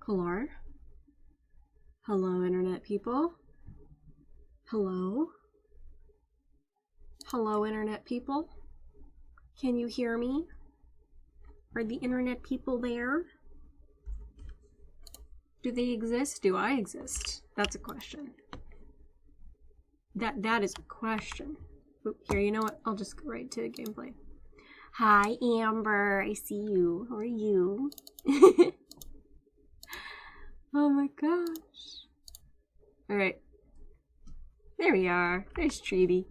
Hello? Hello, internet people? Hello? Hello, internet people? Can you hear me? Are the internet people there? Do they exist? Do I exist? That's a question. That is a question. Oop, here, you know what? I'll just go right to gameplay. Hi, Amber. I see you. How are you? Oh my gosh. Alright. There we are. There's Treeby.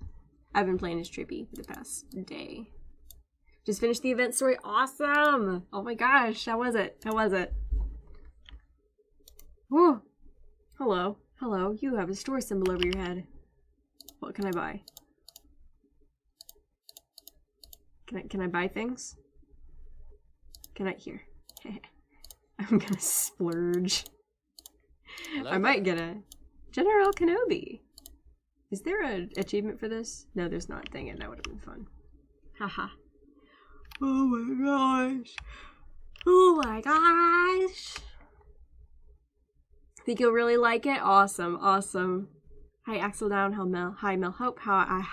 I've been playing as Treeby for the past day. Just finished the event story. Awesome! Oh my gosh. How was it? How was it? Whoa. Hello. Hello. You have a store symbol over your head. What can I buy? Can I buy things? Can I? Here. I'm gonna splurge. Hello. I might get a General Kenobi. Is there an achievement for this? No, there's not. Dang it, that would have been fun. Haha. Oh my gosh. Oh my gosh. Think you'll really like it? Awesome, awesome. Hi, Axel Down. Hi, Mel Hope. Hi,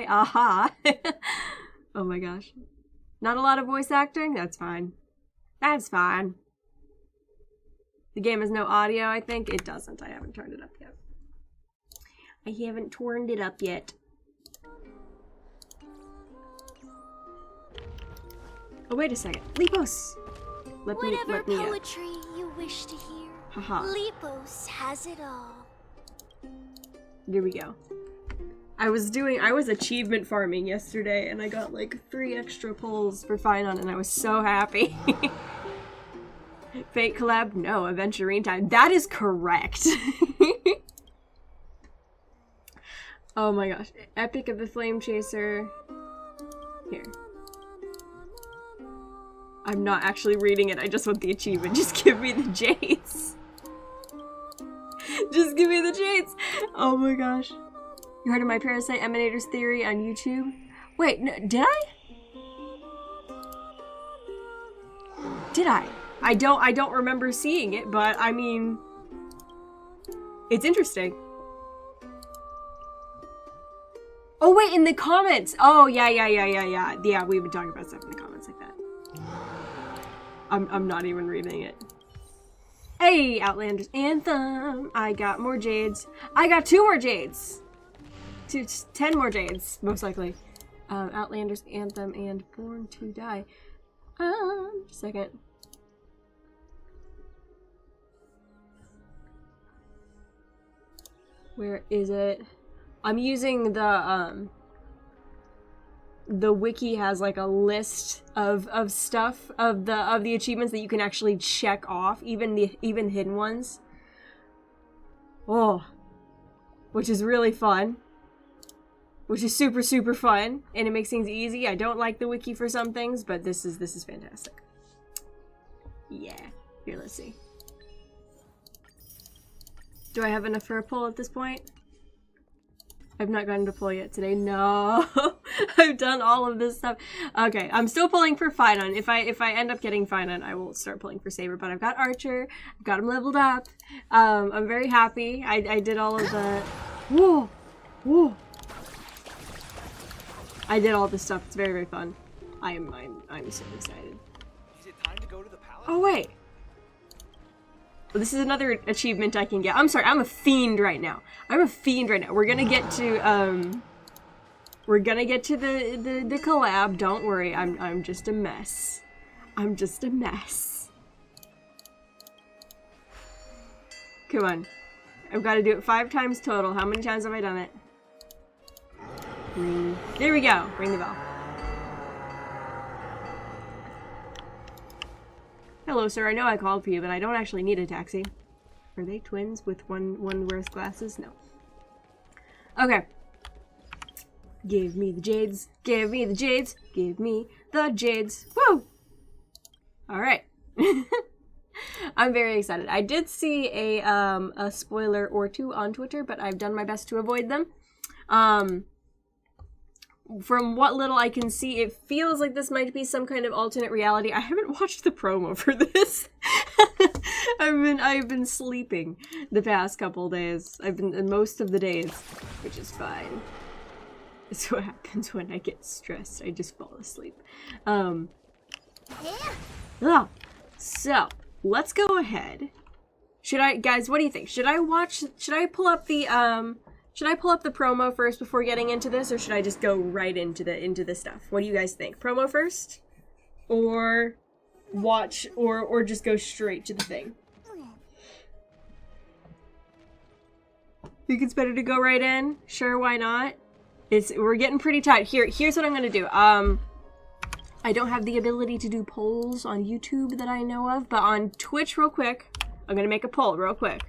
aha. Oh my gosh. Not a lot of voice acting? That's fine. That's fine. The game has no audio, I think. It doesn't. I haven't turned it up yet. I haven't turned it up yet. Oh, wait a second. Lepos! Let me poetry you wish to hear. Haha. Lepos has it all. Here we go. I was achievement farming yesterday and I got like 3 extra pulls for Finon and I was so happy. Fate collab? No, Aventurine time. That is correct. Oh my gosh. Epic of the Flame Chaser. Here. I'm not actually reading it, I just want the achievement. Just give me the jades. Just give me the jades. Oh my gosh. You heard of my parasite emanators theory on YouTube? Wait, no, did I? Did I? I don't remember seeing it, but I mean, it's interesting. Oh wait, in the comments. Oh yeah. Yeah, we've been talking about stuff in the comments like that. I'm not even reading it. Hey, Outlander's Anthem. I got more jades. I got 2 more jades. 10 more jades, most likely. Outlander's Anthem and Born to Die. Just a second. Where is it? I'm using the wiki has like a list of stuff of the achievements that you can actually check off, even hidden ones. Oh, which is really fun. Which is super fun, and it makes things easy. I don't like the wiki for some things, but this is fantastic. Yeah. Here, let's see. Do I have enough for a pull at this point? I've not gotten to pull yet today. No. I've done all of this stuff. Okay, I'm still pulling for Finon. If I end up getting Finon, I will start pulling for Saber, but I've got Archer. I've got him leveled up. I'm very happy. I did all of the... Whoa! Whoa! I did all this stuff. It's very fun. I'm so excited. Is it time to go to the palace? Oh wait. Well, this is another achievement I can get. I'm sorry, I'm a fiend right now. I'm a fiend right now. We're gonna get to the collab. Don't worry, I'm just a mess. I'm just a mess. Come on. I've got to do it 5 times total. How many times have I done it? Ring. There we go. Ring the bell. Hello, sir. I know I called for you, but I don't actually need a taxi. Are they twins with one wears glasses? No. Okay. Give me the jades. Give me the jades. Give me the jades. Woo! Alright. I'm very excited. I did see a spoiler or 2 on Twitter, but I've done my best to avoid them. From what little I can see, it feels like this might be some kind of alternate reality. I haven't watched the promo for this. I've been sleeping the past couple days. I've been most of the days, which is fine. It's what happens when I get stressed. I just fall asleep. So let's go ahead. Should I, guys? What do you think? Should I pull up the promo first before getting into this, or should I just go right into the stuff? What do you guys think? Promo first, or watch, or just go straight to the thing? Think it's better to go right in? Sure, why not? We're getting pretty tight. Here's what I'm gonna do. I don't have the ability to do polls on YouTube that I know of, but on Twitch, real quick, I'm gonna make a poll real quick.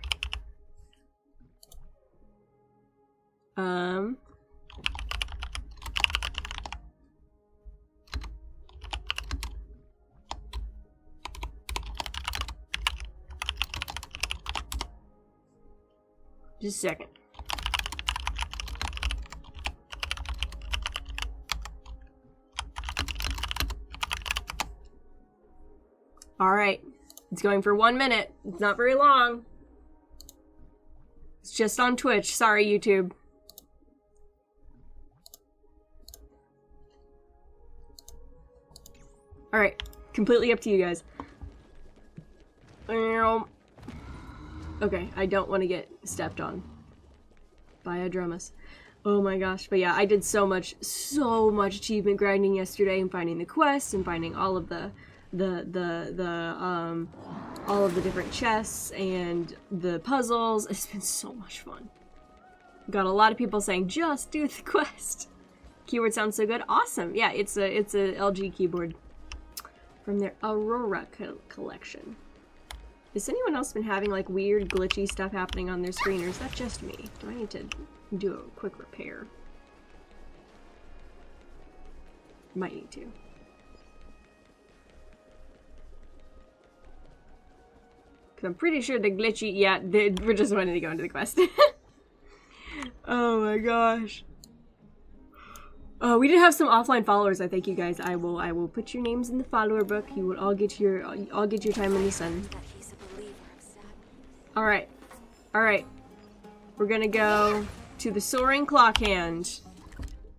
Just a second. Alright. It's going for 1 minute. It's not very long. It's just on Twitch. Sorry, YouTube. Alright. Completely up to you guys. Okay, I don't want to get stepped on by a drummus. Oh my gosh. But yeah, I did so much achievement grinding yesterday and finding the quests and finding all of all of the different chests and the puzzles. It's been so much fun. Got a lot of people saying, just do the quest. Keyboard sounds so good. Awesome. Yeah, it's a LG keyboard from their Aurora collection. Has anyone else been having like weird glitchy stuff happening on their screen, or is that just me? Do I need to do a quick repair? Might need to. Cause I'm pretty sure the glitchy, yeah, we're just wanting to go into the quest. Oh my gosh. Oh, we did have some offline followers. I thank you guys. I will put your names in the follower book. You will all get your time in the sun. All right. We're gonna go to the Soaring Clock Hand,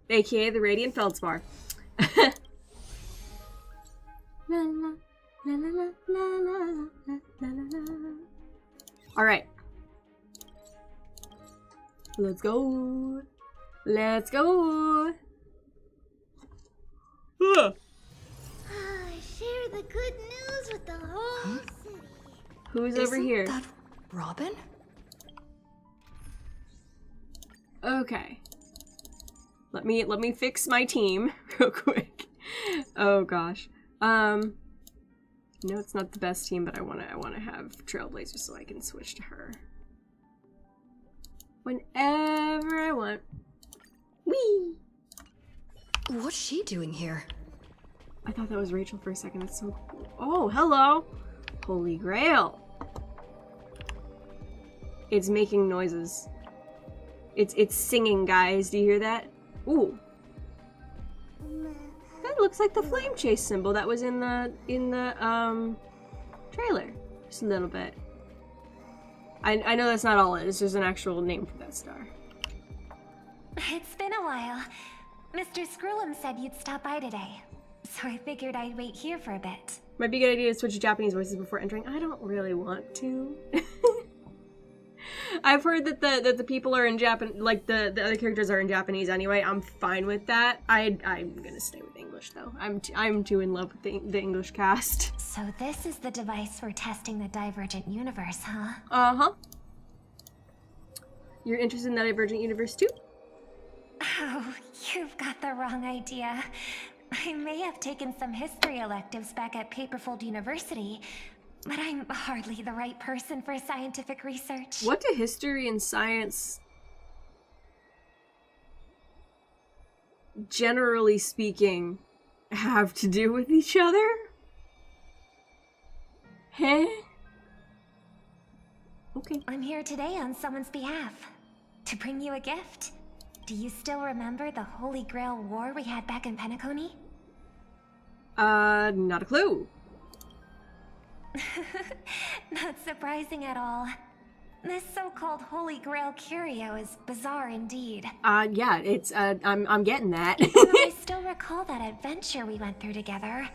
aka the Radiant Feldspar. All right. Let's go. Let's go. Share the good news with the whole city. Who's over here? Isn't that Robin? Okay. Let me fix my team real quick. Oh gosh. No, it's not the best team, but I wanna have Trailblazer so I can switch to her whenever I want. Whee! What's she doing here? I thought that was Rachel for a second. That's so cool. Oh, hello! Holy Grail! It's making noises. It's singing, guys. Do you hear that? Ooh. That looks like the flame chase symbol that was in the trailer. Just a little bit. I know that's not all it is. There's an actual name for that star. It's been a while. Mr. Scrullum said you'd stop by today, so I figured I'd wait here for a bit. Might be a good idea to switch to Japanese voices before entering. I don't really want to. I've heard that the people are in Japan, like the other characters are in Japanese anyway. I'm fine with that. I'm gonna stay with English though. I'm too in love with the English cast. So this is the device for testing the Divergent Universe, huh? Uh-huh. You're interested in the Divergent Universe too? Oh, you've got the wrong idea. I may have taken some history electives back at Paperfold University, but I'm hardly the right person for scientific research. What do history and science, generally speaking, have to do with each other? Huh? Okay. I'm here today on someone's behalf, to bring you a gift. Do you still remember the Holy Grail War we had back in Penacony? Not a clue. Not surprising at all. This so-called Holy Grail curio is bizarre indeed. Yeah, it's, I'm getting that. I still recall that adventure we went through together.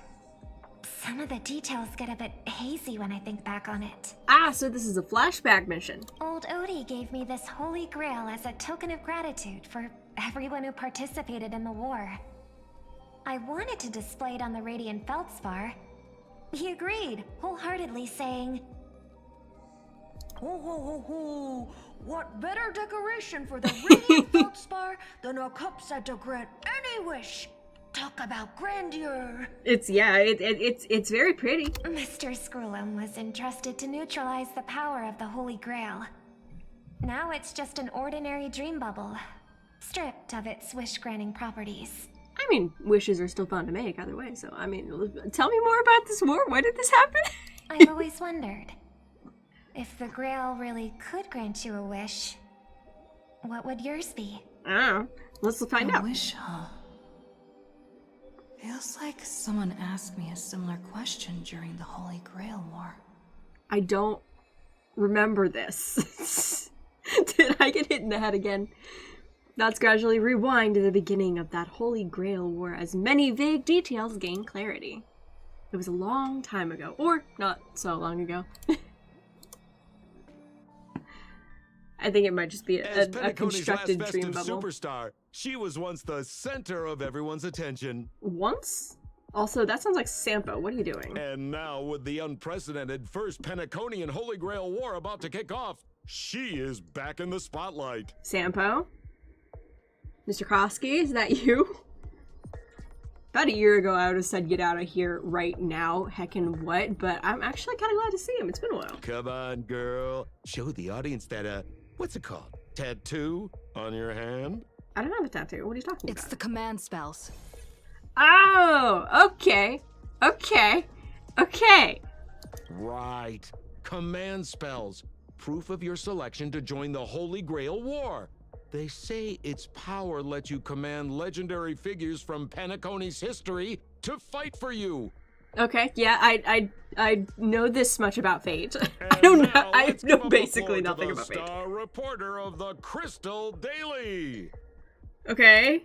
Some of the details get a bit hazy when I think back on it. Ah, so this is a flashback mission. Old Odie gave me this Holy Grail as a token of gratitude for everyone who participated in the war. I wanted to display it on the Radiant Feldspar. He agreed, wholeheartedly saying, Ho ho ho ho! What better decoration for the Radiant Feldspar than a cup set to grant any wish? Talk about grandeur! It's very pretty. Mr. Scrollum was entrusted to neutralize the power of the Holy Grail. Now it's just an ordinary dream bubble, stripped of its wish-granting properties. I mean, wishes are still fun to make either way, so, I mean, tell me more about this war. Why did this happen? I've always wondered, if the Grail really could grant you a wish, what would yours be? I don't know. Let's find out. A wish, huh? Feels like someone asked me a similar question during the Holy Grail War. I don't remember this. Did I get hit in the head again? Let's gradually rewind to the beginning of that Holy Grail War as many vague details gain clarity. It was a long time ago, or not so long ago. I think it might just be a constructed dream bubble. Superstar, she was once the center of everyone's attention. Once? Also, that sounds like Sampo. What are you doing? And now, with the unprecedented First Penaconian Holy Grail War about to kick off, she is back in the spotlight. Sampo? Mr. Krosky, is that you? About a year ago, I would have said get out of here right now, heckin' what, but I'm actually kind of glad to see him. It's been a while. Come on, girl. Show the audience that, what's it called? Tattoo on your hand? I don't have a tattoo. What are you talking It's about? the command spells. Oh, okay. Okay. Okay. Right. Command spells. Proof of your selection to join the Holy Grail War. They say its power lets you command legendary figures from Penacony's history to fight for you. Okay, yeah, I know this much about Fate. I don't know. I know basically nothing about Fate. Star reporter of the Crystal Daily. Okay.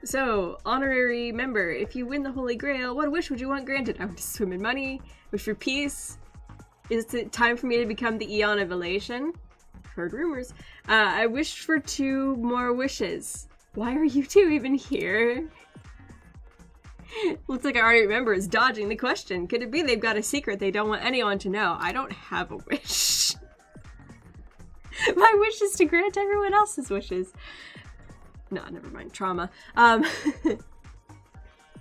So, honorary member, if you win the Holy Grail, what wish would you want granted? I want to swim in money, wish for peace. Is it time for me to become the Eon of Elation? Heard rumors. I wish for 2 more wishes. Why are you 2 even here? Looks like I already remember is dodging the question. Could it be they've got a secret they don't want anyone to know? I don't have a wish. My wish is to grant everyone else's wishes. No, never mind. Trauma.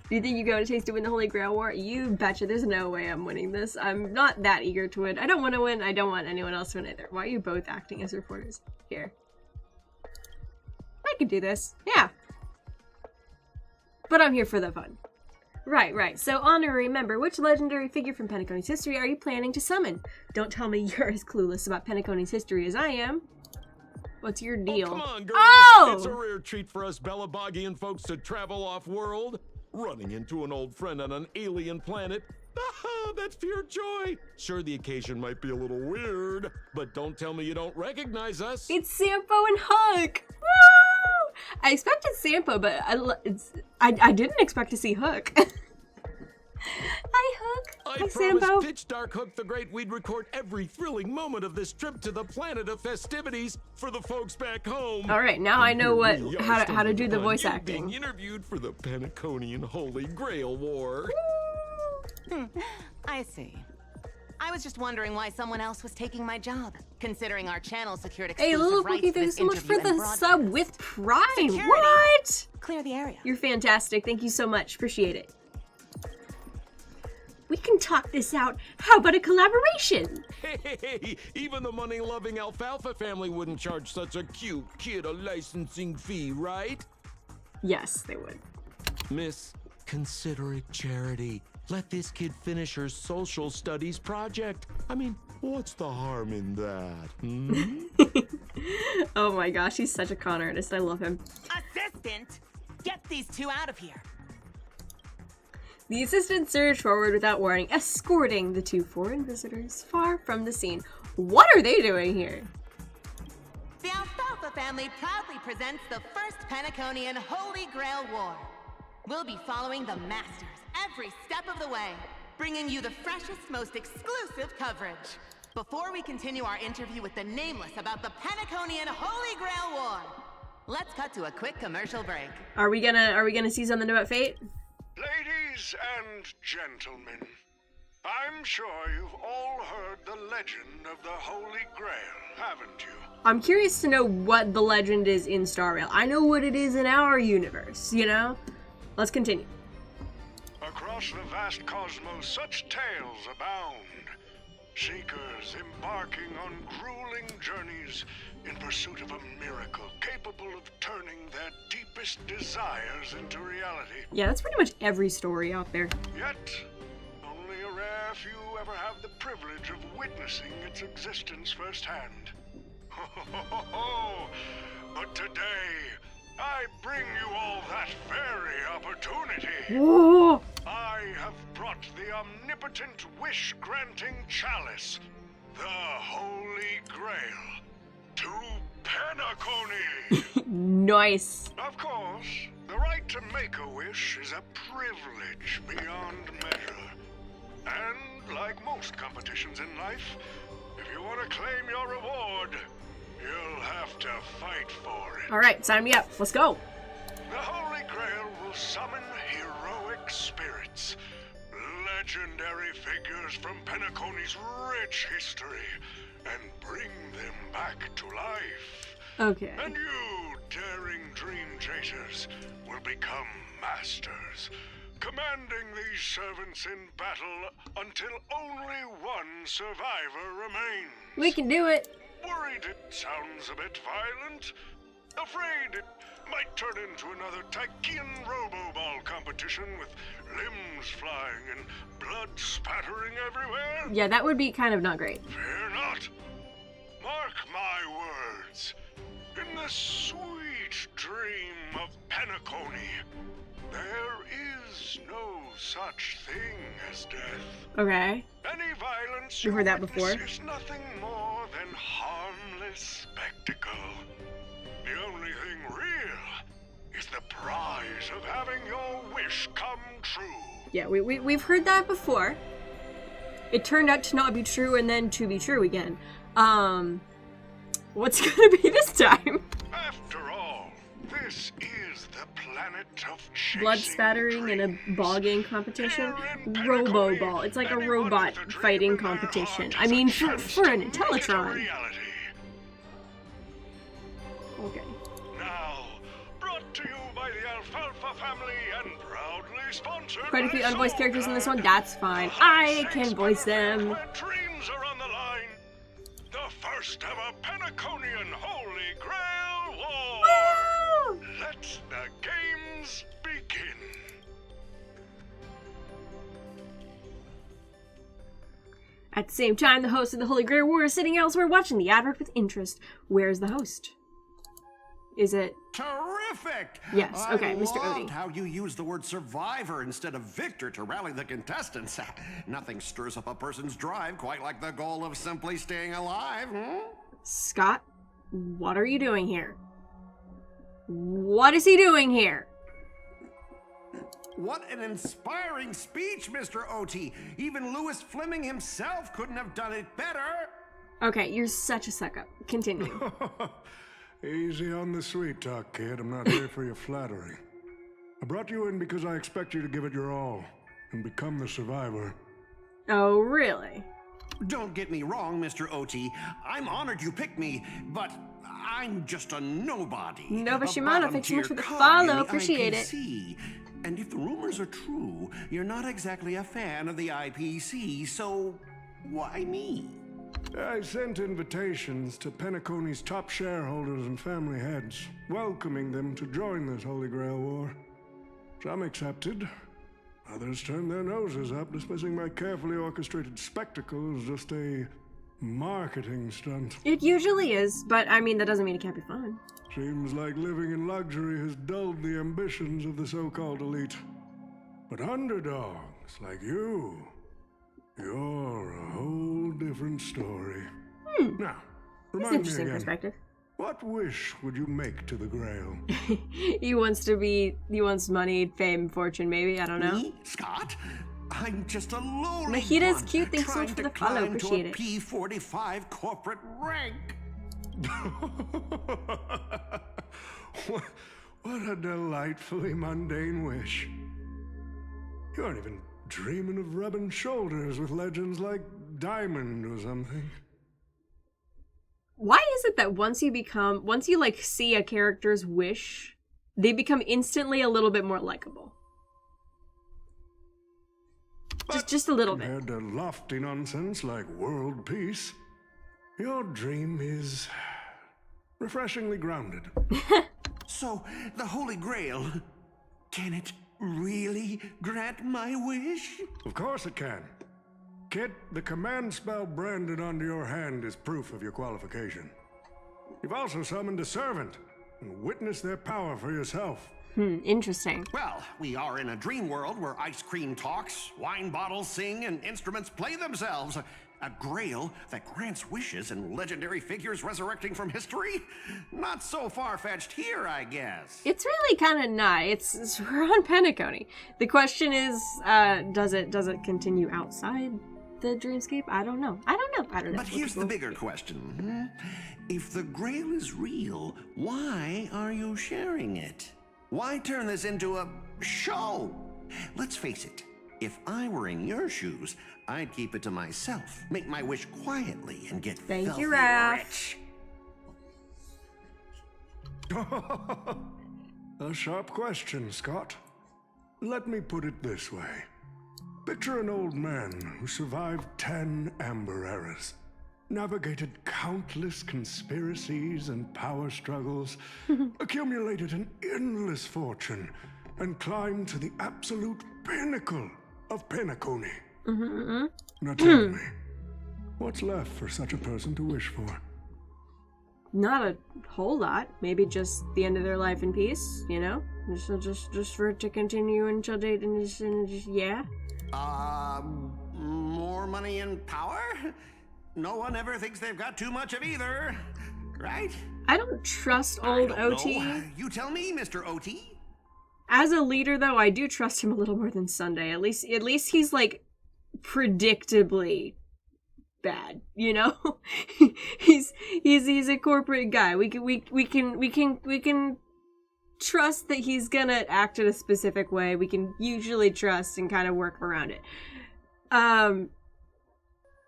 Do you think you got a chance to win the Holy Grail War? You betcha. There's no way I'm winning this. I'm not that eager to win. I don't want to win. I don't want anyone else to win either. Why are you both acting as reporters? Here. I can do this. Yeah. But I'm here for the fun. Right. So, honorary member, which legendary figure from Penacony's history are you planning to summon? Don't tell me you're as clueless about Penacony's history as I am. What's your deal? Oh, come on, girl. Oh! It's a rare treat for us Belabogian folks to travel off-world. Running into an old friend on an alien planet. Ah, that's pure joy. Sure, the occasion might be a little weird, but don't tell me you don't recognize us. It's Sampo and Hook! Woo! I expected Sampo, but I didn't expect to see Hook. Hi, Hook. I Hi, Sampo. promised Pitch Dark Hook the Great we'd record every thrilling moment of this trip to the planet of festivities for the folks back home. All right, now I know how to do the voice acting. Being interviewed for the Penaconian Holy Grail War. I see. I was just wondering why someone else was taking my job, considering our channel secured exclusive Hey, Little rights Bookie, to thank you this so much for interview and the broadcast. sub with Prime. Security. What? Clear the area. You're fantastic. Thank you so much. Appreciate it. We can talk this out. How about a collaboration? Hey, even the money-loving Alfalfa family wouldn't charge such a cute kid a licensing fee, right? Yes, they would. Miss, consider it charity. Let this kid finish her social studies project. I mean, what's the harm in that? Hmm? Oh my gosh, he's such a con artist. I love him. Assistant, get these 2 out of here. The assistants surge forward without warning, escorting the two foreign visitors far from the scene. What are they doing here? The Alfalfa family proudly presents the first Penaconian Holy Grail War. We'll be following the masters every step of the way, bringing you the freshest, most exclusive coverage. Before we continue our interview with the Nameless about the Penaconian Holy Grail War, let's cut to a quick commercial break. Are we gonna see something about fate? Ladies and gentlemen, I'm sure you've all heard the legend of the Holy Grail, haven't you? I'm curious to know what the legend is in Star Rail. I know what it is in our universe, you know? Let's continue. Across the vast cosmos, such tales abound. Seekers embarking on grueling journeys in pursuit of a miracle capable of turning their deepest desires into reality. Yeah, that's pretty much every story out there. Yet, only a rare few ever have the privilege of witnessing its existence firsthand. But today, I bring you all that very opportunity. Whoa. I have brought the omnipotent wish-granting chalice, the Holy Grail, to Penacony. Nice. Of course, the right to make a wish is a privilege beyond measure. And like most competitions in life, if you want to claim your reward, you'll have to fight for it. All right, sign me up. Let's go. The Holy Grail will summon heroic spirits, legendary figures from Penacony's rich history, and bring them back to life. Okay. And you, daring dream chasers, will become masters, commanding these servants in battle until only one survivor remains. We can do it. Worried it sounds a bit violent? Afraid it might turn into another Tychean Robo-Ball competition with limbs flying and blood spattering everywhere? Yeah, that would be kind of not great. Fear not. Mark my words. In the sweet dream of Penacony, there is no such thing as death. Okay. Any violence You've heard that before. is nothing more than harmless spectacle. The only thing real is the prize of having your wish come true. Yeah, we've heard that before. It turned out to not be true and then to be true again. What's gonna be this time? After all, this is the planet of chasing Blood spattering in a ball game competition? Robo-Ball. It's like a robot fighting competition. I mean, for an Intellitron. Okay. Now, brought to you by the Alfalfa family and proudly sponsored Quite a few by unvoiced characters in this one. Saber. That's fine. I can voice them. Where dreams are on the line. The first ever Penaconian Holy Grail War. Woo! Let the games begin. At the same time, the host of the Holy Grail War is sitting elsewhere watching the advert with interest. Where's the host? Is it? Terrific! Yes, okay, Mr. I loved Odie. how you used the word survivor instead of victor to rally the contestants. Nothing stirs up a person's drive quite like the goal of simply staying alive, Scott, what are you doing here? What is he doing here? What an inspiring speech, Mr. OT. Even Louis Fleming himself couldn't have done it better. Okay, you're such a suck-up. Continue. Easy on the sweet talk, kid. I'm not here for your flattery. I brought you in because I expect you to give it your all and become the survivor. Oh, really? Don't get me wrong, Mr. OT. I'm honored you picked me, but I'm just a nobody. Nova A Shimano, thanks so much for the bottom-tier follow. cog in the Appreciate it. IPC. And if the rumors are true, you're not exactly a fan of the IPC, so why me? I sent invitations to Penacony's top shareholders and family heads, welcoming them to join this Holy Grail War. Some accepted. Others turned their noses up, dismissing my carefully orchestrated spectacle as just a marketing stunt. It usually is, but I mean, that doesn't mean it can't be fun. Seems like living in luxury has dulled the ambitions of the so-called elite. But underdogs like you, you're a whole different story. Now, That's remind me interesting again. perspective. What wish would you make to the Grail? He wants money, fame, fortune, maybe, I don't know. Me, Scott? I'm just a lowly Mahita's one cute, thanks so trying much for to the follow, climb to appreciate a it. P45 corporate rank. What a delightfully mundane wish. You aren't even dreaming of rubbing shoulders with legends like Diamond or something. Why is it that once you like see a character's wish, they become instantly a little bit more likable? Just a little bit. Compared to lofty nonsense like world peace, your dream is refreshingly grounded. So, the Holy Grail, can it really grant my wish? Of course it can. Kid, the command spell branded onto your hand is proof of your qualification. You've also summoned a servant and witnessed their power for yourself. Interesting. Well, we are in a dream world where ice cream talks, wine bottles sing, and instruments play themselves. A grail that grants wishes and legendary figures resurrecting from history? Not so far-fetched here, I guess. It's really kind of not. It's we're on Penacony. The question is, does it continue outside the dreamscape? I don't know. But here's the bigger question. If the grail is real, why are you sharing it? Why turn this into a show? Let's face it, if I were in your shoes, I'd keep it to myself, make my wish quietly, and get filthy rich. A sharp question, Scott. Let me put it this way. Picture an old man who survived 10 Amber Eras, navigated countless conspiracies and power struggles, accumulated an endless fortune, and climbed to the absolute pinnacle of Penacony. Now tell me, what's left for such a person to wish for? Not a whole lot. Maybe just the end of their life in peace, you know? Just for it to continue until date and just yeah. More money and power? No one ever thinks they've got too much of either, right? I don't trust old OT. Know. You tell me, Mr. OT. As a leader, though, I do trust him a little more than Sunday. At least he's like predictably bad, you know. he's a corporate guy. We can trust that he's gonna act in a specific way. We can usually trust and kind of work around it.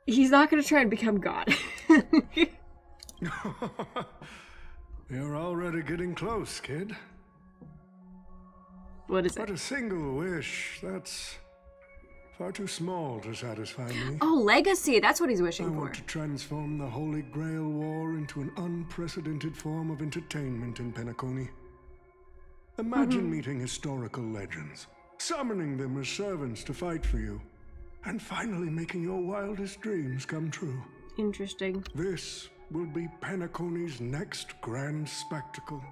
He's not gonna try and become God. You're already getting close, kid. What is But it? a single wish, that's far too small to satisfy me. Oh, legacy. That's what he's wishing I for. want to transform the Holy Grail War into an unprecedented form of entertainment in Penacony. Imagine meeting historical legends, summoning them as servants to fight for you, and finally making your wildest dreams come true. Interesting. This will be Penacony's next grand spectacle,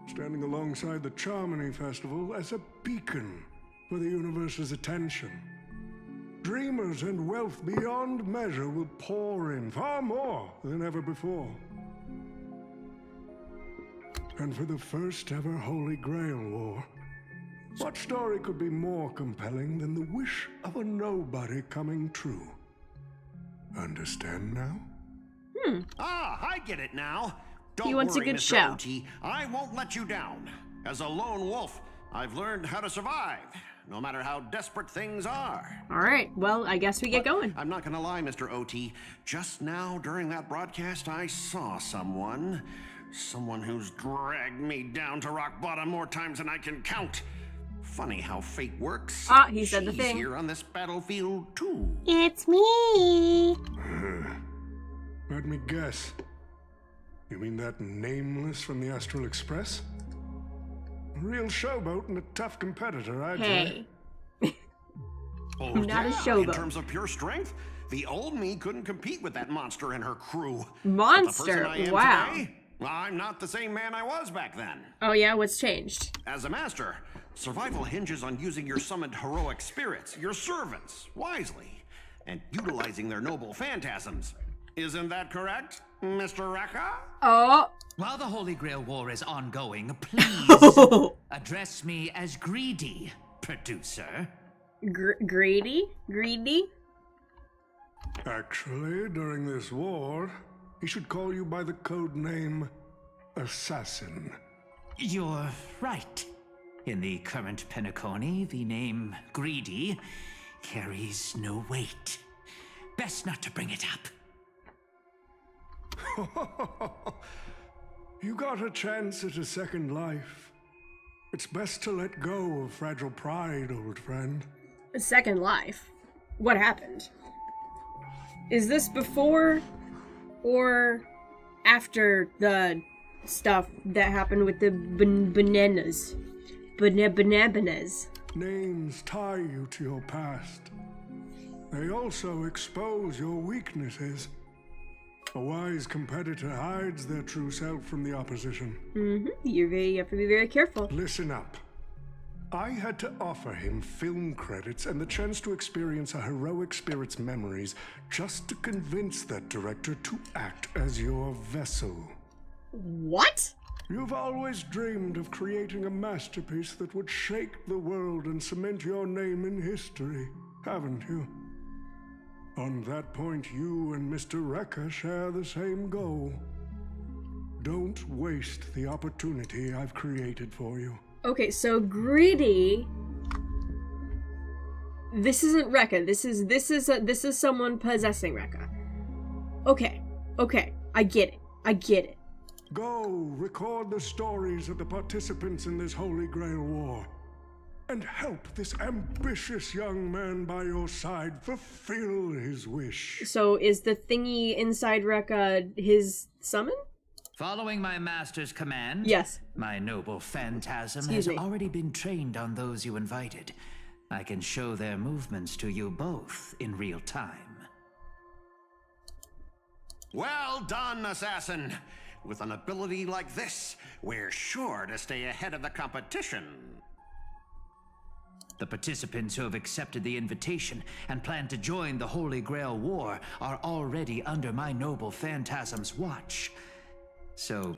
standing alongside the Charmony Festival as a beacon for the universe's attention. Dreamers and wealth beyond measure will pour in, far more than ever before. And for the first ever Holy Grail War, what story could be more compelling than the wish of a nobody coming true? Understand now? I get it now. Don't He wants a worry, good Mr. show. OT. I won't let you down. As a lone wolf, I've learned how to survive, no matter how desperate things are. All right. Well, I guess we get going. I'm not gonna lie, Mr. OT. Just now, during that broadcast, I saw someone who's dragged me down to rock bottom more times than I can count. Funny how fate works. Ah, he said the She's thing. here on this battlefield, too. It's me. Let me guess. You mean that nameless from the Astral Express? A real showboat and a tough competitor, I'd say. Hey. Oh, Not a yeah. showboat. In terms of pure strength, the old me couldn't compete with that monster and her crew. Monster? But the person I am Wow. today, I'm not the same man I was back then. Oh yeah, what's changed? As a master, Survival hinges on using your summoned heroic spirits, your servants, wisely, and utilizing their noble phantasms. Isn't that correct, Mr. Rekka? Oh. While the Holy Grail War is ongoing, please address me as Grady, producer. Grady? Greedy? Actually, during this war, he should call you by the code name Assassin. You're right. In the current Penacony, the name Grady carries no weight. Best not to bring it up. You got a chance at a second life. It's best to let go of fragile pride, old friend. A second life? What happened? Is this before or after the stuff that happened with the bananas? Bananas. Names tie you to your past. They also expose your weaknesses. A wise competitor hides their true self from the opposition. You have to be very careful. Listen up. I had to offer him film credits and the chance to experience a heroic spirit's memories just to convince that director to act as your vessel. What? You've always dreamed of creating a masterpiece that would shake the world and cement your name in history, haven't you? On that point, you and Mr. Rekka share the same goal. Don't waste the opportunity I've created for you. Okay, so Grady. This isn't Rekka. This is someone possessing Rekka. Okay, I get it. Go record the stories of the participants in this Holy Grail War, and help this ambitious young man by your side fulfill his wish. So is the thingy inside Rekka his summon? Following my master's command, yes. My noble phantasm has already been trained on those you invited. I can show their movements to you both in real time. Well done, Assassin. With an ability like this, we're sure to stay ahead of the competition. The participants who have accepted the invitation and plan to join the Holy Grail War are already under my noble phantasm's watch. So,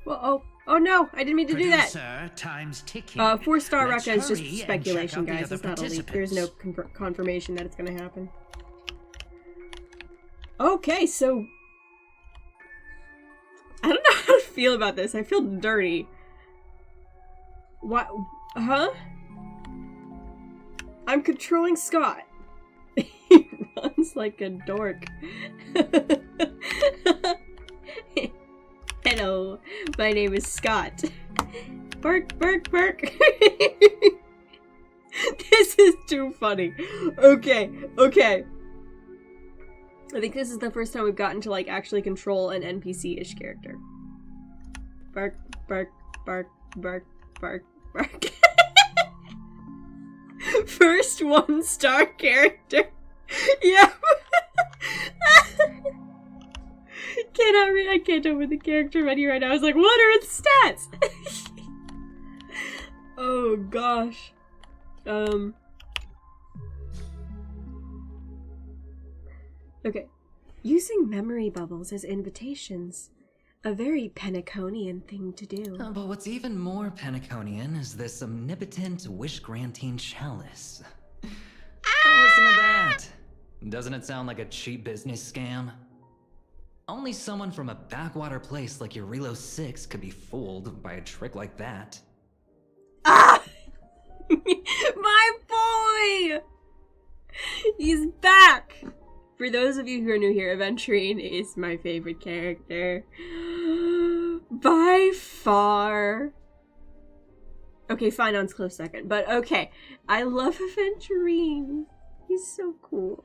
well, oh no, I didn't mean to do that. Producer, time's ticking. 4-star Rekka is just speculation, guys. It's not a leak. There's no confirmation that it's gonna happen. Okay, so I don't know how to feel about this. I feel dirty. What? Huh? I'm controlling Scott. He runs like a dork. Hello, my name is Scott. Bark, bark, bark. This is too funny. Okay. I think this is the first time we've gotten to, like, actually control an NPC-ish character. Bark, bark, bark, bark, bark, bark. First 1-star character. Yeah. I can't open the character menu right now. I was like, what are its stats? Oh gosh. Okay. Using memory bubbles as invitations. A very Penaconian thing to do. But what's even more Penaconian is this omnipotent wish-granting chalice. Listen to that. Doesn't it sound like a cheap business scam? Only someone from a backwater place like Eurilo 6 could be fooled by a trick like that. Ah! My boy! He's back! For those of you who are new here, Aventurine is my favorite character. By far. Okay, fine, on close second, but okay. I love Aventurine. He's so cool.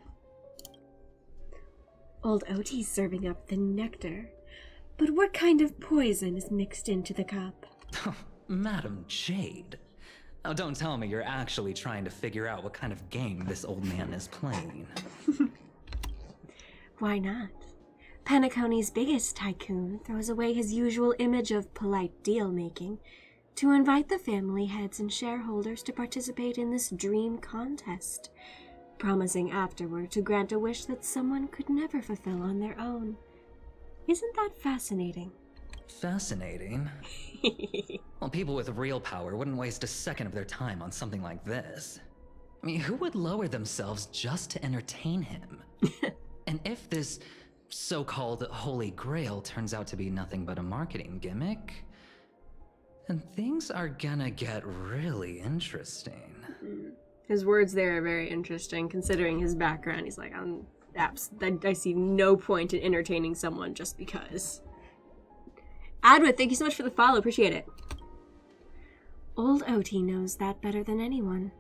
Old Oti's serving up the nectar. But what kind of poison is mixed into the cup? Madam Jade. Oh, don't tell me you're actually trying to figure out what kind of game this old man is playing. Why not? Penacony's biggest tycoon throws away his usual image of polite deal-making to invite the family heads and shareholders to participate in this dream contest, promising afterward to grant a wish that someone could never fulfill on their own. Isn't that fascinating? Fascinating? Well, people with real power wouldn't waste a second of their time on something like this. I mean, who would lower themselves just to entertain him? And if this so-called Holy Grail turns out to be nothing but a marketing gimmick, then things are gonna get really interesting. His words there are very interesting, considering his background. He's like, I see no point in entertaining someone just because. Adwit, thank you so much for the follow. Appreciate it. Old Oti knows that better than anyone.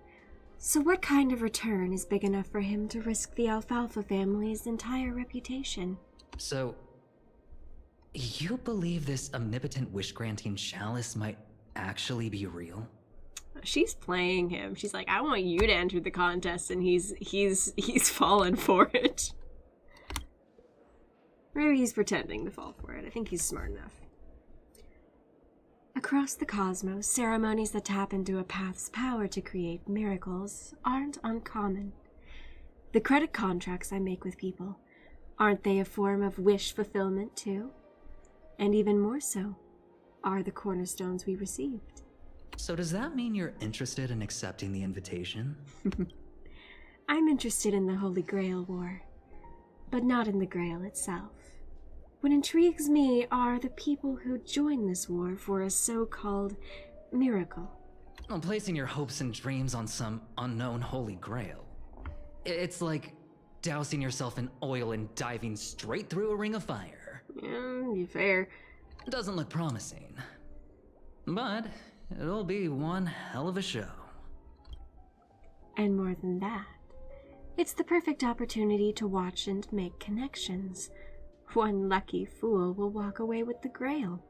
So what kind of return is big enough for him to risk the Alfalfa family's entire reputation? So, you believe this omnipotent wish-granting chalice might actually be real? She's playing him. She's like, I want you to enter the contest, and he's fallen for it. Maybe he's pretending to fall for it. I think he's smart enough. Across the cosmos, ceremonies that tap into a path's power to create miracles aren't uncommon. The credit contracts I make with people, aren't they a form of wish fulfillment too? And even more so, are the cornerstones we received. So does that mean you're interested in accepting the invitation? I'm interested in the Holy Grail War, but not in the Grail itself. What intrigues me are the people who join this war for a so-called miracle. Well, placing your hopes and dreams on some unknown Holy Grail. It's like dousing yourself in oil and diving straight through a ring of fire. Yeah, fair. Doesn't look promising. But it'll be one hell of a show. And more than that, it's the perfect opportunity to watch and make connections. One lucky fool will walk away with the Grail.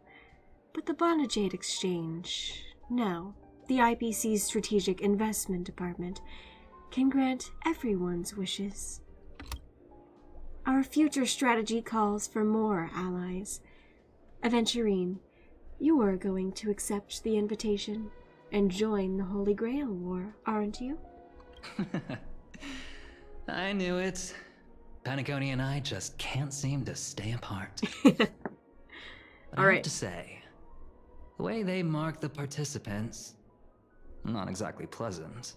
But the Bonajade Exchange, no, the IPC's Strategic Investment Department, can grant everyone's wishes. Our future strategy calls for more allies. Aventurine, you're going to accept the invitation and join the Holy Grail War, aren't you? I knew it. Penacony and I just can't seem to stay apart. But I have to say, the way they mark the participants, not exactly pleasant.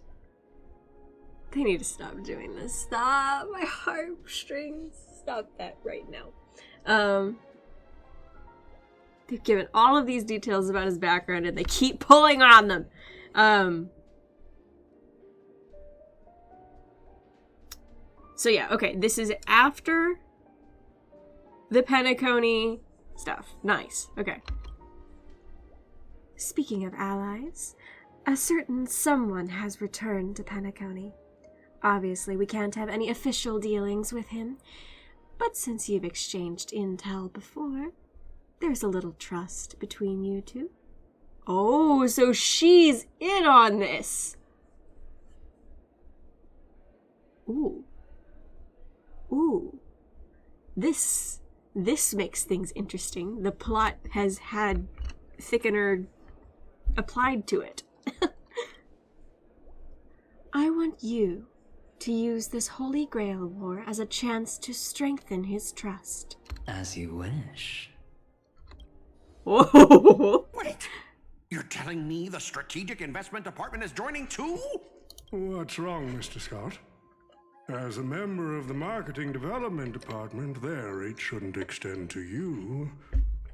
They need to stop doing this. Stop my heartstrings. Stop that right now. They've given all of these details about his background and they keep pulling on them. So yeah, okay, this is after the Penacony stuff. Nice, okay. Speaking of allies, a certain someone has returned to Penacony. Obviously, we can't have any official dealings with him, but since you've exchanged intel before, there's a little trust between you two. Oh, so she's in on this! Ooh. Ooh, this makes things interesting. The plot has had thickener applied to it. I want you to use this Holy Grail War as a chance to strengthen his trust. As you wish. Whoa! Wait, you're telling me the Strategic Investment Department is joining too? What's wrong, Mr. Scott? As a member of the Marketing Development Department, their reach shouldn't extend to you,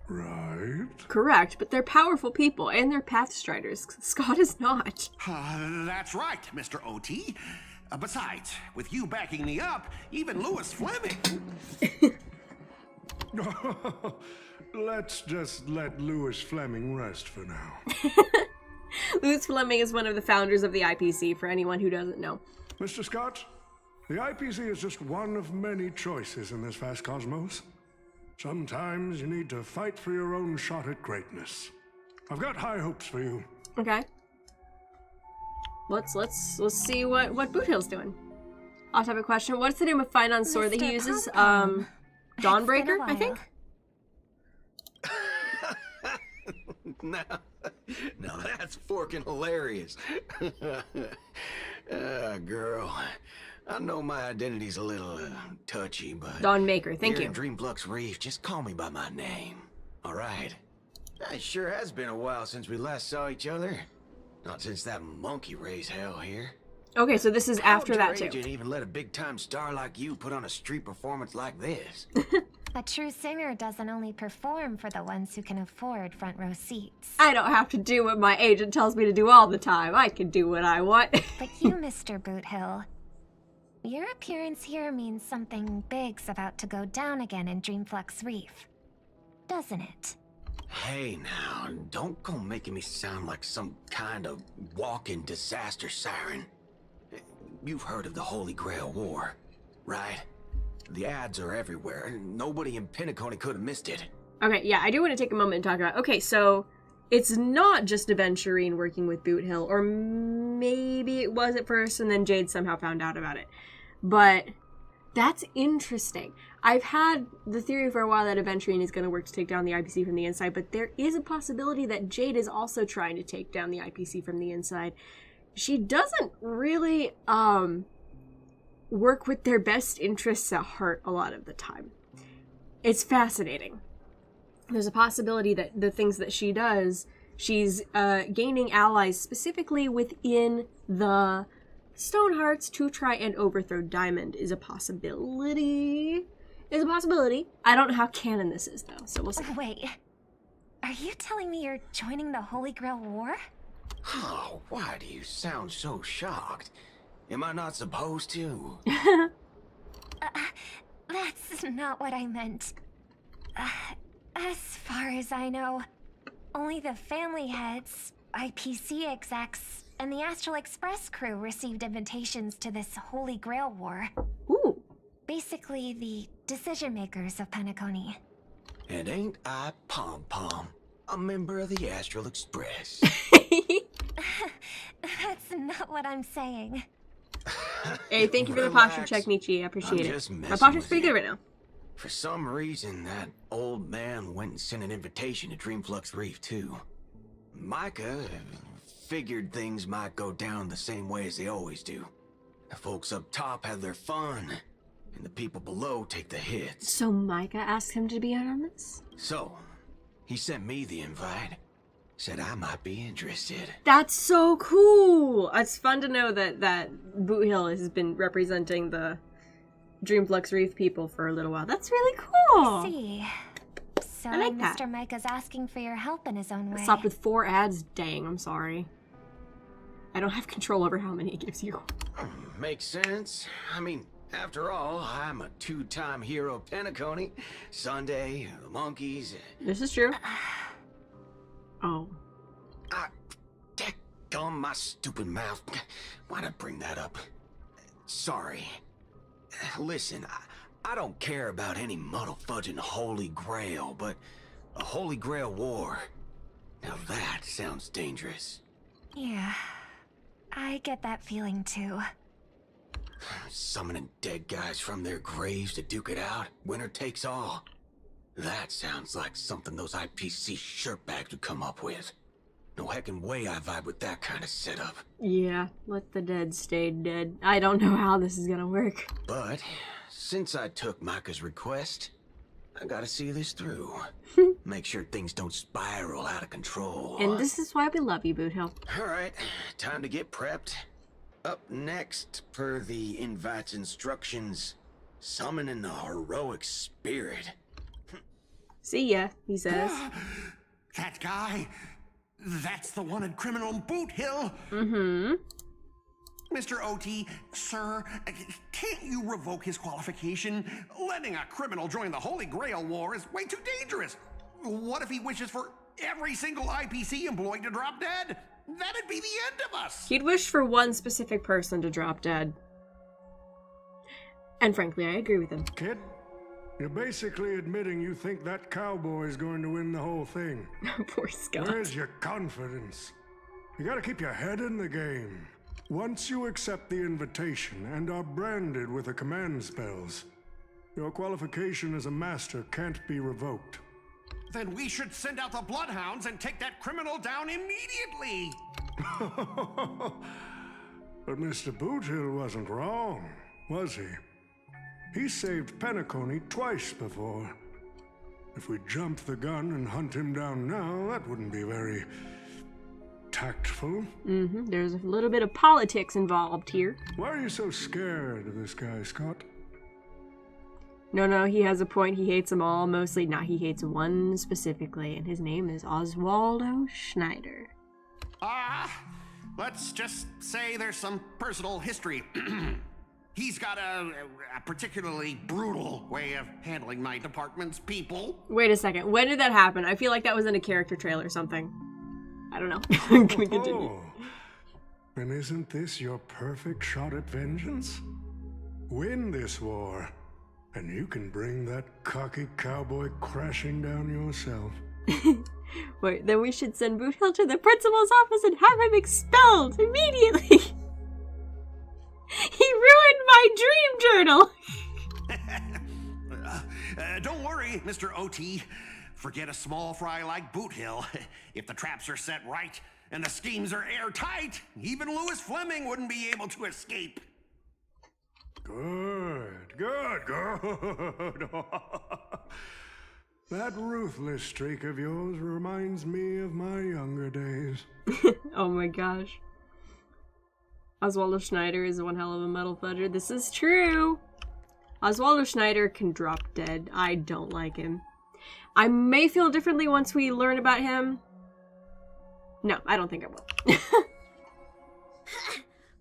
right? Correct, but they're powerful people, and they're Pathstriders. Scott is not. That's right, Mr. OT. Besides, with you backing me up, even Louis Fleming... Let's just let Louis Fleming rest for now. Louis Fleming is one of the founders of the IPC, for anyone who doesn't know. Mr. Scott, the IPC is just one of many choices in this vast cosmos. Sometimes you need to fight for your own shot at greatness. I've got high hopes for you. Okay. Let's see what Boothill's doing. Off topic question. What's the name of Finon's sword that he uses? Dawnbreaker, I think? Now, Now that's forking hilarious. Girl, I know my identity's a little touchy, but Don Maker, thank here you. in Dreamflux Reef, just call me by my name. All right. It sure has been a while since we last saw each other. Not since that monkey raised hell here. Okay, so this is after that too. Agent even let a big-time star like you put on a street performance like this. A true singer doesn't only perform for the ones who can afford front row seats. I don't have to do what my agent tells me to do all the time. I can do what I want. But you, Mr. Boothill, your appearance here means something big's about to go down again in Dreamflux Reef, doesn't it? Hey now, don't go making me sound like some kind of walking disaster siren. You've heard of the Holy Grail War, right? The ads are everywhere. Nobody in Penacony could have missed it. Okay, yeah, I do want to take a moment and talk about... Okay, so it's not just Aventurine working with Boothill, or maybe it was at first and then Jade somehow found out about it. But that's interesting. I've had the theory for a while that Aventurine is going to work to take down the IPC from the inside, but there is a possibility that Jade is also trying to take down the IPC from the inside. She doesn't really work with their best interests at heart a lot of the time. It's fascinating. There's a possibility that the things that she does, she's gaining allies specifically within the Stonehearts to try and overthrow Diamond is a possibility. Is a possibility. I don't know how canon this is, though, so we'll see. Wait, are you telling me you're joining the Holy Grail War? Oh, why do you sound so shocked? Am I not supposed to? That's not what I meant. As far as I know, only the family heads, IPC execs, and the Astral Express crew received invitations to this Holy Grail War. Ooh. Basically, the decision makers of Penacony. And ain't I Pom-Pom, a member of the Astral Express? That's not what I'm saying. Hey, thank you for the posture check, Nietzsche. I appreciate it. My posture's pretty good right now. For some reason, that old man went and sent an invitation to Dreamflux Reef, too. Micah figured things might go down the same way as they always do. The folks up top have their fun, and the people below take the hits. So Micah asked him to be in on this? So, he sent me the invite. Said I might be interested. That's so cool! It's fun to know that Boothill has been representing the Dreamflux Reef people for a little while. That's really cool! I see. So I like that. Mr. Micah's asking for your help in his own way. I stopped with 4 ads. Dang, I'm sorry. I don't have control over how many it gives you. Makes sense. I mean, after all, I'm a 2-time hero of Penacony. Sunday, the monkeys. This is true. Oh. Dadgum my stupid mouth. Why'd I bring that up? Sorry. Listen, I don't care about any muddle-fudging Holy Grail, but a Holy Grail War. Now that sounds dangerous. Yeah, I get that feeling too. Summoning dead guys from their graves to duke it out. Winner takes all. That sounds like something those IPC shirtbags would come up with. No heckin' way I vibe with that kind of setup. Yeah, let the dead stay dead. I don't know how this is gonna work. But since I took Micah's request, I gotta see this through. Make sure things don't spiral out of control. And this is why we love you, Boothill. Alright, time to get prepped. Up next, per the invite's instructions, summoning a heroic spirit. See ya, he says. That guy? That's the wanted criminal Boothill? Mm-hmm. Mr. OT, sir, can't you revoke his qualification? Letting a criminal join the Holy Grail War is way too dangerous. What if he wishes for every single IPC employee to drop dead? That'd be the end of us! He'd wish for one specific person to drop dead. And frankly, I agree with him. Kid, you're basically admitting you think that cowboy is going to win the whole thing. Poor Scott. Where's your confidence? You gotta keep your head in the game. Once you accept the invitation and are branded with the command spells, your qualification as a master can't be revoked. Then we should send out the bloodhounds and take that criminal down immediately. But Mr. Boothill wasn't wrong, was he? He saved Penacony twice before. If we jump the gun and hunt him down now, that wouldn't be very tactful. There's a little bit of politics involved here. Why are you so scared of this guy, Scott? No, he has a point. He hates them all. Mostly, he hates one specifically, and his name is Oswaldo Schneider. Let's just say there's some personal history. He's got a particularly brutal way of handling my department's people. Wait a second. When did that happen? I feel like that was in a character trailer or something. I don't know. Can we continue? And isn't this your perfect shot at vengeance? Win this war, and you can bring that cocky cowboy crashing down yourself. Wait, then we should send Boothill to the principal's office and have him expelled immediately. He ruined my dream journal. Don't worry, Mr. OT. Forget a small fry like Boothill. If the traps are set right and the schemes are airtight, even Louis Fleming wouldn't be able to escape. Good. That ruthless streak of yours reminds me of my younger days. Oh my gosh. Oswaldo Schneider is one hell of a metal fudger. This is true. Oswaldo Schneider can drop dead. I don't like him. I may feel differently once we learn about him. No, I don't think I will. Who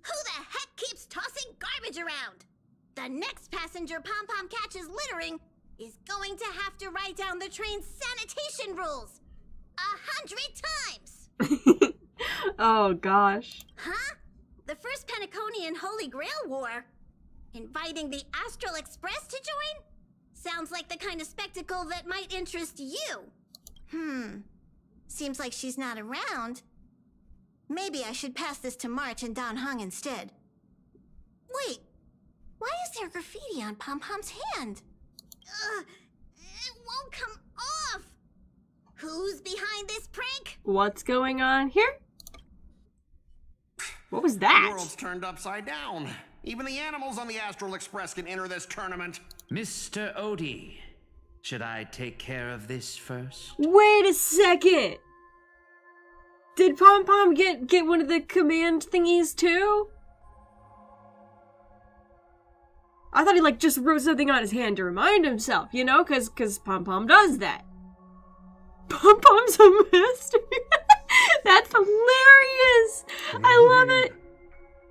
the heck keeps tossing garbage around? The next passenger Pom-Pom catches littering is going to have to write down the train's sanitation rules 100 times. Oh gosh. Huh? The first Penaconian Holy Grail War? Inviting the Astral Express to join? Sounds like the kind of spectacle that might interest you. Seems like she's not around. Maybe I should pass this to March and Don Hung instead. Wait, why is there graffiti on Pom-Pom's hand? It won't come off. Who's behind this prank? What's going on here? What was that? The world's turned upside down. Even the animals on the Astral Express can enter this tournament. Mr. Odie, should I take care of this first? Wait a second! Did Pom-Pom get one of the command thingies too? I thought he just wrote something on his hand to remind himself, you know, cause Pom-Pom does that. Pom-Pom's a master. That's hilarious! I love it!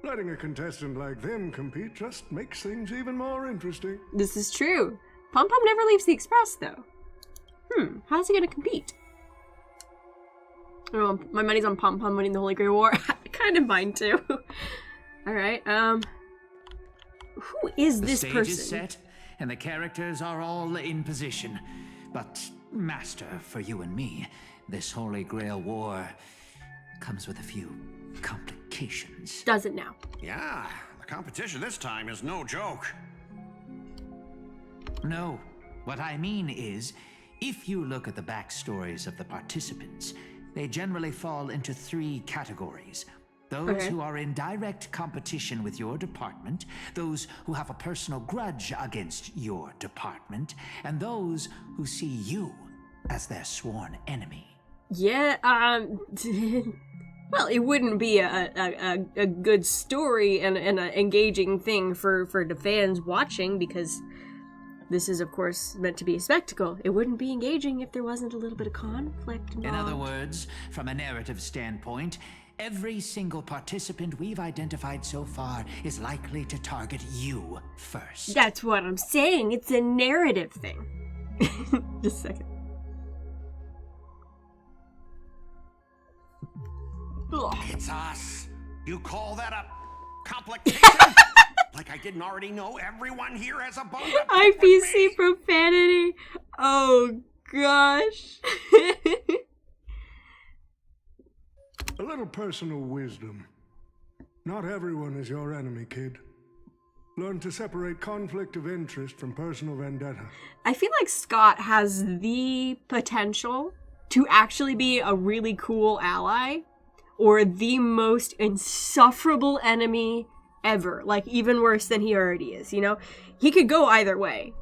Letting a contestant like them compete just makes things even more interesting. This is true. Pom-Pom never leaves the Express, though. How's he gonna compete? Oh, my money's on Pom-Pom winning the Holy Grail War. Kind of mine, too. Alright, who is this person? The stage is set, and the characters are all in position. But, Master, for you and me, this Holy Grail War comes with a few complications. Does it now? Yeah, the competition this time is no joke. No, what I mean is, if you look at the backstories of the participants, they generally fall into 3 categories. Those who are in direct competition with your department, those who have a personal grudge against your department, and those who see you as their sworn enemy. Yeah, well, it wouldn't be a good story and an engaging thing for the fans watching, because this is, of course, meant to be a spectacle. It wouldn't be engaging if there wasn't a little bit of conflict involved. In other words, from a narrative standpoint, every single participant we've identified so far is likely to target you first. That's what I'm saying. It's a narrative thing. Just a second. It's us. You call that a complication? Like I didn't already know everyone here has a bone to pick with IPC me. profanity. Oh gosh. A little personal wisdom. Not everyone is your enemy, kid. Learn to separate conflict of interest from personal vendetta. I feel like Scott has the potential to actually be a really cool ally or the most insufferable enemy ever. Like, even worse than he already is, you know? He could go either way.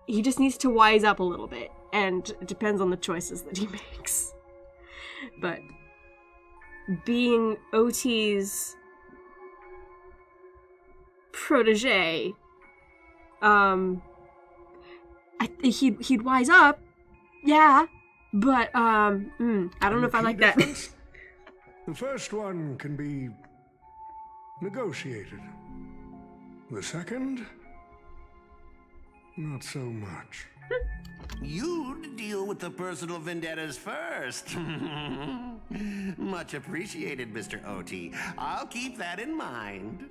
He just needs to wise up a little bit, and it depends on the choices that he makes. But being OT's protege, he'd wise up, yeah, but I don't know if I like that. The first one can be negotiated. The second, not so much. You'd deal with the personal vendettas first. Much appreciated, Mr. OT. I'll keep that in mind.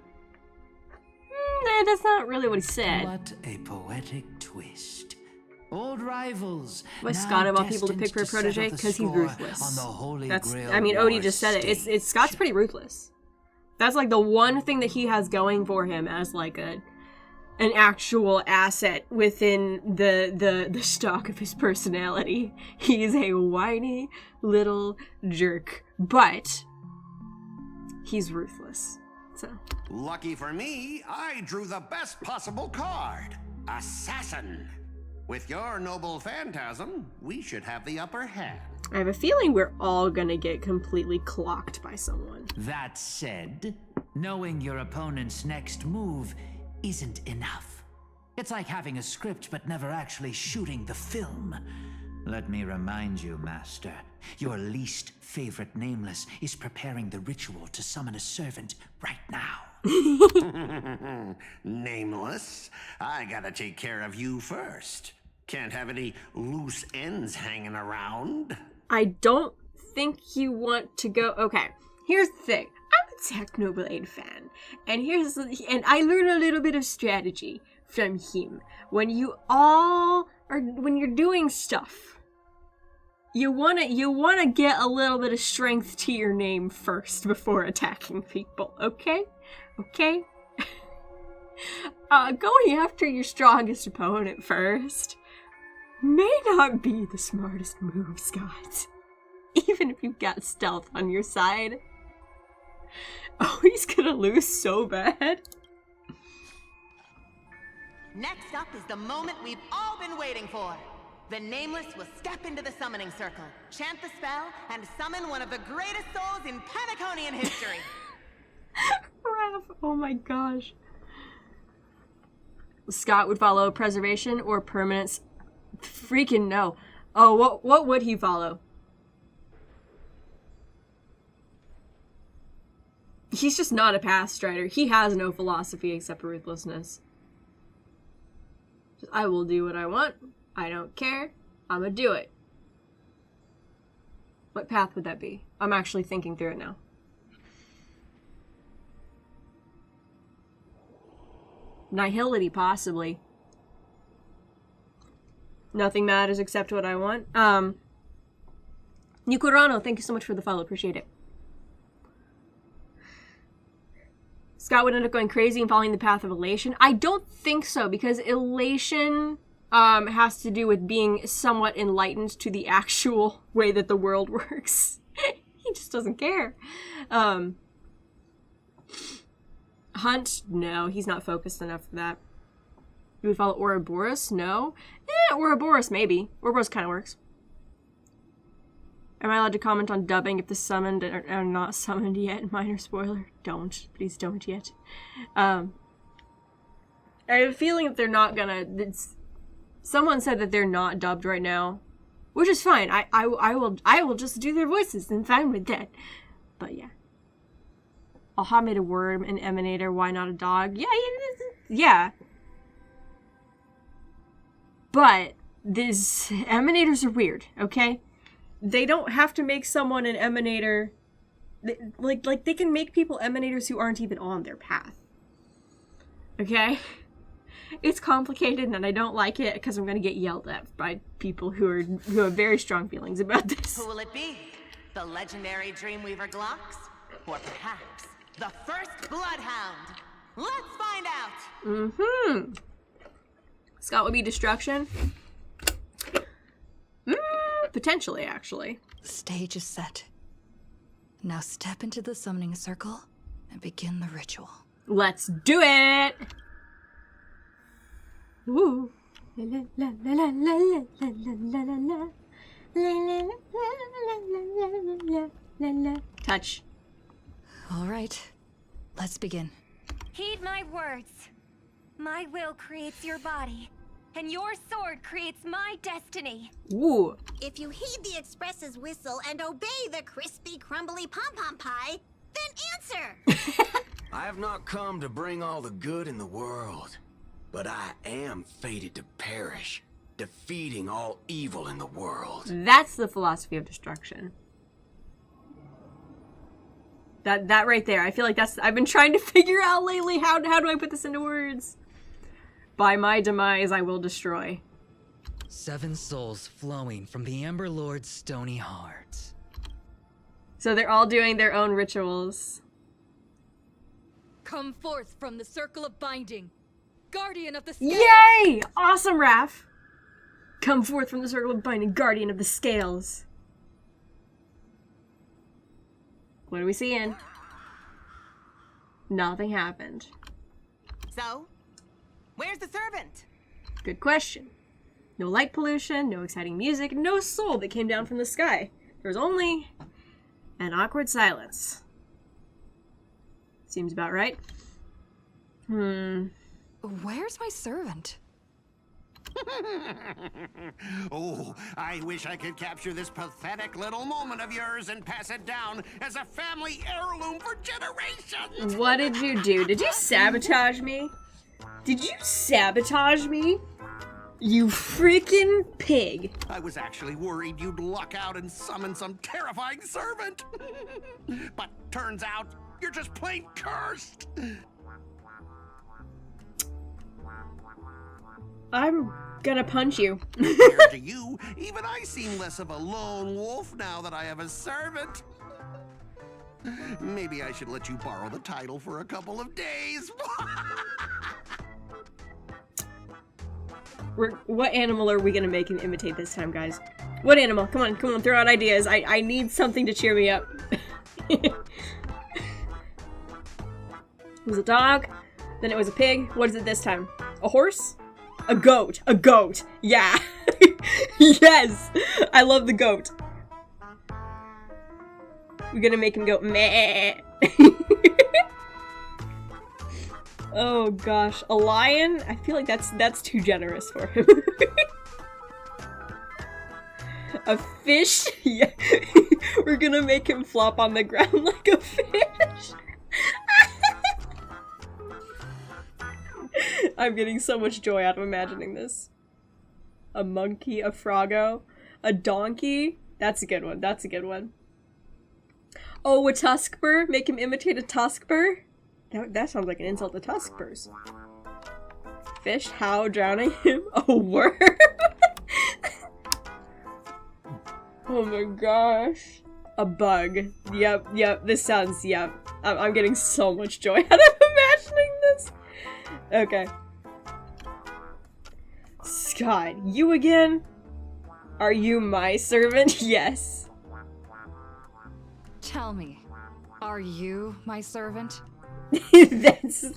That's not really what he said. What a poetic twist. Old rivals. Why Scott of all people to pick for a protege? Because he's ruthless. That's, I mean, Odie just said it. It's Scott's pretty ruthless. That's like the one thing that he has going for him as like an actual asset within the stock of his personality. He's a whiny little jerk, but he's ruthless. So lucky for me, I drew the best possible card. Assassin. With your noble phantasm, we should have the upper hand. I have a feeling we're all gonna get completely clocked by someone. That said, knowing your opponent's next move isn't enough. It's like having a script but never actually shooting the film. Let me remind you, Master, your least favorite nameless is preparing the ritual to summon a servant right now. Nameless? I gotta take care of you first. Can't have any loose ends hanging around. I don't think you want to go. Okay, here's the thing. I'm a Technoblade fan, and I learned a little bit of strategy from him. When you're doing stuff, you wanna get a little bit of strength to your name first before attacking people. Okay. Going after your strongest opponent first may not be the smartest move, Scott. Even if you've got stealth on your side. Oh, he's gonna lose so bad. Next up is the moment we've all been waiting for. The Nameless will step into the summoning circle, chant the spell, and summon one of the greatest souls in Penaconian history. Crap. Oh my gosh. Scott would follow preservation or permanence. Freaking no. Oh, what would he follow? He's just not a path strider. He has no philosophy except ruthlessness. I will do what I want. I don't care. I'm gonna do it. What path would that be? I'm actually thinking through it now. Nihility, possibly. Nothing matters except what I want. Nikurano, thank you so much for the follow. Appreciate it. Scott would end up going crazy and following the path of elation. I don't think so, because elation has to do with being somewhat enlightened to the actual way that the world works. He just doesn't care. Hunt? No, he's not focused enough for that. You would follow Ouroboros? No. Ouroboros maybe. Ouroboros kind of works. Am I allowed to comment on dubbing if the summoned are not summoned yet? Minor spoiler. Don't. Please don't yet. I have a feeling that they're not gonna... Someone said that they're not dubbed right now. Which is fine. I will just do their voices. I'm fine with that. But yeah. Aha made a worm, an emanator. Why not a dog? Yeah. But these emanators are weird, okay? They don't have to make someone an emanator. Like they can make people emanators who aren't even on their path. Okay? It's complicated and I don't like it because I'm gonna get yelled at by people who have very strong feelings about this. Who will it be? The legendary Dreamweaver Glocks? Or perhaps the first Bloodhound? Let's find out. Mm-hmm. Scott would be destruction. Potentially, actually. The stage is set. Now step into the summoning circle and begin the ritual. Let's do it! Woo! La la la la la la la la la la. La la la la la. Touch. All right, let's begin. Heed my words. My will creates your body, and your sword creates my destiny. Woo! If you heed the Express's whistle and obey the crispy, crumbly pom-pom pie, then answer! I have not come to bring all the good in the world, but I am fated to perish, defeating all evil in the world. That's the philosophy of destruction. That right there. I feel like that's... I've been trying to figure out lately how do I put this into words? By my demise, I will destroy. 7 souls flowing from the Amber Lord's stony heart. So they're all doing their own rituals. Come forth from the circle of binding, guardian of the scales. Yay! Awesome, Raph! Come forth from the circle of binding, guardian of the scales. What are we seeing? Nothing happened. So, where's the servant? Good question. No light pollution, no exciting music, no soul that came down from the sky. There's only an awkward silence. Seems about right. Where's my servant? Oh, I wish I could capture this pathetic little moment of yours and pass it down as a family heirloom for generations. What did you do? Did you sabotage me? Did you sabotage me? You freaking pig. I was actually worried you'd luck out and summon some terrifying servant. But turns out you're just plain cursed. I'm gonna punch you. Compared to you, even I seem less of a lone wolf now that I have a servant. Maybe I should let you borrow the title for a couple of days. What animal are we gonna make him imitate this time, guys? What animal? Come on, throw out ideas. I need something to cheer me up. It was a dog, then it was a pig. What is it this time? A horse? A goat. A goat. Yeah. Yes. I love the goat. We're gonna make him go meh. Oh gosh. A lion? I feel like that's too generous for him. A fish? Yeah. We're gonna make him flop on the ground like a fish. I'm getting so much joy out of imagining this. A monkey, a froggo, a donkey. That's a good one. That's a good one. Oh, a tuskbur. Make him imitate a tuskbur. That sounds like an insult to tuskburs. Fish, how drowning him? A worm. Oh my gosh. A bug. Yep. This sounds, yep. I'm getting so much joy out of imagining this. Okay. Scott, you again? Are you my servant? Yes. Tell me, are you my servant? That's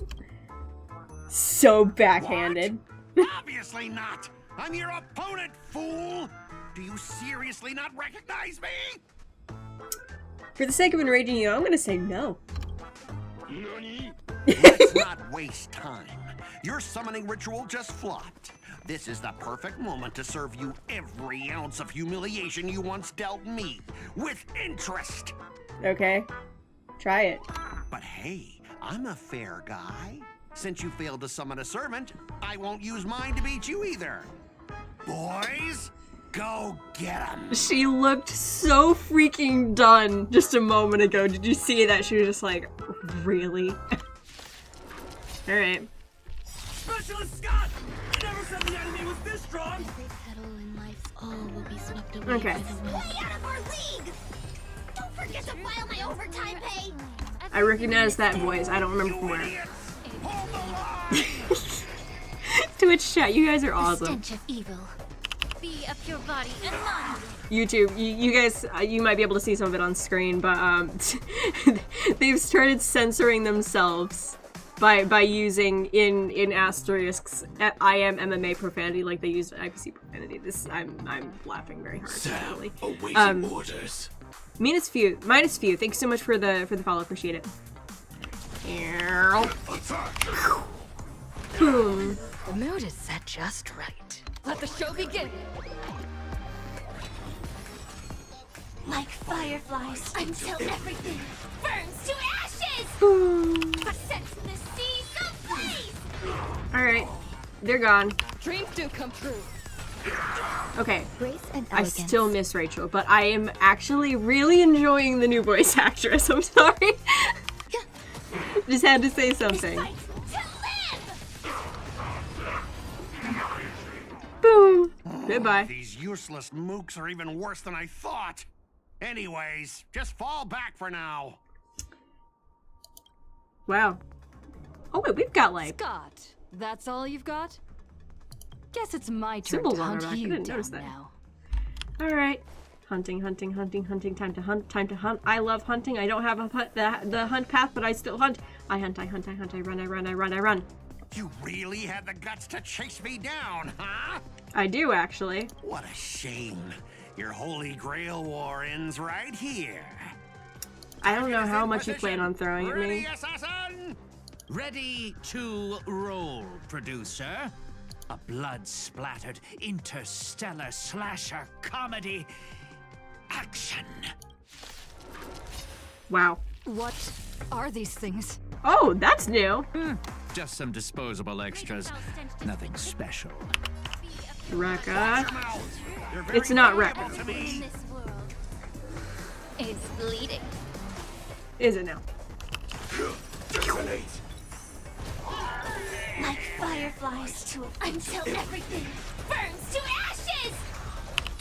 so backhanded. Obviously not. I'm your opponent, fool. Do you seriously not recognize me? For the sake of enraging you, I'm gonna say no. Let's not waste time. Your summoning ritual just flopped. This is the perfect moment to serve you every ounce of humiliation you once dealt me, with interest. Okay. Try it. But hey, I'm a fair guy. Since you failed to summon a servant, I won't use mine to beat you either. Boys, go get him. She looked so freaking done just a moment ago. Did you see that? She was just like, really? Alright. Specialist Scott! You never said the enemy was this strong! Every petal in life's all will be swept away Okay. by the wind. Way out of our league! Don't forget to file my overtime pay! I recognize that voice. I don't remember from where. Twitch chat, you guys are awesome. Stench of evil. Be of your body and mind. YouTube, you guys, you might be able to see some of it on screen, but they've started censoring themselves by using in asterisks I am MMA profanity like they use IPC profanity. This I'm laughing very hard. Sam, actually. awaiting orders. Minus few. Thanks so much for the follow. Appreciate it. Boom. The mood is set just right. Let the show begin. Like fireflies until everything burns to ashes. Sent to the seas of blaze. All right, they're gone. Dreams do come true. Okay, Grace and I elegance. still miss Rachel, but I am actually really enjoying the new voice actress. I'm sorry. Just had to say something. Boom. Goodbye. These useless mooks are even worse than I thought. Anyways, just fall back for now. Wow. Oh wait, we've got like Scott, that's all you've got? Guess it's my turn symbols to on her hunt back. I you didn't down notice that. now. All right. Hunting. Time to hunt. I love hunting. I don't have the hunt path, but I still hunt. I hunt. I run. You really had the guts to chase me down, huh? I do, actually. What a shame. Your Holy Grail War ends right here. I don't know how much you plan on throwing at me. Ready, assassin? Ready to roll, producer. A blood-splattered interstellar slasher comedy action. Wow. What are these things? Oh, that's new. Just some disposable extras. Nothing special. Rekka. It's not Rekka. This world is bleeding. Is it now? Like fireflies until everything burns to ashes.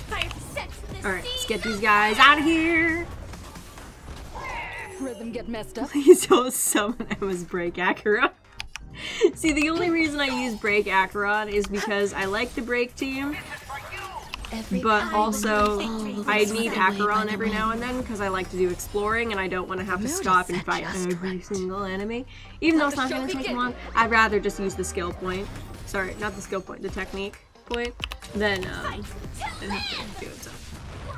Fire sent to the All right, let's get these guys out of here. Rhythm get messed up. Please don't summon Emma's Break Acheron. See, the only reason I use Break Acheron is because I like the Break team, but also I need Acheron every now and then because I like to do exploring and I don't want to have to stop and fight every single enemy. Even though it's not going to take long, I'd rather just use the skill point. Sorry, not the skill point, the technique point, than have to do it. So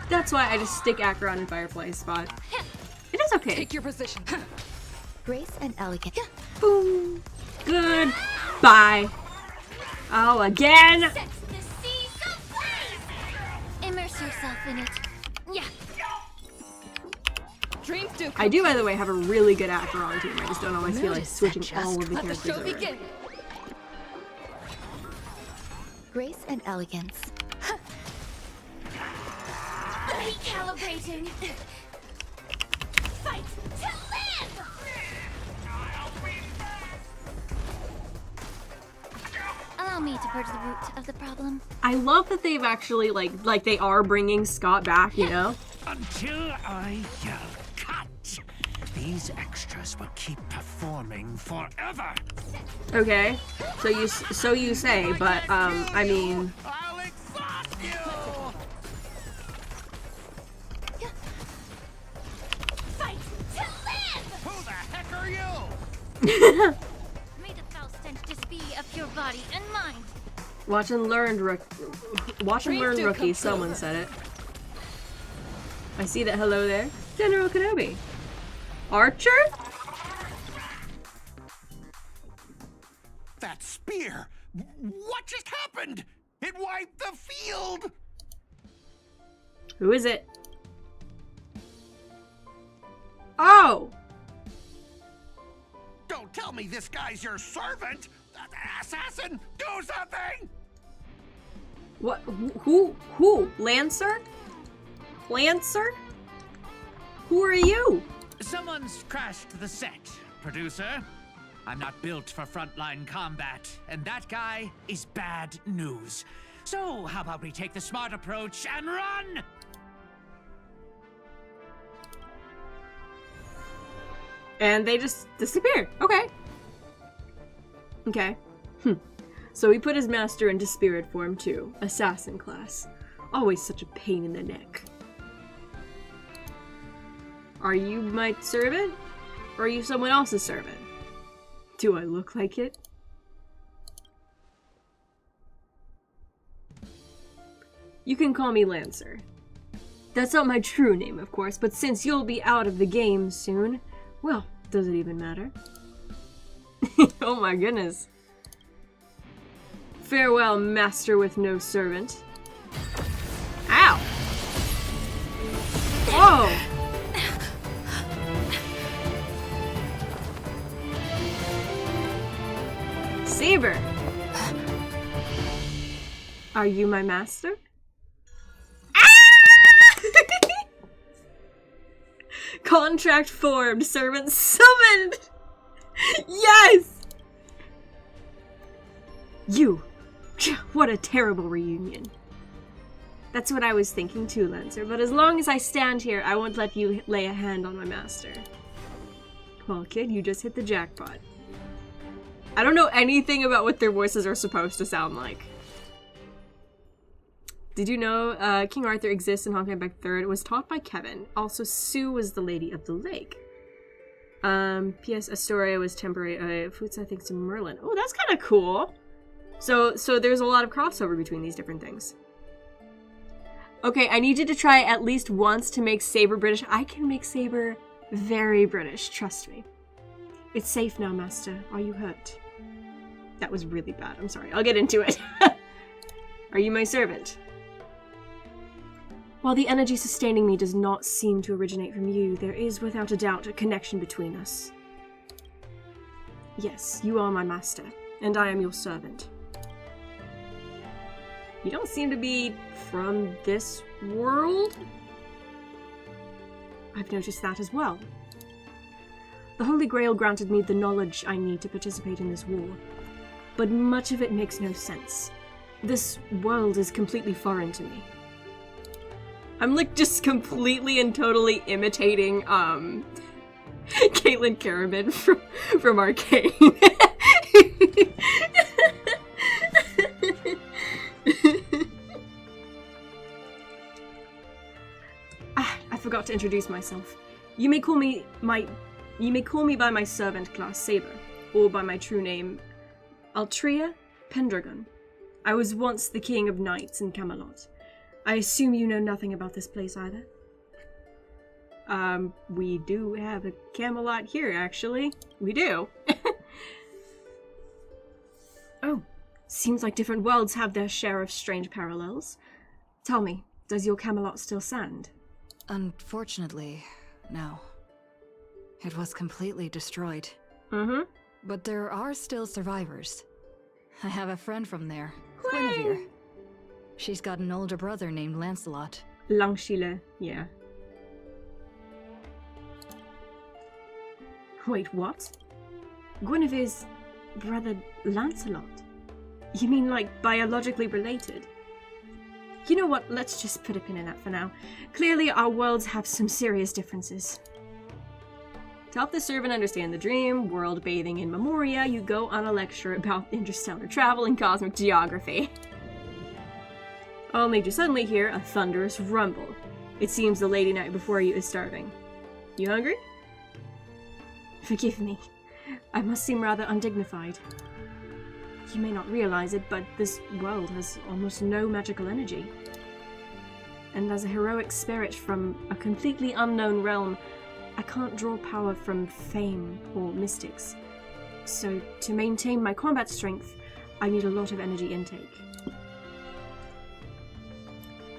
that's why I just stick Acheron in Firefly's spot. It is okay. Take your position. Grace and elegance. Boom. Good. Bye. Oh, again. Immerse yourself in it. Yeah. Dreams do come I do, by the way, have a really good Acheron team. I just don't always feel like switching all of the Let the characters show over. begin. Grace and elegance. Recalibrating. Fight to live. Allow me to purge the root of the problem. I love that they've actually like they are bringing Scott back, you know? Until I yell cut, these extras will keep performing forever. Okay. So you say, but I mean, I'll exhaust you. Fight to live. Who the heck are you? May the foul stench just be of your body and mind. watch and learn rookie. Someone said it. I see that. Hello there, General Kenobi. Archer? That spear! What just happened? It wiped the field! Who is it? Oh! Don't tell me this guy's your servant! Assassin, do something! What? Who? Lancer? Lancer? Who are you? Someone's crashed the set, producer. I'm not built for frontline combat, and that guy is bad news. So, how about we take the smart approach and run? And they just disappeared. Okay. Okay. So he put his master into spirit form too. Assassin class. Always such a pain in the neck. Are you my servant? Or are you someone else's servant? Do I look like it? You can call me Lancer. That's not my true name, of course, but since you'll be out of the game soon, well, does it even matter? Oh my goodness. Farewell, master with no servant. Ow! Whoa! Saber! Are you my master? Contract formed, servant summoned! Yes! You! What a terrible reunion. That's what I was thinking too, Lancer, but as long as I stand here, I won't let you lay a hand on my master. Well, kid, you just hit the jackpot. I don't know anything about what their voices are supposed to sound like. Did you know King Arthur exists in Hong Kong Back 3rd? It was taught by Kevin. Also, Sue was the Lady of the Lake. P.S. Astoria was temporary. Foots, I think, to Merlin. Oh, that's kind of cool. So there's a lot of crossover between these different things. Okay, I need you to try at least once to make Saber British. I can make Saber very British, trust me. It's safe now, Master. Are you hurt? That was really bad. I'm sorry. I'll get into it. Are you my servant? While the energy sustaining me does not seem to originate from you, there is without a doubt a connection between us. Yes, you are my master, and I am your servant. You don't seem to be from this world? I've noticed that as well. The Holy Grail granted me the knowledge I need to participate in this war, but much of it makes no sense. This world is completely foreign to me. I'm like just completely and totally imitating Caitlin Caravan from Arcane. I forgot to introduce myself. You may call me by my servant class Saber, or by my true name, Altria Pendragon. I was once the king of knights in Camelot. I assume you know nothing about this place either? We do have a Camelot here, actually. We do. Oh, seems like different worlds have their share of strange parallels. Tell me, does your Camelot still stand? Unfortunately, no. It was completely destroyed. Mm-hmm. But there are still survivors. I have a friend from there, Guinevere. She's got an older brother named Lancelot. Langchile, yeah. Wait, what? Guinevere's brother Lancelot? You mean like biologically related? You know what, let's just put a pin in that for now. Clearly our worlds have some serious differences. To help the servant understand the dream, world bathing in Memoria, you go on a lecture about interstellar travel and cosmic geography. Only to suddenly hear a thunderous rumble. It seems the lady night before you is starving. You hungry? Forgive me. I must seem rather undignified. You may not realize it, but this world has almost no magical energy. And as a heroic spirit from a completely unknown realm, I can't draw power from fame or mystics. So to maintain my combat strength, I need a lot of energy intake.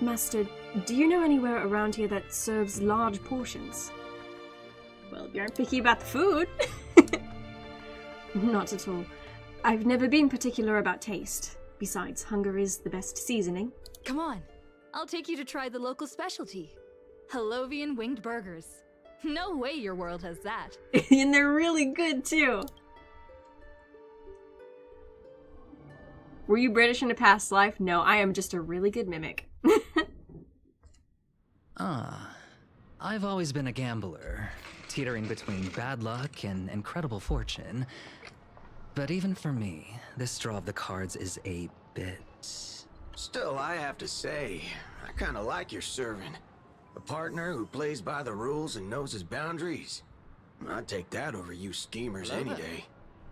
Master, do you know anywhere around here that serves large portions? Well, you aren't picky about the food. Not at all. I've never been particular about taste. Besides, hunger is the best seasoning. Come on, I'll take you to try the local specialty. Hovian winged burgers. No way your world has that. And they're really good too. Were you British in a past life? No, I am just a really good mimic. I've always been a gambler, teetering between bad luck and incredible fortune. But even for me, this draw of the cards is a bit... Still, I have to say, I kinda like your servant. A partner who plays by the rules and knows his boundaries. I'd take that over you schemers any day.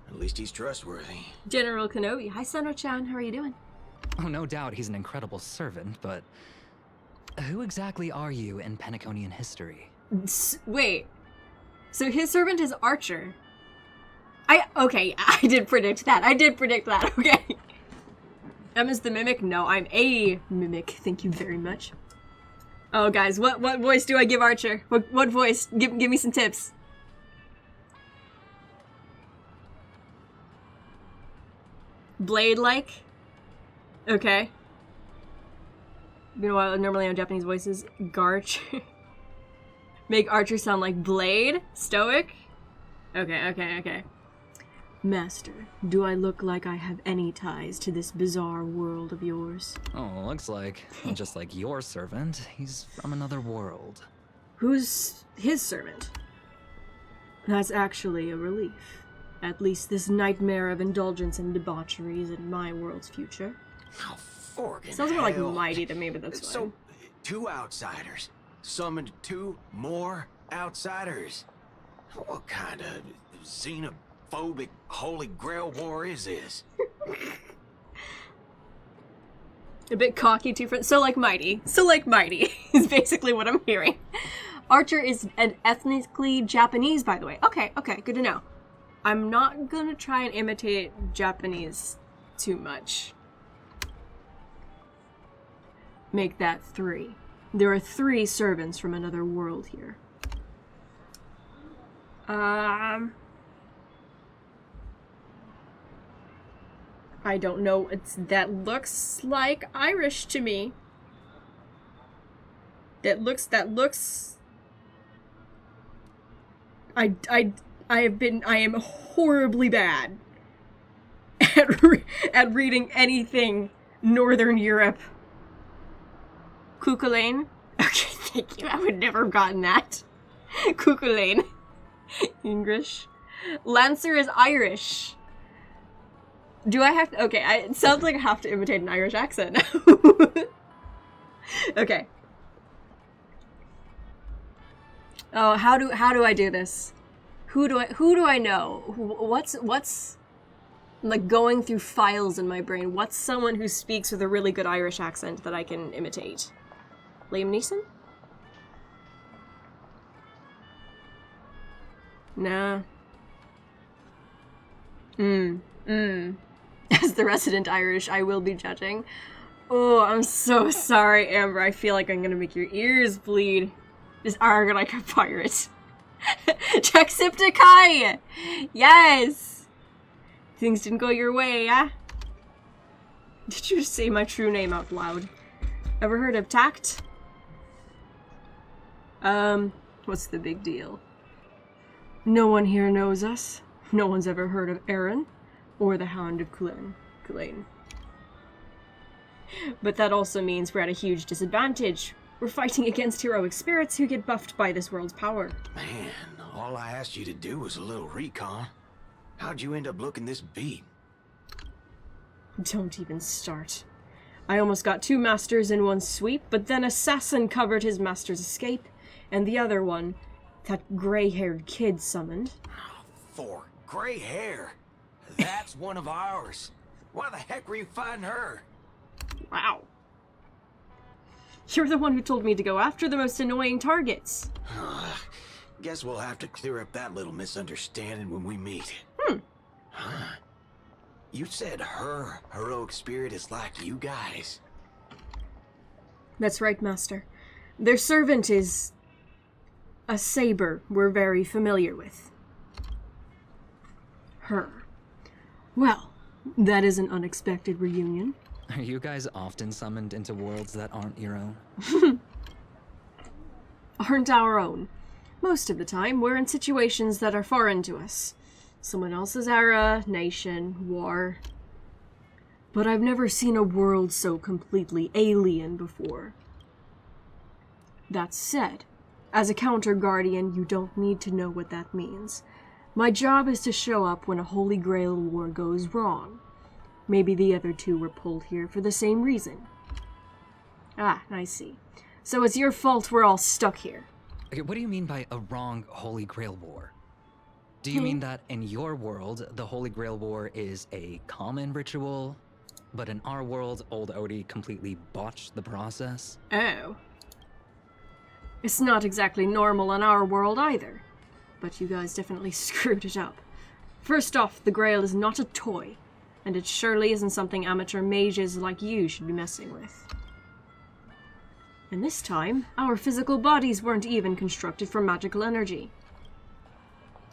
At least he's trustworthy. General Kenobi. Hi, Senna-chan. How are you doing? Oh, no doubt he's an incredible servant, but... who exactly are you in Penaconian history? Wait. So his servant is Archer. Okay, I did predict that. Okay. M is the mimic? No, I'm a mimic. Thank you very much. Oh, guys, what voice do I give Archer? What voice? Give me some tips. Blade-like? Okay. You know what? Normally on Japanese voices, Garch. Make Archer sound like Blade? Stoic? Okay. Master, do I look like I have any ties to this bizarre world of yours? Oh, looks like, just like your servant, he's from another world. Who's his servant? That's actually a relief. At least this nightmare of indulgence and debauchery is in my world's future. Oh, forking Sounds more like hell. Mighty to me, but that's fine. So, 2 outsiders. Summoned 2 more outsiders. What kind of xenophobic Holy Grail War is this? A bit cocky, too. So like Mighty is basically what I'm hearing. Archer is an ethnically Japanese, by the way. Okay, good to know. I'm not gonna try and imitate Japanese too much. Make that 3. There are 3 servants from another world here. I don't know. That looks like Irish to me. That looks. I am horribly bad at reading anything Northern Europe. Cuchulainn? Okay, thank you. I would never have gotten that. Cuchulainn. English. Lancer is Irish. Do I have to? Okay, it sounds like I have to imitate an Irish accent. Okay. Oh, how do I do this? Who do I know? What's like going through files in my brain? What's someone who speaks with a really good Irish accent that I can imitate? Liam Neeson? Nah. As the resident Irish, I will be judging. Oh, I'm so sorry, Amber. I feel like I'm gonna make your ears bleed. Just arg like a pirate. Jacksepticeye! Yes! Things didn't go your way, yeah? Did you just say my true name out loud? Ever heard of Tact? What's the big deal? No one here knows us. No one's ever heard of Aaron or the Hound of Cuchulainn. But that also means we're at a huge disadvantage. We're fighting against heroic spirits who get buffed by this world's power. Man, all I asked you to do was a little recon. How'd you end up looking this beat? Don't even start. I almost got 2 masters in one sweep, but then Assassin covered his master's escape, and the other one, that gray-haired kid summoned. 4 gray hair? That's one of ours. Why the heck were you fighting her? Wow. You're the one who told me to go after the most annoying targets. Guess we'll have to clear up that little misunderstanding when we meet. Huh? You said her heroic spirit is like you guys. That's right, Master. Their servant is a Saber we're very familiar with. Her. Well, that is an unexpected reunion. Are you guys often summoned into worlds that aren't your own? Aren't our own. Most of the time, we're in situations that are foreign to us. Someone else's era, nation, war. But I've never seen a world so completely alien before. That said, as a counter guardian, you don't need to know what that means. My job is to show up when a Holy Grail War goes wrong. Maybe the other two were pulled here for the same reason. Ah, I see. So it's your fault we're all stuck here. Okay, what do you mean by a wrong Holy Grail War? Do you mean that in your world, the Holy Grail War is a common ritual, but in our world, old Odie completely botched the process? Oh. It's not exactly normal in our world either, but you guys definitely screwed it up. First off, the Grail is not a toy, and it surely isn't something amateur mages like you should be messing with. And this time, our physical bodies weren't even constructed for magical energy.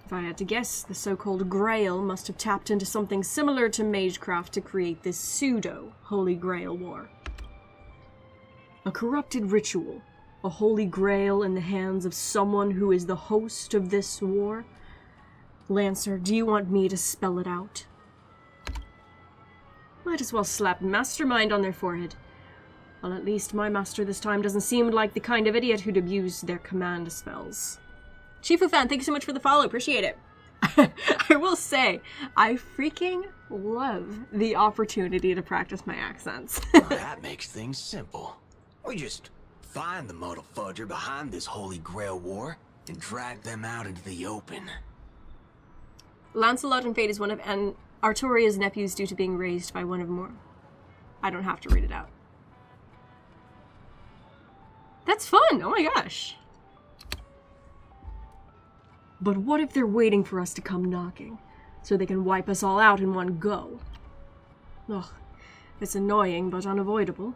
If I had to guess, the so-called Grail must have tapped into something similar to magecraft to create this pseudo-Holy Grail War. A corrupted ritual, a Holy Grail in the hands of someone who is the host of this war? Lancer, do you want me to spell it out? Might as well slap Mastermind on their forehead. Well, at least my master this time doesn't seem like the kind of idiot who'd abuse their command spells. Chifu fan, thank you so much for the follow. Appreciate it. I will say, I freaking love the opportunity to practice my accents. That makes things simple. We just find the muddle fudger behind this Holy Grail War and drag them out into the open. Lancelot and Fate is one of Artoria's nephews due to being raised by one of more. I don't have to read it out. That's fun! Oh my gosh! But what if they're waiting for us to come knocking, so they can wipe us all out in one go? Ugh, it's annoying, but unavoidable.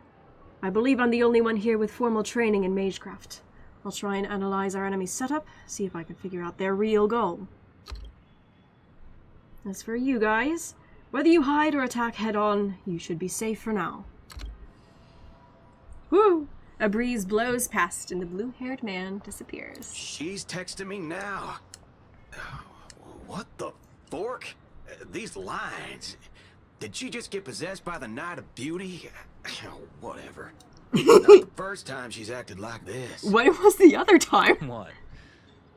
I believe I'm the only one here with formal training in magecraft. I'll try and analyze our enemy's setup, see if I can figure out their real goal. As for you guys, whether you hide or attack head-on, you should be safe for now. Woo! A breeze blows past and the blue-haired man disappears. She's texting me now. What the fork? These lines. Did she just get possessed by the Night of Beauty? Whatever. Not the first time she's acted like this. When was the other time? What?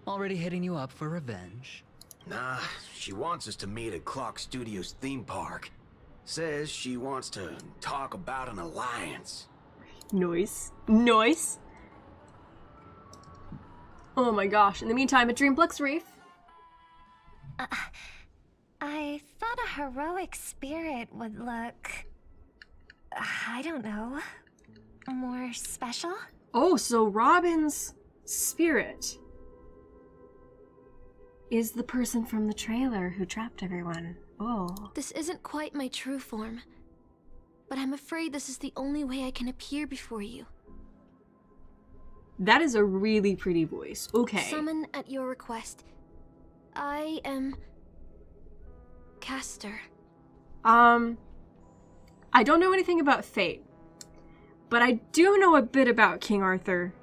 Already hitting you up for revenge? Nah, she wants us to meet at Clock Studios theme park. Says she wants to talk about an alliance. Noise. Noise. Oh my gosh. In the meantime, at Dreamflux Reef. I thought a heroic spirit would look... I don't know. More special? Oh, so Robin's spirit is the person from the trailer who trapped everyone. Oh. This isn't quite my true form, but I'm afraid this is the only way I can appear before you. That is a really pretty voice. Okay. Summon at your request. I am... Caster. I don't know anything about Fate, but I do know a bit about King Arthur.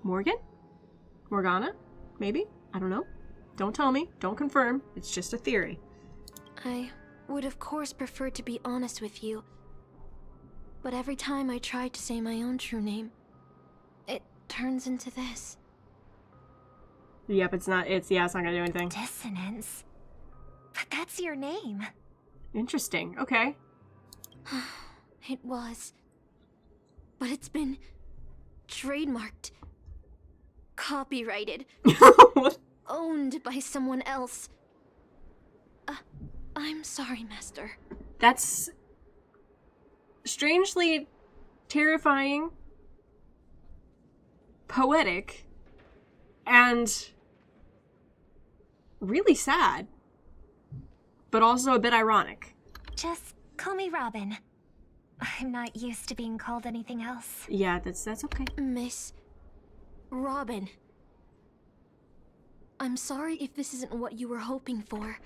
Morgan? Morgana? Maybe? I don't know. Don't tell me. Don't confirm. It's just a theory. I would of course prefer to be honest with you, but every time I try to say my own true name, it turns into this. Yep, it's not gonna do anything. Dissonance. But that's your name. Interesting. Okay. It was. But it's been trademarked, copyrighted, owned by someone else. I'm sorry, Master. That's strangely terrifying, poetic, and really sad, but also a bit ironic. Just call me Robin. I'm not used to being called anything else. Yeah, that's okay. Miss Robin. I'm sorry if this isn't what you were hoping for.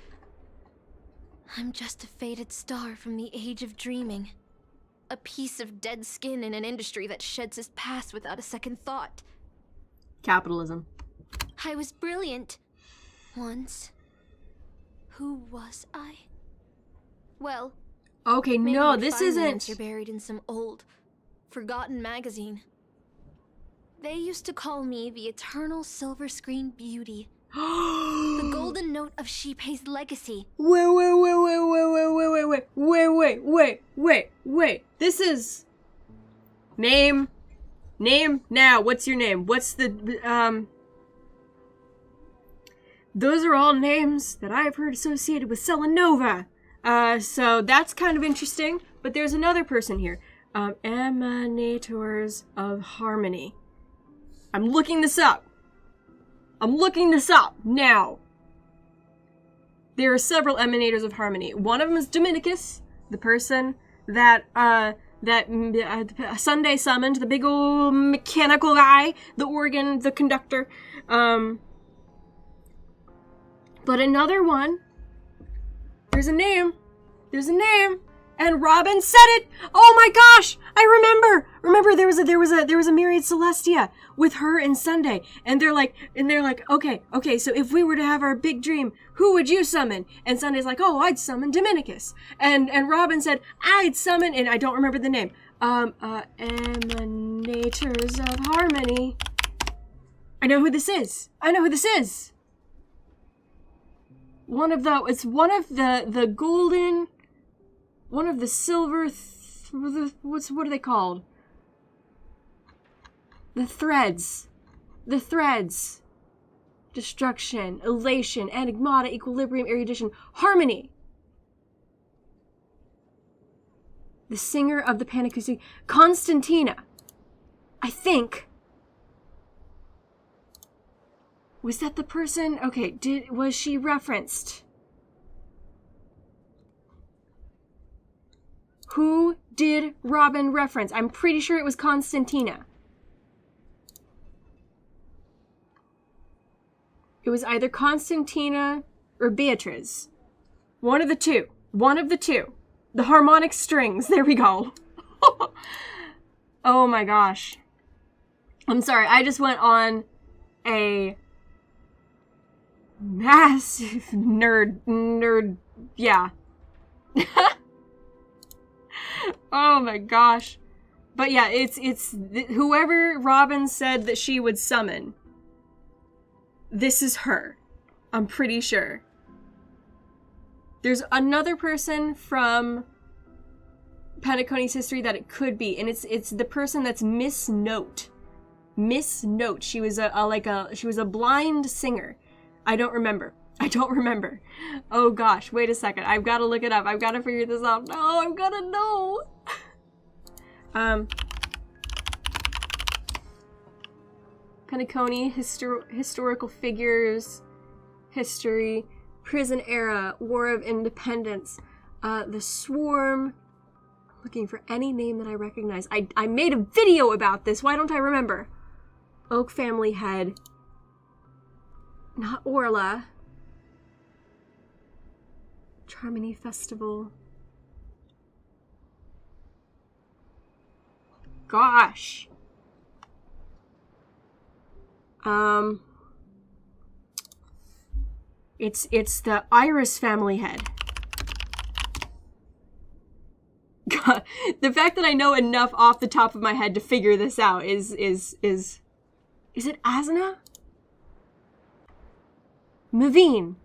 I'm just a faded star from the age of dreaming. A piece of dead skin in an industry that sheds its past without a second thought. Capitalism. I was brilliant. Once. Who was I? Well... Okay, no, this isn't... You're buried in some old, forgotten magazine. They used to call me the eternal silver screen beauty. The golden note of Shipei's legacy. Wait. This is... Name now. What's your name? What's the, Those are all names that I've heard associated with Selenova. So that's kind of interesting. But there's another person here. Emanators of Harmony. I'm looking this up now. There are several Emanators of Harmony. One of them is Dominicus, the person that Sunday summoned, the big old mechanical guy, the organ, the conductor. But another one, there's a name, and Robin said it. Oh my gosh, I remember. There was a Myriad Celestia with her and Sunday, and they're like, okay. So if we were to have our big dream, who would you summon? And Sunday's like, oh, I'd summon Dominicus. And Robin said, I'd summon, and I don't remember the name. Emanators of Harmony. I know who this is. The golden. One of the silver, what are they called? The threads. Destruction, elation, enigmata, equilibrium, erudition, harmony. The singer of the Panacusi, Constantina. I think. Was that the person? Okay, was she referenced? Who did Robin reference? I'm pretty sure it was Constantina. It was either Constantina or Beatrice. One of the two. The harmonic strings. There we go. Oh my gosh. I'm sorry. I just went on a massive nerd. Yeah. Oh my gosh. But yeah, it's whoever Robin said that she would summon. This is her. I'm pretty sure. There's another person from Penacony's history that it could be, and it's the person that's Miss Note. Miss Note. She was she was a blind singer. I don't remember. Oh gosh, wait a second. I've got to look it up. I've got to figure this out. No, I'm gonna know. Penacony, historical figures, history, prison era, War of Independence, the Swarm. Looking for any name that I recognize. I made a video about this. Why don't I remember? Oak Family Head. Not Orla. Harmony Festival. Gosh. It's the Iris Family Head. God, the fact that I know enough off the top of my head to figure this out is it Asna? Maven.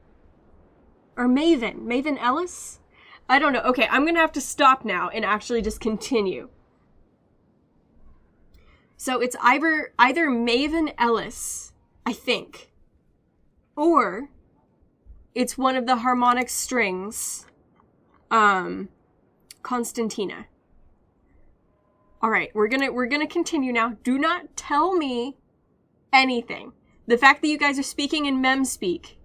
Or Maven. Maven Ellis? I don't know. Okay, I'm gonna have to stop now and actually just continue. So it's either Maven Ellis, I think, or it's one of the harmonic strings, Constantina. All right, we're gonna continue now. Do not tell me anything. The fact that you guys are speaking in mem speak.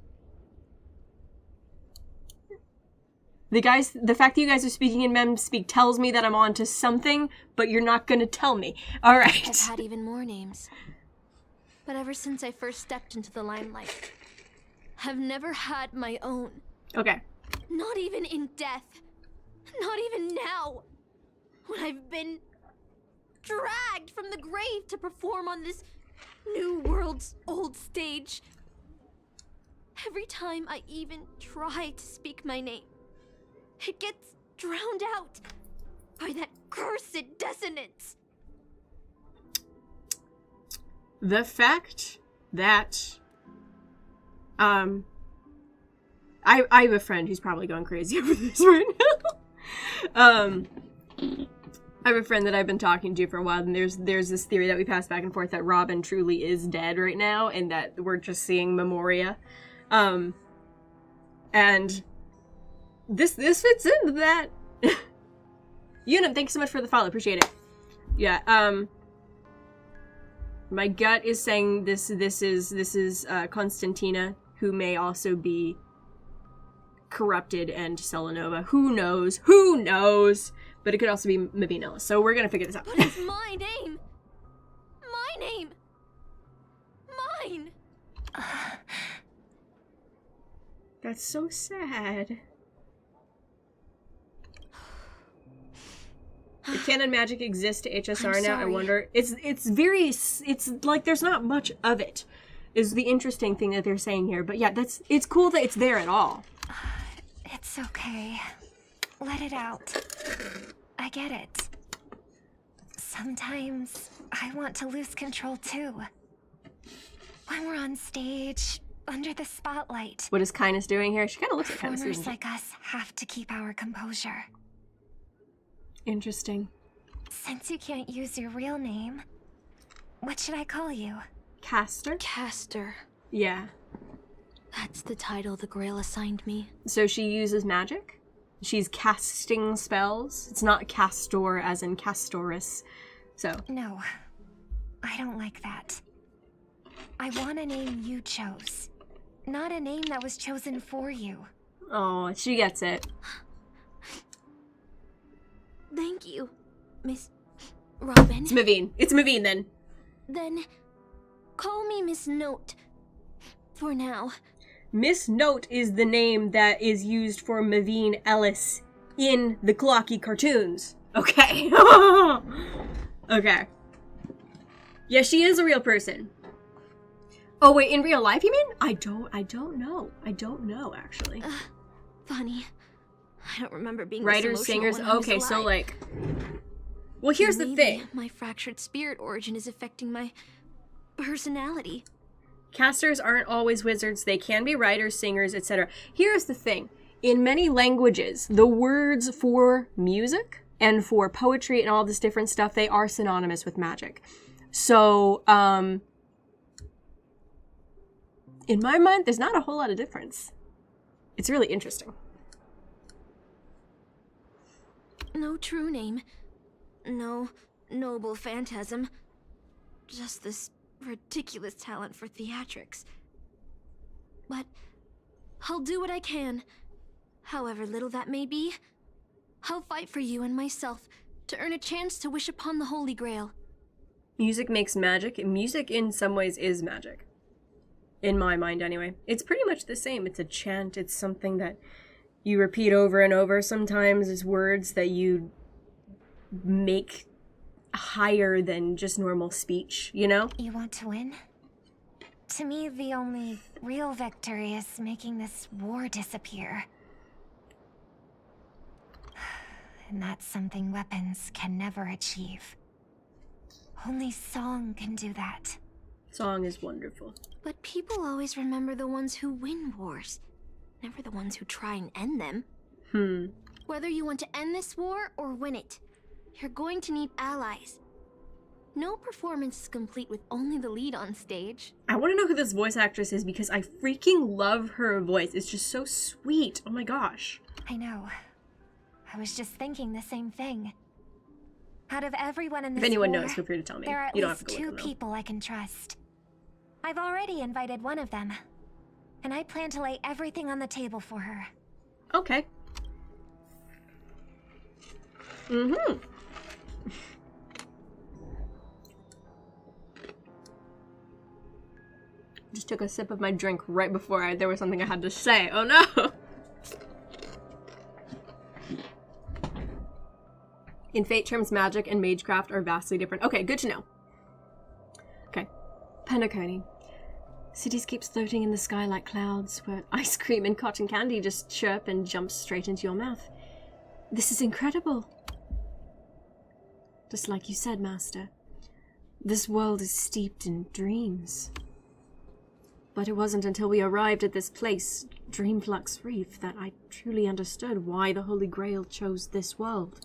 The fact that you guys are speaking in mem speak tells me that I'm on to something, but you're not gonna tell me. All right. I've had even more names. But ever since I first stepped into the limelight, I've never had my own. Okay. Not even in death. Not even now. When I've been dragged from the grave to perform on this new world's old stage. Every time I even try to speak my name, it gets drowned out by that cursed dissonance. the fact that I have a friend who's probably going crazy over this right now. I have a friend that I've been talking to for a while, and there's this theory that we pass back and forth that Robin truly is dead right now, and that we're just seeing Memoria. And this fits into that. Unum, thanks so much for the follow, appreciate it. Yeah, my gut is saying this is Constantina, who may also be corrupted and Selenova. Who knows? Who knows? But it could also be Maven. So we're gonna figure this out. But it's my name! My name! Mine! That's so sad. The canon magic exists to HSR now. I wonder. It's like there's not much of it. Is the interesting thing that they're saying here. But yeah, it's cool that it's there at all. It's okay. Let it out. I get it. Sometimes I want to lose control too. When we're on stage, under the spotlight. What is Kindness doing here? She kind of looks like Kindness. Performers like us have to keep our composure. Interesting. Since you can't use your real name, what should I call you? Caster? Caster. Yeah. That's the title the Grail assigned me. So she uses magic? She's casting spells? It's not Castor as in Castorus. So. No. I don't like that. I want a name you chose. Not a name that was chosen for you. Oh, she gets it. Thank you, Miss Robin. It's Maven. It's Maven then. Then call me Miss Note for now. Miss Note is the name that is used for Maven Ellis in the Clocky cartoons. Okay. Okay. Yeah, she is a real person. Oh wait, in real life you mean? I don't know. I don't know actually. Funny. I don't remember being writers, singers. Okay, so like. Well, here's the thing. My fractured spirit origin is affecting my personality. Casters aren't always wizards. They can be writers, singers, etc. Here's the thing. In many languages, the words for music and for poetry and all this different stuff, they are synonymous with magic. So, in my mind, there's not a whole lot of difference. It's really interesting. No true name. No noble phantasm. Just this ridiculous talent for theatrics. But I'll do what I can. However little that may be, I'll fight for you and myself to earn a chance to wish upon the Holy Grail. Music makes magic. Music in some ways is magic. In my mind anyway. It's pretty much the same. It's a chant. It's something that you repeat over and over. Sometimes it's words that you make higher than just normal speech, you know? You want to win? To me, the only real victory is making this war disappear. And that's something weapons can never achieve. Only song can do that. Song is wonderful. But people always remember the ones who win wars, never the ones who try and end them. Whether you want to end this war or win it, you're going to need allies. No performance is complete with only the lead on stage. I want to know who this voice actress is because I freaking love her voice. It's just so sweet. Oh my gosh. I know. I was just thinking the same thing. Out of everyone in this If anyone war, knows, feel free to tell me. there are at You don't have least to go look two them, though. people I can trust. I've already invited one of them, and I plan to lay everything on the table for her. Okay. Just took a sip of my drink right before there was something I had to say. Oh no! In Fate terms, magic and magecraft are vastly different. Okay, good to know. Okay. Penacony. Cityscapes floating in the sky like clouds, where ice cream and cotton candy just chirp and jump straight into your mouth. This is incredible. Just like you said, Master. This world is steeped in dreams. But it wasn't until we arrived at this place, Dreamflux Reef, that I truly understood why the Holy Grail chose this world.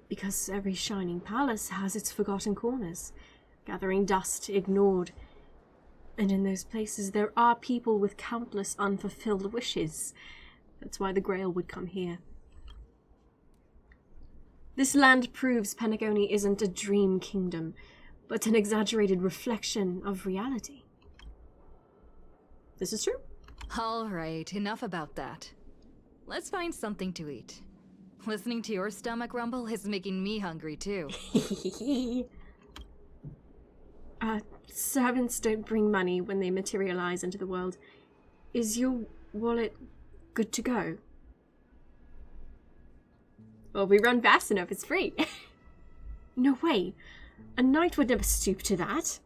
Because every shining palace has its forgotten corners, gathering dust, ignored. And in those places there are people with countless unfulfilled wishes. That's why the Grail would come here. This land proves Penacony isn't a dream kingdom, but an exaggerated reflection of reality. This is true. All right, enough about that. Let's find something to eat. Listening to your stomach rumble is making me hungry too. Servants don't bring money when they materialize into the world. Is your wallet good to go? Well, we run fast enough, it's free. No way. A knight would never stoop to that.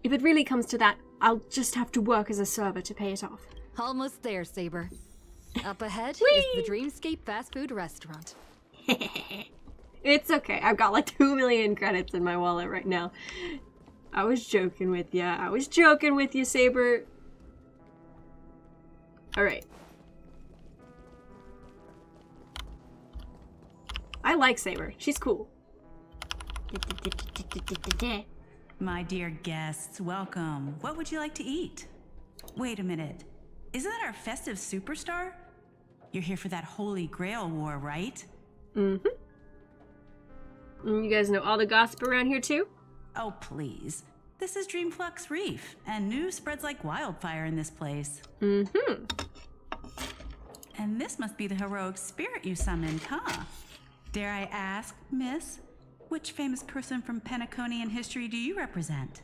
If it really comes to that, I'll just have to work as a server to pay it off. Almost there, Saber. Up ahead Whee! is the Dreamscape fast food restaurant. It's okay. I've got like 2 million credits in my wallet right now. I was joking with ya. I was joking with you, Saber. Alright. I like Saber. She's cool. My dear guests, welcome. What would you like to eat? Wait a minute. Isn't that our festive superstar? You're here for that Holy Grail War, right? Mm-hmm. You guys know all the gossip around here too? Oh, please. This is Dreamflux Reef, and news spreads like wildfire in this place. Mm-hmm. And this must be the heroic spirit you summoned, huh? Dare I ask, miss, which famous person from Penaconian history do you represent?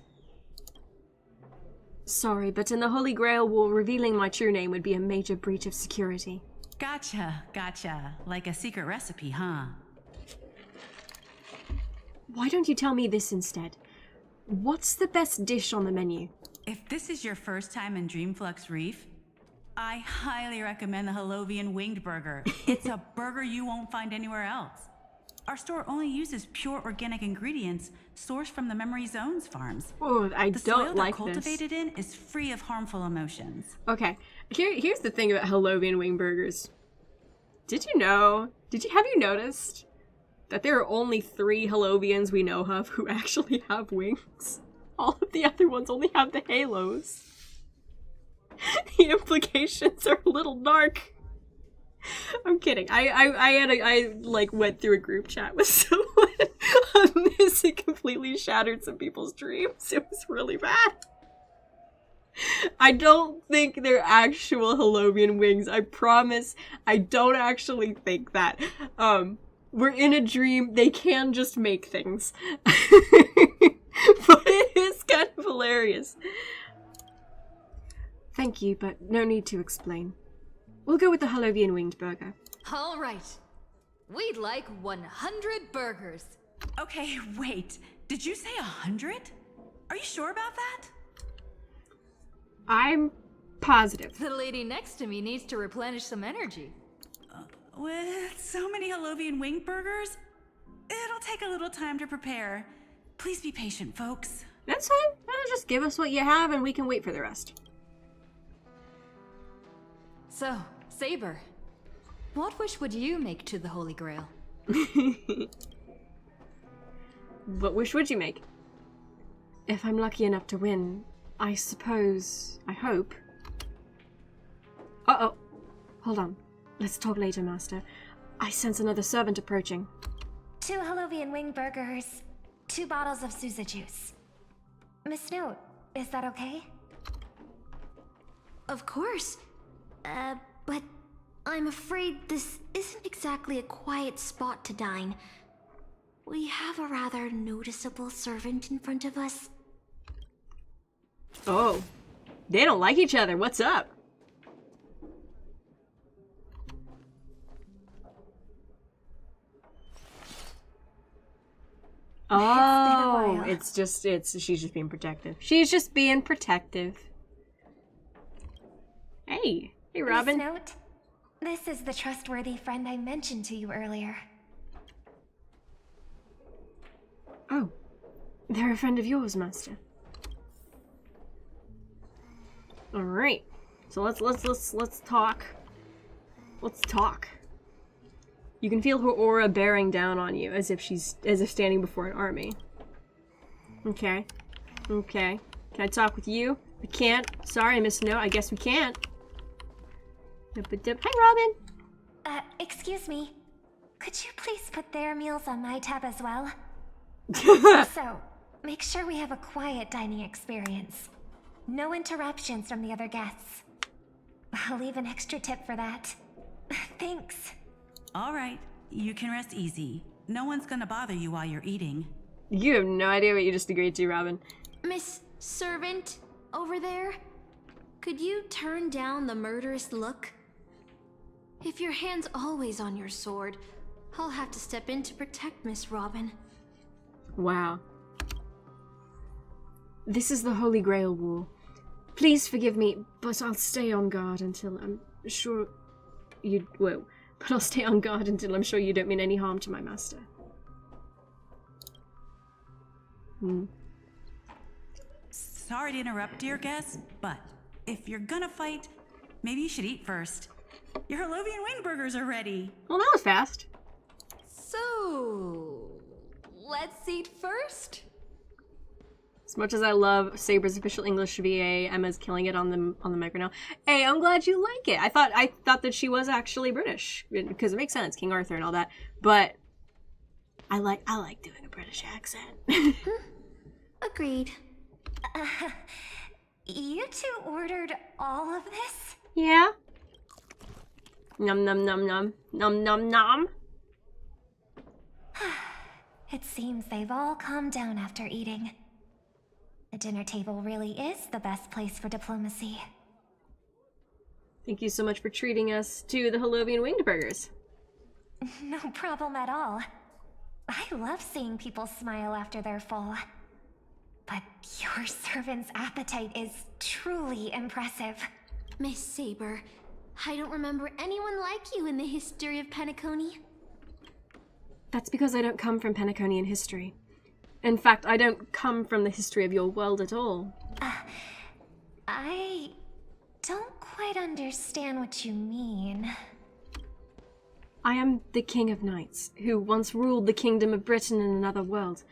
Sorry, but in the Holy Grail War, revealing my true name would be a major breach of security. Gotcha. Like a secret recipe, huh? Why don't you tell me this instead? What's the best dish on the menu? If this is your first time in Dreamflux Reef, I highly recommend the Hovian winged burger. It's a burger you won't find anywhere else. Our store only uses pure organic ingredients sourced from the Memory Zones farms. Oh, I don't like this. The soil they're cultivated in is free of harmful emotions. Okay, here's the thing about Hovian wing burgers. Did you know? Have you noticed that there are only 3 Hovians we know of who actually have wings? All of the other ones only have the halos. The implications are a little dark. I'm kidding. I went through a group chat with someone on this. It completely shattered some people's dreams. It was really bad. I don't think they're actual Hovian wings. I promise. I don't actually think that. We're in a dream. They can just make things. But it is kind of hilarious. Thank you, but no need to explain. We'll go with the Hovian winged burger. All right. We'd like 100 burgers. Okay, wait. Did you say 100? Are you sure about that? I'm positive. The lady next to me needs to replenish some energy. With so many Hovian winged burgers, it'll take a little time to prepare. Please be patient, folks. That's fine. Just give us what you have and we can wait for the rest. So, Saber, what wish would you make to the Holy Grail? What wish would you make? If I'm lucky enough to win, I hope. Uh-oh. Hold on. Let's talk later, Master. I sense another servant approaching. 2 Hovian wing burgers, 2 bottles of Sousa juice. Miss Note, is that okay? Of course. But I'm afraid this isn't exactly a quiet spot to dine. We have a rather noticeable servant in front of us. Oh, they don't like each other. What's up? Oh, she's just being protective. She's just being protective. Hey Robin. Miss Note, this is the trustworthy friend I mentioned to you earlier. Oh, they're a friend of yours, Master. All right, so let's talk. Let's talk. You can feel her aura bearing down on you, as if standing before an army. Okay, okay. Can I talk with you? I can't. Sorry, I missed a note. I guess we can't. Hi, Robin. Excuse me. Could you please put their meals on my tab as well? So, make sure we have a quiet dining experience. No interruptions from the other guests. I'll leave an extra tip for that. Thanks. All right, you can rest easy. No one's gonna bother you while you're eating. You have no idea what you just agreed to, Robin. Miss Servant, over there? Could you turn down the murderous look? If your hand's always on your sword, I'll have to step in to protect Miss Robin. Wow. This is the Holy Grail War. Please forgive me, but I'll stay on guard until I'm sure you... Whoa. But I'll stay on guard until I'm sure you don't mean any harm to my master. Sorry to interrupt, dear guest, but if you're gonna fight, maybe you should eat first. Your Hovian wing burgers are ready. Well, that was fast. So, let's eat first? As much as I love Saber's official English VA, Emma's killing it on the mic right now. Hey, I'm glad you like it. I thought that she was actually British because it makes sense, King Arthur and all that. But I like doing a British accent. Agreed. You two ordered all of this? Yeah. Num num num num num num num. It seems they've all calmed down after eating. The dinner table really is the best place for diplomacy. Thank you so much for treating us to the Hovian winged burgers. No problem at all. I love seeing people smile after they're full. But your servant's appetite is truly impressive. Miss Saber, I don't remember anyone like you in the history of Penacony. That's because I don't come from Penaconian history. In fact, I don't come from the history of your world at all. I don't quite understand what you mean. I am the King of Knights, who once ruled the Kingdom of Britain in another world.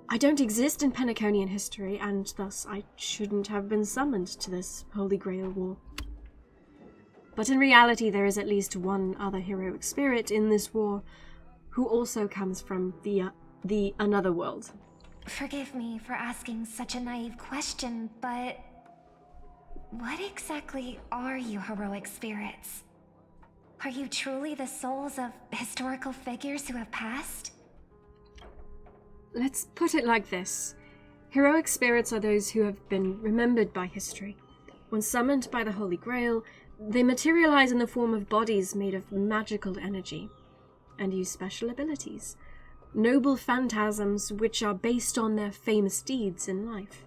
I don't exist in Penaconian history, and thus I shouldn't have been summoned to this Holy Grail War. But in reality, there is at least one other heroic spirit in this war, who also comes from the another world. Forgive me for asking such a naive question, but what exactly are you heroic spirits? Are you truly the souls of historical figures who have passed? Let's put it like this. Heroic spirits are those who have been remembered by history. When summoned by the Holy Grail, they materialize in the form of bodies made of magical energy and use special abilities. Noble phantasms which are based on their famous deeds in life.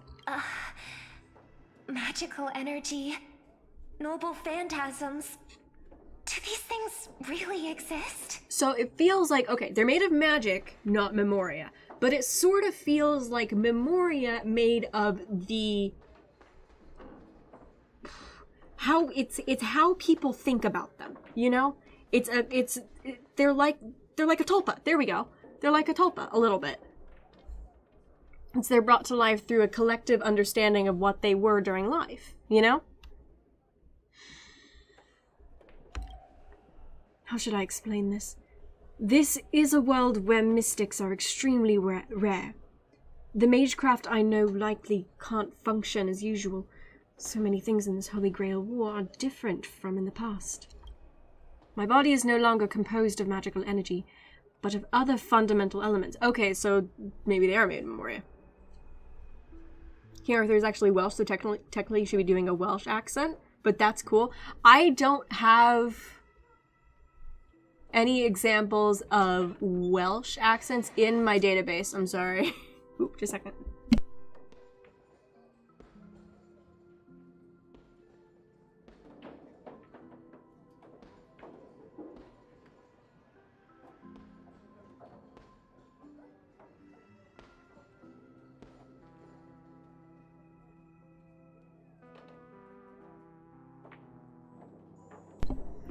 Magical energy, noble phantasms. Do these things really exist? So it feels like, okay, they're made of magic, not Memoria, but it sort of feels like Memoria made of the... how it's how people think about them, you know? They're like a tulpa. There we go. They're like a tulpa, a little bit. They're brought to life through a collective understanding of what they were during life, you know? How should I explain this? This is a world where mystics are extremely rare. The magecraft I know likely can't function as usual. So many things in this Holy Grail War are different from in the past. My body is no longer composed of magical energy, but of other fundamental elements. Okay, so maybe they are made in Memoria. King Arthur is actually Welsh, so technically you should be doing a Welsh accent, but that's cool. I don't have any examples of Welsh accents in my database. I'm sorry. Oop, just a second.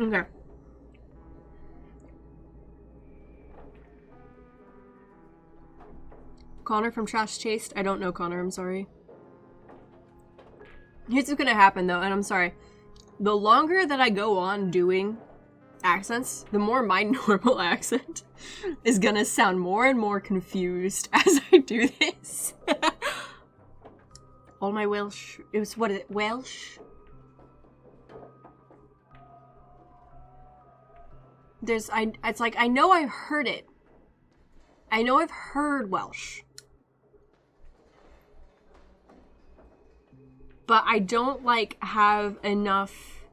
Okay. Connor from Trash Chased? I don't know Connor, I'm sorry. Here's what's gonna happen though, and I'm sorry. The longer that I go on doing accents, the more my normal accent is gonna sound more and more confused as I do this. All my Welsh, it was, what is it, Welsh? It's like, I know I've heard it. I know I've heard Welsh. But I don't, like, have enough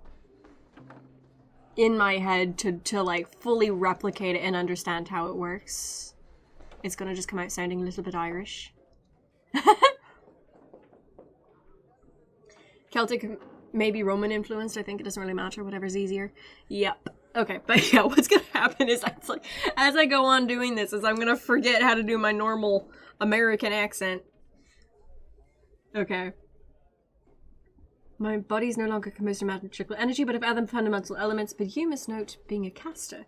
in my head to like, fully replicate it and understand how it works. It's gonna just come out sounding a little bit Irish. Celtic, maybe Roman influenced, I think it doesn't really matter, whatever's easier. Yep. Okay, but yeah, what's gonna happen is, it's like, as I go on doing this, is I'm gonna forget how to do my normal American accent. Okay. My body's no longer composed of magical energy, but of other fundamental elements, but you must note, being a caster,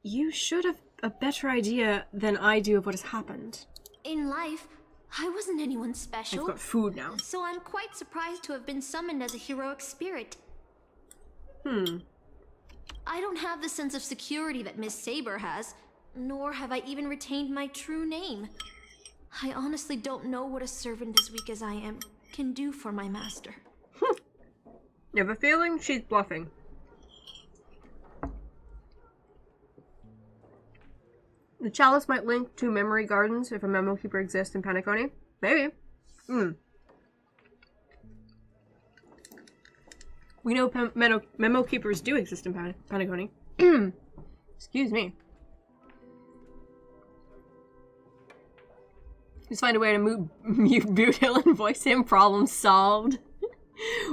you should have a better idea than I do of what has happened. In life, I wasn't anyone special. I've got food now. So I'm quite surprised to have been summoned as a heroic spirit. I don't have the sense of security that Miss Saber has, nor have I even retained my true name. I honestly don't know what a servant as weak as I am can do for my master. You have a feeling she's bluffing. The chalice might link to memory gardens if a memo keeper exists in Penacony. Maybe. We know memo keepers do exist in Penacony. Excuse me. Just find a way to mute Boothill and voice him. Problem solved.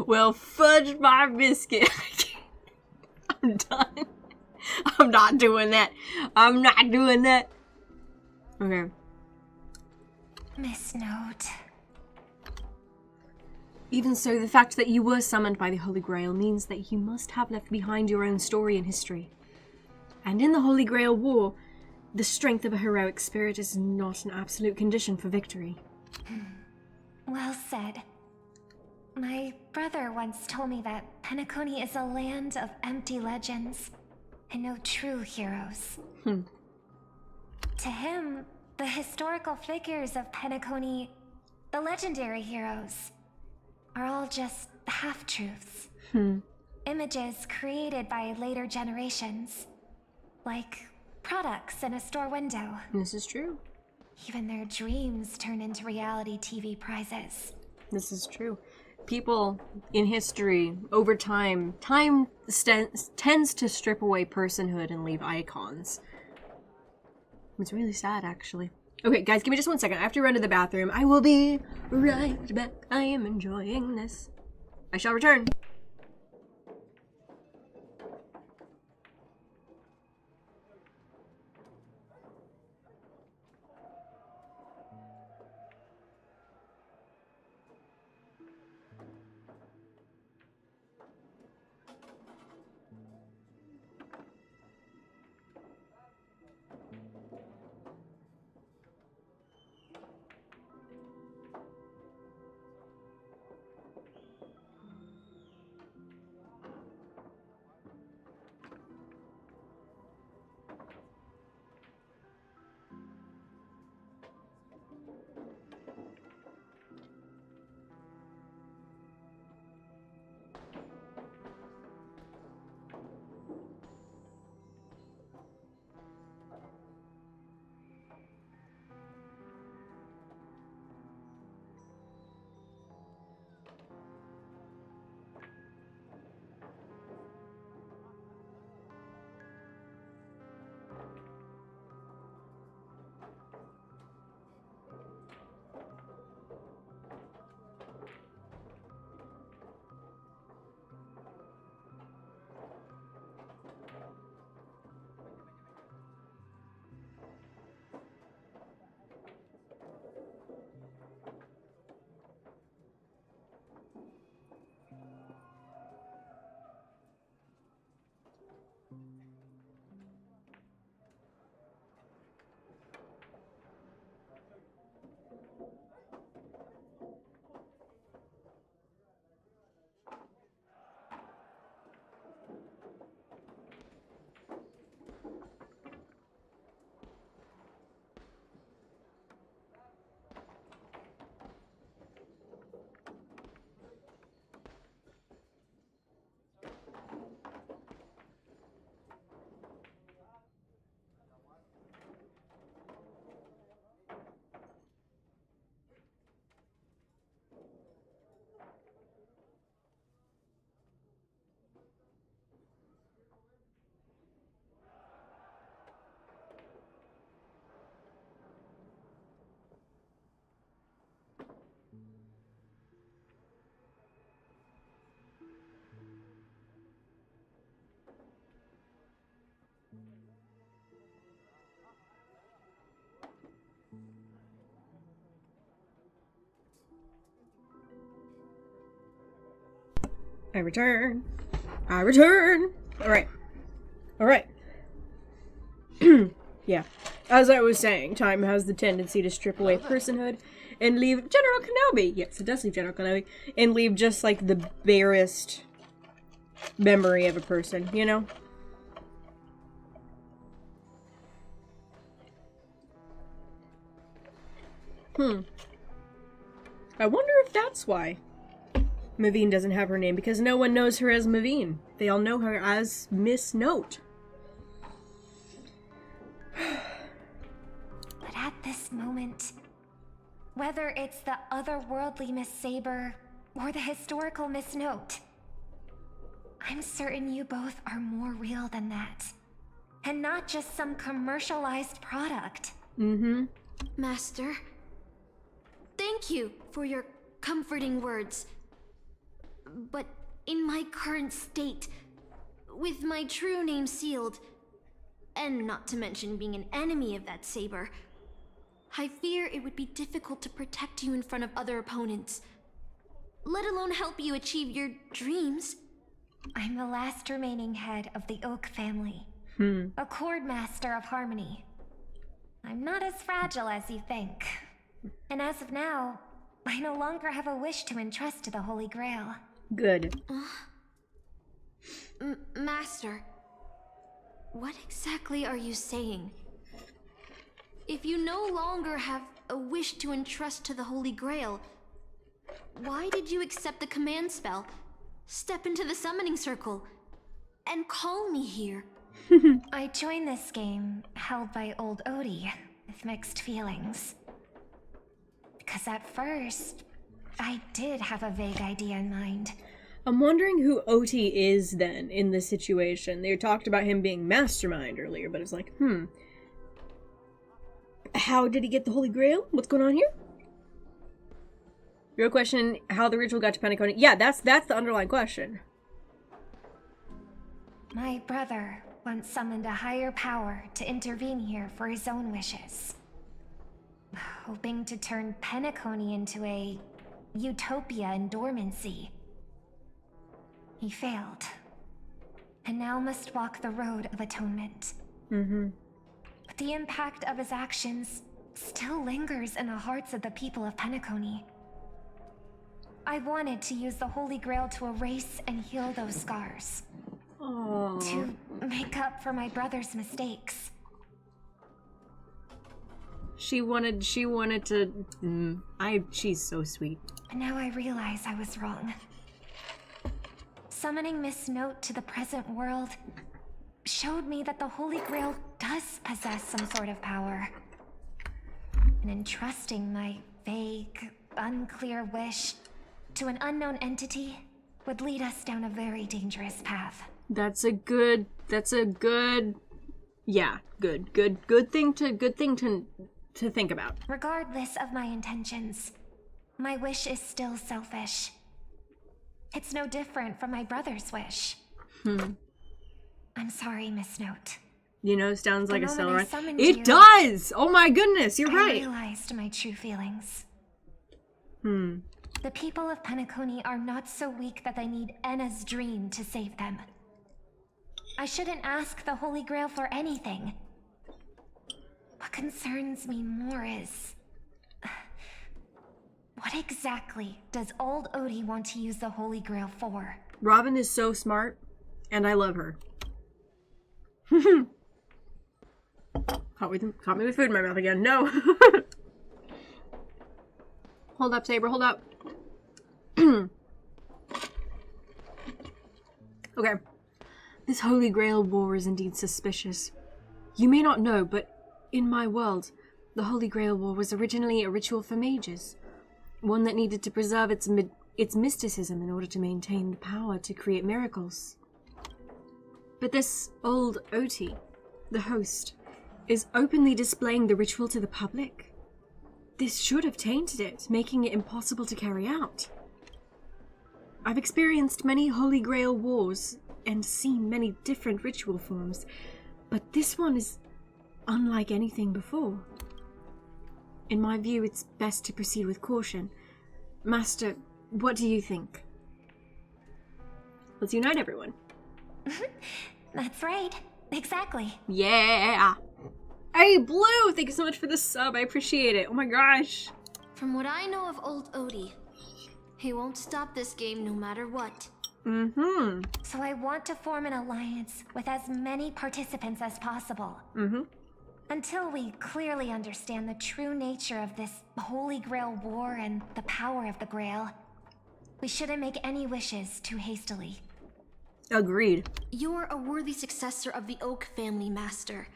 Well, fudge my biscuit. I'm done. I'm not doing that. I'm not doing that. Okay. Miss Note. Even so, the fact that you were summoned by the Holy Grail means that you must have left behind your own story and history. And in the Holy Grail War, the strength of a heroic spirit is not an absolute condition for victory. Well said. My brother once told me that Penacony is a land of empty legends and no true heroes. To him, the historical figures of Penacony, the legendary heroes, are all just half-truths. Images created by later generations, like products in a store window. This is true. Even their dreams turn into reality TV prizes. This is true. People in history, over time, tends to strip away personhood and leave icons. It's really sad, actually. Okay, guys, give me just 1 second. I have to run to the bathroom. I will be right back. I am enjoying this. I shall return. I return. I return. Alright. Alright. Yeah. As I was saying, time has the tendency to strip away personhood and leave General Kenobi. Yes, it does leave General Kenobi. And leave just like the barest memory of a person, you know? I wonder if that's why Maven doesn't have her name, because no one knows her as Maven. They all know her as Miss Note. But at this moment, whether it's the otherworldly Miss Saber or the historical Miss Note, I'm certain you both are more real than that. And not just some commercialized product. Master, thank you for your comforting words. But in my current state, with my true name sealed, and not to mention being an enemy of that Saber, I fear it would be difficult to protect you in front of other opponents, let alone help you achieve your dreams. I'm the last remaining head of the Oak family, a Chord Master of Harmony. I'm not as fragile as you think. And as of now, I no longer have a wish to entrust to the Holy Grail. Good. Master, what exactly are you saying? If you no longer have a wish to entrust to the Holy Grail, why did you accept the command spell, step into the summoning circle, and call me here? I joined this game held by old Odie with mixed feelings. Because at first, I did have a vague idea in mind. I'm wondering who Oti is then in this situation. They talked about him being mastermind earlier, but it's like, how did he get the Holy Grail? What's going on here? Real question, how the ritual got to Penacony. Yeah, that's the underlying question. My brother once summoned a higher power to intervene here for his own wishes. Hoping to turn Penacony into a utopia in dormancy. He failed, and now must walk the road of atonement. But the impact of his actions still lingers in the hearts of the people of Penacony. I wanted to use the Holy Grail to erase and heal those scars. To make up for my brother's mistakes. She wanted to... she's so sweet. And now I realize I was wrong. Summoning Miss Note to the present world showed me that the Holy Grail does possess some sort of power. And entrusting my vague, unclear wish to an unknown entity would lead us down a very dangerous path. That's a good yeah, good thing to think about. Regardless of my intentions, my wish is still selfish. It's no different from my brother's wish. I'm sorry, Miss Note. You know, sounds like a Celeron. It does! Oh my goodness, you're right. I realized my true feelings. The people of Penacony are not so weak that they need Enna's dream to save them. I shouldn't ask the Holy Grail for anything. What concerns me more is... what exactly does old Odie want to use the Holy Grail for? Robin is so smart, and I love her. Caught me with food in my mouth again. No! Hold up, Saber, hold up. Okay. This Holy Grail War is indeed suspicious. You may not know, but in my world, the Holy Grail War was originally a ritual for mages. One that needed to preserve its mysticism in order to maintain the power to create miracles. But this old Oti, the host, is openly displaying the ritual to the public. This should have tainted it, making it impossible to carry out. I've experienced many Holy Grail wars and seen many different ritual forms, but this one is unlike anything before. In my view, it's best to proceed with caution. Master, what do you think? Let's unite everyone. That's right. Exactly. Yeah. Hey, Blue! Thank you so much for the sub. I appreciate it. Oh my gosh. From what I know of old Odie, he won't stop this game no matter what. Mm-hmm. So I want to form an alliance with as many participants as possible. Mm-hmm. Until we clearly understand the true nature of this Holy Grail War and the power of the Grail, we shouldn't make any wishes too hastily. Agreed. You're a worthy successor of the Oak family, Master.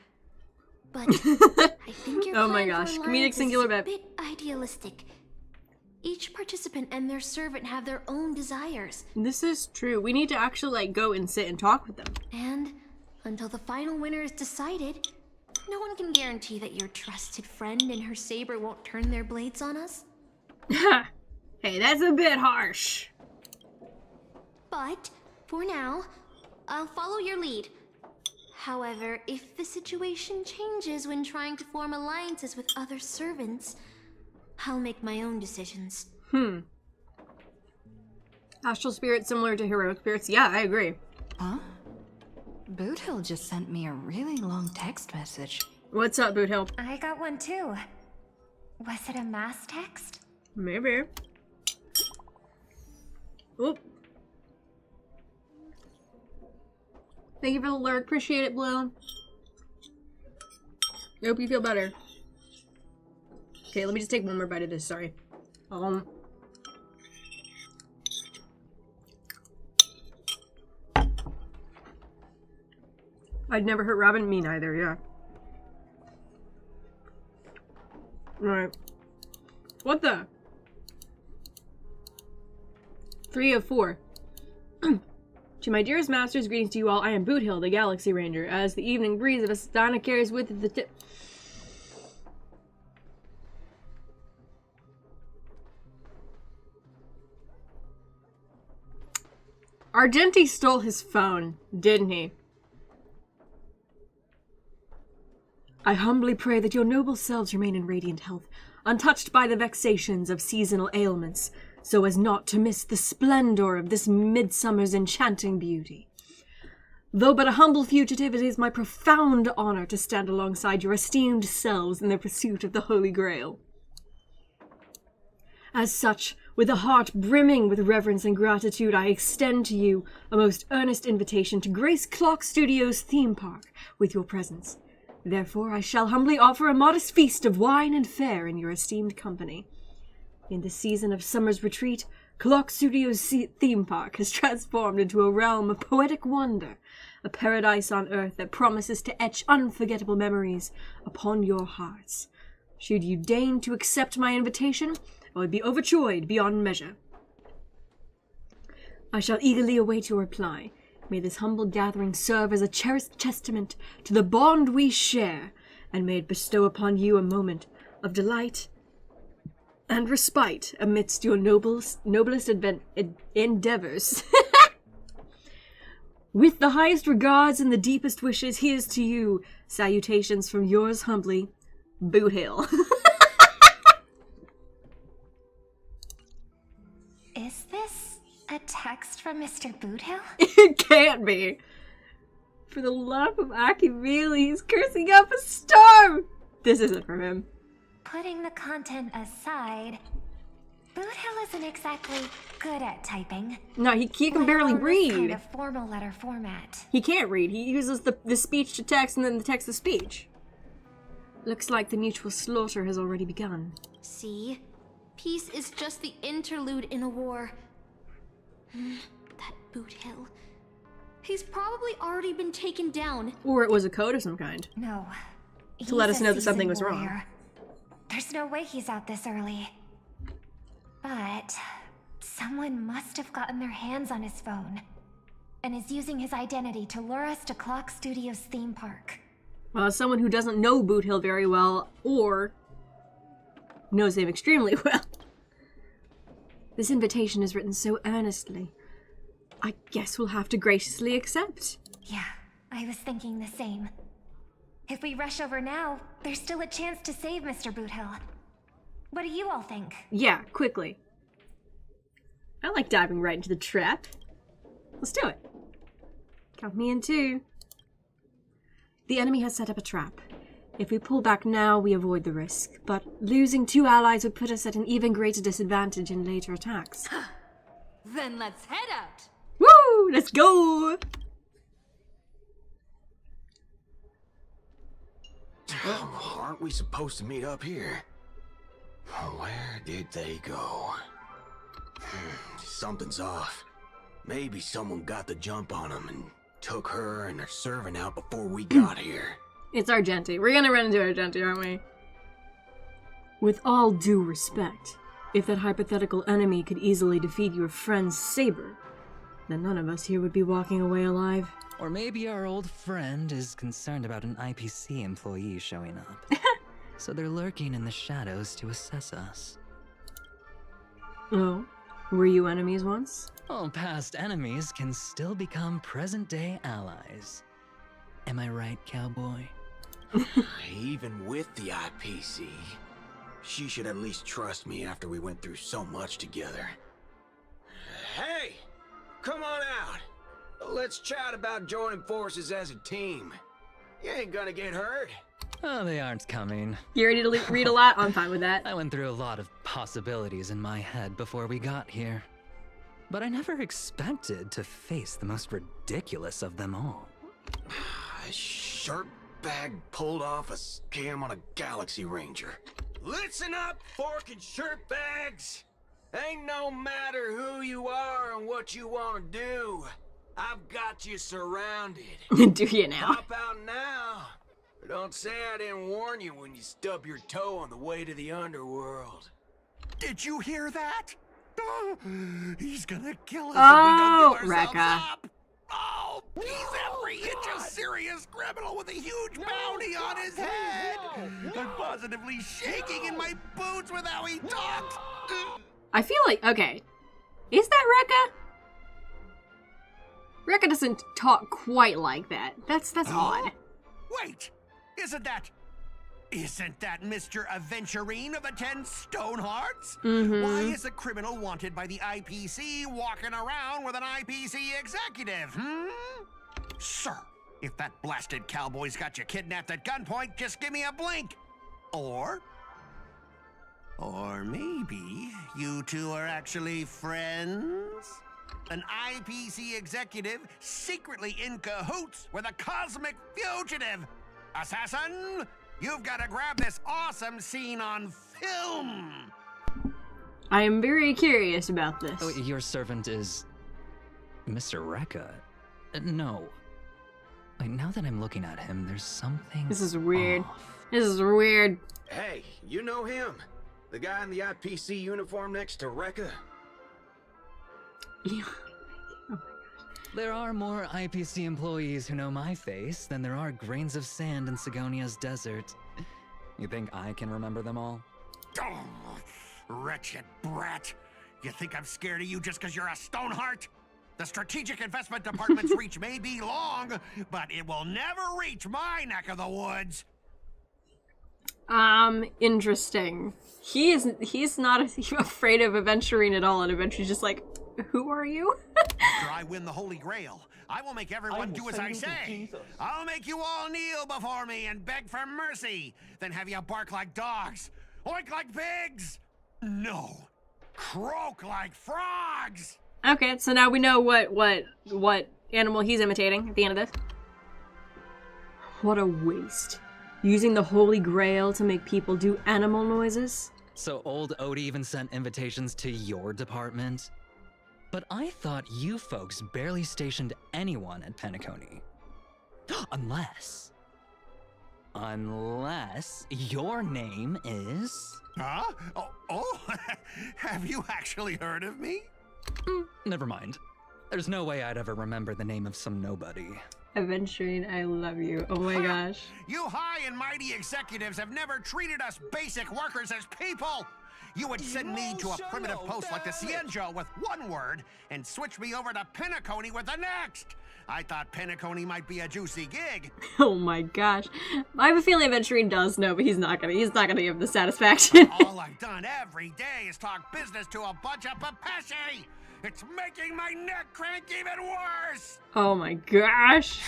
But I think your oh my plan gosh, for comedic alliance singular is a bet. bit idealistic. Each participant and their servant have their own desires. This is true. We need to actually like go and sit and talk with them. And until the final winner is decided, no one can guarantee that your trusted friend and her saber won't turn their blades on us. Hey, that's a bit harsh. But for now, I'll follow your lead. However, if the situation changes when trying to form alliances with other servants, I'll make my own decisions. Astral spirits similar to heroic spirits? Yeah, I agree. Huh? Boothill just sent me a really long text message. What's up, Boothill? I got one too. Was it a mass text? Maybe. Oop. Thank you for the lurk. Appreciate it, Blue. I hope you feel better. Okay, let me just take one more bite of this. Sorry. I'd never hurt Robin. Me neither. Yeah. All right. What the? 3 of 4. To my dearest masters, greetings to you all. I am Boothill, the Galaxy Ranger. As the evening breeze of Astana carries with it the tip. Argenti stole his phone, didn't he? I humbly pray that your noble selves remain in radiant health, untouched by the vexations of seasonal ailments, so as not to miss the splendor of this midsummer's enchanting beauty. Though but a humble fugitive, it is my profound honor to stand alongside your esteemed selves in the pursuit of the Holy Grail. As such, with a heart brimming with reverence and gratitude, I extend to you a most earnest invitation to grace Clock Studios theme park with your presence. Therefore, I shall humbly offer a modest feast of wine and fare in your esteemed company. In the season of summer's retreat, Clock Studios theme park has transformed into a realm of poetic wonder, a paradise on earth that promises to etch unforgettable memories upon your hearts. Should you deign to accept my invitation, I would be overjoyed beyond measure. I shall eagerly await your reply. May this humble gathering serve as a cherished testament to the bond we share, and may it bestow upon you a moment of delight and respite amidst your noblest endeavors. With the highest regards and the deepest wishes, here's to you. Salutations from yours humbly, Boothill. Is this a text from Mr. Boothill? It can't be. For the love of Akivili, he's cursing up a storm. This isn't from him. Putting the content aside, Boothill isn't exactly good at typing. No, he can barely read. This kind of formal letter format. He can't read. He uses the speech to text and then the text to speech. Looks like the mutual slaughter has already begun. See? Peace is just the interlude in a war. That Boothill. He's probably already been taken down. Or it was a code of some kind. No. To let us know that something was wrong. There's no way he's out this early. But someone must have gotten their hands on his phone and is using his identity to lure us to Clock Studios theme park. Well, as someone who doesn't know Boothill very well, or knows him extremely well, this invitation is written so earnestly. I guess we'll have to graciously accept. Yeah, I was thinking the same. If we rush over now, there's still a chance to save Mr. Boothill. What do you all think? Yeah, quickly. I like diving right into the trap. Let's do it. Count me in too. The enemy has set up a trap. If we pull back now, we avoid the risk. But losing 2 allies would put us at an even greater disadvantage in later attacks. Then let's head out. Woo! Let's go! Aren't we supposed to meet up here? Where did they go? Something's off. Maybe someone got the jump on them and took her and her servant out before we got here. It's Argenti. We're gonna run into Argenti, aren't we? With all due respect, if that hypothetical enemy could easily defeat your friend Saber, then none of us here would be walking away alive. Or maybe our old friend is concerned about an IPC employee showing up. So they're lurking in the shadows to assess us. Oh, were you enemies once? Well, past enemies can still become present-day allies. Am I right, cowboy? Even with the IPC, she should at least trust me after we went through so much together. Hey! Come on out! Let's chat about joining forces as a team. You ain't gonna get hurt. Oh, they aren't coming. You ready to read a lot? I'm fine with that. I went through a lot of possibilities in my head before we got here. But I never expected to face the most ridiculous of them all. A shirt bag pulled off a scam on a Galaxy Ranger. Listen up, fork and shirt bags! Ain't no matter who you are and what you want to do. I've got you surrounded. Do you now? Pop out now. Don't say I didn't warn you when you stub your toe on the way to the underworld. Did you hear that? Oh, he's gonna kill us Oh, if we don't give ourselves Rekka. up. Oh, he's every inch a serious criminal with a huge bounty on his head. I'm positively shaking in my boots with how he talks. I feel like, okay, is that Rekka? Rekka doesn't talk quite like that. That's odd. Wait, isn't that Mr. Aventurine of the 10 Stonehearts? Mm-hmm. Why is a criminal wanted by the IPC walking around with an IPC executive, Sir, if that blasted cowboy's got you kidnapped at gunpoint, just give me a blink. Or maybe you two are actually friends? An IPC executive secretly in cahoots with a cosmic fugitive. Assassin, you've got to grab this awesome scene on film. I am very curious about this. Oh, your servant is Mr. Rekka? No. Wait, now that I'm looking at him, there's something This is weird. off. This is weird. Hey, you know him? The guy in the IPC uniform next to Rekka? Yeah. There are more IPC employees who know my face than there are grains of sand in Sigonia's desert. You think I can remember them all? Oh, wretched brat. You think I'm scared of you just because you're a Stoneheart? The Strategic Investment Department's reach may be long, but it will never reach my neck of the woods. Interesting. He's not afraid of Aventurine at all, and Aventurine's just like, who are you? After I win the Holy Grail, I will make everyone do as I say. I'll make you all kneel before me and beg for mercy, then have you bark like dogs, oink like pigs. No, croak like frogs. Okay, so now we know what animal he's imitating at the end of this. What a waste. Using the Holy Grail to make people do animal noises? So old Odie even sent invitations to your department? But I thought you folks barely stationed anyone at Penacony. Unless your name is... Huh? Oh, have you actually heard of me? Never mind. There's no way I'd ever remember the name of some nobody. Aventurine, I love you. Oh my gosh. You high and mighty executives have never treated us basic workers as people. You would send me to a primitive post like the Cienjo with one word and switch me over to Penacony with the next. I thought Penacony might be a juicy gig. Oh my gosh. I have a feeling Aventurine does know, but he's not gonna give the satisfaction. All I've done every day is talk business to a bunch of papashi. It's making my neck crank even worse! Oh my gosh.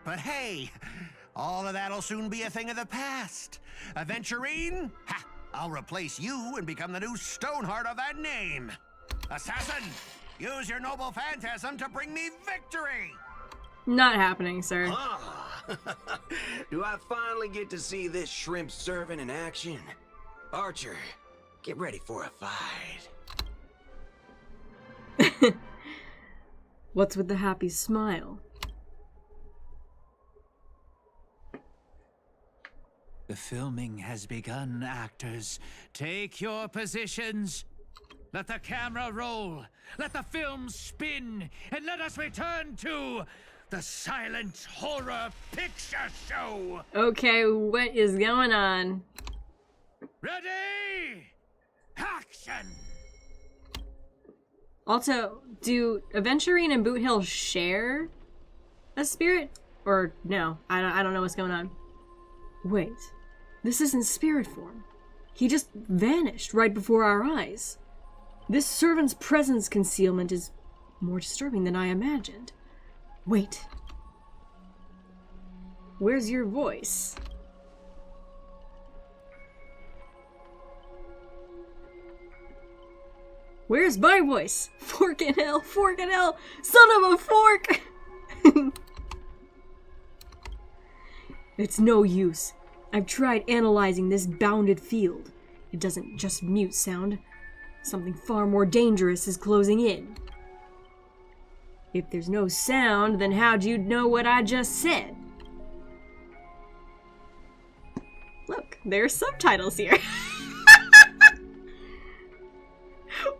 But hey, all of that'll soon be a thing of the past. Aventurine, ha! I'll replace you and become the new Stoneheart of that name. Assassin, use your noble phantasm to bring me victory! Not happening, sir. Ah, do I finally get to see this shrimp servant in action? Archer, get ready for a fight. What's with the happy smile? The filming has begun, actors. Take your positions. Let the camera roll. Let the film spin. And let us return to the silent horror picture show. Okay, what is going on? Ready? Action! Also, do Aventurine and Boothill share a spirit? Or no? I don't know what's going on. Wait, this isn't spirit form. He just vanished right before our eyes. This servant's presence concealment is more disturbing than I imagined. Wait. Where's your voice? Where's my voice? Fork in hell, son of a fork! It's no use. I've tried analyzing this bounded field. It doesn't just mute sound. Something far more dangerous is closing in. If there's no sound, then how'd you know what I just said? Look, there's subtitles here.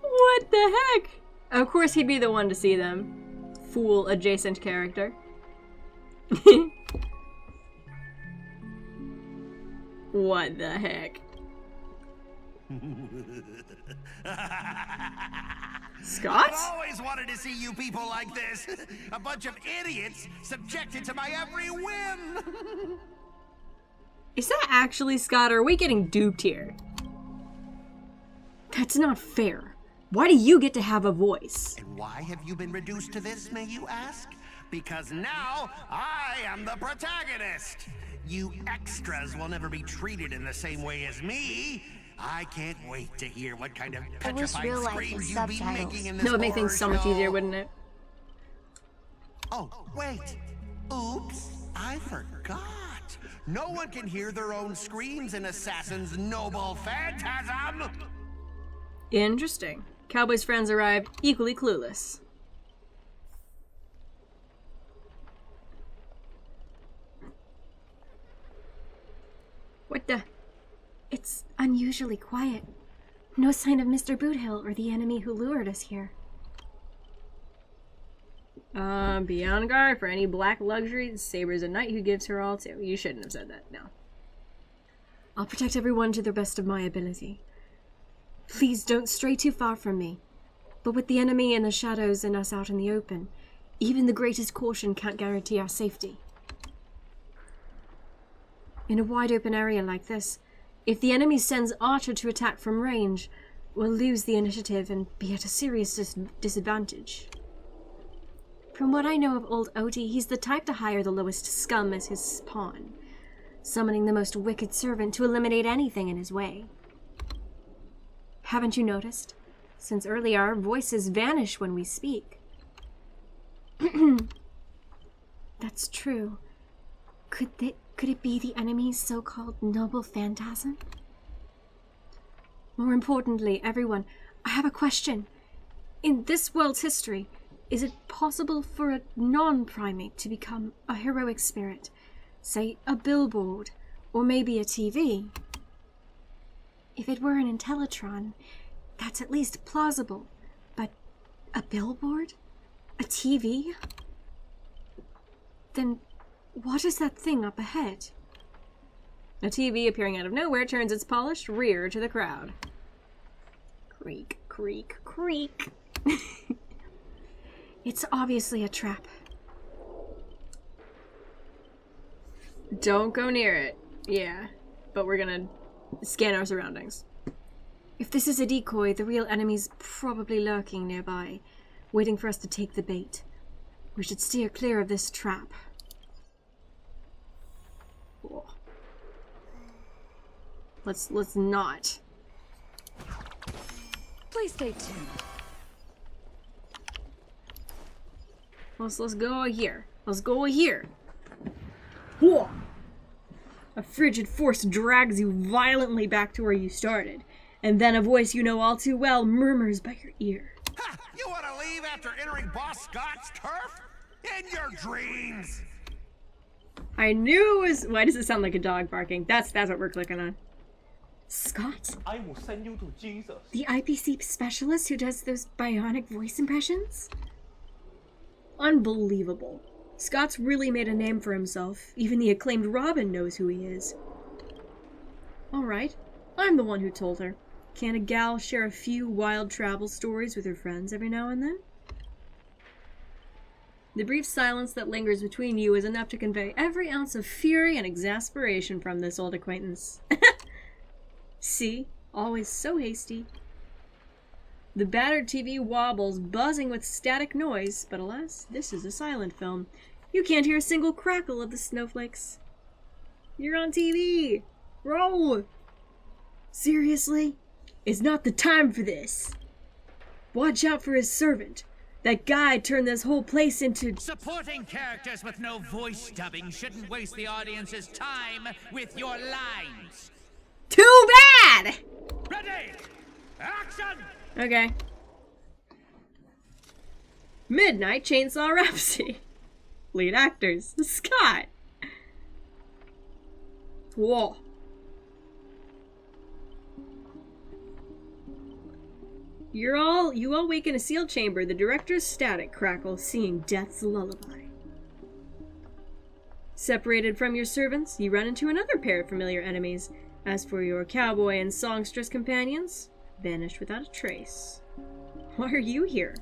What the heck? Of course he'd be the one to see them. Fool adjacent character. What the heck? Scott? I've always wanted to see you people like this. A bunch of idiots subjected to my every whim. Is that actually Scott, or are we getting duped here? That's not fair. Why do you get to have a voice? And why have you been reduced to this, may you ask? Because now I am the protagonist. You extras will never be treated in the same way as me. I can't wait to hear what kind of petrified screams you'll be making in this No, it'd make things so much easier, wouldn't it? Oh, wait. Oops, I forgot. No one can hear their own screams in Assassin's noble phantasm. Interesting. Cowboy's friends arrived equally clueless. What the? It's unusually quiet. No sign of Mr. Boothill or the enemy who lured us here. Be on guard for any black luxury. Saber's a knight who gives her all to. You shouldn't have said that, no. I'll protect everyone to the best of my ability. Please don't stray too far from me. But with the enemy in the shadows and us out in the open, even the greatest caution can't guarantee our safety. In a wide open area like this, if the enemy sends Archer to attack from range, we'll lose the initiative and be at a serious disadvantage. From what I know of old Odie, he's the type to hire the lowest scum as his pawn, summoning the most wicked servant to eliminate anything in his way. Haven't you noticed? Since earlier, our voices vanish when we speak. That's true. Could it be the enemy's so-called noble phantasm? More importantly, everyone, I have a question. In this world's history, is it possible for a non-primate to become a heroic spirit? Say, a billboard, or maybe a TV? If it were an Intellitron, that's at least plausible. But a billboard? A TV? Then what is that thing up ahead? A TV appearing out of nowhere turns its polished rear to the crowd. Creak, creak, creak. It's obviously a trap. Don't go near it. Yeah, but we're gonna scan our surroundings. If this is a decoy, the real enemy's probably lurking nearby, waiting for us to take the bait. We should steer clear of this trap. Whoa. Let's not. Please stay tuned. Let's go here. Let's go here. Whoa. A frigid force drags you violently back to where you started, and then a voice you know all too well murmurs by your ear. Ha! You want to leave after entering Boss Scott's turf? In your dreams! I knew it was... Why does it sound like a dog barking? That's what we're clicking on. Scott? I will send you to Jesus. The IPC specialist who does those bionic voice impressions? Unbelievable. Scott's really made a name for himself. Even the acclaimed Robin knows who he is. Alright, I'm the one who told her. Can't a gal share a few wild travel stories with her friends every now and then? The brief silence that lingers between you is enough to convey every ounce of fury and exasperation from this old acquaintance. See? Always so hasty. The battered TV wobbles, buzzing with static noise, but alas, this is a silent film. You can't hear a single crackle of the snowflakes. You're on TV! Roll! Seriously? It's not the time for this. Watch out for his servant. That guy turned this whole place into... Supporting characters with no voice dubbing shouldn't waste the audience's time with your lines. Too bad! Ready! Action! Okay. Midnight Chainsaw Rhapsody. Lead actors. Scott. Whoa. You all wake in a sealed chamber, the director's static crackle, seeing death's lullaby. Separated from your servants, you run into another pair of familiar enemies. As for your cowboy and songstress companions, vanished without a trace. Why are you here?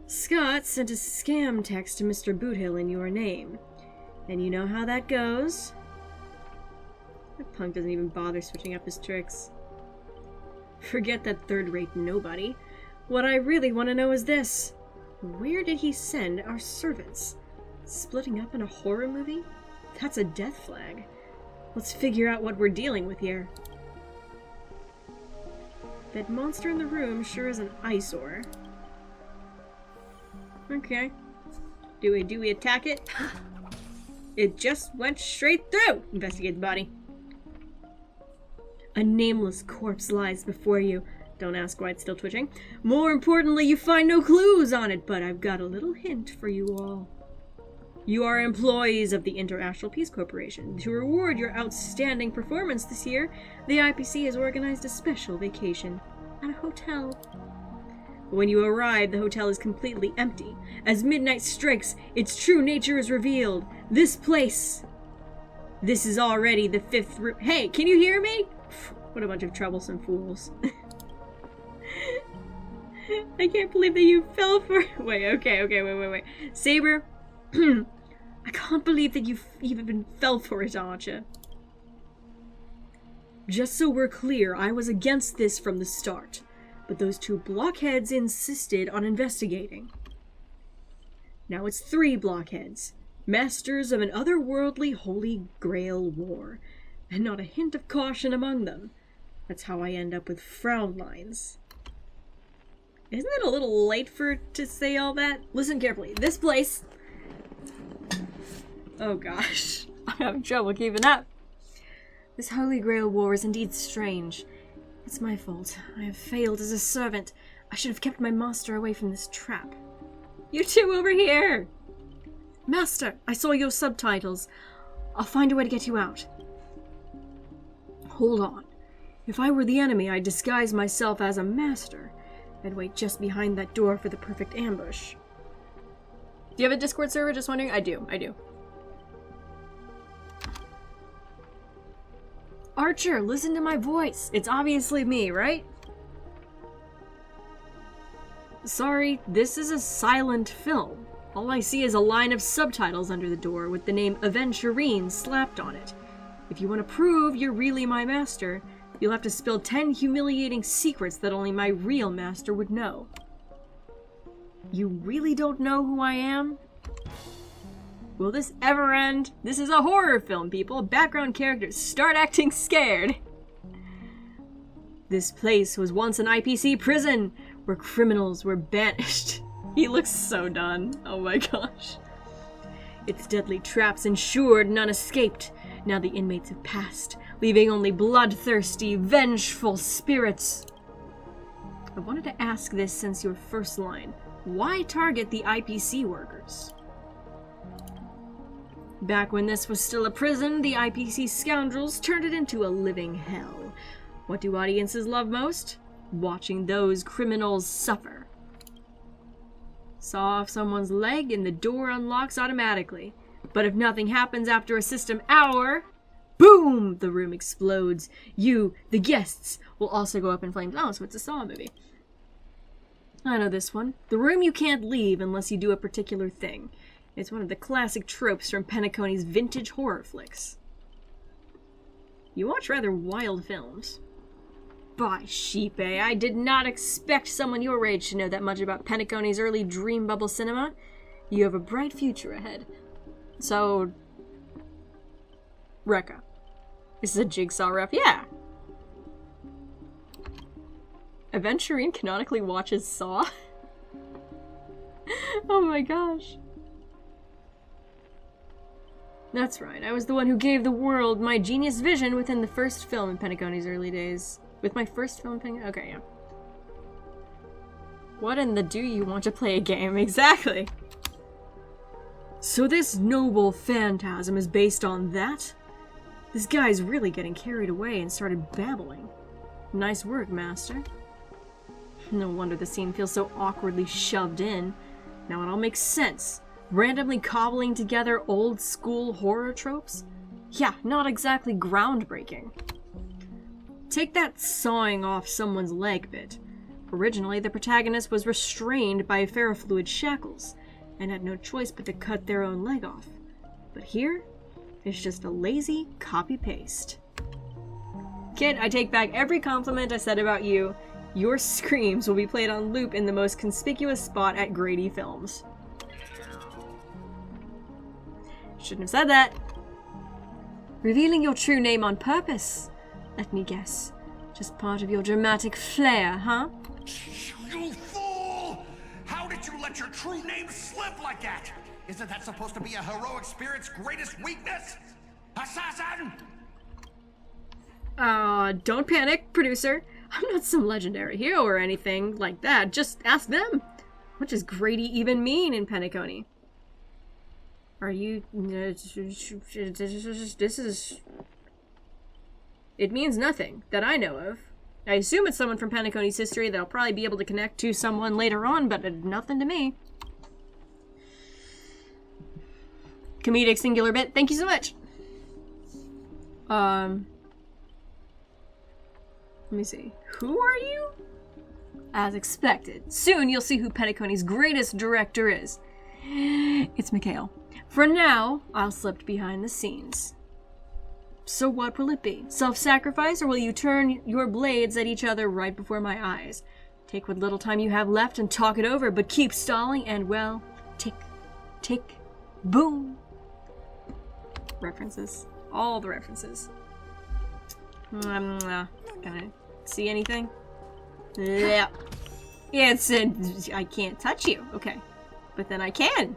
Scott sent a scam text to Mr. Boothill in your name. And you know how that goes? That punk doesn't even bother switching up his tricks. Forget that third-rate nobody. What I really want to know is this. Where did he send our servants? Splitting up in a horror movie? That's a death flag. Let's figure out what we're dealing with here. That monster in the room sure is an eyesore. Okay. Do we attack it? It just went straight through! Investigate the body. A nameless corpse lies before you. Don't ask why it's still twitching. More importantly, you find no clues on it, but I've got a little hint for you all. You are employees of the Inter-Astral Peace Corporation. To reward your outstanding performance this year, the IPC has organized a special vacation at a hotel. When you arrive, the hotel is completely empty. As midnight strikes, its true nature is revealed. This place... This is already the 5th room. Hey, can you hear me? What a bunch of troublesome fools. I can't believe that you fell for... Wait. Saber, I can't believe that you even fell for it, Archer. Just so we're clear, I was against this from the start, but those two blockheads insisted on investigating. Now it's 3 blockheads, masters of an otherworldly Holy Grail War, and not a hint of caution among them. That's how I end up with frown lines. Isn't it a little late to say all that? Listen carefully. This place... Oh gosh. I'm having trouble keeping up. This Holy Grail War is indeed strange. It's my fault. I have failed as a servant. I should have kept my master away from this trap. You two over here! Master, I saw your subtitles. I'll find a way to get you out. Hold on. If I were the enemy, I'd disguise myself as a master. I'd wait just behind that door for the perfect ambush. Do you have a Discord server? Just wondering? I do. Archer, listen to my voice. It's obviously me, right? Sorry, this is a silent film. All I see is a line of subtitles under the door with the name Aventurine slapped on it. If you want to prove you're really my master, You'll have to spill 10 humiliating secrets that only my real master would know. You really don't know who I am? Will this ever end? This is a horror film, people. Background characters start acting scared. This place was once an IPC prison where criminals were banished. He looks so done. Oh my gosh. Its deadly traps ensured none escaped. Now the inmates have passed, leaving only bloodthirsty, vengeful spirits. I wanted to ask this since your first line. Why target the IPC workers? Back when this was still a prison, the IPC scoundrels turned it into a living hell. What do audiences love most? Watching those criminals suffer. Saw off someone's leg and the door unlocks automatically. But if nothing happens after a system hour, boom! The room explodes. You, the guests, will also go up in flames. Oh, so it's a Saw movie. I know this one. The room you can't leave unless you do a particular thing. It's one of the classic tropes from Penacony's vintage horror flicks. You watch rather wild films. By sheep, eh? I did not expect someone your age to know that much about Penacony's early dream bubble cinema. You have a bright future ahead. So... Recca. This is a Jigsaw ref? Yeah! Aventurine canonically watches Saw? Oh my gosh. That's right, I was the one who gave the world my genius vision within the first film in Penacony's early days. With my first film thing? Okay, yeah. What in the do you want to play a game? Exactly! So this noble phantasm is based on that? This guy's really getting carried away and started babbling. Nice work, master. No wonder the scene feels so awkwardly shoved in. Now it all makes sense. Randomly cobbling together old school horror tropes? Yeah, not exactly groundbreaking. Take that sawing off someone's leg bit. Originally, the protagonist was restrained by ferrofluid shackles and had no choice but to cut their own leg off. But here, it's just a lazy copy-paste. Kid, I take back every compliment I said about you. Your screams will be played on loop in the most conspicuous spot at Grady Films. Shouldn't have said that. Revealing your true name on purpose. Let me guess. Just part of your dramatic flair, huh? You fool! How did you let your true name slip like that? Isn't that supposed to be a heroic spirit's greatest weakness? Assassin! Don't panic, producer. I'm not some legendary hero or anything like that. Just ask them. What does Grady even mean in Penacony? Are you... this is... It means nothing that I know of. I assume it's someone from Penacony's history that I'll probably be able to connect to someone later on, but nothing to me. Comedic singular bit. Thank you so much. Let me see. Who are you? As expected. Soon you'll see who Penacony's greatest director is. It's Mikhail. For now, I'll slip behind the scenes. So what will it be? Self-sacrifice, or will you turn your blades at each other right before my eyes? Take what little time you have left and talk it over, but keep stalling and, well, tick, tick, boom. References. All the references. Can I see anything? Yeah. Yeah, it said I can't touch you. Okay. But then I can.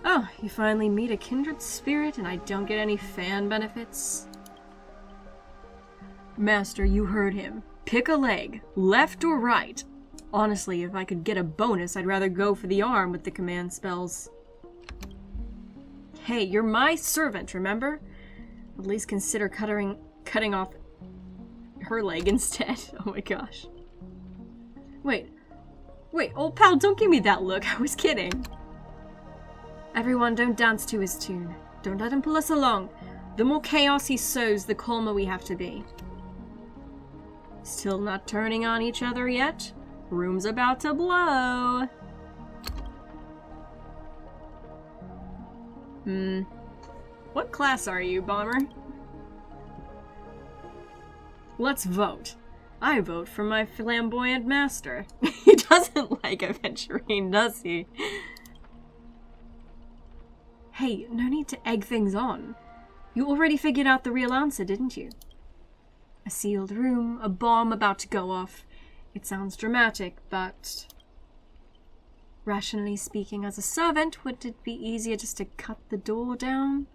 Oh, you finally meet a kindred spirit and I don't get any fan benefits? Master, you heard him. Pick a leg, left or right. Honestly, if I could get a bonus, I'd rather go for the arm with the command spells. Hey, you're my servant, remember? At least consider cutting off her leg instead. Oh my gosh. Wait, old pal, don't give me that look. I was kidding. Everyone, don't dance to his tune. Don't let him pull us along. The more chaos he sows, the calmer we have to be. Still not turning on each other yet? Room's about to blow. What class are you, Bomber? Let's vote. I vote for my flamboyant master. He doesn't like Aventurine, does he? Hey, no need to egg things on. You already figured out the real answer, didn't you? A sealed room, a bomb about to go off. It sounds dramatic, but... rationally speaking, as a servant, would it be easier just to cut the door down?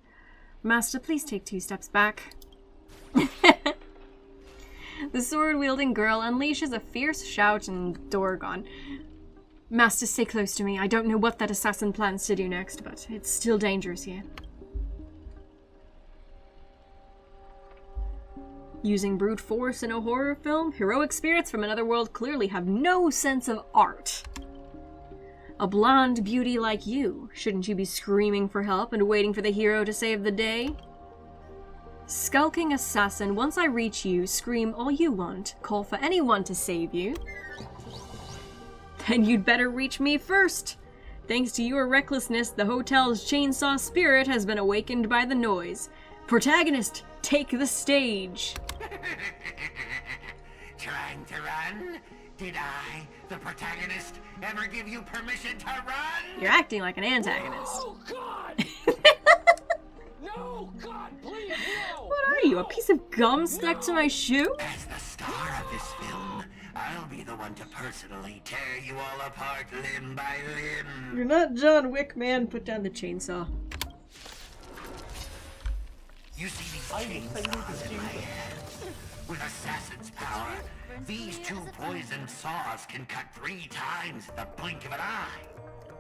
Master, please take 2 steps back. The sword-wielding girl unleashes a fierce shout and door gone. Master, stay close to me. I don't know what that assassin plans to do next, but it's still dangerous here. Using brute force in a horror film, heroic spirits from another world clearly have no sense of art. A blonde beauty like you, shouldn't you be screaming for help and waiting for the hero to save the day? Skulking assassin, once I reach you, scream all you want, call for anyone to save you. Then you'd better reach me first. Thanks to your recklessness, the hotel's chainsaw spirit has been awakened by the noise. Protagonist, take the stage. Trying to run? Did I, the protagonist, ever give you permission to run? You're acting like an antagonist. Oh, God! No, God, please, no! What are you, a piece of gum stuck to my shoe? As the star of this film, I'll be the one to personally tear you all apart limb by limb. You're not John Wick, man. Put down the chainsaw. You see these chainsaws in my hands? With assassin's power, these 2 poisoned saws can cut 3 times in the blink of an eye.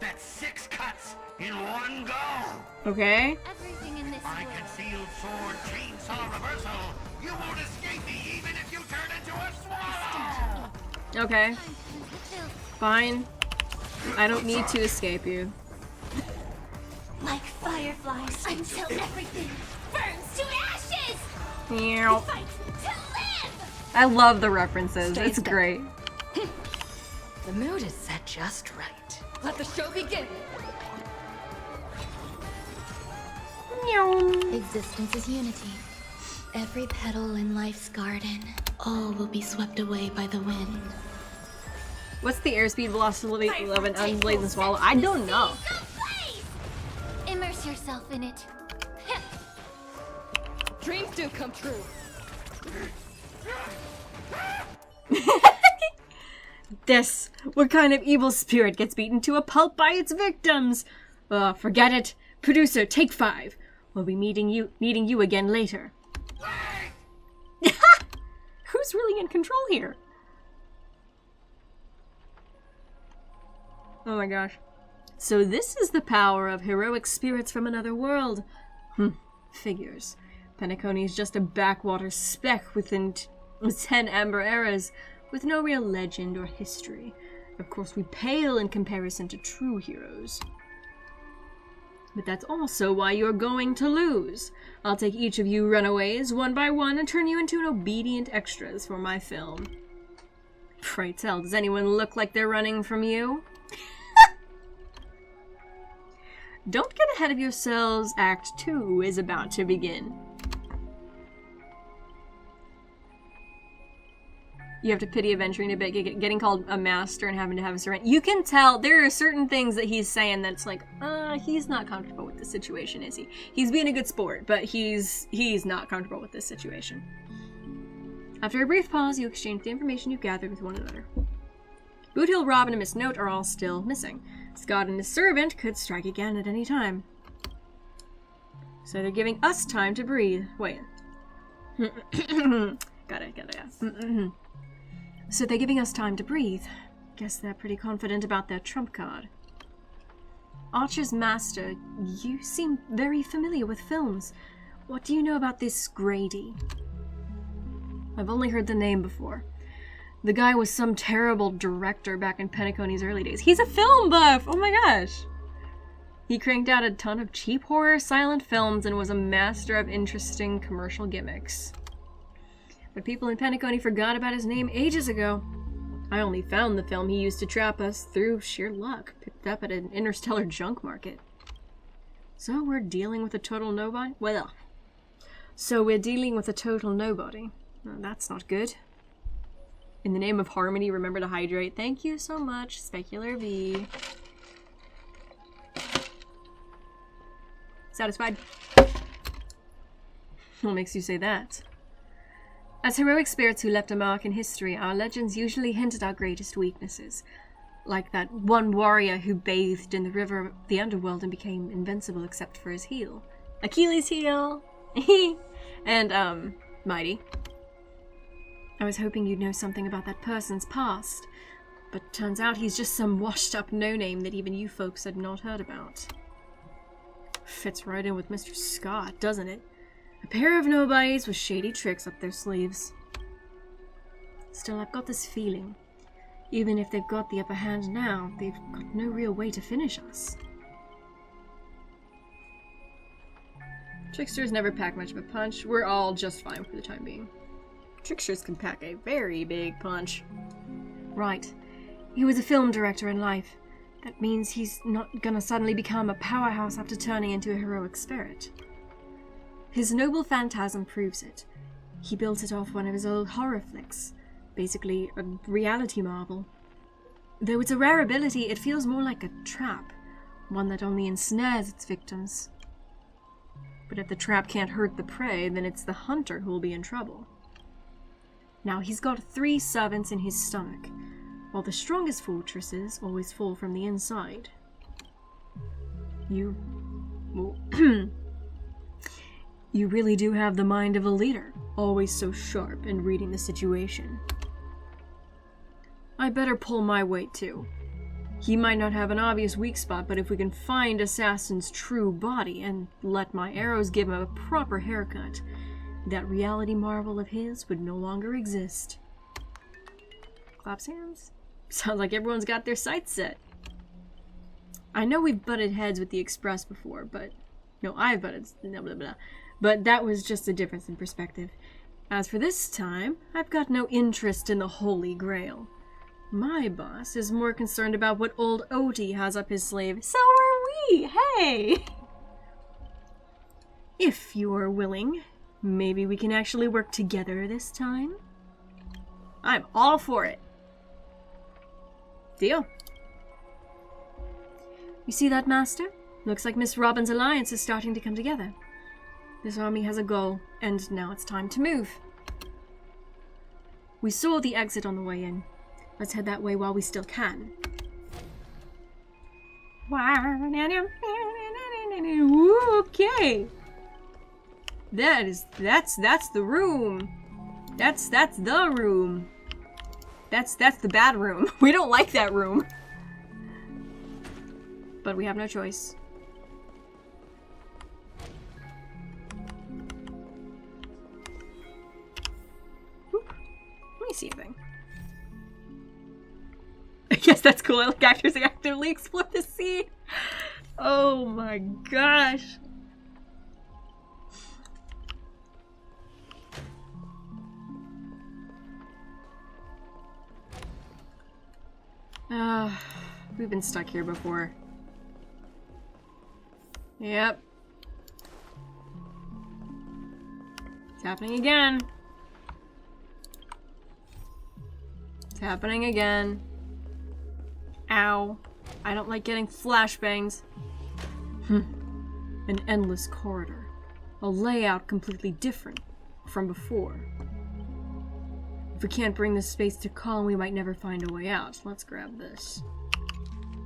That's 6 cuts in one go. Okay. Everything in this My concealed sword chainsaw reversal. You won't escape me even if you turn into a swallow. Okay. Fine. I don't need to escape you. Like fireflies until everything burns to ashes. Meow. Fight to live. I love the references. Stay It's still. great. The mood is set just right. Let the show begin. Existence is unity. Every petal in life's garden, all will be swept away by the wind. What's the airspeed velocity of an unblazing swallow? I don't know. Immerse yourself in it. Dreams do come true. This. What kind of evil spirit gets beaten to a pulp by its victims? Forget it. Producer, take 5. We'll be needing you again later. Who's really in control here? Oh my gosh. So this is the power of heroic spirits from another world. Figures. Penacony is just a backwater speck within 10 Amber Eras, with no real legend or history. Of course, we pale in comparison to true heroes. But that's also why you're going to lose. I'll take each of you runaways, one by one, and turn you into an obedient extras for my film. Pray tell, does anyone look like they're running from you? Don't get ahead of yourselves. Act 2 is about to begin. You have to pity Aventurine a bit, getting called a master and having to have a servant. You can tell there are certain things that he's saying that's like, he's not comfortable with this situation, is he? He's being a good sport, but he's not comfortable with this situation. After a brief pause, you exchange the information you've gathered with one another. Boothill, Robin, and Miss Note are all still missing. Scott and his servant could strike again at any time. So they're giving us time to breathe. Wait. Got it. So they're giving us time to breathe. Guess they're pretty confident about their trump card. Archer's master, you seem very familiar with films. What do you know about this Grady? I've only heard the name before. The guy was some terrible director back in Penacony's early days. He's a film buff! Oh my gosh! He cranked out a ton of cheap horror silent films and was a master of interesting commercial gimmicks. But people in Penacony forgot about his name ages ago. I only found the film he used to trap us through sheer luck, picked up at an interstellar junk market. So we're dealing with a total nobody? Oh, that's not good. In the name of harmony, remember to hydrate. Thank you so much, Specular V. Satisfied? What makes you say that? As heroic spirits who left a mark in history, our legends usually hint at our greatest weaknesses. Like that one warrior who bathed in the river of the underworld and became invincible except for his heel. Achilles' heel! And, Mighty. I was hoping you'd know something about that person's past, but turns out he's just some washed-up no-name that even you folks had not heard about. Fits right in with Mr. Scott, doesn't it? A pair of nobodies with shady tricks up their sleeves. Still, I've got this feeling. Even if they've got the upper hand now, they've got no real way to finish us. Tricksters never pack much of a punch. We're all just fine for the time being. Tricksters can pack a very big punch. Right. He was a film director in life. That means he's not gonna suddenly become a powerhouse after turning into a heroic spirit. His noble phantasm proves it. He built it off one of his old horror flicks. Basically, a reality marvel. Though it's a rare ability, it feels more like a trap. One that only ensnares its victims. But if the trap can't hurt the prey, then it's the hunter who'll be in trouble. Now, he's got 3 servants in his stomach, while the strongest fortresses always fall from the inside. You really do have the mind of a leader, always so sharp and reading the situation. I better pull my weight too. He might not have an obvious weak spot, but if we can find Assassin's true body and let my arrows give him a proper haircut, that reality marvel of his would no longer exist. Claps hands? Sounds like everyone's got their sights set. I know we've butted heads with the Express before, but... No, I've butted... Blah, blah, blah. But that was just a difference in perspective. As for this time, I've got no interest in the Holy Grail. My boss is more concerned about what old Oti has up his sleeve. So are we! Hey! If you are willing, maybe we can actually work together this time? I'm all for it. Deal. You see that, Master? Looks like Miss Robin's alliance is starting to come together. This army has a goal, and now it's time to move. We saw the exit on the way in. Let's head that way while we still can. Okay. That's the room. That's the room. That's the bad room. We don't like that room. But we have no choice. Oop. Let me see a thing. Yes, that's cool. I like actors who actively explore the scene. Oh my gosh. We've been stuck here before. Yep. It's happening again. It's happening again. Ow. I don't like getting flashbangs. An endless corridor. A layout completely different from before. If we can't bring this space to calm, we might never find a way out. Let's grab this.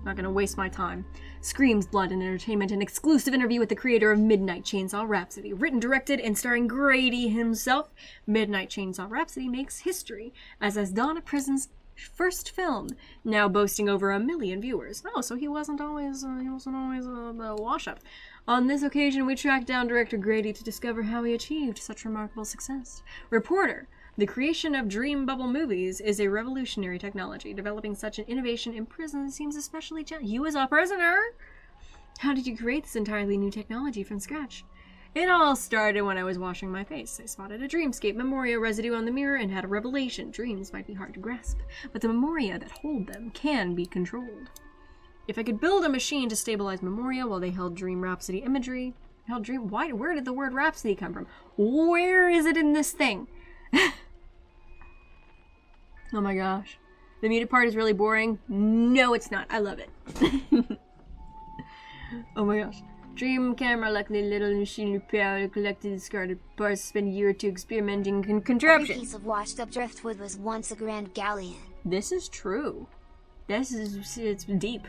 Not gonna waste my time. Screams, blood, and entertainment. An exclusive interview with the creator of Midnight Chainsaw Rhapsody. Written, directed, and starring Grady himself, Midnight Chainsaw Rhapsody makes history as Donna Prison's first film, now boasting over 1 million viewers. Oh, so he wasn't always a wash-up. On this occasion, we tracked down director Grady to discover how he achieved such remarkable success. Reporter: the creation of dream bubble movies is a revolutionary technology. Developing such an innovation in prison seems especially challenging. You as a prisoner? How did you create this entirely new technology from scratch? It all started when I was washing my face. I spotted a dreamscape memoria residue on the mirror and had a revelation. Dreams might be hard to grasp, but the memoria that hold them can be controlled. If I could build a machine to stabilize memoria while they held dream rhapsody imagery... Where did the word rhapsody come from? Where is it in this thing? Oh my gosh. The muted part is really boring. No, it's not. I love it. Oh my gosh. Dream camera, like the little machine repair, collected discarded parts, spend a year or two experimenting in contraption. Every piece of washed up driftwood was once a grand galleon. This is true. It's deep.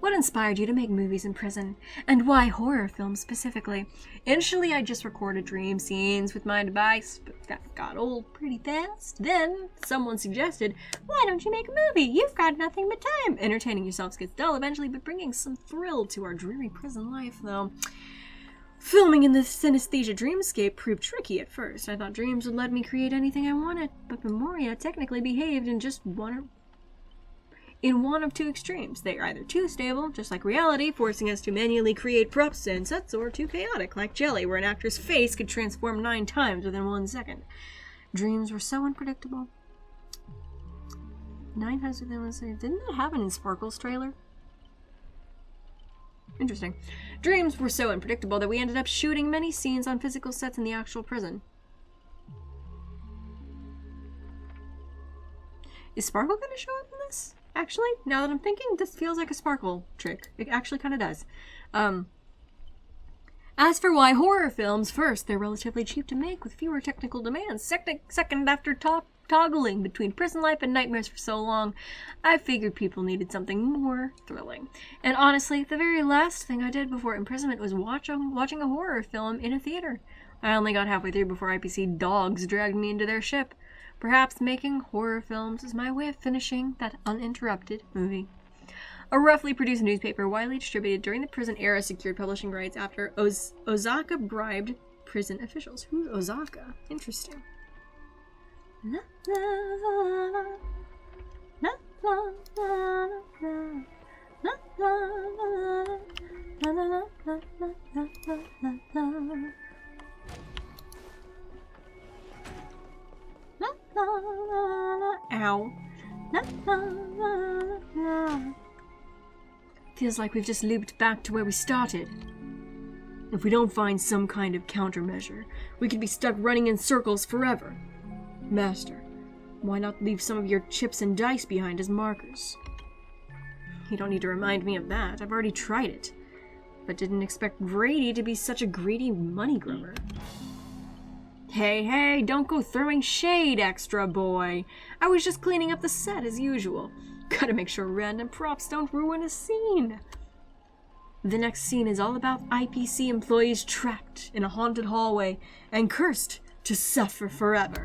What inspired you to make movies in prison? And why horror films specifically? Initially, I just recorded dream scenes with my device, but that got old pretty fast. Then, someone suggested, why don't you make a movie? You've got nothing but time. Entertaining yourselves gets dull eventually, but bringing some thrill to our dreary prison life, though. Filming in this synesthesia dreamscape proved tricky at first. I thought dreams would let me create anything I wanted, but Memoria technically behaved in just one of two extremes. They are either too stable, just like reality, forcing us to manually create props and sets, or too chaotic, like Jelly, where an actor's face could transform 9 times within 1 second. Dreams were so unpredictable. 9 times within 1 second. Didn't that happen in Sparkle's trailer? Interesting. Dreams were so unpredictable that we ended up shooting many scenes on physical sets in the actual prison. Is Sparkle gonna show up in this? Actually, now that I'm thinking, this feels like a Sparkle trick. It actually kind of does. As for why horror films, first, they're relatively cheap to make with fewer technical demands. Second, after toggling between prison life and nightmares for so long, I figured people needed something more thrilling. And honestly, the very last thing I did before imprisonment was watching a horror film in a theater. I only got halfway through before IPC dogs dragged me into their ship. Perhaps making horror films is my way of finishing that uninterrupted movie. A roughly produced newspaper widely distributed during the prison era secured publishing rights after Osaka bribed prison officials. Who's Osaka? Interesting. Ow. Feels like we've just looped back to where we started. If we don't find some kind of countermeasure, we could be stuck running in circles forever. Master, why not leave some of your chips and dice behind as markers? You don't need to remind me of that. I've already tried it. But didn't expect Grady to be such a greedy money grubber. Hey, don't go throwing shade, extra boy. I was just cleaning up the set as usual. Gotta make sure random props don't ruin a scene. The next scene is all about IPC employees trapped in a haunted hallway and cursed to suffer forever.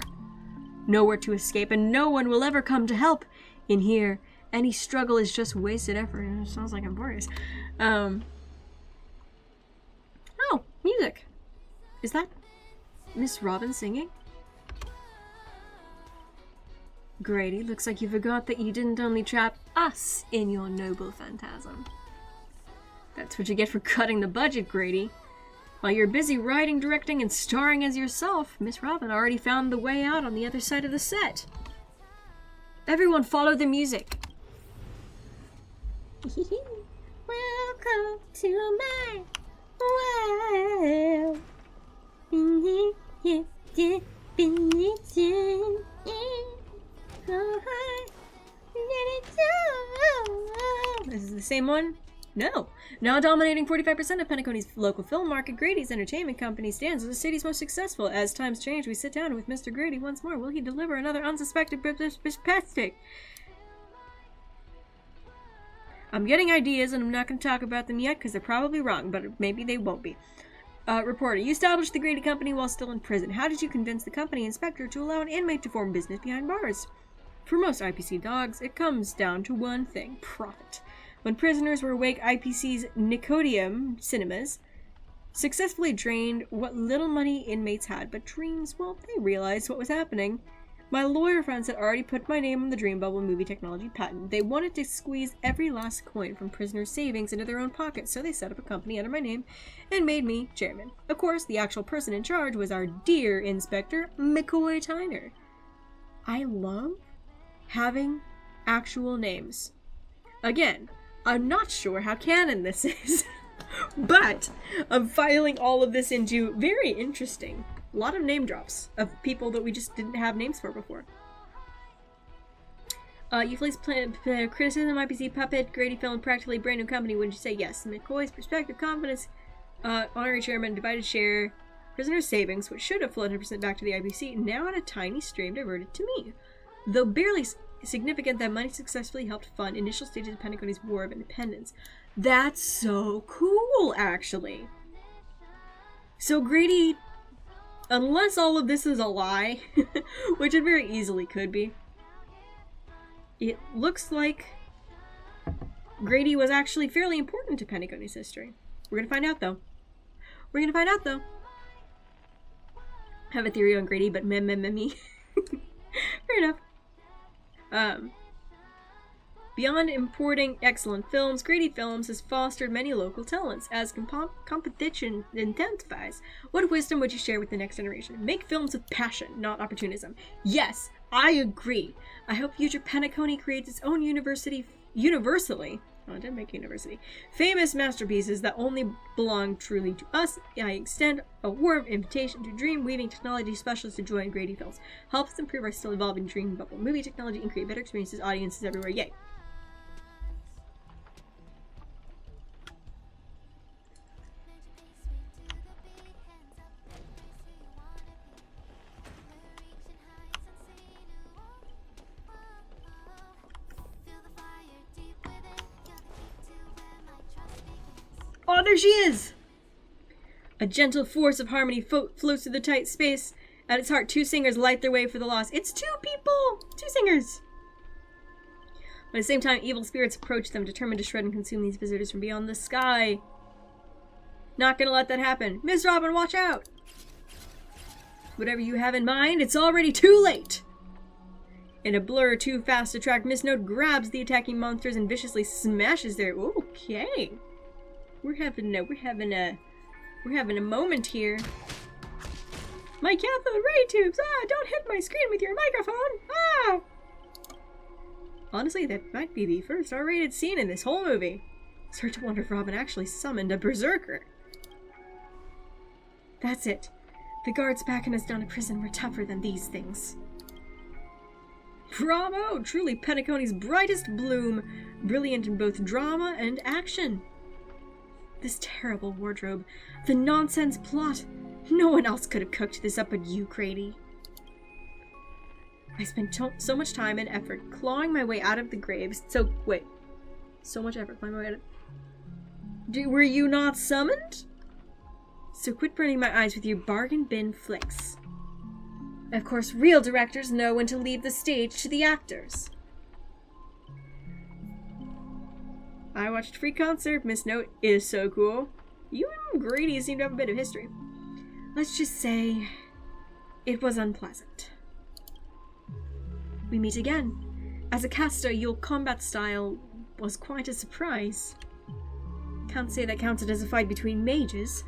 Nowhere to escape and no one will ever come to help. In here, any struggle is just wasted effort. It sounds like I'm bored. Oh, music. Is that Miss Robin singing? Grady, looks like you forgot that you didn't only trap us in your noble phantasm. That's what you get for cutting the budget, Grady. While you're busy writing, directing, and starring as yourself, Miss Robin already found the way out on the other side of the set. Everyone follow the music. Welcome to my world. This is the same one? No. Now dominating 45% of Penacony's local film market, Grady's entertainment company stands as the city's most successful. As times change, we sit down with Mr. Grady once more. Will he deliver another unsuspected plastic? I'm getting ideas, and I'm not going to talk about them yet because they're probably wrong, but maybe they won't be. Reporter, you established the Grady Company while still in prison. How did you convince the company inspector to allow an inmate to form business behind bars? For most IPC dogs, it comes down to one thing: profit. When prisoners were awake, IPC's Nicodium cinemas successfully drained what little money inmates had, but dreams, well, they realized what was happening. My lawyer friends had already put my name on the Dream Bubble movie technology patent. They wanted to squeeze every last coin from prisoners' savings into their own pockets, so they set up a company under my name and made me chairman. Of course, the actual person in charge was our dear Inspector McCoy Tyner. I love having actual names. Again, I'm not sure how canon this is, but I'm filing all of this into very interesting. A lot of name drops of people that we just didn't have names for before. You placed criticism, IPC Puppet, Grady Film, practically brand new company, wouldn't you say? Yes. McCoy's perspective, confidence, honorary chairman, divided share, prisoner savings, which should have flowed 100% back to the IPC, now on a tiny stream diverted to me. Though barely significant, that money successfully helped fund initial stages of Penacony's War of Independence. That's so cool, actually. So Grady, unless all of this is a lie, which it very easily could be, it looks like Grady was actually fairly important to Penacony's history. We're gonna find out, though. We're gonna find out, though. I have a theory on Grady, but me. Fair enough. Beyond importing excellent films, Grady Films has fostered many local talents. As competition intensifies, what wisdom would you share with the next generation? Make films with passion, not opportunism. Yes, I agree. I hope future Penacony creates its own universally, oh, I didn't make university, famous masterpieces that only belong truly to us. I extend a warm invitation to dream weaving technology specialists to join Grady Films. Help us improve our still evolving dream bubble movie technology and create better experiences, audiences everywhere. Yay. Oh, there she is! A gentle force of harmony floats through the tight space. At its heart, two singers light their way for the lost. It's two people! Two singers! But at the same time, evil spirits approach them, determined to shred and consume these visitors from beyond the sky. Not gonna let that happen. Miss Robin, watch out! Whatever you have in mind, it's already too late! In a blur too fast to track, Miss Note grabs the attacking monsters and viciously smashes their... Okay. We're having a moment here. My cathode ray tubes! Ah, don't hit my screen with your microphone! Ah! Honestly, that might be the first R-rated scene in this whole movie. Start to wonder if Robin actually summoned a berserker. That's it. The guards backing us down to prison were tougher than these things. Bravo! Truly Penacony's brightest bloom, brilliant in both drama and action. This terrible wardrobe, the nonsense plot. No one else could have cooked this up but you, Grady. I spent so much time and effort clawing my way out of the graves. So much effort clawing my way out of... Were you not summoned? So quit burning my eyes with your bargain bin flicks. Of course, real directors know when to leave the stage to the actors. I watched Free Concert. Miss Note is so cool. You and Grady seem to have a bit of history. Let's just say it was unpleasant. We meet again. As a caster, your combat style was quite a surprise. Can't say that counted as a fight between mages.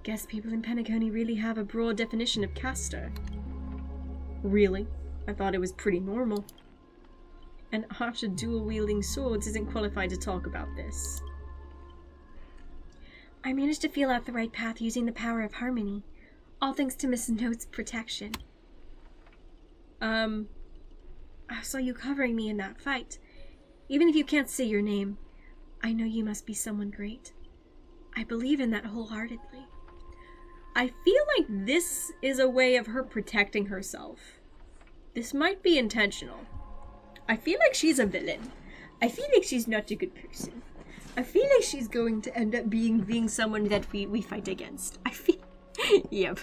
Guess people in Penacony really have a broad definition of caster. Really? I thought it was pretty normal. And after dual-wielding swords isn't qualified to talk about this. I managed to feel out the right path using the power of harmony. All thanks to Miss Note's protection. I saw you covering me in that fight. Even if you can't say your name, I know you must be someone great. I believe in that wholeheartedly. I feel like this is a way of her protecting herself. This might be intentional. I feel like she's a villain. I feel like she's not a good person. I feel like she's going to end up being someone that we fight against. I feel... Yep.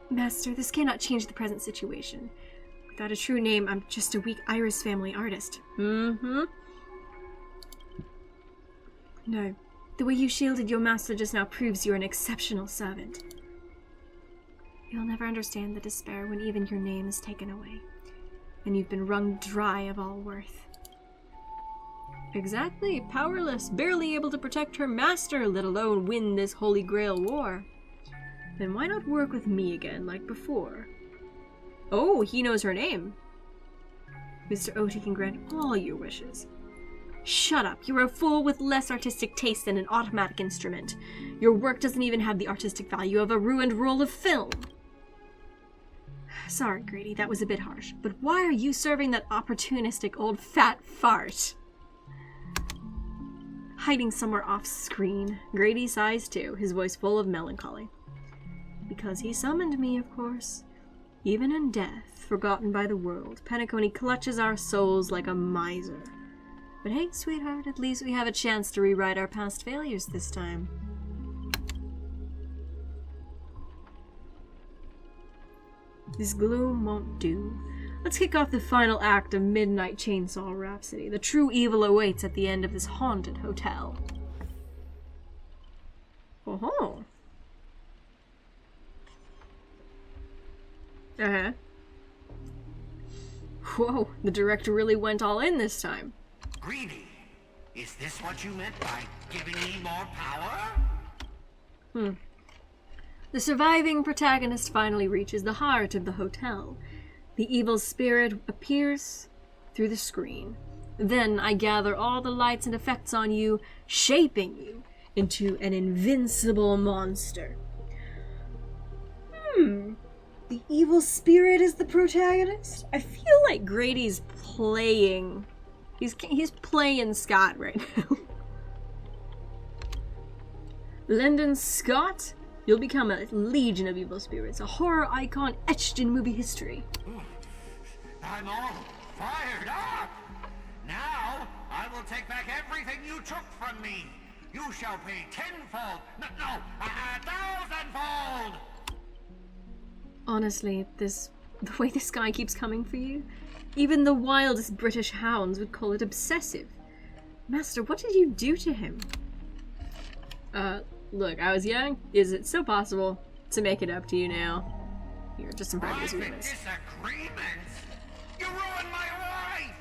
Master, this cannot change the present situation. Without a true name, I'm just a weak Iris family artist. Mm-hmm. No. The way you shielded your master just now proves you're an exceptional servant. You'll never understand the despair when even your name is taken away, and you've been wrung dry of all worth. Exactly, powerless, barely able to protect her master, let alone win this Holy Grail War. Then why not work with me again, like before? Oh, he knows her name. Mr. Oti can grant all your wishes. Shut up, you're a fool with less artistic taste than an automatic instrument. Your work doesn't even have the artistic value of a ruined roll of film. Sorry, Grady, that was a bit harsh. But why are you serving that opportunistic old fat fart? Hiding somewhere off screen, Grady sighs too, his voice full of melancholy. Because he summoned me, of course. Even in death, forgotten by the world, Penacony clutches our souls like a miser. But hey, sweetheart, at least we have a chance to rewrite our past failures this time. This gloom won't do. Let's kick off the final act of Midnight Chainsaw Rhapsody. The true evil awaits at the end of this haunted hotel. Oh-ho. Uh-huh. Whoa, the director really went all in this time. Greedy, is this what you meant by giving me more power? The surviving protagonist finally reaches the heart of the hotel. The evil spirit appears through the screen. Then I gather all the lights and effects on you, shaping you into an invincible monster. The evil spirit is the protagonist? I feel like Grady's playing... He's playing Scott right now. Lyndon Scott? You'll become a legion of evil spirits, a horror icon etched in movie history. I'm all fired up! Now, I will take back everything you took from me! You shall pay tenfold! No, 1,000-fold! Honestly, the way this guy keeps coming for you, even the wildest British hounds would call it obsessive. Master, what did you do to him? Look, I was young. Is it still possible to make it up to you now? Here, just some practice units. Disagreements? You ruined my life!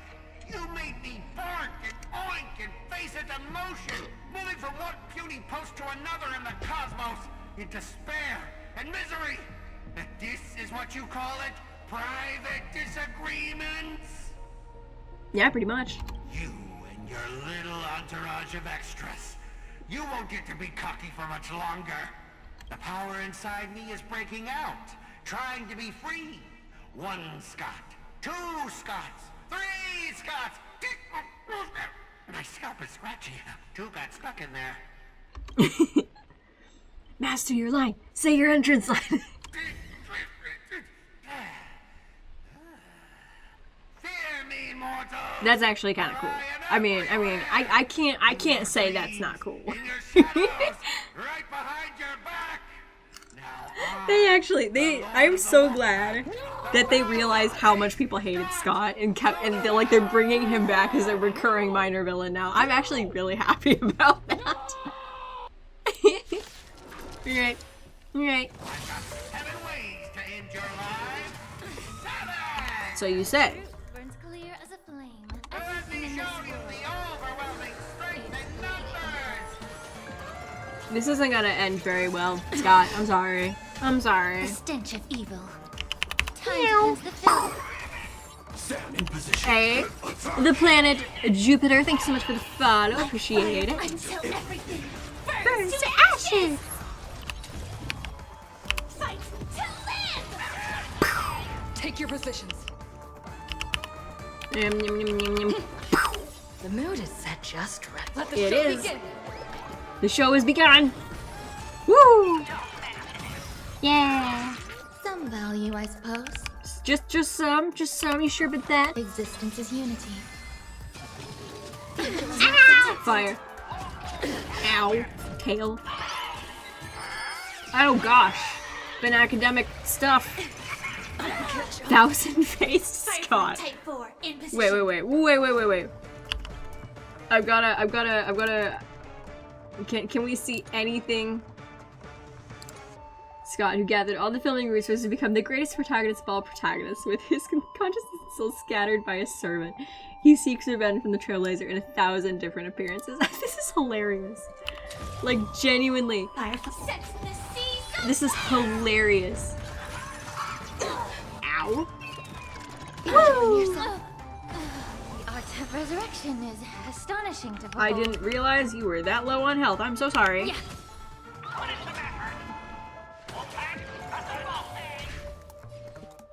You made me bark and oink and face into motion, moving from one puny post to another in the cosmos, in despair and misery. And this is what you call it? Private disagreements? Yeah, pretty much. You and your little entourage of extras. You won't get to be cocky for much longer. The power inside me is breaking out, trying to be free. 1 Scott, 2 Scotts, 3 Scotts. My scalp is scratchy. 2 got stuck in there. Master your line. Say your entrance line. Fear me, mortal. That's actually kind of cool. I mean, I can't say that's not cool. Right behind your back. I'm so glad that they realized how much people hated Scott and they're bringing him back as a recurring minor villain now. I'm actually really happy about that. Right. So you say. Burns clear as a flame. Let me show you the overwhelming strength in numbers. This isn't gonna end very well, Scott. I'm sorry. The stench of evil. Time to cleanse the filth. Hey, the planet Jupiter. Thanks so much for the follow. Appreciate it. Until everything Burns to ashes. Fight to live. Take your positions. Yum, yum, yum, yum, yum. The mood is set just right. Let the It show is. begin. The show has begun. Woo! Yeah. Some value, I suppose. Just some. You sure about that? Existence is unity. Fire. Ow. Tail. Oh gosh. Been academic stuff. 1,000-face Scott. Wait. I've gotta. Can we see anything? Scott, who gathered all the filming resources to become the greatest protagonist of all protagonists, with his consciousness still scattered by a servant. He seeks revenge from the Trailblazer in 1,000 different appearances. This is hilarious. Like, genuinely. This is hilarious. Ow. Woo! The art of resurrection is astonishing to behold. I didn't realize you were that low on health. I'm so sorry. Yeah.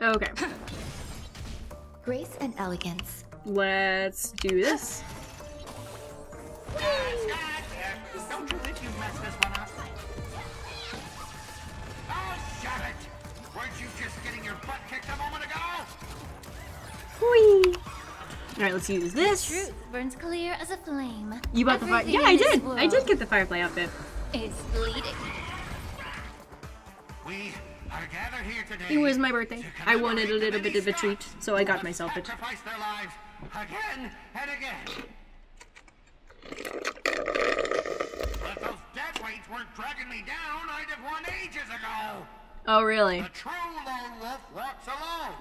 Okay. Grace and elegance. Let's do this. Don't you think you messed this one up? Oh, shut it! Weren't you just getting your butt kicked a moment ago? Whee! Alright, let's use this. Truth burns clear as a flame. You bought the fire? Yeah, I did. I did get the Firefly outfit. It's bleeding. We are gathered here today. It was my birthday. I wanted a little bit of a treat, so I got myself it. Sacrifice their lives again and again. If those dead weights weren't dragging me down, I'd have won ages ago. Oh, really? The true lone wolf walks alone.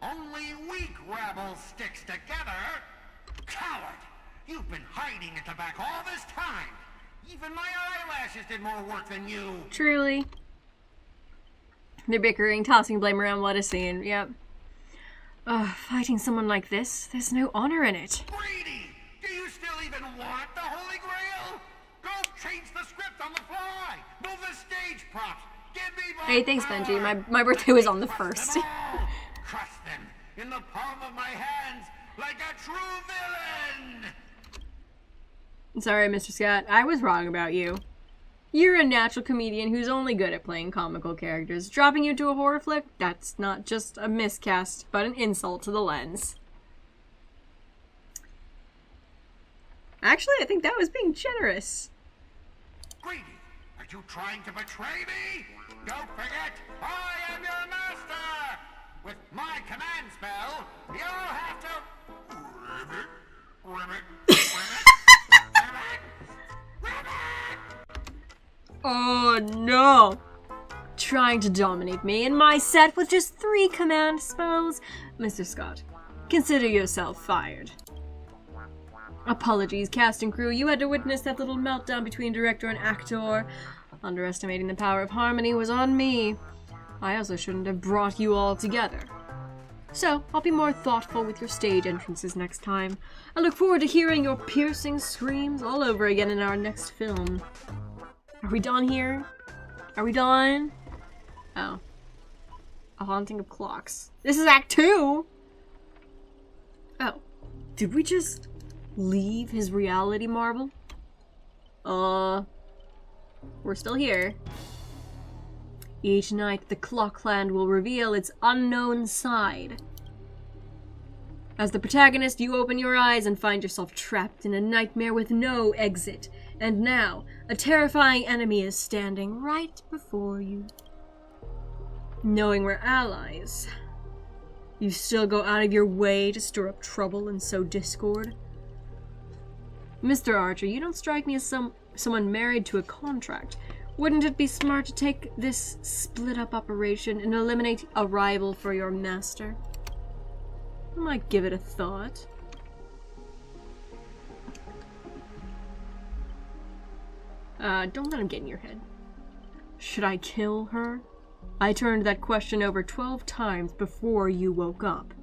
Only weak rabble sticks together. Coward! You've been hiding at the back all this time. Even my eyelashes did more work than you. Truly. They're bickering, tossing blame around. What a scene. Yep. Fighting someone like this, there's no honor in it. Grady! Do you still even want the Holy Grail? Go change the script on the fly. Move the stage props. Give me more Hey, thanks, power. Benji. My birthday was on the 1st. Crush them in the palm of my hands like a true villain. Sorry, Mr. Scott. I was wrong about you. You're a natural comedian who's only good at playing comical characters. Dropping you to a horror flick? That's not just a miscast, but an insult to the lens. Actually, I think that was being generous. Grady, are you trying to betray me? Don't forget, I am your master! With my command spell, you'll have to... Oh no! Trying to dominate me in my set with just 3 command spells? Mr. Scott, consider yourself fired. Apologies, cast and crew. You had to witness that little meltdown between director and actor. Underestimating the power of harmony was on me. I also shouldn't have brought you all together. So, I'll be more thoughtful with your stage entrances next time. I look forward to hearing your piercing screams all over again in our next film. Are we done here? Are we done? Oh. A Haunting of Clocks. This is Act 2! Oh. Did we just leave his reality marble? We're still here. Each night, the Clockland will reveal its unknown side. As the protagonist, you open your eyes and find yourself trapped in a nightmare with no exit. And now, a terrifying enemy is standing right before you. Knowing we're allies, you still go out of your way to stir up trouble and sow discord? Mr. Archer, you don't strike me as someone married to a contract. Wouldn't it be smart to take this split-up operation and eliminate a rival for your master? I might give it a thought. Don't let him get in your head. Should I kill her? I turned that question over 12 times before you woke up.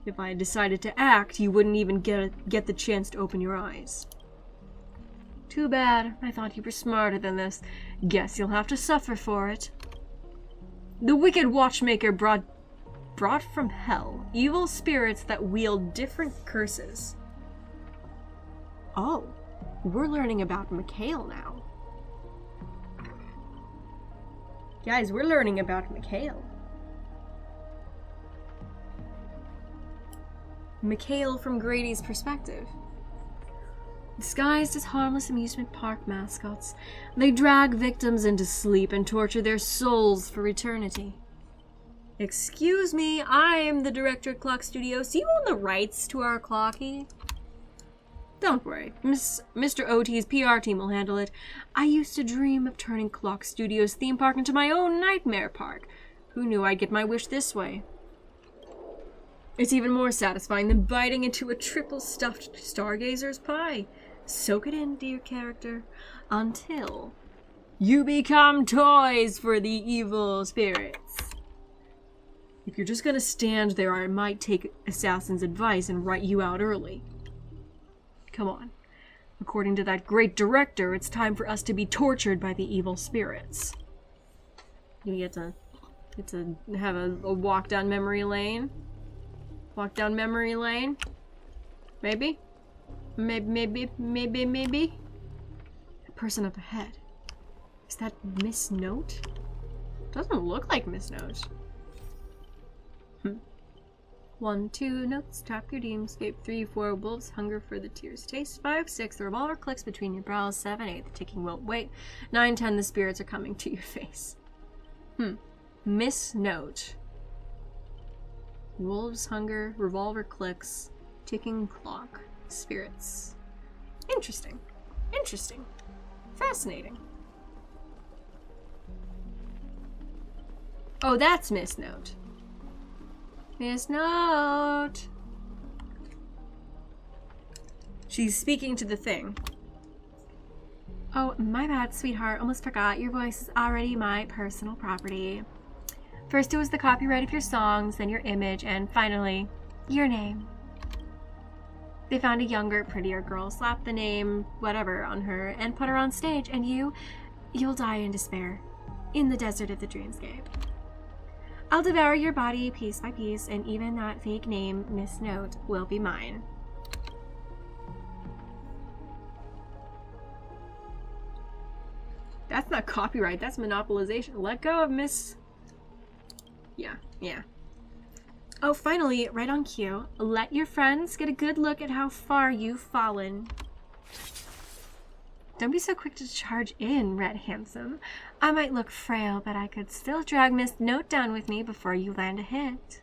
If I had decided to act, you wouldn't even get the chance to open your eyes. Too bad. I thought you were smarter than this. Guess you'll have to suffer for it. The Wicked Watchmaker brought from hell evil spirits that wield different curses. Oh, we're learning about Mikhail now. Guys, we're learning about Mikhail. Mikhail from Grady's perspective. Disguised as harmless amusement park mascots, they drag victims into sleep and torture their souls for eternity. Excuse me, I'm the director at Clock Studios. Do you own the rights to our clocky? Don't worry, Mr. OT's PR team will handle it. I used to dream of turning Clock Studios theme park into my own nightmare park. Who knew I'd get my wish this way? It's even more satisfying than biting into a triple stuffed Stargazer's pie. Soak it in, dear character, until you become toys for the evil spirits. If you're just gonna stand there, I might take Assassin's advice and write you out early. Come on. According to that great director, it's time for us to be tortured by the evil spirits. You get to Get to have a walk down memory lane. Walk down memory lane. Maybe? Maybe? A person up ahead. Is that Miss Note? Doesn't look like Miss Note. 1, 2 notes, tap your dreamscape. 3, 4 wolves hunger for the tears taste. 5, 6 the revolver clicks between your brows. 7, 8 the ticking won't wait. 9, 10 the spirits are coming to your face. Miss Note. Wolves hunger, revolver clicks, ticking clock, spirits. Interesting. Interesting. Fascinating. Oh, that's Miss Note. Miss Note. She's speaking to the thing. Oh, my bad, sweetheart. Almost forgot. Your voice is already my personal property. First it was the copyright of your songs, then your image, and finally, your name. They found a younger, prettier girl, slapped the name, whatever, on her, and put her on stage, and you'll die in despair. In the desert of the dreamscape. I'll devour your body piece by piece, and even that fake name, Miss Note, will be mine. That's not copyright, that's monopolization. Let go of Miss... Yeah. Oh, finally, right on cue. Let your friends get a good look at how far you've fallen. Don't be so quick to charge in, Red Handsome. I might look frail, but I could still drag Miss Note down with me before you land a hit.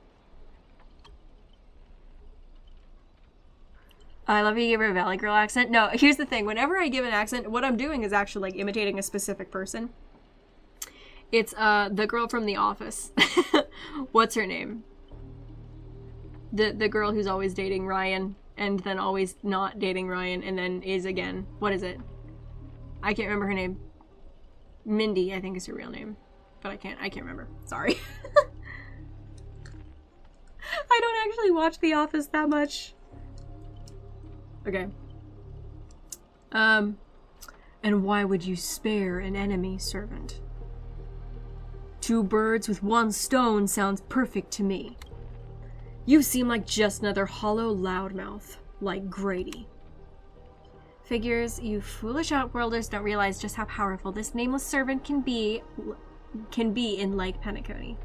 I love you gave her a Valley Girl accent. No, here's the thing. Whenever I give an accent, what I'm doing is actually like imitating a specific person. It's the girl from The Office. What's her name? The girl who's always dating Ryan and then always not dating Ryan and then is again. What is it? I can't remember her name. Mindy, I think is her real name. But I can't remember. Sorry. I don't actually watch The Office that much. Okay. And why would you spare an enemy servant? 2 birds with 1 stone sounds perfect to me. You seem like just another hollow loudmouth, like Grady. Figures you foolish outworlders don't realize just how powerful this nameless servant can be in Lake Penacony.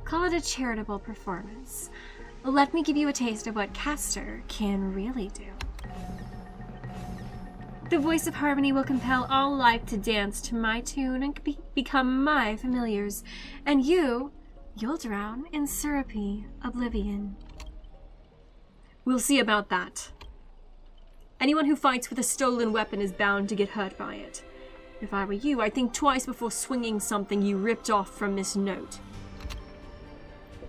Call it a charitable performance. Let me give you a taste of what Castor can really do. The voice of harmony will compel all life to dance to my tune and become my familiars, and you'll drown in syrupy oblivion. We'll see about that. Anyone who fights with a stolen weapon is bound to get hurt by it. If I were you, I'd think twice before swinging something you ripped off from Miss Note.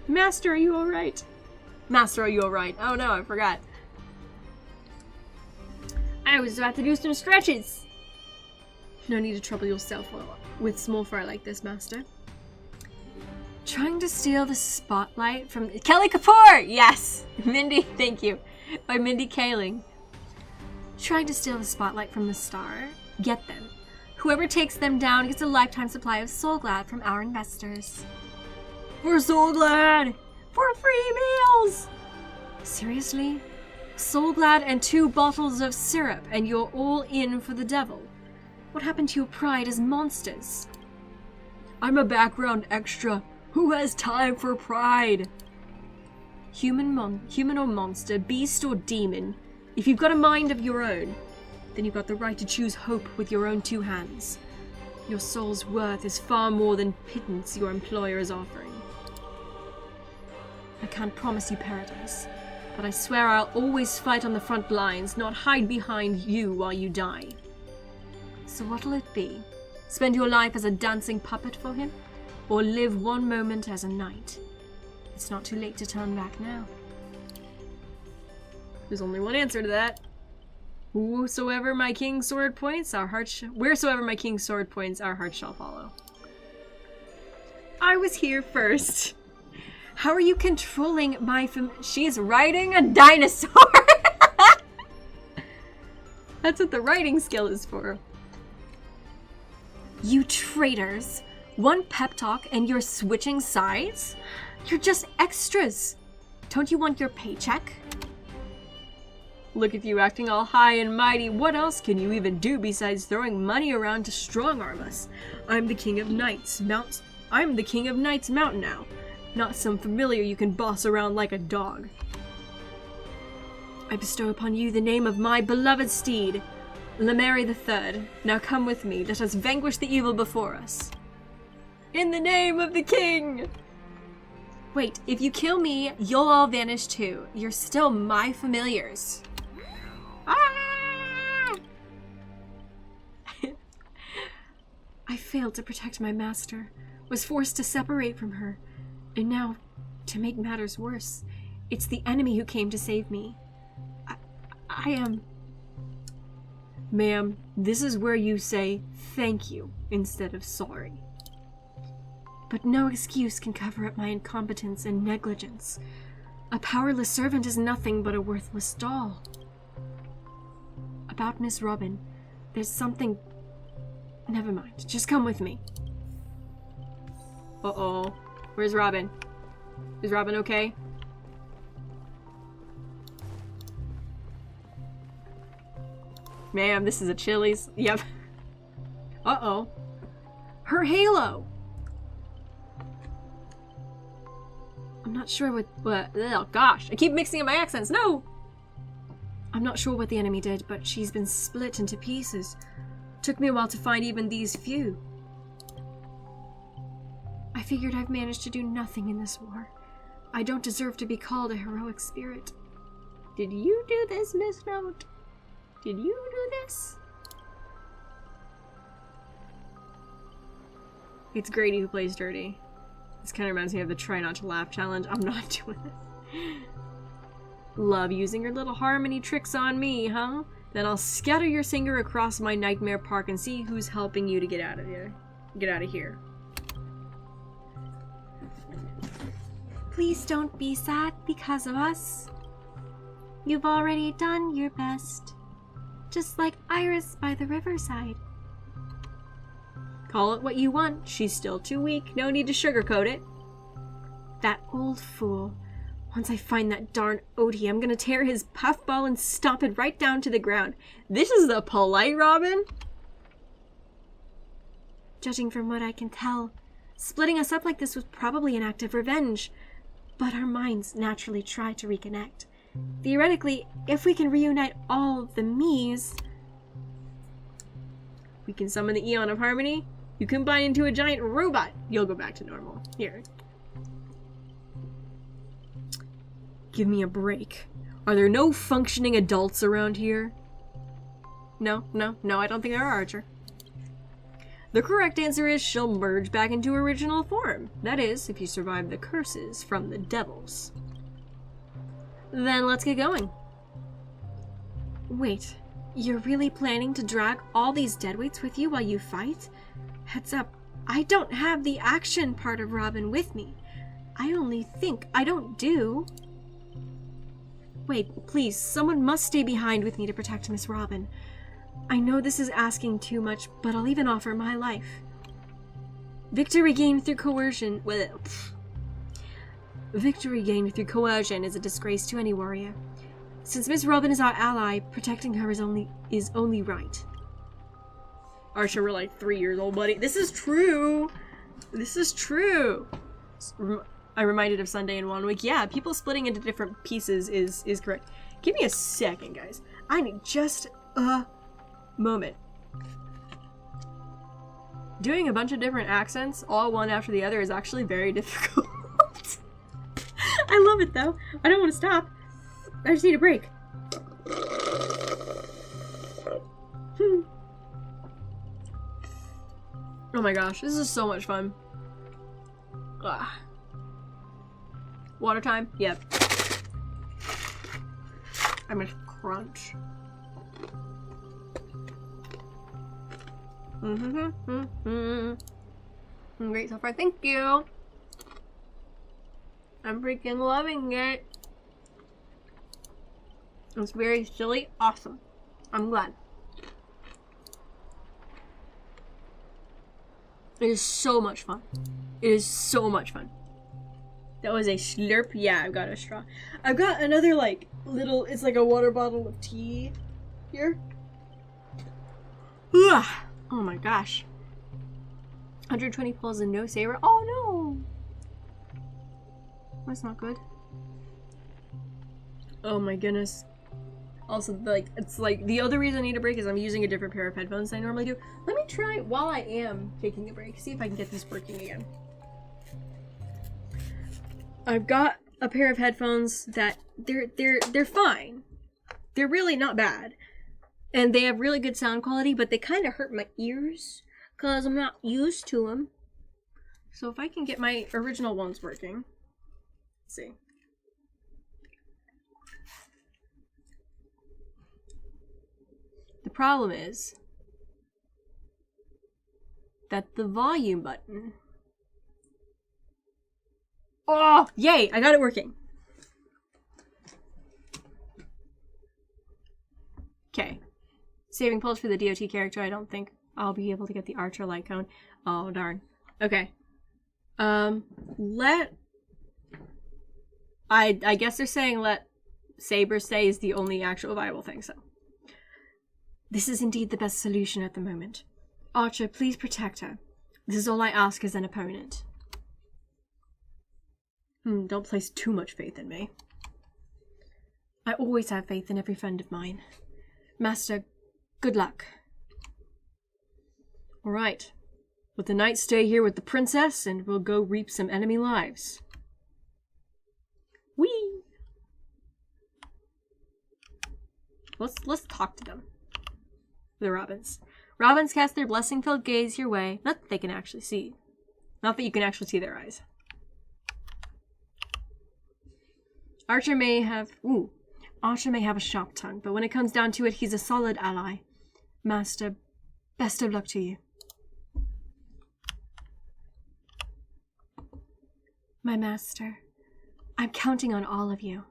Master, are you alright? Master, are you alright? Oh no, I forgot. I was about to do some stretches. No need to trouble yourself with small fry like this, Master. Trying to steal the spotlight from Kelly Kapoor! Yes! Mindy, thank you. By Mindy Kaling. Trying to steal the spotlight from the star? Get them. Whoever takes them down gets a lifetime supply of Soul Glad from our investors. For Soul Glad! For free meals! Seriously? Soul Glad and 2 bottles of syrup, and you're all in for the devil. What happened to your pride as monsters? I'm a background extra. Who has time for pride? Human or monster, beast or demon, if you've got a mind of your own, then you've got the right to choose hope with your own 2 hands. Your soul's worth is far more than pittance your employer is offering. I can't promise you paradise, but I swear I'll always fight on the front lines, not hide behind you while you die. So what'll it be? Spend your life as a dancing puppet for him? Or live one moment as a knight? It's not too late to turn back now. There's only one answer to that. Wheresoever my king's sword points, our heart shall follow. I was here first. How are you controlling my She's riding a dinosaur! That's what the riding skill is for. You traitors! One pep talk and you're switching sides? You're just extras. Don't you want your paycheck? Look at you acting all high and mighty. What else can you even do besides throwing money around to strong-arm us? I'm the king of knights mountain now. Not some familiar you can boss around like a dog. I bestow upon you the name of my beloved steed, Lemary III. Now come with me, let us vanquish the evil before us. In the name of the king! Wait, if you kill me, you'll all vanish too. You're still my familiars. Ah! I failed to protect my master, was forced to separate from her, and now, to make matters worse, it's the enemy who came to save me. I am... Ma'am, this is where you say thank you instead of sorry. But no excuse can cover up my incompetence and negligence. A powerless servant is nothing but a worthless doll. About Miss Robin, there's something... Never mind, just come with me. Uh-oh. Where's Robin? Is Robin okay? Ma'am, this is a Chili's. Yep. Uh-oh. Her halo! I'm not sure what... Oh, gosh. I keep mixing up my accents. No! I'm not sure what the enemy did, but she's been split into pieces. Took me a while to find even these few. I figured I've managed to do nothing in this war. I don't deserve to be called a heroic spirit. Did you do this, Miss Note? Did you do this? It's Grady who plays dirty. This kind of reminds me of the try not to laugh challenge. I'm not doing this. Love using your little harmony tricks on me, huh? Then I'll scatter your singer across my nightmare park and see who's helping you to get out of here. Get out of here. Please don't be sad because of us. You've already done your best. Just like Iris by the riverside. Call it what you want. She's still too weak. No need to sugarcoat it. That old fool. Once I find that darn Odie, I'm gonna tear his puffball and stomp it right down to the ground. This is the polite Robin? Judging from what I can tell, splitting us up like this was probably an act of revenge. But our minds naturally try to reconnect. Theoretically, if we can reunite all the me's, we can summon the Eon of Harmony. You combine into a giant robot. You'll go back to normal. Here. Give me a break. Are there no functioning adults around here? No, I don't think there are, Archer. The correct answer is she'll merge back into original form. That is, if you survive the curses from the devils. Then let's get going. Wait, you're really planning to drag all these deadweights with you while you fight? Heads up, I don't have the action part of Robin with me. I only think, I don't do. Wait, please, someone must stay behind with me to protect Miss Robin. I know this is asking too much, but I'll even offer my life. Victory gained through coercion... Victory gained through coercion is a disgrace to any warrior. Since Miss Robin is our ally, protecting her is only right. Archer, we're like 3 years old, buddy. This is true! This is true! I'm reminded of Sunday in 1 week. Yeah, people splitting into different pieces is correct. Give me a second, guys. I need just a moment. Doing a bunch of different accents, all one after the other, is actually very difficult. I love it, though. I don't want to stop. I just need a break. Oh my gosh, this is so much fun. Ah. Water time? Yep. I'm gonna crunch. Great so far, thank you. I'm freaking loving it. It's very silly, awesome. I'm glad. It is so much fun. It is so much fun. That was a slurp. Yeah, I've got a straw. I've got another, like, little, it's like a water bottle of tea here. Ugh. Oh my gosh. 120 pulls and no Saber. Oh no! That's not good. Oh my goodness. Also, like, it's like, the other reason I need a break is I'm using a different pair of headphones than I normally do. Let me try, while I am taking a break, see if I can get this working again. I've got a pair of headphones that, they're fine. They're really not bad. And they have really good sound quality, but they kind of hurt my ears, because I'm not used to them. So if I can get my original ones working. Let's see. The problem is that the volume button... Oh, yay! I got it working. Okay. Saving pulls for the DOT character. I don't think I'll be able to get the Archer light cone. Oh, darn. Okay. I guess they're saying let Saber stay is the only actual viable thing, so. This is indeed the best solution at the moment. Archer, please protect her. This is all I ask as an opponent. Don't place too much faith in me. I always have faith in every friend of mine. Master, good luck. Alright. Let the knight stay here with the princess, and we'll go reap some enemy lives. Whee! Let's talk to them. The robins. Robins cast their blessing-filled gaze your way. Not that they can actually see. Not that you can actually see their eyes. Archer may have a sharp tongue, but when it comes down to it, he's a solid ally. Master, best of luck to you. My master, I'm counting on all of you.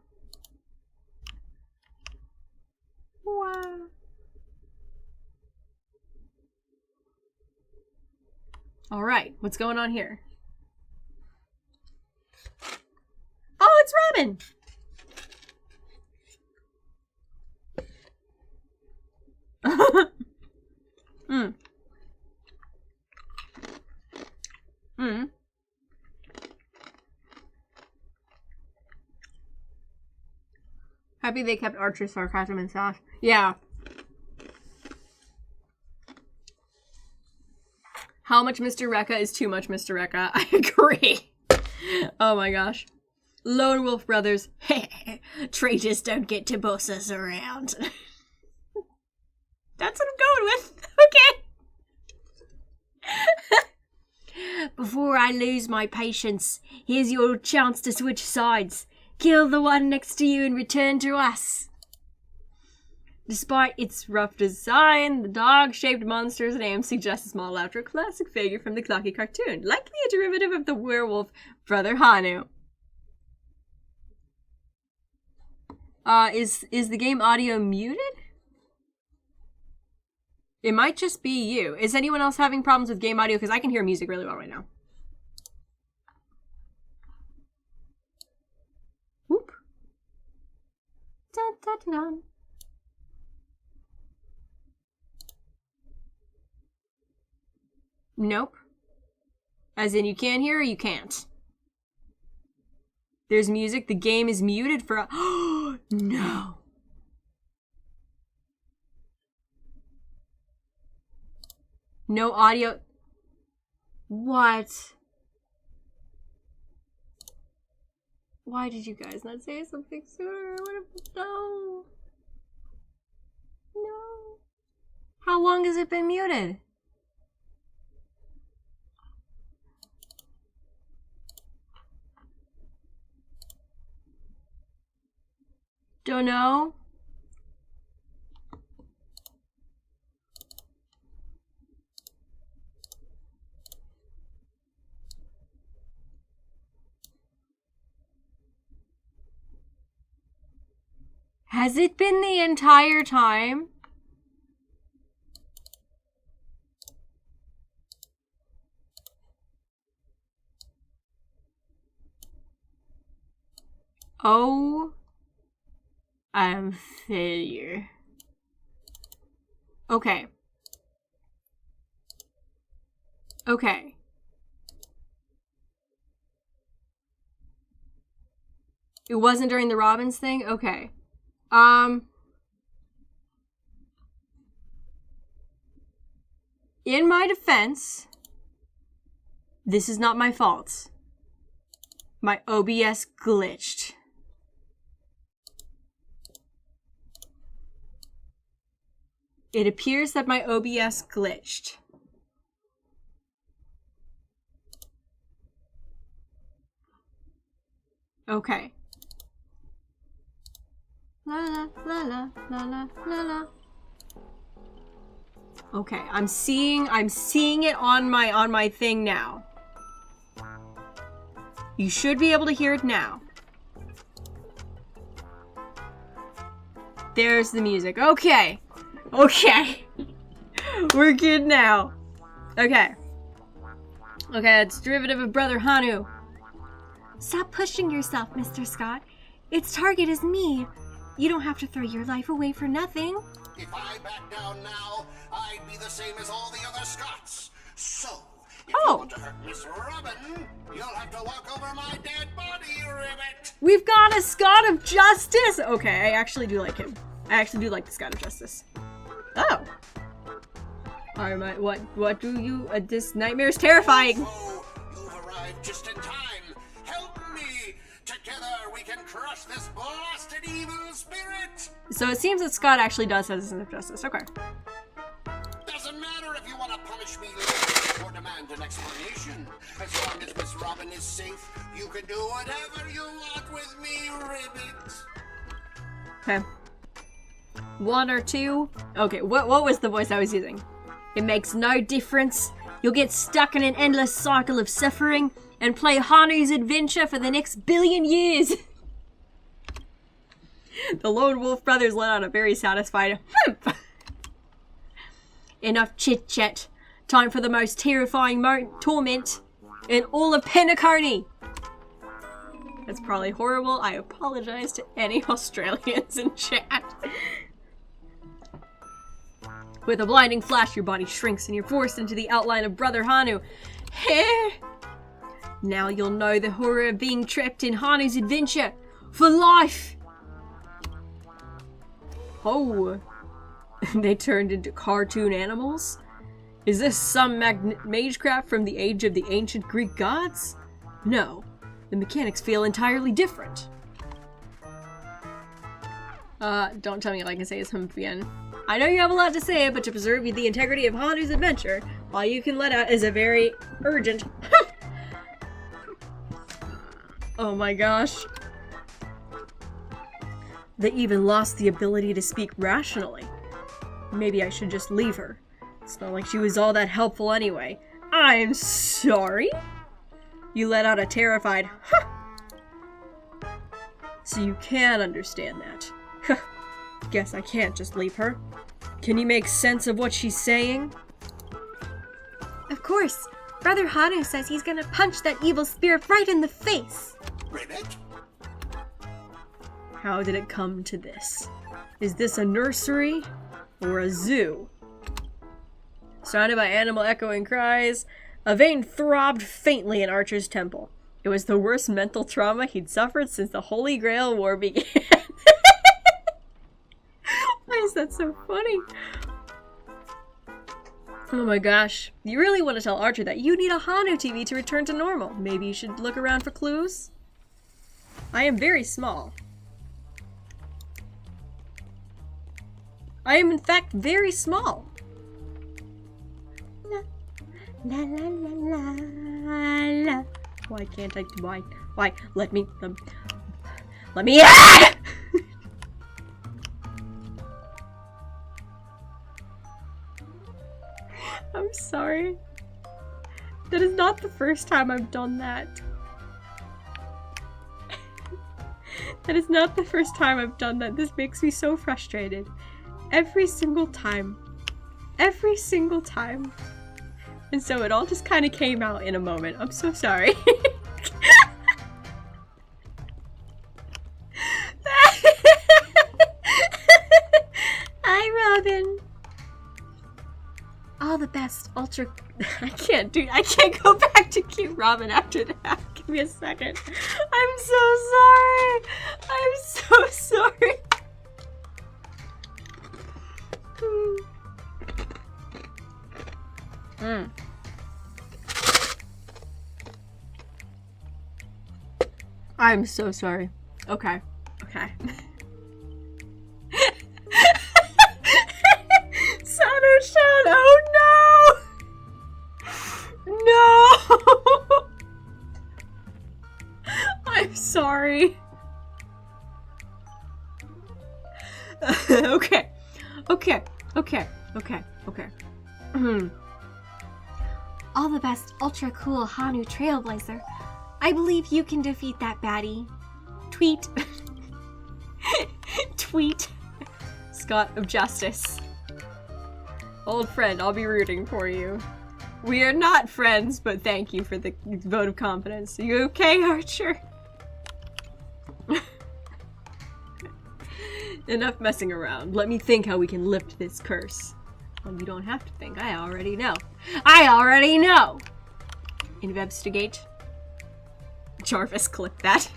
Wow. All right, what's going on here? Oh, it's Robin! Happy they kept Archer's sarcasm and sauce. Yeah. How much Mr. Rekka is too much Mr. Rekka. I agree. Oh my gosh. Lone Wolf Brothers. Traitors don't get to boss us around. That's what I'm going with. Okay. Before I lose my patience, here's your chance to switch sides. Kill the one next to you and return to us. Despite its rough design, the dog-shaped monster's name suggests a small laughter classic figure from the Clocky cartoon, likely a derivative of the werewolf brother Hanu. Is the game audio muted? It might just be you. Is anyone else having problems with game audio? Because I can hear music really well right now. Whoop. Dun, dun, dun, dun. Nope. As in you can't hear or you can't? There's music. The game is muted for oh no. No audio. What? Why did you guys not say something sooner? No. No. How long has it been muted? Don't know. Has it been the entire time? Oh, I'm failure. Okay. Okay. It wasn't during the Robbins thing? Okay. In my defense, this is not my fault. My OBS glitched. It appears that my OBS glitched. Okay. La la la la la la la la. Okay, I'm seeing it on my thing now. You should be able to hear it now. There's the music. Okay. Okay. We're good now. Okay. Okay, it's derivative of Brother Hanu. Stop pushing yourself, Mr. Scott. Its target is me. You don't have to throw your life away for nothing. If I back down now, I'd be the same as all the other Scots. So, if you want to hurt Miss Robin, you'll have to walk over my dead body, Ribbit. We've got a Scott of Justice! Okay, I actually do like him. I actually do like the Scott of Justice. Oh. Alright, what do you... this nightmare is terrifying. Oh, you've arrived just in time. Help me. Together we can crush this blasted evil spirit. So it seems that Scott actually does have a sense of justice. Okay. Doesn't matter if you want to punish me later or demand an explanation. As long as Miss Robin is safe, you can do whatever you want with me, Ribbit. Okay. 1 or 2. Okay, what was the voice I was using? It makes no difference. You'll get stuck in an endless cycle of suffering and play Hanu's adventure for the next billion years. The Lone Wolf brothers let out a very satisfied humph. Enough chit-chat. Time for the most terrifying torment in all of Penacony. That's probably horrible. I apologize to any Australians in chat. With a blinding flash, your body shrinks and you're forced into the outline of Brother Hanu. Now you'll know the horror of being trapped in Hanu's adventure for life. Oh, they turned into cartoon animals? Is this some magecraft from the age of the ancient Greek gods? No, the mechanics feel entirely different. Don't tell me all I can say is Hovian. I know you have a lot to say, but to preserve the integrity of Hanu's adventure, all you can let out is a very urgent oh my gosh. They even lost the ability to speak rationally. Maybe I should just leave her. It's not like she was all that helpful anyway. I'm sorry? You let out a terrified huh. So you can understand that. Guess I can't just leave her. Can you make sense of what she's saying? Of course. Brother Hanu says he's gonna punch that evil spirit right in the face. Ribbit? How did it come to this? Is this a nursery or a zoo? Surrounded by animal echoing cries, a vein throbbed faintly in Archer's temple. It was the worst mental trauma he'd suffered since the Holy Grail War began. Why is that so funny? Oh my gosh. You really want to tell Archer that you need a Hanu TV to return to normal. Maybe you should look around for clues? I am very small. I am in fact very small. La la la la la la. Why can't I? Why? Let me. Ah! I'm sorry. That is not the first time I've done that. That is not the first time I've done that. This makes me so frustrated. Every single time. Every single time. And so it all just kind of came out in a moment. I'm so sorry. All the best ultra... I can't go back to cute Robin after that. Give me a second. I'm so sorry. I'm so sorry. I'm so sorry. Okay. Okay. Sano-chan, oh no! No! I'm sorry. Okay. Okay. Okay. Okay. Okay. All the best ultra cool Hanu Trailblazer. I believe you can defeat that baddie. Tweet. Tweet. Scott of Justice. Old friend, I'll be rooting for you. We are not friends, but thank you for the vote of confidence. Are you okay, Archer? Enough messing around. Let me think how we can lift this curse. Well, you don't have to think. I already know. I already know! Investigate. Jarvis, clip that.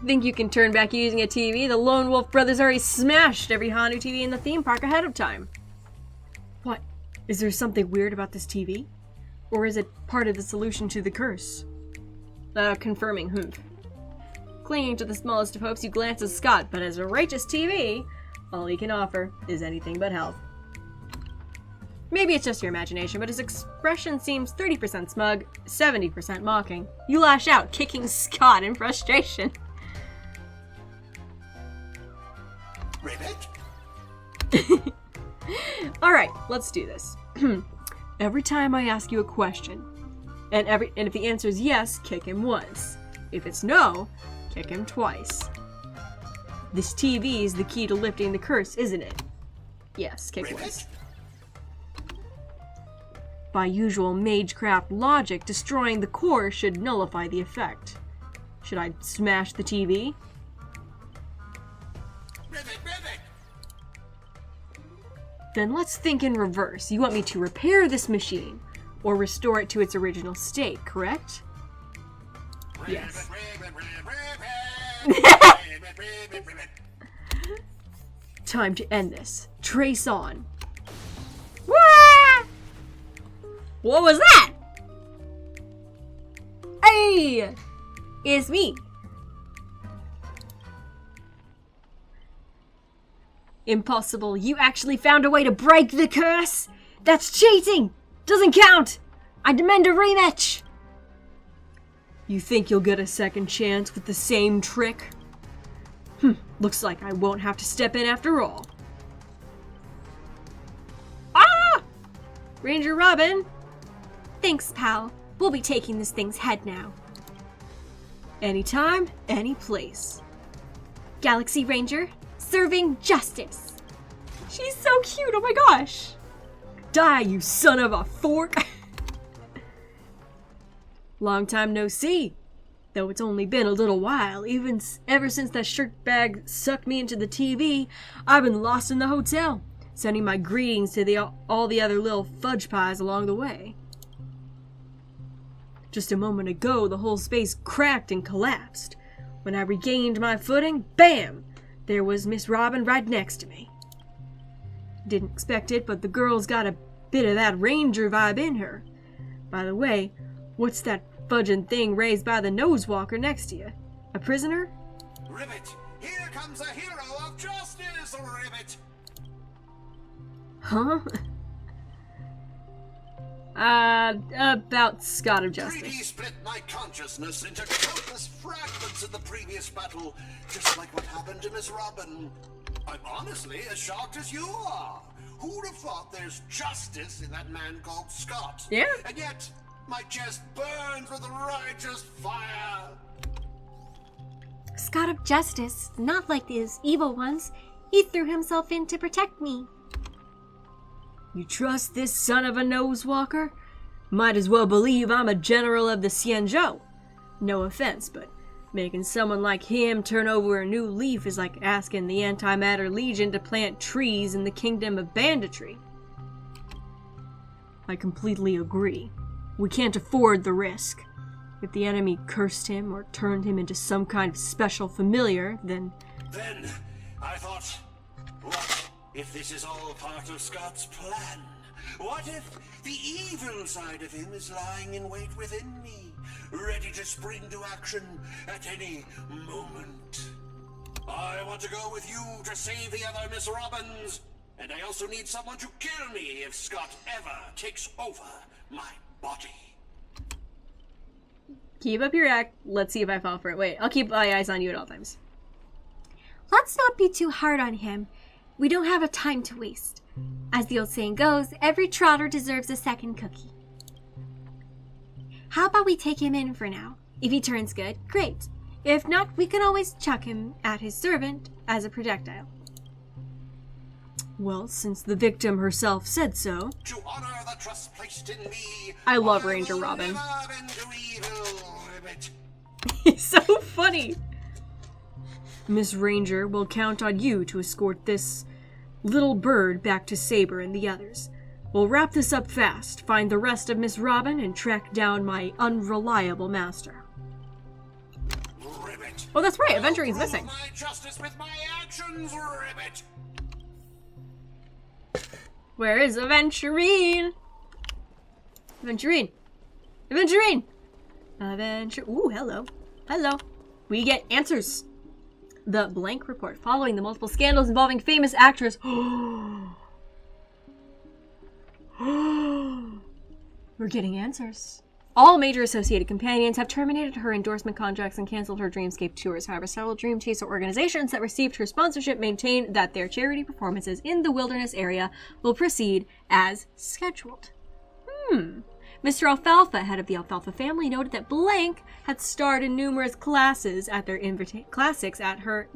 Think you can turn back using a TV? The Lone Wolf brothers already smashed every Hanu TV in the theme park ahead of time. What? Is there something weird about this TV? Or is it part of the solution to the curse? Confirming Humph. Clinging to the smallest of hopes, you glance at Scott, but as a righteous TV, all he can offer is anything but help. Maybe it's just your imagination, but his expression seems 30% smug, 70% mocking. You lash out, kicking Scott in frustration. Ribbit? Alright, let's do this. Every time I ask you a question, and if the answer is yes, kick him once. If it's no, kick him twice. This TV is the key to lifting the curse, isn't it? Yes, kick once. By usual magecraft logic, destroying the core should nullify the effect. Should I smash the TV? Ribbit, ribbit! Then let's think in reverse. You want me to repair this machine, or restore it to its original state, correct? Yes. Time to end this. Trace on. Wah! What was that? Hey! It's me. Impossible. You actually found a way to break the curse? That's cheating! Doesn't count! I demand a rematch! You think you'll get a second chance with the same trick? Looks like I won't have to step in after all. Ah! Ranger Robin! Thanks, pal. We'll be taking this thing's head now. Anytime, any place. Galaxy Ranger, serving justice. She's so cute, oh my gosh. Die, you son of a fork. Long time no see. Though it's only been a little while, ever since that shirt bag sucked me into the TV, I've been lost in the hotel, sending my greetings to all the other little fudge pies along the way. Just a moment ago, the whole space cracked and collapsed. When I regained my footing, bam! There was Miss Robin right next to me. Didn't expect it, but the girl's got a bit of that ranger vibe in her. By the way, what's that fudging thing raised by the nosewalker next to you? A prisoner? Ribbit! Here comes a hero of justice, Ribbit! Huh? About Scott of Justice. Grady split my consciousness into countless fragments in the previous battle, just like what happened to Miss Robin. I'm honestly as shocked as you are. Who'd have thought there's justice in that man called Scott? Yeah. And yet, my chest burns with righteous fire. Scott of Justice, not like these evil ones. He threw himself in to protect me. You trust this son of a nosewalker? Might as well believe I'm a general of the Xianzhou. No offense, but making someone like him turn over a new leaf is like asking the Antimatter Legion to plant trees in the kingdom of banditry. I completely agree. We can't afford the risk. If the enemy cursed him or turned him into some kind of special familiar, then... Then, I thought, what if this is all part of Scott's plan? What if the evil side of him is lying in wait within me, ready to spring to action at any moment? I want to go with you to save the other Miss Robbins, and I also need someone to kill me if Scott ever takes over my body. Keep up your act. Let's see if I fall for it. Wait, I'll keep my eyes on you at all times. Let's not be too hard on him. We don't have a time to waste. As the old saying goes, every trotter deserves a second cookie. How about we take him in for now? If he turns good, great. If not, we can always chuck him at his servant as a projectile. Well, since the victim herself said so. To honor the trust placed in me, I love Ranger Robin. Evil, He's so funny. Miss Ranger will count on you to escort this little bird back to Saber and the others. We'll wrap this up fast, find the rest of Miss Robin, and track down my unreliable master. Ribbit. Oh, that's right, Aventurine's missing. My justice with my actions, Ribbit. Where is Aventurine? Aventurine! Aventurine! Ooh, hello. Hello. We get answers. The blank report following the multiple scandals involving famous actors. We're getting answers. All major associated companions have terminated her endorsement contracts and canceled her Dreamscape tours. However, several Dream Chaser organizations that received her sponsorship maintain that their charity performances in the wilderness area will proceed as scheduled. Mr. Alfalfa, head of the Alfalfa family, noted that Blank had starred in numerous classes at their classics at her...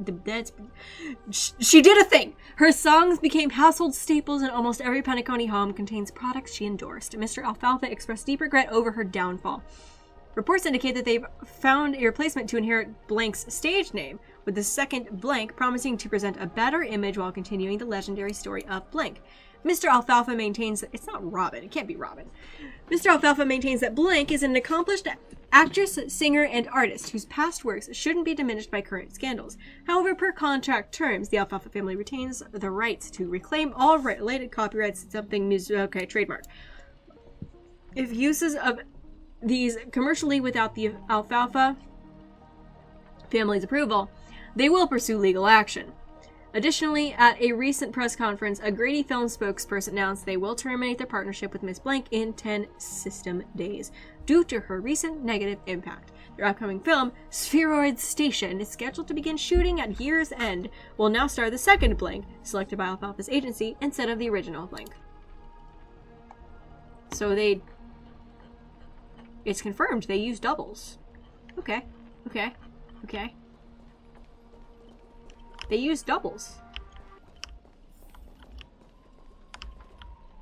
She did a thing! Her songs became household staples in almost every Penacony home contains products she endorsed. Mr. Alfalfa expressed deep regret over her downfall. Reports indicate that they've found a replacement to inherit Blank's stage name, with the second Blank promising to present a better image while continuing the legendary story of Blank. Mr. Alfalfa maintains that it's not Robin. It can't be Robin. Mr. Alfalfa maintains that Blank is an accomplished actress, singer, and artist whose past works shouldn't be diminished by current scandals. However, per contract terms, the Alfalfa family retains the rights to reclaim all related copyrights to something trademark. If uses of these commercially without the Alfalfa family's approval, they will pursue legal action. Additionally, at a recent press conference, a Grady film spokesperson announced they will terminate their partnership with Miss Blank in 10 system days due to her recent negative impact. Their upcoming film, Spheroid Station, is scheduled to begin shooting at year's end, will now star the second Blank, selected by Alfalfa's agency, instead of the original Blank. So it's confirmed they use doubles. Okay. They use doubles.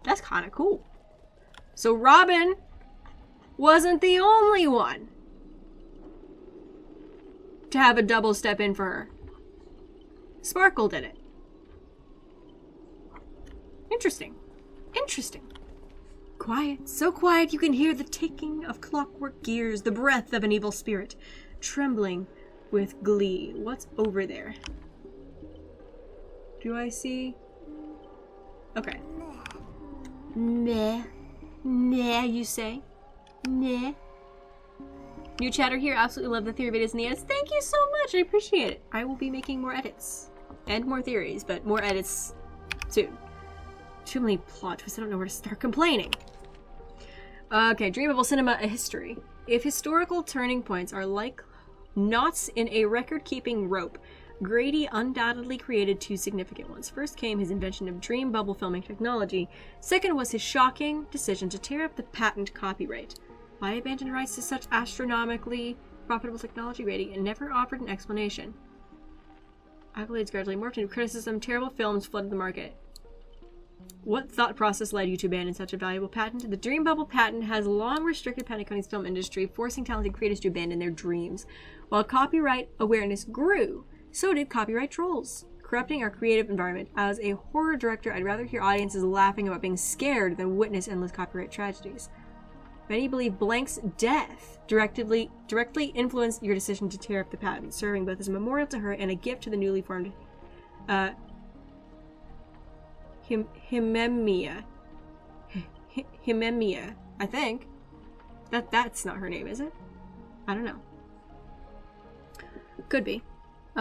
That's kind of cool. So Robin wasn't the only one to have a double step in for her. Sparkle did it. Interesting. Quiet, so quiet you can hear the ticking of clockwork gears, the breath of an evil spirit, trembling with glee. What's over there? Do I see? Okay. Meh, you say? Meh. New chatter here. Absolutely love the theory videos and the edits. Thank you so much. I appreciate it. I will be making more edits. And more theories, but more edits soon. Too many plot twists. I don't know where to start complaining. Okay, Dreamable Cinema, a history. If historical turning points are like knots in a record-keeping rope, Grady undoubtedly created two significant ones. First came his invention of dream bubble filming technology. Second was his shocking decision to tear up the patent copyright. Why abandon rights to such astronomically profitable technology, Grady, and never offered an explanation? Accolades gradually morphed into criticism. Terrible films flooded the market. What thought process led you to abandon such a valuable patent? The dream bubble patent has long restricted Penacony's film industry, forcing talented creators to abandon their dreams. While copyright awareness grew, so did copyright trolls. corrupting our creative environment. As a horror director, I'd rather hear audiences laughing about being scared than witness endless copyright tragedies. Many believe Blank's death directly influenced your decision to tear up the patent, serving both as a memorial to her and a gift to the newly formed Himemia, I think. That's not her name, is it? I don't know. Could be.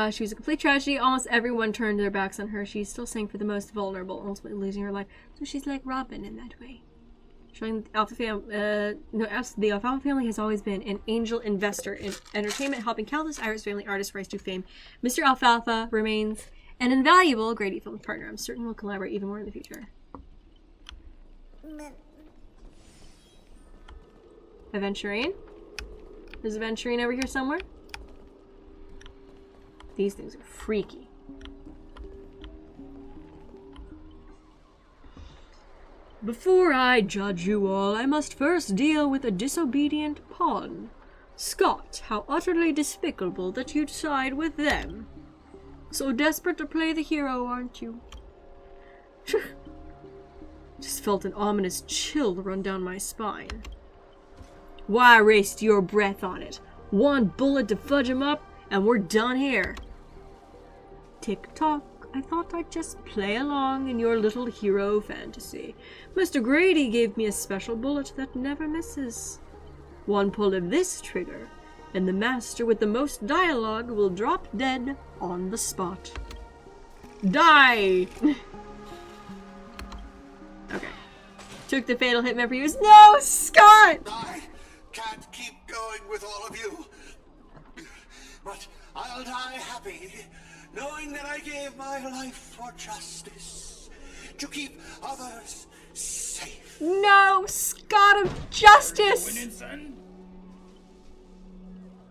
She was a complete tragedy. Almost everyone turned their backs on her. She's still sang for the most vulnerable, ultimately losing her life. So she's like Robin in that way. Showing the Alpha family, the Alpha family has always been an angel investor in entertainment, helping countless Iris family artists rise to fame. Mr. Alfalfa remains an invaluable Grady film partner. I'm certain we'll collaborate even more in the future. Aventurine? There's Aventurine over here somewhere? These things are freaky. Before I judge you all, I must first deal with a disobedient pawn. Scott, how utterly despicable that you'd side with them. So desperate to play the hero, aren't you? Just felt an ominous chill run down my spine. Why waste your breath on it? One bullet to fudge him up, and we're done here. Tick-tock, I thought I'd just play along in your little hero fantasy. Mr. Grady gave me a special bullet that never misses. One pull of this trigger, and the master with the most dialogue will drop dead on the spot. Die! Okay. Took the fatal hit for use. No, Scott! I can't keep going with all of you. But I'll die happy, knowing that I gave my life for justice, to keep others safe. No, Scott of Justice!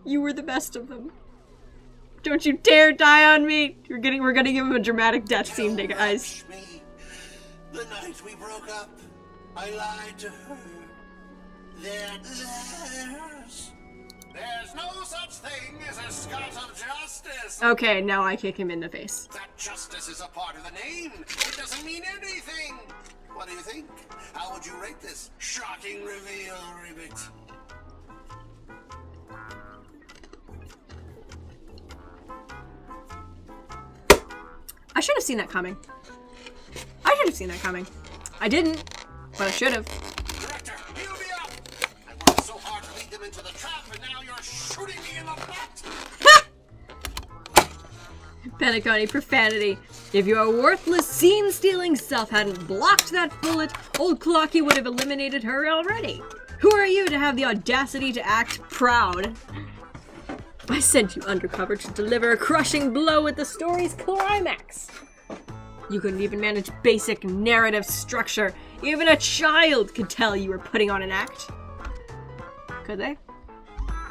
You were the best of them. Don't you dare die on me! We're gonna give him a dramatic death scene, guys. The night we broke up, I lied to her. There's no such thing as a Scott of Justice. Okay, now I kick him in the face. That justice is a part of the name. It doesn't mean anything. What do you think? How would you rate this shocking reveal, Ribbit? I should have seen that coming. I didn't, but I should have. Director, heal me up! I worked so hard to lead them into the trap, and now you're shooting me in the butt! Penacony profanity. If your worthless scene-stealing self hadn't blocked that bullet, old Clocky would have eliminated her already. Who are you to have the audacity to act proud? I sent you undercover to deliver a crushing blow at the story's climax. You couldn't even manage basic narrative structure. Even a child could tell you were putting on an act. Could they?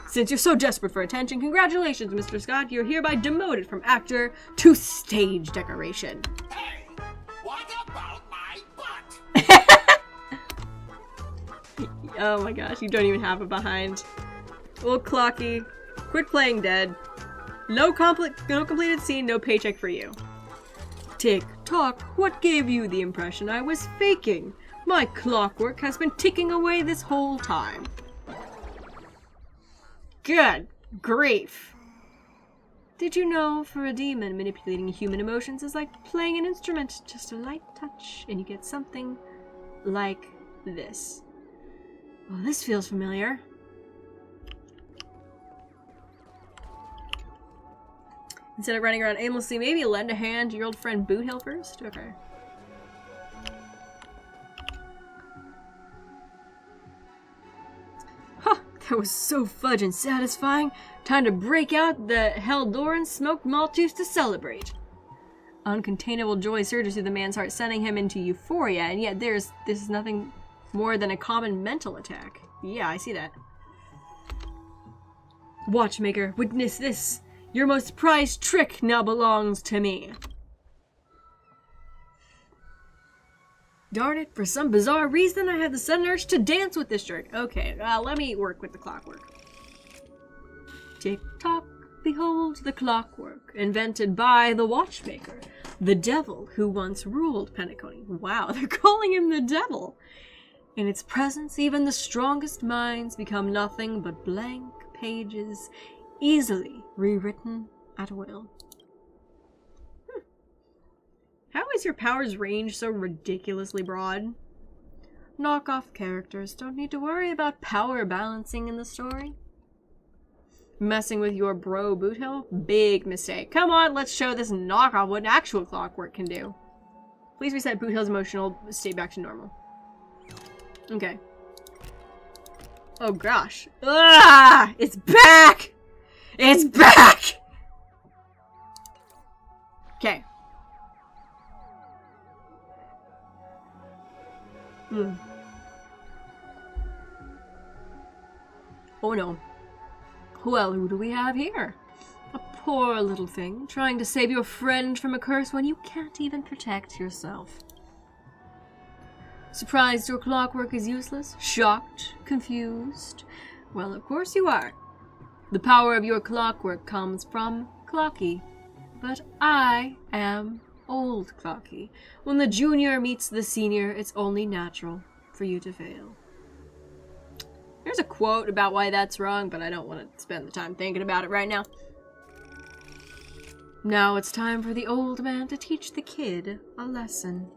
Since you're so desperate for attention, congratulations, Mr. Scott. You're hereby demoted from actor to stage decoration. Hey, what about my butt? Oh my gosh, you don't even have it behind. Old Clocky, quit playing dead. No completed scene, no paycheck for you. Tick-tock, what gave you the impression I was faking? My clockwork has been ticking away this whole time. Good grief. Did you know for a demon, manipulating human emotions is like playing an instrument, just a light touch, and you get something like this. Well, this feels familiar. Instead of running around aimlessly, maybe lend a hand to your old friend Boothill first? Okay. Huh, that was so fudgin' satisfying. Time to break out the hell door and smoke Maltose to celebrate. Uncontainable joy surges through the man's heart, sending him into euphoria, and yet this is nothing more than a common mental attack. Yeah, I see that. Watchmaker, witness this. Your most prized trick now belongs to me. Darn it, for some bizarre reason I had the sudden urge to dance with this jerk. Okay, let me work with the clockwork. Tick-tock, behold the clockwork, invented by the watchmaker. The devil who once ruled Penacony. Wow, they're calling him the devil. In its presence, even the strongest minds become nothing but blank pages, easily rewritten at will. How is your power's range so ridiculously broad? Knockoff characters don't need to worry about power balancing in the story. Messing with your bro Boothill? Big mistake. Come on, let's show this knockoff what actual clockwork can do. Please reset Boothill's emotional state back to normal. Okay. Oh gosh. Ah! It's back! It's back! Okay. Oh no. Well, who do we have here? A poor little thing, trying to save your friend from a curse when you can't even protect yourself. Surprised your clockwork is useless? Shocked? Confused? Well, of course you are. The power of your clockwork comes from Clocky. But I am old Clocky. When the junior meets the senior, it's only natural for you to fail. There's a quote about why that's wrong, but I don't want to spend the time thinking about it right now. Now it's time for the old man to teach the kid a lesson.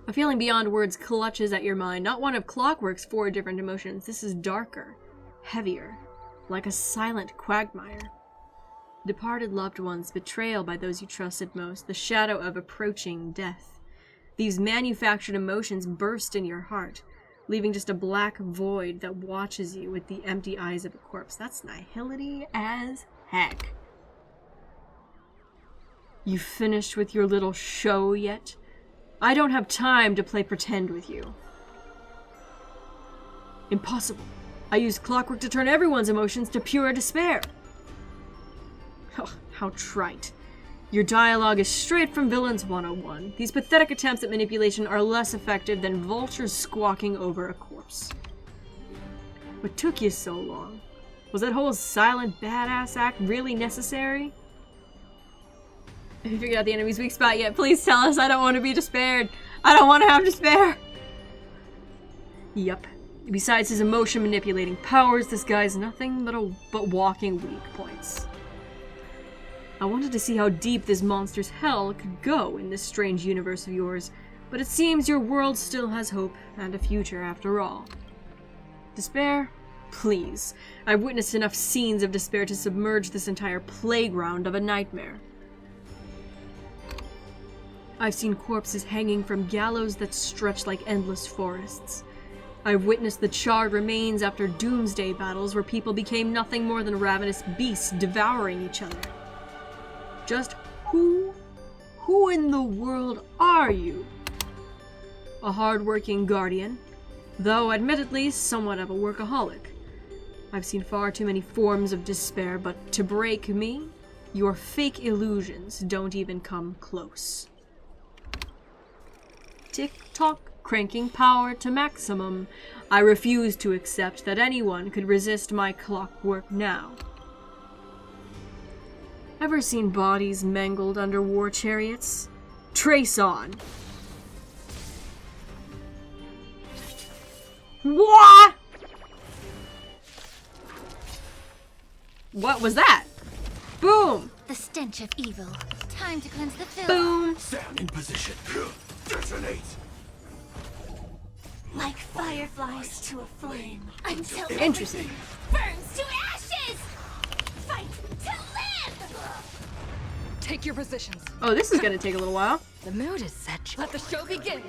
A feeling beyond words clutches at your mind, not one of Clockwork's 4 different emotions. This is darker, heavier, like a silent quagmire. Departed loved ones, betrayal by those you trusted most, the shadow of approaching death. These manufactured emotions burst in your heart, leaving just a black void that watches you with the empty eyes of a corpse. That's nihility as heck. You finished with your little show yet? I don't have time to play pretend with you. Impossible. I used clockwork to turn everyone's emotions to pure despair. Oh, how trite. Your dialogue is straight from Villains 101. These pathetic attempts at manipulation are less effective than vultures squawking over a corpse. What took you so long? Was that whole silent badass act really necessary? Have you figured out the enemy's weak spot yet? Please tell us. I don't want to be despaired. I don't want to have despair. Yup. Besides his emotion manipulating powers, this guy's nothing but walking weak points. I wanted to see how deep this monster's hell could go in this strange universe of yours, but it seems your world still has hope and a future after all. Despair? Please. I've witnessed enough scenes of despair to submerge this entire playground of a nightmare. I've seen corpses hanging from gallows that stretch like endless forests. I've witnessed the charred remains after doomsday battles where people became nothing more than ravenous beasts devouring each other. Just who in the world are you? A hard-working guardian, though admittedly somewhat of a workaholic. I've seen far too many forms of despair, but to break me, your fake illusions don't even come close. Tick-tock, cranking power to maximum. I refuse to accept that anyone could resist my clockwork now. Ever seen bodies mangled under war chariots? Trace on. What? What was that? Boom! The stench of evil. Time to cleanse the filth. Boom! Stand in position. Detonate. Like fireflies to a flame. Until Interesting. burns to ashes! Fight to live! Take your positions. Oh, this is gonna take a little while. The mood is set. Let the show begin.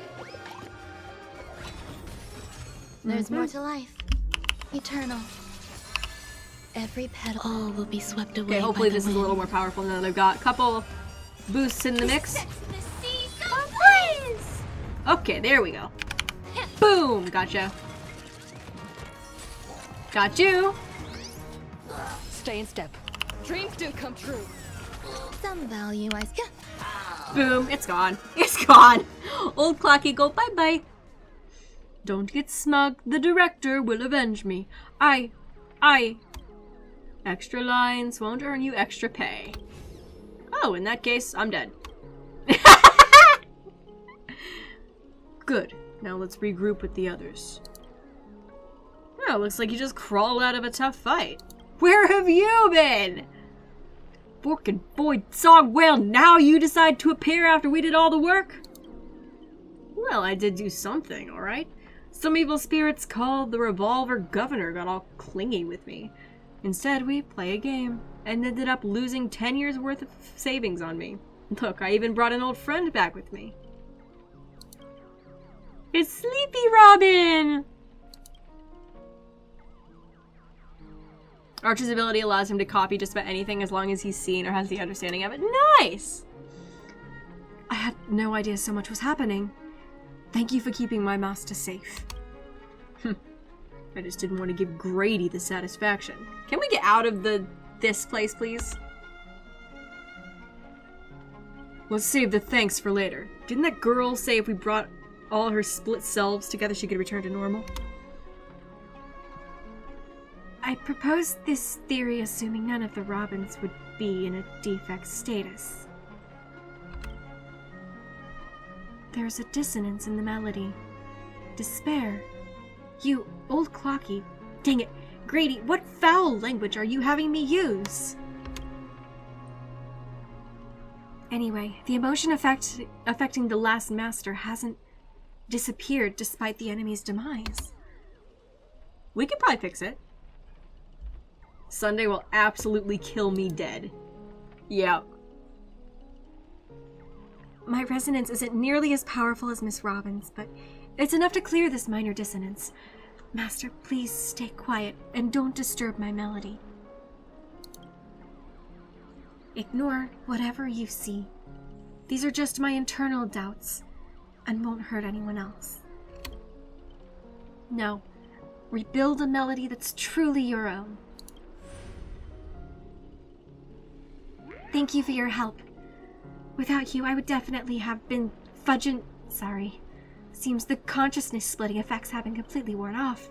There's more to life. Eternal. Every petal. All will be swept away. Okay, hopefully this is a little more powerful now that I've got a couple boosts in the mix. Okay, there we go. Boom! Gotcha. Got you. Stay in step. Dreams do come true. Some value, I see. Boom! It's gone. It's gone. Old Clocky, go bye-bye. Don't get smug. The director will avenge me. I. Extra lines won't earn you extra pay. Oh, in that case, I'm dead. Good. Now let's regroup with the others. Oh, looks like you just crawled out of a tough fight. Where have you been? Forkin' boy song, well, now you decide to appear after we did all the work? Well, I did do something, alright? Some evil spirits called the Revolver Governor got all clingy with me. Instead, we play a game, and ended up losing 10 years worth of savings on me. Look, I even brought an old friend back with me. It's Sleepy Robin! Archer's ability allows him to copy just about anything as long as he's seen or has the understanding of it. Nice! I had no idea so much was happening. Thank you for keeping my master safe. I just didn't want to give Grady the satisfaction. Can we get out of this place, please? Let's save the thanks for later. Didn't that girl say if we brought all her split selves together she could return to normal? I proposed this theory assuming none of the Robins would be in a defect status. There's a dissonance in the melody. Despair. You old clocky. Dang it. Grady, what foul language are you having me use? Anyway, the emotion affecting the last master hasn't disappeared despite the enemy's demise. We could probably fix it. Sunday will absolutely kill me dead. Yeah. My resonance isn't nearly as powerful as Miss Robin's, but it's enough to clear this minor dissonance. Master, please stay quiet and don't disturb my melody. Ignore whatever you see. These are just my internal doubts and won't hurt anyone else. No, rebuild a melody that's truly your own. Thank you for your help. Without you, I would definitely have been sorry. Seems the consciousness-splitting effects haven't completely worn off.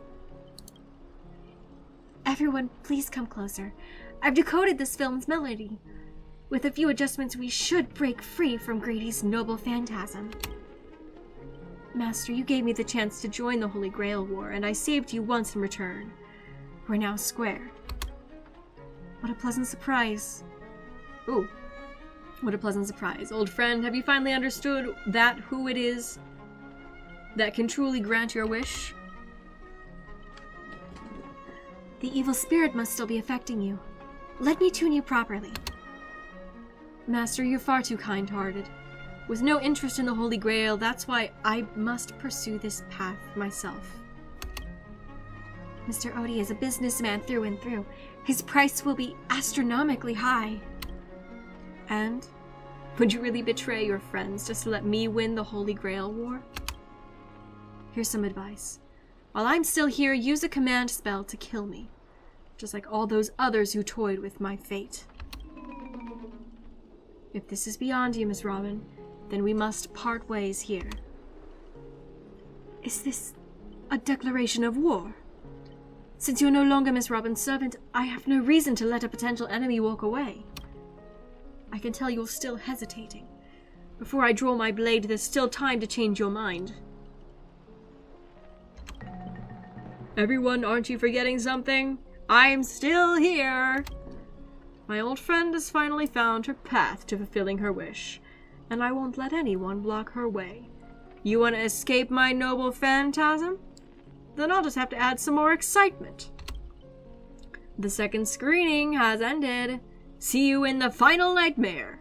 Everyone, please come closer. I've decoded this film's melody. With a few adjustments, we should break free from Grady's noble phantasm. Master, you gave me the chance to join the Holy Grail War, and I saved you once in return. We're now square. What a pleasant surprise. Ooh. What a pleasant surprise. Old friend, have you finally understood who it is that can truly grant your wish? The evil spirit must still be affecting you. Let me tune you properly. Master, you're far too kind-hearted. With no interest in the Holy Grail, that's why I must pursue this path myself. Mr. Odie is a businessman through and through. His price will be astronomically high. And? Would you really betray your friends just to let me win the Holy Grail War? Here's some advice. While I'm still here, use a command spell to kill me. Just like all those others who toyed with my fate. If this is beyond you, Miss Robin, then we must part ways here. Is this a declaration of war? Since you're no longer Miss Robin's servant, I have no reason to let a potential enemy walk away. I can tell you're still hesitating. Before I draw my blade, there's still time to change your mind. Everyone, aren't you forgetting something? I'm still here! My old friend has finally found her path to fulfilling her wish, and I won't let anyone block her way. You want to escape my noble phantasm? Then I'll just have to add some more excitement. The second screening has ended. See you in the final nightmare.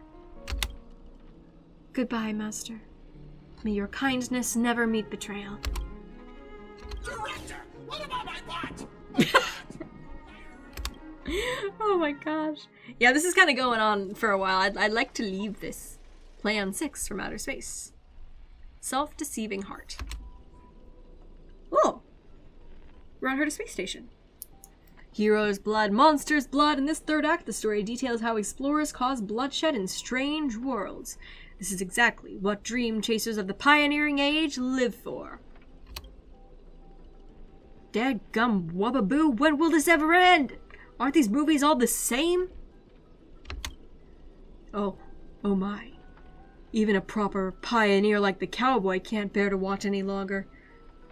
Goodbye, Master. May your kindness never meet betrayal. Director, what about my bot? Oh my gosh. Yeah, this is kind of going on for a while. I'd like to leave this. Plan 6 from outer space. Self-deceiving heart. Oh! We're on her to space station. Heroes' blood, monsters' blood. In this third act, the story details how explorers cause bloodshed in strange worlds. This is exactly what dream chasers of the pioneering age live for. Dadgum wubbaboo, when will this ever end? Aren't these movies all the same? Oh, Oh my. Even a proper pioneer like the cowboy can't bear to watch any longer.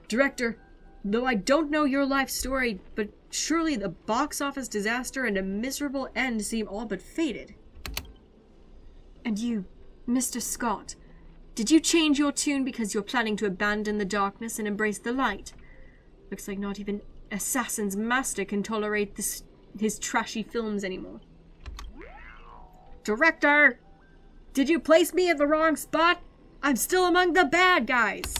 Director, though I don't know your life story, but surely the box office disaster and a miserable end seem all but fated. And you, Mr. Scott, did you change your tune because you're planning to abandon the darkness and embrace the light? Looks like not even Assassin's Master can tolerate his trashy films anymore. Director! Did you place me at the wrong spot? I'm still among the bad guys!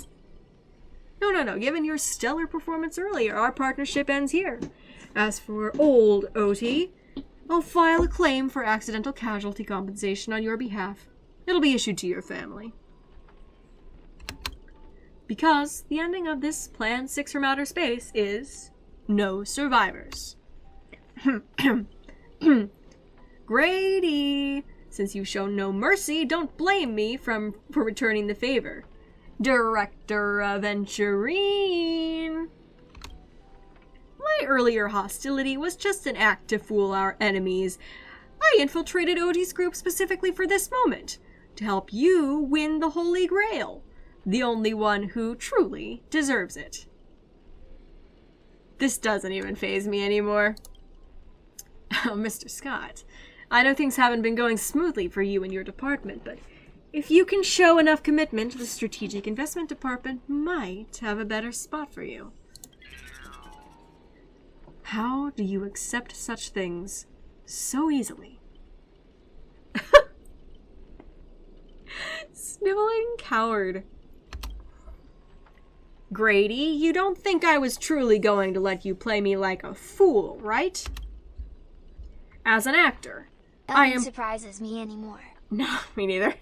No. Given your stellar performance earlier, our partnership ends here. As for old OT, I'll file a claim for accidental casualty compensation on your behalf. It'll be issued to your family. Because the ending of this Plan 6 from Outer Space is no survivors. Grady, since you've shown no mercy, don't blame me for returning the favor. Director Aventurine. My earlier hostility was just an act to fool our enemies. I infiltrated Odie's group specifically for this moment, to help you win the Holy Grail, the only one who truly deserves it. This doesn't even faze me anymore. Oh, Mr. Scott, I know things haven't been going smoothly for you and your department, but if you can show enough commitment, the Strategic Investment Department might have a better spot for you. How do you accept such things so easily? Sniveling coward. Grady, you don't think I was truly going to let you play me like a fool, right? As an actor, Nothing surprises me anymore. No, me neither.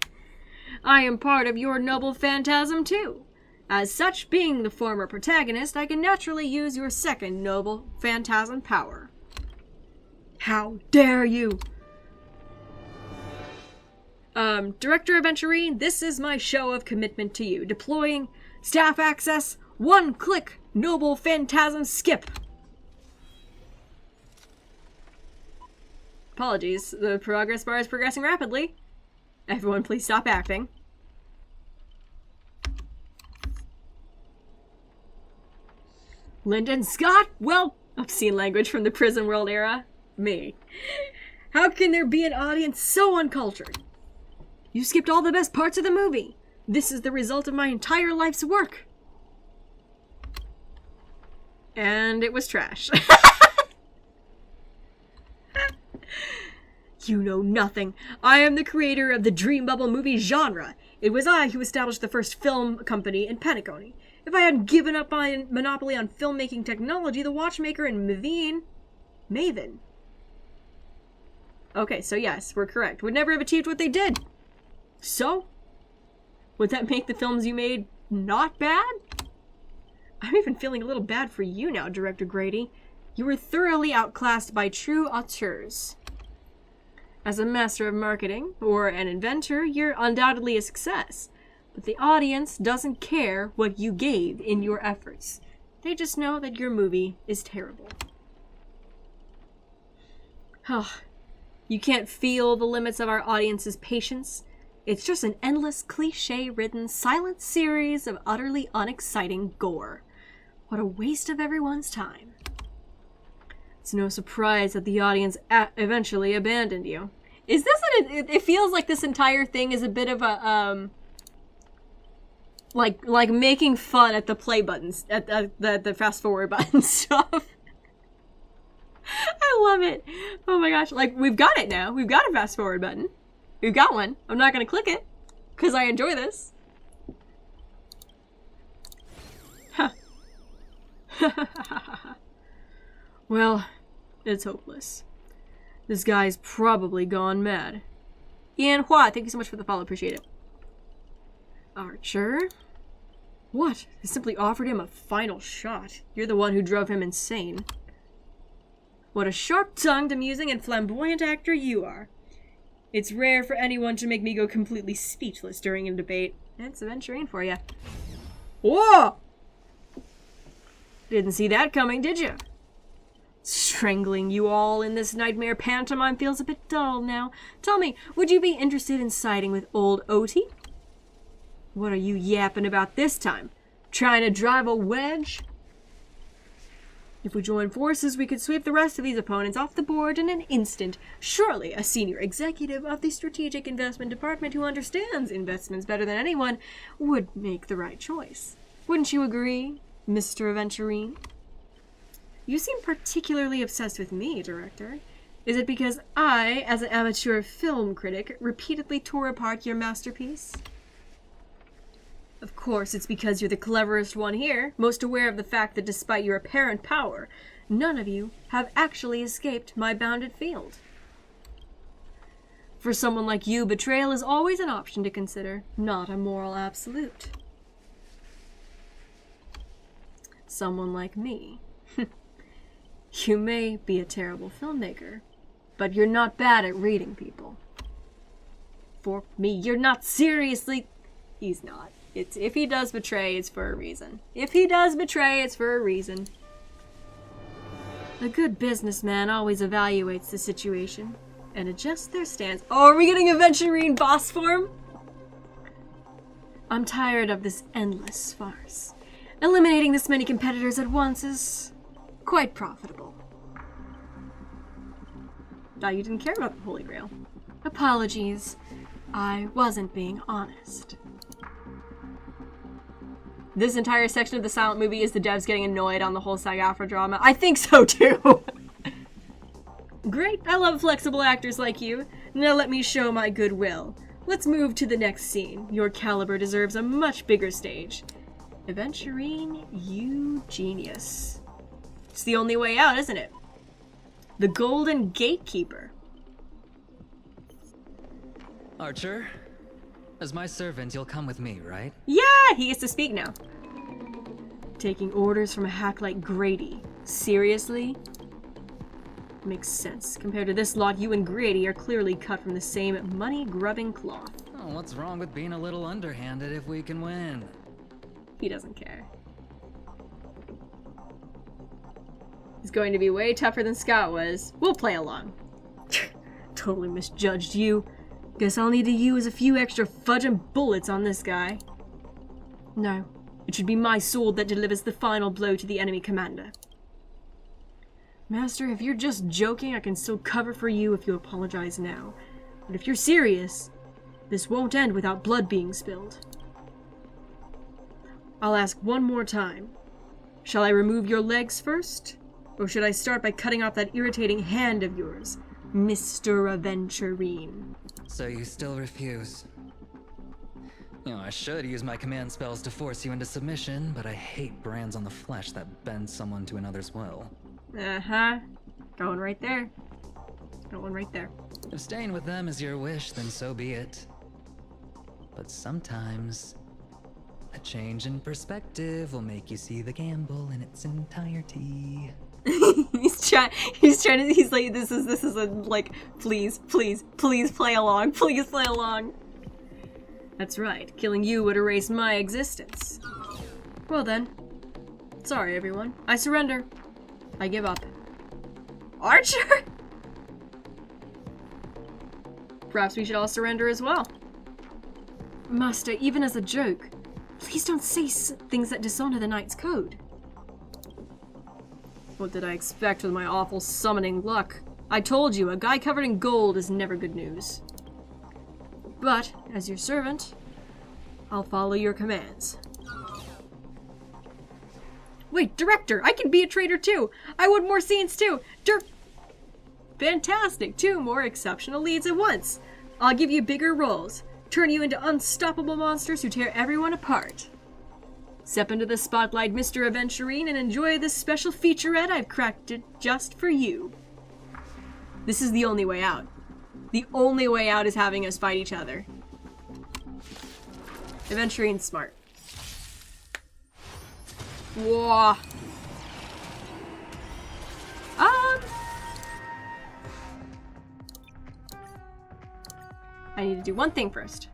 I am part of your noble phantasm too. As such, being the former protagonist, I can naturally use your second noble phantasm power. How dare you! Director Aventurine, this is my show of commitment to you. Deploying staff access, one-click noble phantasm skip. Apologies, the progress bar is progressing rapidly. Everyone please stop acting. Lyndon Scott? Well, obscene language from the prison world era. Me. How can there be an audience so uncultured? You skipped all the best parts of the movie. This is the result of my entire life's work. And it was trash. You know nothing. I am the creator of the dream bubble movie genre. It was I who established the first film company in Penacony. If I hadn't given up my monopoly on filmmaking technology, the watchmaker in Maven. Okay, so yes, we're correct. Would never have achieved what they did. So? Would that make the films you made not bad? I'm even feeling a little bad for you now, Director Grady. You were thoroughly outclassed by true auteurs. As a master of marketing, or an inventor, you're undoubtedly a success. But the audience doesn't care what you gave in your efforts. They just know that your movie is terrible. You can't feel the limits of our audience's patience. It's just an endless, cliche-ridden, silent series of utterly unexciting gore. What a waste of everyone's time. It's no surprise that the audience eventually abandoned you. Is this it feels like this entire thing is a bit of a, like making fun at the play buttons, at the fast forward button stuff. I love it. Oh my gosh. Like, we've got it now. We've got a fast forward button. We've got one. I'm not going to click it because I enjoy this. Huh. Well, it's hopeless. This guy's probably gone mad. Ian Hua, thank you so much for the follow. Appreciate it. Archer? What? I simply offered him a final shot. You're the one who drove him insane. What a sharp-tongued, amusing, and flamboyant actor you are. It's rare for anyone to make me go completely speechless during a debate. It's Aventurine for you. Whoa! Didn't see that coming, did you? Strangling you all in this nightmare pantomime feels a bit dull now. Tell me, would you be interested in siding with old Oti? What are you yapping about this time? Trying to drive a wedge? If we join forces, we could sweep the rest of these opponents off the board in an instant. Surely a senior executive of the Strategic Investment Department who understands investments better than anyone would make the right choice. Wouldn't you agree, Mr. Aventurine? You seem particularly obsessed with me, Director. Is it because I, as an amateur film critic, repeatedly tore apart your masterpiece? Of course, it's because you're the cleverest one here, most aware of the fact that despite your apparent power, none of you have actually escaped my bounded field. For someone like you, betrayal is always an option to consider, not a moral absolute. Someone like me. You may be a terrible filmmaker, but you're not bad at reading people. For me, you're not seriously... He's not. If he does betray, it's for a reason. If he does betray, it's for a reason. A good businessman always evaluates the situation and adjusts their stance. Oh, are we getting Aventurine boss form? I'm tired of this endless farce. Eliminating this many competitors at once is quite profitable. Thought you didn't care about the Holy Grail. Apologies. I wasn't being honest. This entire section of the silent movie is the devs getting annoyed on the whole SAG-AFTRA drama. I think so too! Great, I love flexible actors like you. Now let me show my goodwill. Let's move to the next scene. Your caliber deserves a much bigger stage. Aventurine, you genius. It's the only way out, isn't it? The Golden Gatekeeper. Archer, as my servant, you'll come with me, right? Yeah, he gets to speak now. Taking orders from a hack like Grady. Seriously? Makes sense. Compared to this lot, you and Grady are clearly cut from the same money-grubbing cloth. Oh, what's wrong with being a little underhanded if we can win? He doesn't care. He's going to be way tougher than Scott was. We'll play along. Totally misjudged you. Guess I'll need to use a few extra fudging bullets on this guy. No, it should be my sword that delivers the final blow to the enemy commander. Master, if you're just joking, I can still cover for you if you apologize now. But if you're serious, this won't end without blood being spilled. I'll ask one more time. Shall I remove your legs first? Or should I start by cutting off that irritating hand of yours, Mr. Aventurine? So you still refuse? You know, I should use my command spells to force you into submission, but I hate brands on the flesh that bend someone to another's will. Uh-huh. Going right there. Going right there. If staying with them is your wish, then so be it. But sometimes a change in perspective will make you see the gamble in its entirety. He's like, this is a, like, please play along, please play along. That's right, killing you would erase my existence. Well then, sorry everyone, I surrender. I give up. Archer? Perhaps we should all surrender as well. Master, even as a joke, please don't say things that dishonor the Knight's code. What did I expect with my awful summoning luck? I told you, a guy covered in gold is never good news. But, as your servant, I'll follow your commands. Wait, Director, I can be a traitor too! I want more scenes too! Fantastic! 2 more exceptional leads at once! I'll give you bigger roles, turn you into unstoppable monsters who tear everyone apart. Step into the spotlight, Mr. Aventurine, and enjoy this special featurette I've crafted just for you. This is the only way out. The only way out is having us fight each other. Aventurine's smart. Whoa. I need to do one thing first.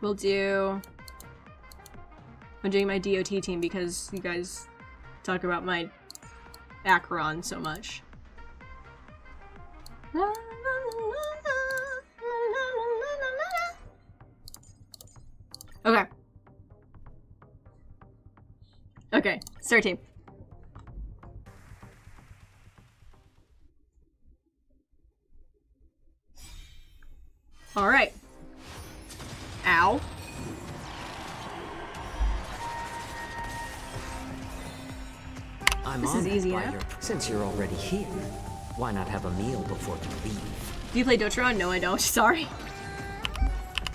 We'll do... I'm doing my DOT team because you guys talk about my Acheron so much. Okay. Okay, start team. Alright. Ow. I'm This is honored easy by enough. your- Since you're already here, why not have a meal before you leave? Do you play Dotron? No, I don't. Sorry.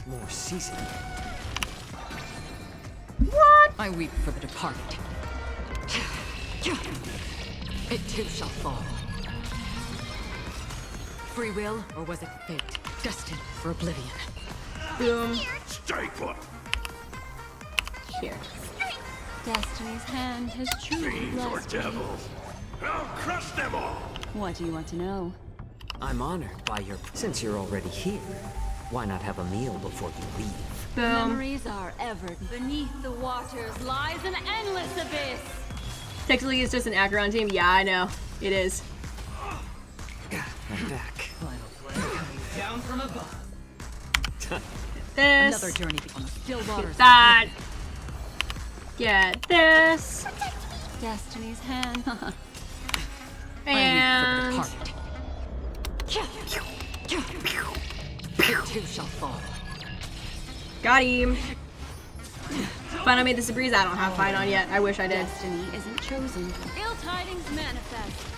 More seasoning. What? I weep for the departed. It too shall fall. Free will, or was it fate? Destined for oblivion. Boom. Stay put. Here. Destiny's hand has truly Fiends or blessed me. devils. I'll crush them all. What do you want to know? I'm honored by your... Since you're already here, why not have a meal before you leave? Memories are ever beneath the waters lies an endless abyss. Technically, it's just an Acheron team. Yeah, I know. It is. I'm back. Down from above. This. Another journey on still waters. Get that. Get this. Destiny's hand. And... It too shall fall. Got him. Fine, I made this a breeze. I don't have fine on yet. I wish I did. Destiny isn't chosen. Ill tidings manifest.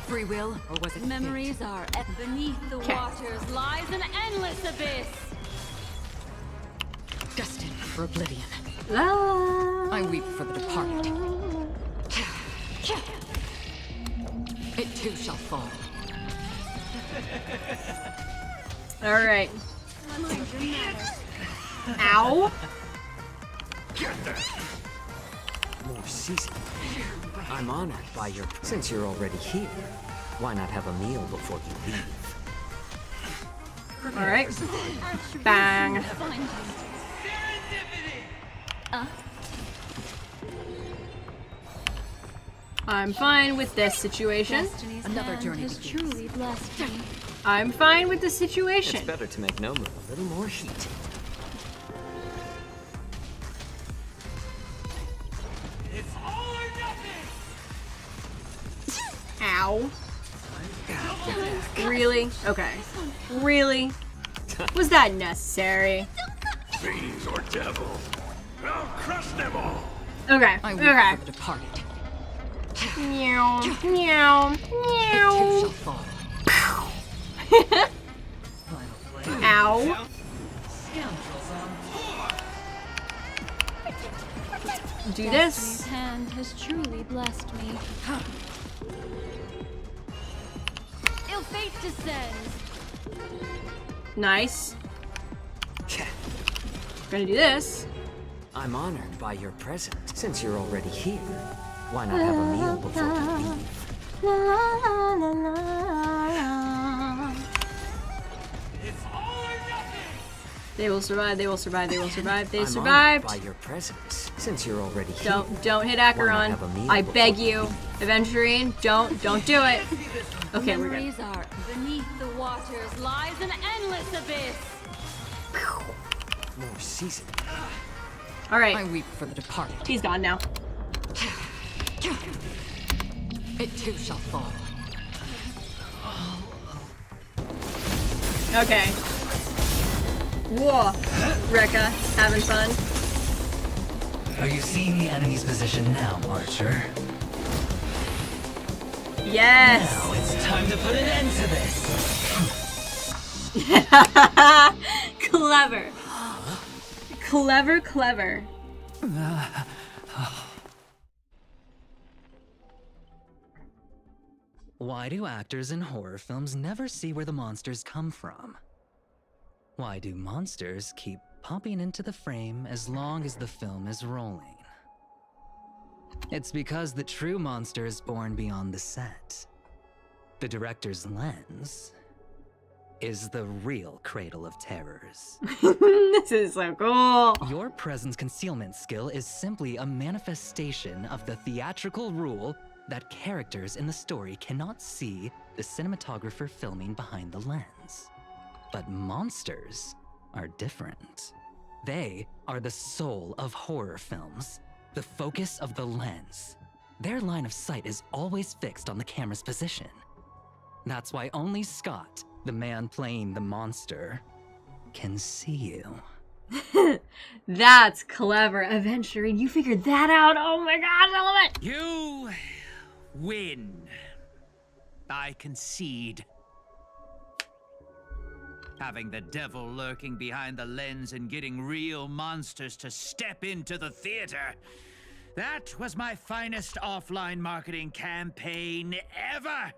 Free will, or was it Memories are beneath the waters lies an endless abyss. destined for oblivion? La. I weep for the departed. It too shall fall. Alright. Ow. More seasoning. I'm honored by your... Since you're already here, why not have a meal before you leave? Alright. Bang. I'm fine with this situation. Another journey has truly blessed me. I'm fine with the situation. It's better to make no move. A little more heat. It's all or nothing! Ow. Really? Okay. Really? Was that necessary? Fiends or devils. I'll crush them all. Okay. I weep Okay. for the departed. Meow. Meow. It too Meow. shall fall. Ow. Do Destiny's this. hand has truly blessed me. Ill fate descends. Nice. Gonna do this. I'm honored by your presence. Since you're already here, why not have a meal before you leave? It's all or nothing! They will survive. They will survive. They will survive. They I'm survived. honored by your presence. Since you're already here, Don't hit why not Acheron. have a meal I before beg you you. leave? Aventurine, don't do it. Okay, we're good. Memories are beneath the waters lies an endless abyss. More seasoning. All right. I weep for the departed. He's gone now. It too shall fall. Okay. Whoa. Rekka, having fun. Are you seeing the enemy's position now, Archer? Yes. Now it's time to put an end to this. Clever. Clever, clever. Why do actors in horror films never see where the monsters come from? Why do monsters keep popping into the frame as long as the film is rolling? It's because the true monster is born beyond the set. The director's lens is the real cradle of terrors. This is so cool. Your presence concealment skill is simply a manifestation of the theatrical rule that characters in the story cannot see the cinematographer filming behind the lens. But monsters are different. They are the soul of horror films, the focus of the lens. Their line of sight is always fixed on the camera's position. That's why only Scott, the man playing the monster, can see you. That's clever, Aventurine. You figured that out. Oh my god, I love it. You win. I concede. Having the devil lurking behind the lens and getting real monsters to step into the theater. That was my finest offline marketing campaign ever.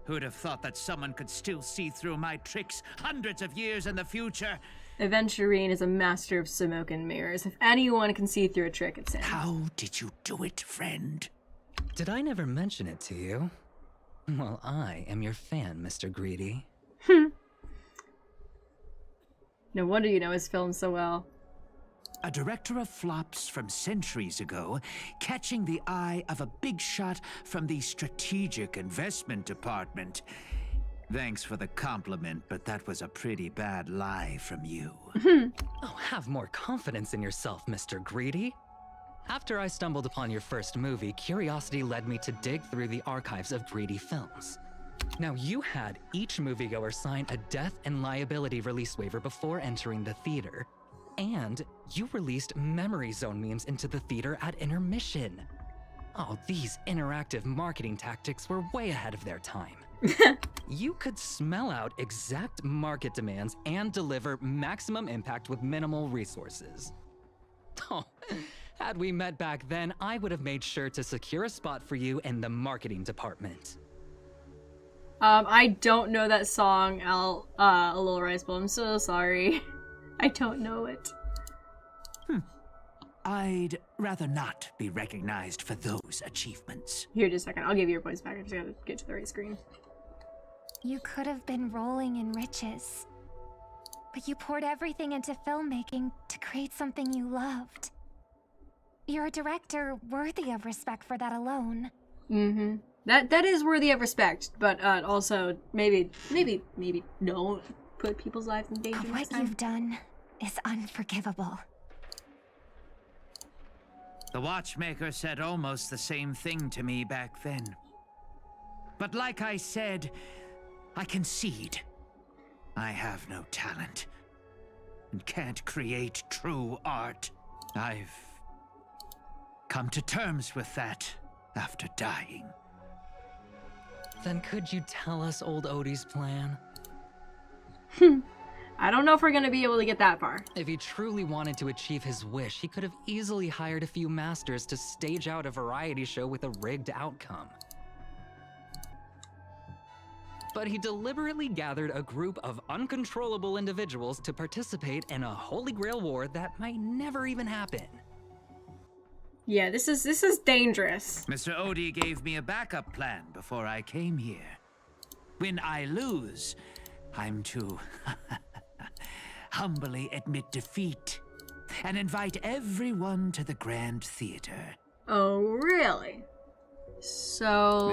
Who'd have thought that someone could still see through my tricks hundreds of years in the future? Aventurine is a master of smoke and mirrors. If anyone can see through a trick, it's him. How did you do it, friend? Did I never mention it to you? Well, I am your fan, Mr. Grady. No wonder you know his films so well. A director of flops from centuries ago, catching the eye of a big shot from the strategic investment department. Thanks for the compliment, but that was a pretty bad lie from you. Oh, have more confidence in yourself, Mr. Grady. After I stumbled upon your first movie, curiosity led me to dig through the archives of Grady films. Now, you had each moviegoer sign a death and liability release waiver before entering the theater. And you released memory zone memes into the theater at intermission. Oh, these interactive marketing tactics were way ahead of their time. You could smell out exact market demands and deliver maximum impact with minimal resources. Oh, had we met back then, I would have made sure to secure a spot for you in the marketing department. I don't know that song, A Little Rice Bowl. I'm so sorry. I don't know it. I'd rather not be recognized for those achievements. Here, just a second. I'll give you your points back. I just gotta get to the right screen. You could have been rolling in riches, but you poured everything into filmmaking to create something you loved. You're a director worthy of respect for that alone. Mm-hmm. That is worthy of respect, but also maybe don't put people's lives in danger. What you've done is unforgivable. The watchmaker said almost the same thing to me back then. But like I said, I concede. I have no talent and can't create true art. I've come to terms with that after dying. Then could you tell us old Odie's plan? I don't know if we're gonna be able to get that far. If he truly wanted to achieve his wish, he could have easily hired a few masters to stage out a variety show with a rigged outcome. But he deliberately gathered a group of uncontrollable individuals to participate in a Holy Grail War that might never even happen. Yeah, this is dangerous. Mr. Odie gave me a backup plan before I came here. When I lose, I'm to humbly admit defeat and invite everyone to the Grand Theater. Oh, really? So...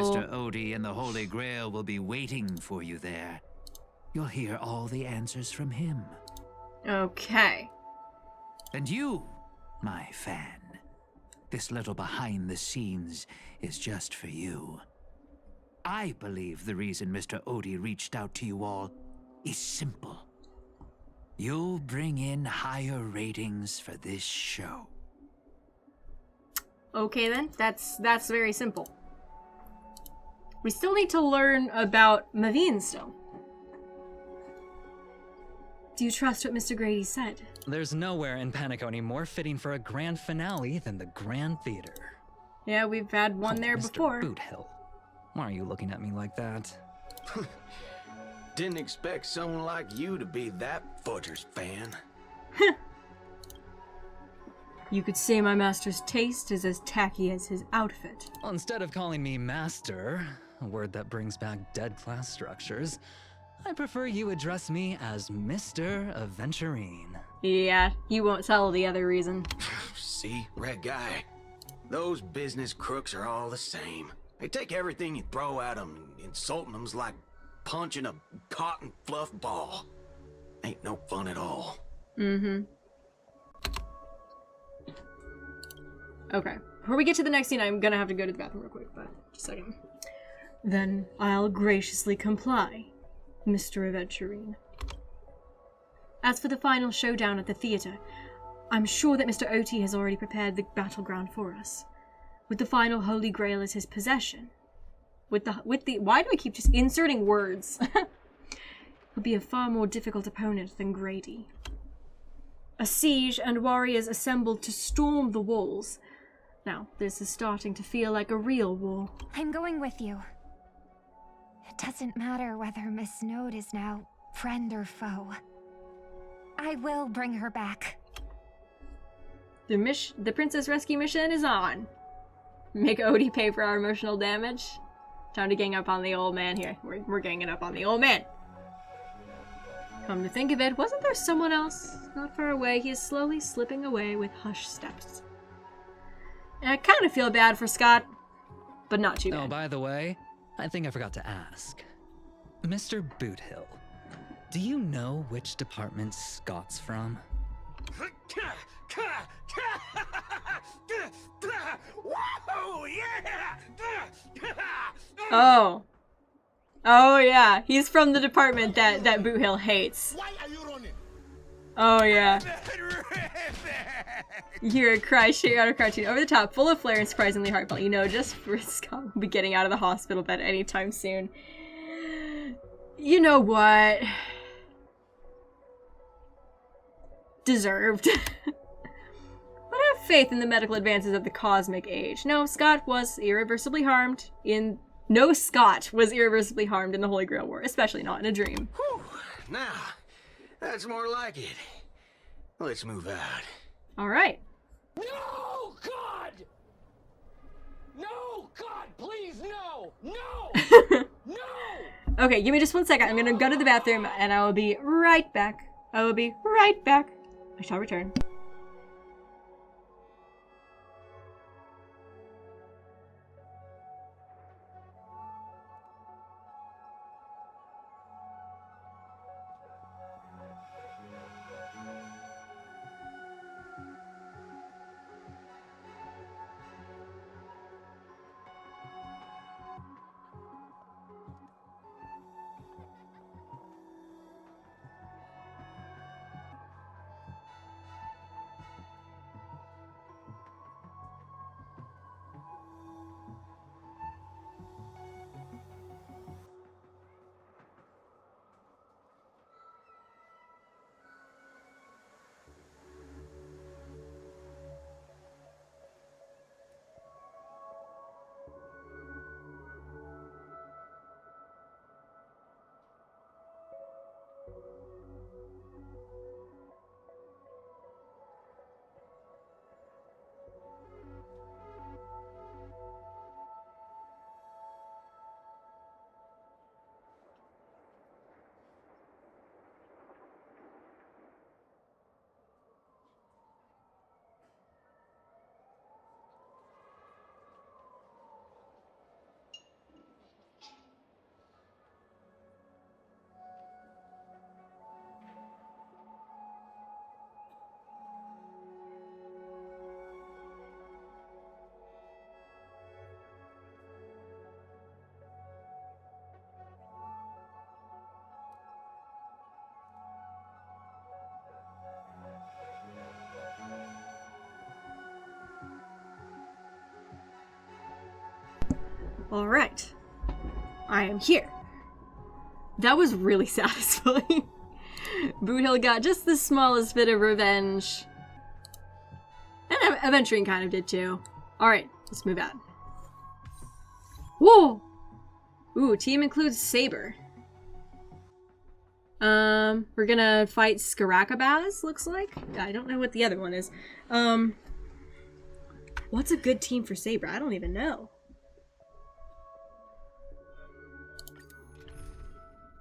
Mr. Odie and the Holy Grail will be waiting for you there. You'll hear all the answers from him. Okay. And you, my fan, this little behind the scenes is just for you. I believe the reason Mr. Odie reached out to you all is simple. You'll bring in higher ratings for this show. Okay then, that's very simple. We still need to learn about Maven still. Do you trust what Mr. Grady said? There's nowhere in Penacony more fitting for a grand finale than the Grand Theater. Yeah, we've had one there Mr. before. Boothill. Why are you looking at me like that? Didn't expect someone like you to be that fudger's fan. You could say my master's taste is as tacky as his outfit. Well, instead of calling me master, a word that brings back dead class structures, I prefer you address me as Mr. Aventurine. Yeah, you won't tell the other reason. See, red guy. Those business crooks are all the same. They take everything you throw at them, insulting them's like punching a cotton fluff ball. Ain't no fun at all. Mm-hmm. Okay. Before we get to the next scene, I'm gonna have to go to the bathroom real quick, but just a second. Then I'll graciously comply, Mr. Aventurine. As for the final showdown at the theater, I'm sure that Mr. Oti has already prepared the battleground for us. With the final Holy Grail as his possession. With the why do I keep just inserting words? He'll be a far more difficult opponent than Grady. A siege and warriors assembled to storm the walls. Now, this is starting to feel like a real war. I'm going with you. It doesn't matter whether Miss Node is now friend or foe. I will bring her back. The princess rescue mission is on. Make Odie pay for our emotional damage. Time to gang up on the old man here. We're ganging up on the old man. Come to think of it, wasn't there someone else? Not far away, he is slowly slipping away with hushed steps. And I kind of feel bad for Scott, but not too bad. Oh, by the way, I think I forgot to ask. Mr. Boothill, do you know which department Scott's from? Whoa, yeah! Oh. Oh yeah, he's from the department that Boothill hates. Why are you running? Oh yeah. You hear a cry straight out of cartoon, over the top, full of flair and surprisingly heartfelt. You know, just for Scott will be getting out of the hospital bed anytime soon. You know what? Deserved. But I have faith in the medical advances of the cosmic age. No, Scott was irreversibly harmed in... No Scott was irreversibly harmed in the Holy Grail War, especially not in a dream. Whew. Now, that's more like it. Let's move out. Alright. No, God! No, God, please, no! No! No! Okay, give me just 1 second. I'm gonna go to the bathroom and I will be right back. I will be right back. I shall return. Alright. I am here. That was really satisfying. Boothill got just the smallest bit of revenge. And Aventurine kind of did too. Alright, let's move out. Whoa! Ooh, team includes Saber. We're gonna fight Skarakabaz, looks like. I don't know what the other one is. What's a good team for Saber? I don't even know.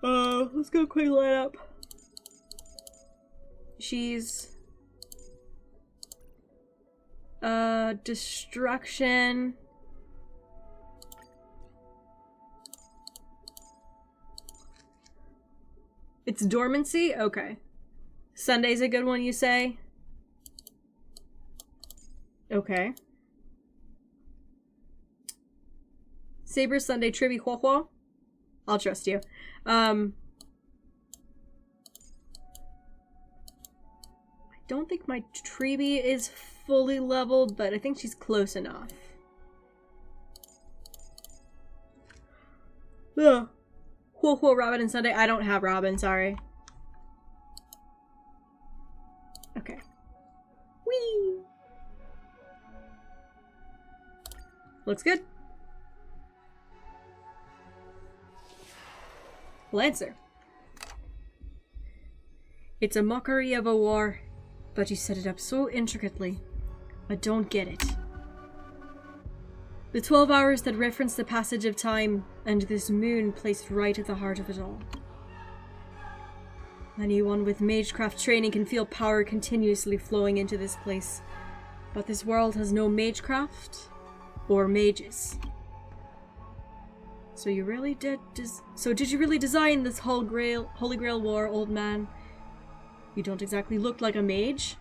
Let's go quick line up. She's destruction. It's dormancy? Okay. Sunday's a good one, you say? Okay. Saber, Sunday, Trivi, Huo. I'll trust you. I don't think my Trivi is fully leveled, but I think she's close enough. Ugh. Huo, Robin, and Sunday. I don't have Robin, sorry. Okay. Whee! Looks good. Lancer. It's a mockery of a war, but you set it up so intricately. I don't get it. The 12 hours that reference the passage of time, and this moon placed right at the heart of it all. Anyone with magecraft training can feel power continuously flowing into this place, but this world has no magecraft or mages. So you really did did you really design this Holy Grail War, old man? You don't exactly look like a mage.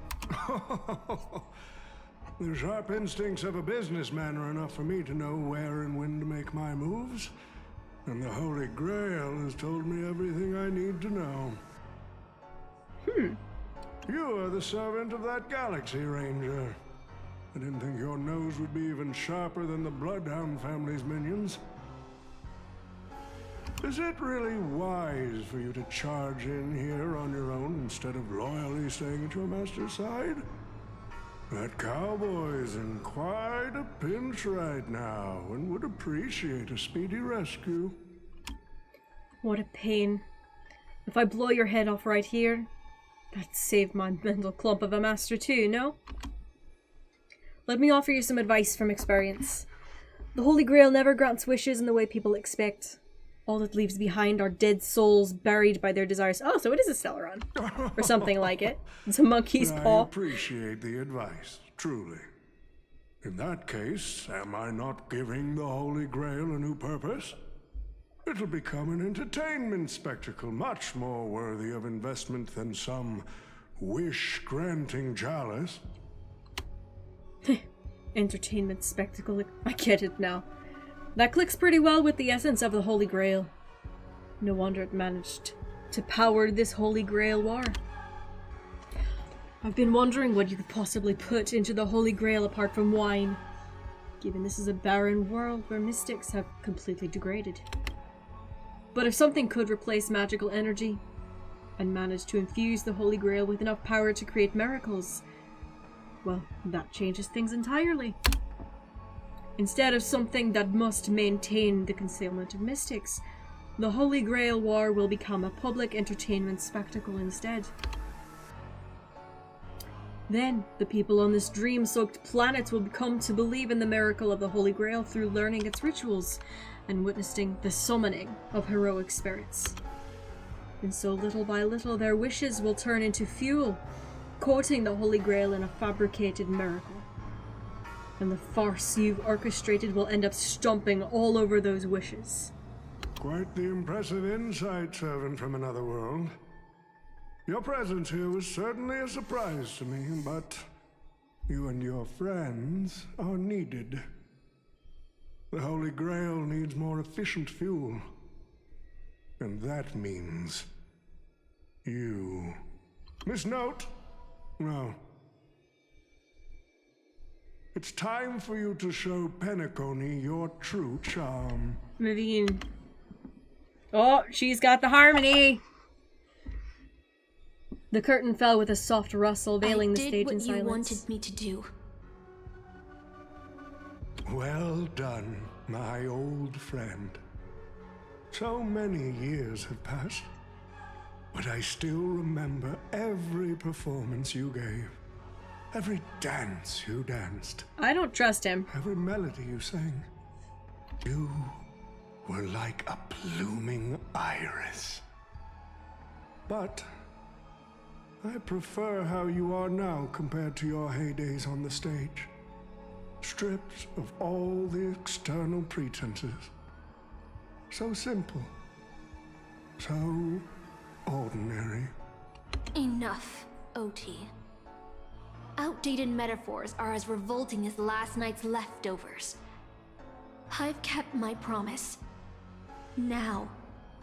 The sharp instincts of a businessman are enough for me to know where and when to make my moves. And the Holy Grail has told me everything I need to know. You are the servant of that Galaxy Ranger. I didn't think your nose would be even sharper than the Bloodhound family's minions. Is it really wise for you to charge in here on your own instead of loyally staying at your master's side? That cowboy's in quite a pinch right now and would appreciate a speedy rescue. What a pain. If I blow your head off right here, that'd save my mental clump of a master too, no? Let me offer you some advice from experience. The Holy Grail never grants wishes in the way people expect. All it leaves behind are dead souls buried by their desires. Oh, so it is a Stellaron. Or something like it. It's a monkey's paw. I appreciate the advice, truly. In that case, am I not giving the Holy Grail a new purpose? It'll become an entertainment spectacle much more worthy of investment than some wish-granting chalice. Entertainment spectacle. I get it now. That clicks pretty well with the essence of the Holy Grail. No wonder it managed to power this Holy Grail War. I've been wondering what you could possibly put into the Holy Grail apart from wine, given this is a barren world where mystics have completely degraded. But if something could replace magical energy, and manage to infuse the Holy Grail with enough power to create miracles, well, that changes things entirely. Instead of something that must maintain the concealment of mystics, the Holy Grail War will become a public entertainment spectacle instead. Then, the people on this dream-soaked planet will come to believe in the miracle of the Holy Grail through learning its rituals and witnessing the summoning of heroic spirits. And so little by little their wishes will turn into fuel, coating the Holy Grail in a fabricated miracle. And the farce you've orchestrated will end up stomping all over those wishes. Quite the impressive insight, servant from another world. Your presence here was certainly a surprise to me, but you and your friends are needed. The Holy Grail needs more efficient fuel. And that means you. Miss Note? No. It's time for you to show Penacony your true charm. Maven. Oh, she's got the harmony! The curtain fell with a soft rustle, veiling the stage in silence. I did what you wanted me to do. Well done, my old friend. So many years have passed, but I still remember every performance you gave. Every dance you danced. I don't trust him. Every melody you sang. You were like a blooming iris. But I prefer how you are now compared to your heydays on the stage. Stripped of all the external pretenses. So simple. So ordinary. Enough, OT. Outdated metaphors are as revolting as last night's leftovers. I've kept my promise. Now,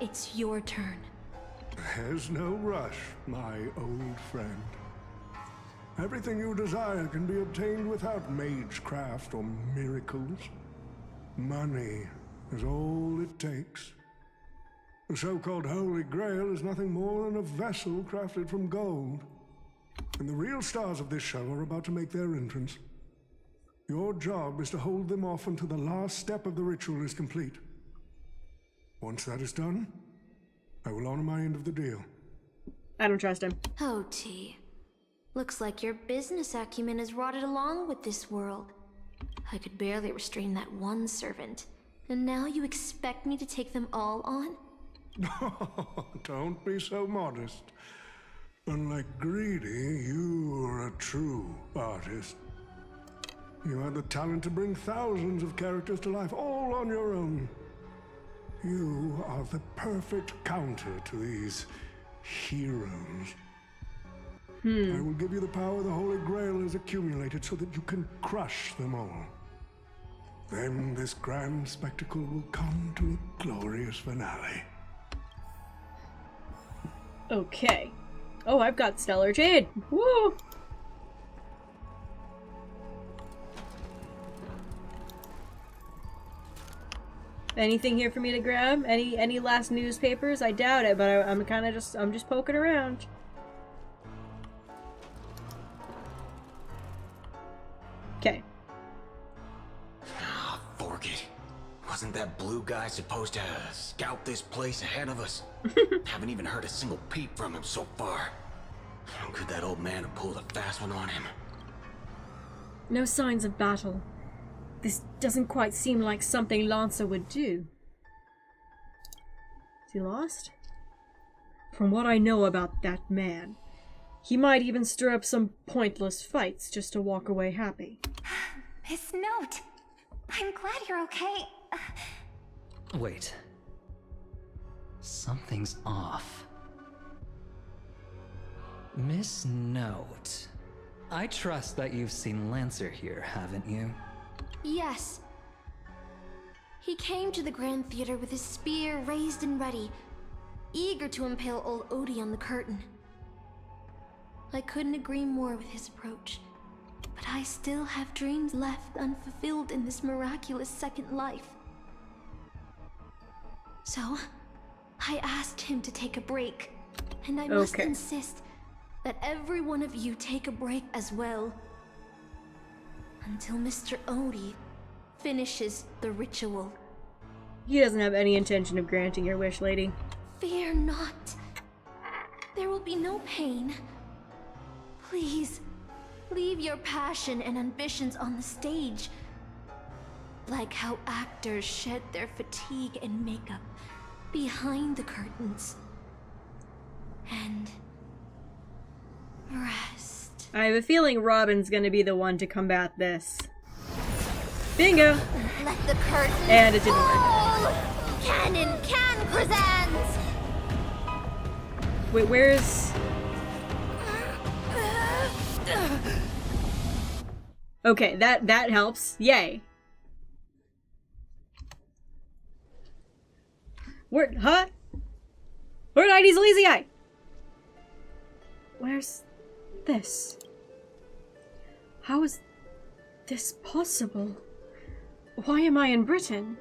it's your turn. There's no rush, my old friend. Everything you desire can be obtained without magecraft or miracles. Money is all it takes. The so-called Holy Grail is nothing more than a vessel crafted from gold. And the real stars of this show are about to make their entrance. Your job is to hold them off until the last step of the ritual is complete. Once that is done, I will honor my end of the deal. I don't trust him. OT. Looks like your business acumen has rotted along with this world. I could barely restrain that one servant, and now you expect me to take them all on? Don't be so modest. Unlike Grady, you are a true artist. You have the talent to bring thousands of characters to life, all on your own. You are the perfect counter to these heroes. I will give you the power the Holy Grail has accumulated so that you can crush them all. Then this grand spectacle will come to a glorious finale. Okay. Oh, I've got Stellar Jade. Woo! Anything here for me to grab? Any last newspapers? I doubt it, but I'm kind of just poking around. Okay. Ah, fork it. Wasn't that blue guy supposed to scout this place ahead of us? Haven't even heard a single peep from him so far. Could that old man have pulled a fast one on him? No signs of battle. This doesn't quite seem like something Lancer would do. Is he lost? From what I know about that man, he might even stir up some pointless fights just to walk away happy. Miss Note, I'm glad you're okay. Wait. Something's off. Miss Note, I trust that you've seen Lancer here, haven't you? Yes. He came to the Grand Theater with his spear raised and ready, eager to impale old Odie on the curtain. I couldn't agree more with his approach, but I still have dreams left unfulfilled in this miraculous second life. So, I asked him to take a break, and I must insist that every one of you take a break as well. Until Mr. Odie finishes the ritual. He doesn't have any intention of granting your wish, lady. Fear not. There will be no pain. Please, leave your passion and ambitions on the stage. Like how actors shed their fatigue and makeup behind the curtains. And rest. I have a feeling Robin's gonna be the one to combat this. Bingo! Let the curtain And it didn't work. fall. Cannon can present. Wait, where's... Okay, that helps. Yay. Where, huh? Where'd ID's Elysium? Where's this? How is this possible? Why am I in Britain?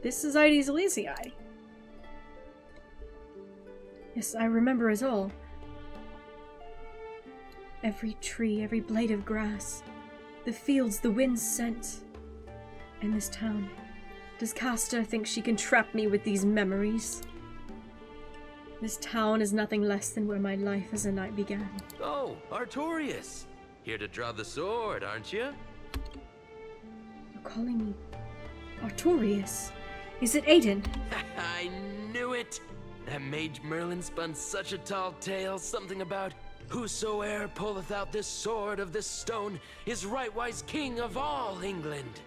This is ID's Elysium. Yes, I remember it all. Every tree, every blade of grass, the fields the wind's scent, and this town. Does Castor think she can trap me with these memories? This town is nothing less than where my life as a knight began. Oh, Artorias! Here to draw the sword, aren't you? You're calling me Artorias? Is it Aiden? I knew it! That mage Merlin spun such a tall tale, something about whosoe'er pulleth out this sword of this stone is rightwise king of all England.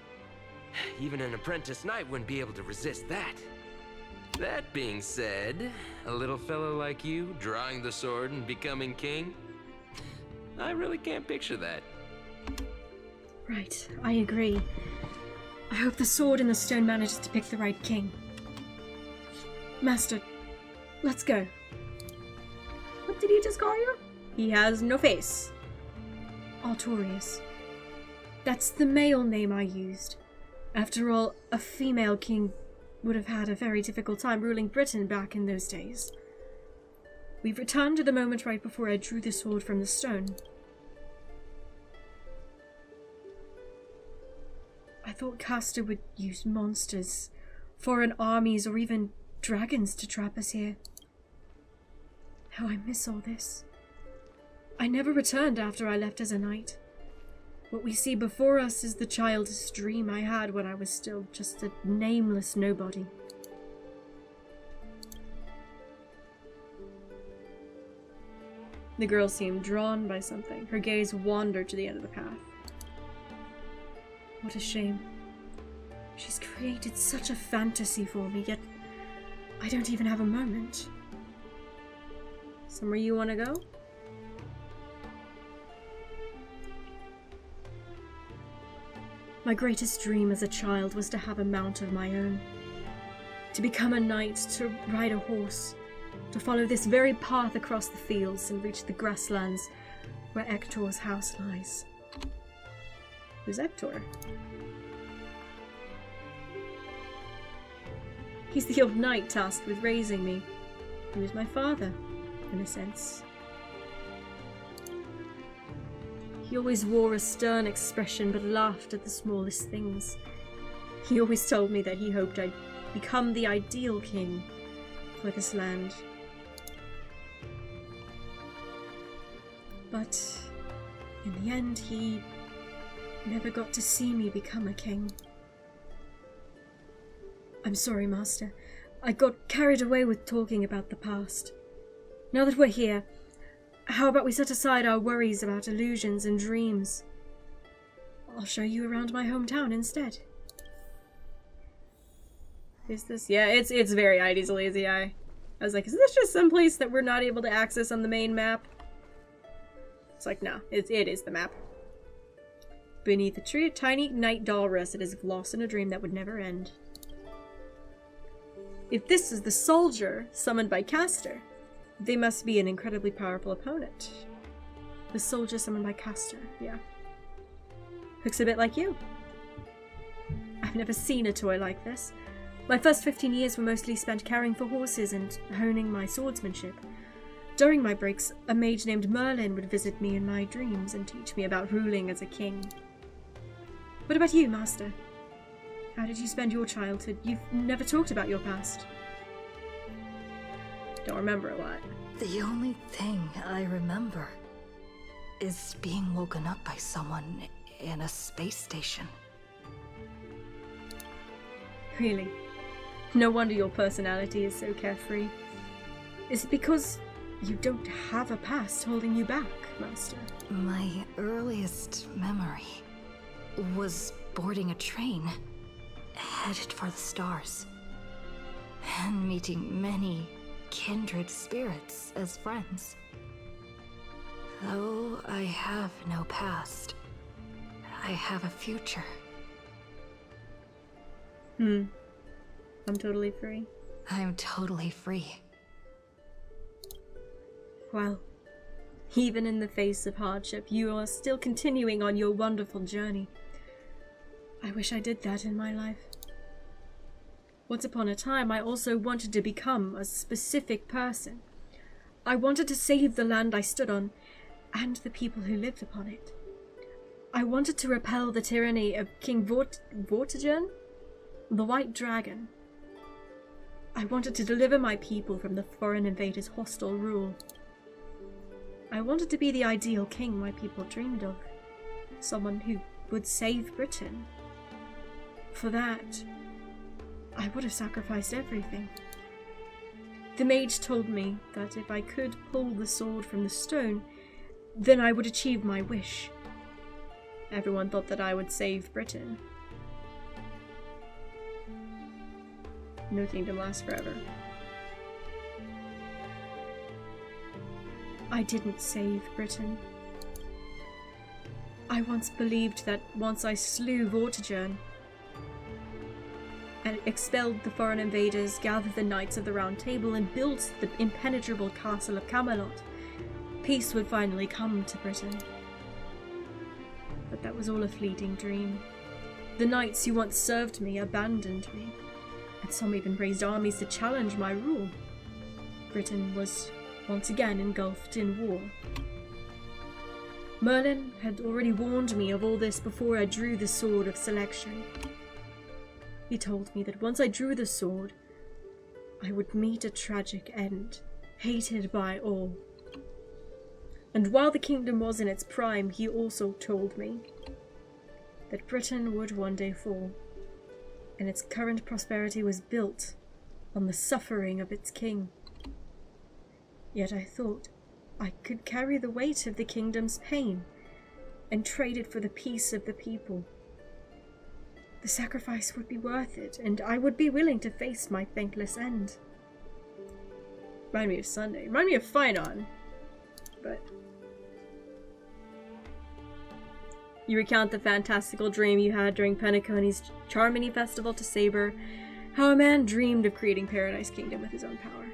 Even an apprentice knight wouldn't be able to resist that. That being said, a little fellow like you drawing the sword and becoming king, I really can't picture that. Right, I agree. I hope the sword and the stone manages to pick the right king. Master, let's go. What did he just call you? He has no face. Artorius. That's the male name I used. After all, a female king would have had a very difficult time ruling Britain back in those days. We've returned to the moment right before I drew the sword from the stone. I thought Castor would use monsters, foreign armies, or even dragons to trap us here. How I miss all this. I never returned after I left as a knight. What we see before us is the childish dream I had when I was still just a nameless nobody. The girl seemed drawn by something. Her gaze wandered to the end of the path. What a shame. She's created such a fantasy for me, yet I don't even have a moment. Somewhere you want to go? My greatest dream as a child was to have a mount of my own. To become a knight, to ride a horse, to follow this very path across the fields and reach the grasslands where Ector's house lies. Who's Ector? He's the old knight tasked with raising me. He was my father, in a sense. He always wore a stern expression but laughed at the smallest things. He always told me that he hoped I'd become the ideal king for this land. But in the end, he never got to see me become a king. I'm sorry, Master. I got carried away with talking about the past. Now that we're here, how about we set aside our worries about illusions and dreams? I'll show you around my hometown instead. Is this? Yeah, it's very Heidi's lazy eye. I was like, is this just some place that we're not able to access on the main map? It's like, no, it is the map. Beneath a tree, a tiny night doll rested as if lost in a dream that would never end. If this is the soldier summoned by Castor, they must be an incredibly powerful opponent. The soldier summoned by Castor, yeah. Looks a bit like you. I've never seen a toy like this. My first 15 years were mostly spent caring for horses and honing my swordsmanship. During my breaks, a mage named Merlin would visit me in my dreams and teach me about ruling as a king. What about you, Master? How did you spend your childhood? You've never talked about your past. Don't remember a lot. The only thing I remember is being woken up by someone in a space station. Really? No wonder your personality is so carefree. Is it because you don't have a past holding you back, Master? My earliest memory was boarding a train, headed for the stars, and meeting many kindred spirits as friends. Though I have no past, I have a future. I'm totally free. I'm totally free. Well, even in the face of hardship, you are still continuing on your wonderful journey. I wish I did that in my life. Once upon a time, I also wanted to become a specific person. I wanted to save the land I stood on, and the people who lived upon it. I wanted to repel the tyranny of King Vortigern, the White Dragon. I wanted to deliver my people from the foreign invaders' hostile rule. I wanted to be the ideal king my people dreamed of. Someone who would save Britain. For that, I would have sacrificed everything. The mage told me that if I could pull the sword from the stone, then I would achieve my wish. Everyone thought that I would save Britain. No kingdom lasts forever. I didn't save Britain. I once believed that once I slew Vortigern and expelled the foreign invaders, gathered the knights of the Round Table, and built the impenetrable castle of Camelot, peace would finally come to Britain. But that was all a fleeting dream. The knights who once served me abandoned me, and some even raised armies to challenge my rule. Britain was once again engulfed in war. Merlin had already warned me of all this before I drew the Sword of Selection. He told me that once I drew the sword, I would meet a tragic end, hated by all. And while the kingdom was in its prime, he also told me that Britain would one day fall, and its current prosperity was built on the suffering of its king. Yet I thought I could carry the weight of the kingdom's pain and trade it for the peace of the people. The sacrifice would be worth it, and I would be willing to face my thankless end. Remind me of Sunday. Remind me of Finon. But you recount the fantastical dream you had during Penacony's Charmony Festival to Saber, how a man dreamed of creating Paradise Kingdom with his own power.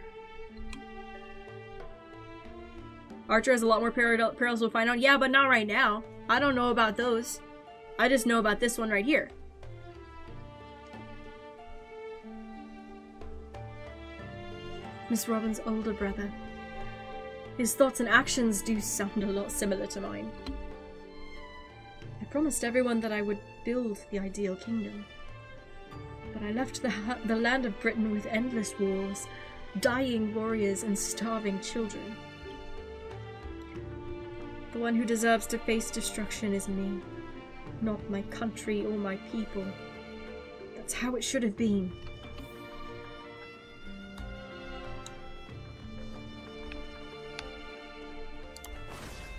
Archer has a lot more perils we'll find out. Yeah, but not right now. I don't know about those. I just know about this one right here. Miss Robin's older brother. His thoughts and actions do sound a lot similar to mine. I promised everyone that I would build the ideal kingdom. But I left the land of Britain with endless wars, dying warriors, and starving children. The one who deserves to face destruction is me, not my country or my people. That's how it should have been.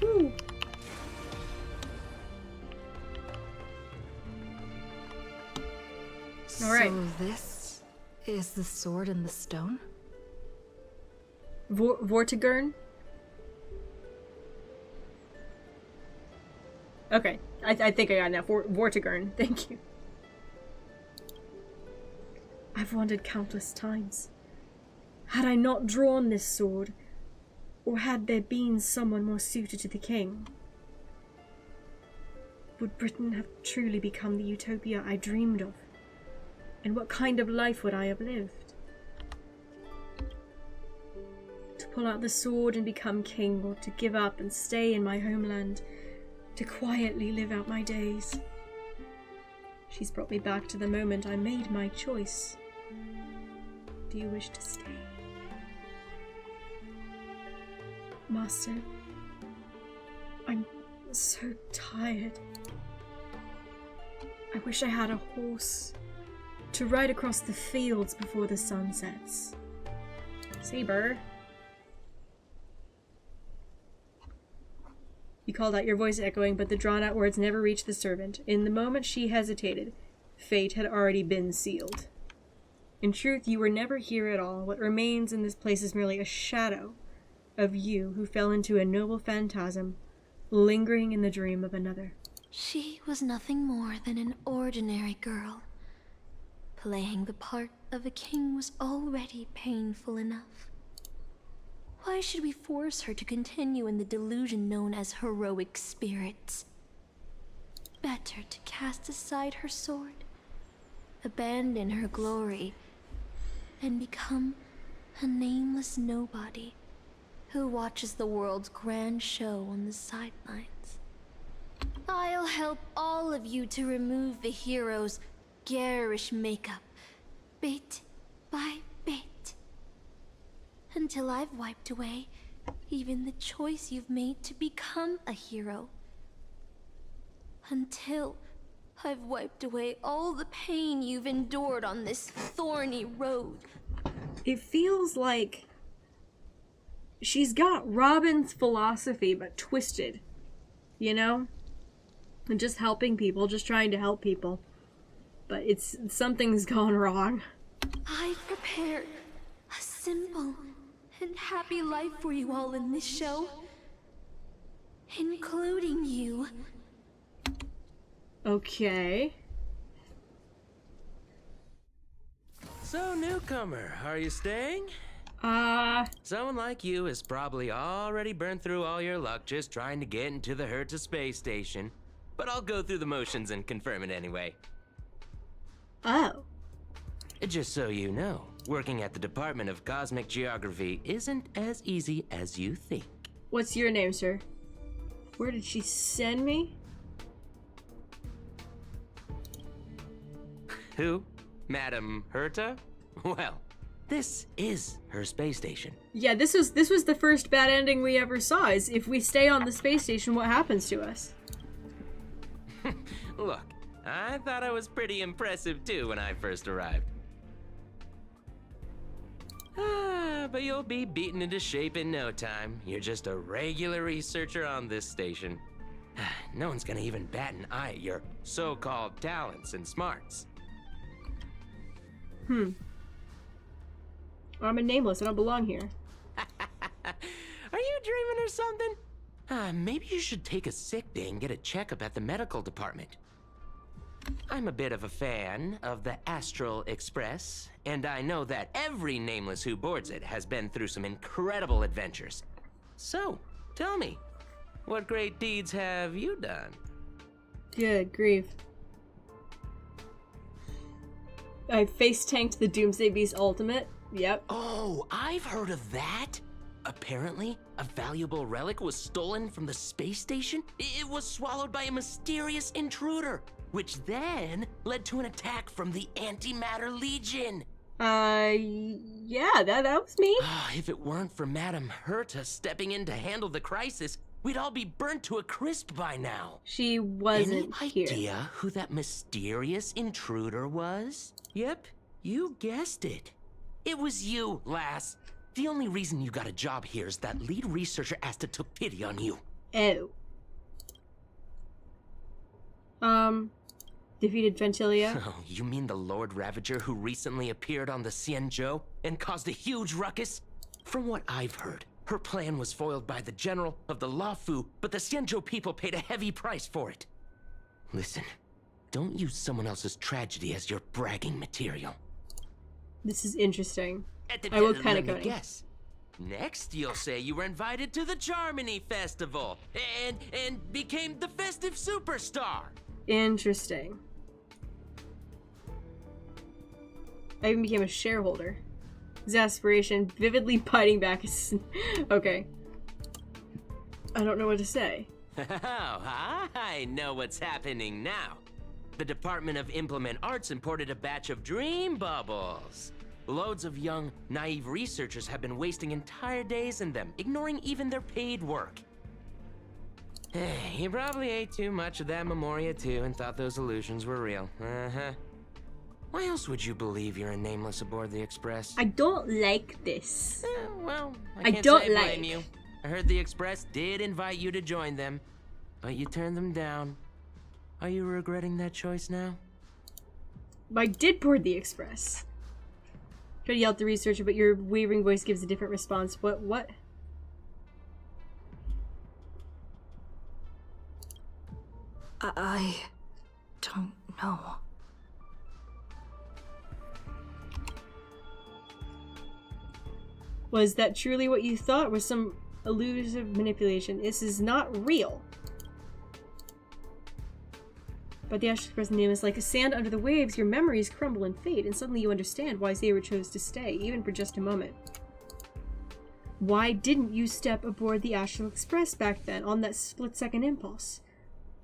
Ooh. All right. So this is the sword in the stone? Vortigern? Okay, I think I got it now. Vortigern, thank you. I've wondered countless times. Had I not drawn this sword, or had there been someone more suited to the king? Would Britain have truly become the utopia I dreamed of? And what kind of life would I have lived? To pull out the sword and become king, or to give up and stay in my homeland, to quietly live out my days. She's brought me back to the moment I made my choice. Do you wish to stay? Master, I'm so tired. I wish I had a horse to ride across the fields before the sun sets. Saber. You called out, your voice echoing, but the drawn-out words never reached the servant. In the moment she hesitated, fate had already been sealed. In truth, you were never here at all. What remains in this place is merely a shadow of you who fell into a noble phantasm, lingering in the dream of another. She was nothing more than an ordinary girl. Playing the part of a king was already painful enough. Why should we force her to continue in the delusion known as heroic spirits? Better to cast aside her sword, abandon her glory, and become a nameless nobody who watches the world's grand show on the sidelines. I'll help all of you to remove the hero's garish makeup, bit by bit. Until I've wiped away even the choice you've made to become a hero. Until I've wiped away all the pain you've endured on this thorny road. It feels like she's got Robin's philosophy, but twisted. You know? And just helping people, just trying to help people. But something's gone wrong. I've prepared a simple and happy life for you all in this show. Including you. Okay. So, newcomer, are you staying? Someone like you has probably already burned through all your luck just trying to get into the Herta space station. But I'll go through the motions and confirm it anyway. Oh. Just so you know, working at the Department of Cosmic Geography isn't as easy as you think. What's your name, sir? Where did she send me? Who? Madam Herta? Well, this is her space station. Yeah, this was the first bad ending we ever saw, is if we stay on the space station, what happens to us? Look, I thought I was pretty impressive too when I first arrived. But you'll be beaten into shape in no time. You're just a regular researcher on this station. No one's gonna even bat an eye at your so-called talents and smarts. I'm a nameless, I don't belong here. Are you dreaming or something? Maybe you should take a sick day and get a checkup at the medical department. I'm a bit of a fan of the Astral Express, and I know that every nameless who boards it has been through some incredible adventures. So, tell me, what great deeds have you done? Good grief. I face-tanked the Doomsday Beast Ultimate. Yep. Oh, I've heard of that. Apparently, a valuable relic was stolen from the space station. It was swallowed by a mysterious intruder, which then led to an attack from the Antimatter Legion. Yeah, that was me. If it weren't for Madam Herta stepping in to handle the crisis, we'd all be burnt to a crisp by now. She wasn't Any idea who that mysterious intruder was? Yep, you guessed it. It was you, lass. The only reason you got a job here is that lead researcher Asta took pity on you. Oh. Defeated Ventilia. Oh, you mean the Lord Ravager who recently appeared on the Xianzhou and caused a huge ruckus? From what I've heard, her plan was foiled by the general of the Luofu, but the Xianzhou people paid a heavy price for it. Listen, don't use someone else's tragedy as your bragging material. This is interesting. I will kind of guess. Next, you'll say you were invited to the Charmony Festival and became the festive superstar. Interesting. I even became a shareholder. Exasperation, vividly biting back. Okay. I don't know what to say. Oh, I know what's happening now. The Department of Implement Arts imported a batch of dream bubbles. Loads of young, naive researchers have been wasting entire days in them, ignoring even their paid work. You probably ate too much of that Memoria too and thought those illusions were real. Why else would you believe you're a nameless aboard the Express? I don't like this. Well, I can't don't say blame you. I heard the Express did invite you to join them, but you turned them down. Are you regretting that choice now? I did board the Express. Try to yell at the researcher, but your wavering voice gives a different response. What? I don't know. Was that truly what you thought? Was some elusive manipulation? This is not real. But the Astral Express name is like a sand under the waves. Your memories crumble and fade, and suddenly you understand why Saber chose to stay, even for just a moment. Why didn't you step aboard the Astral Express back then, on that split-second impulse?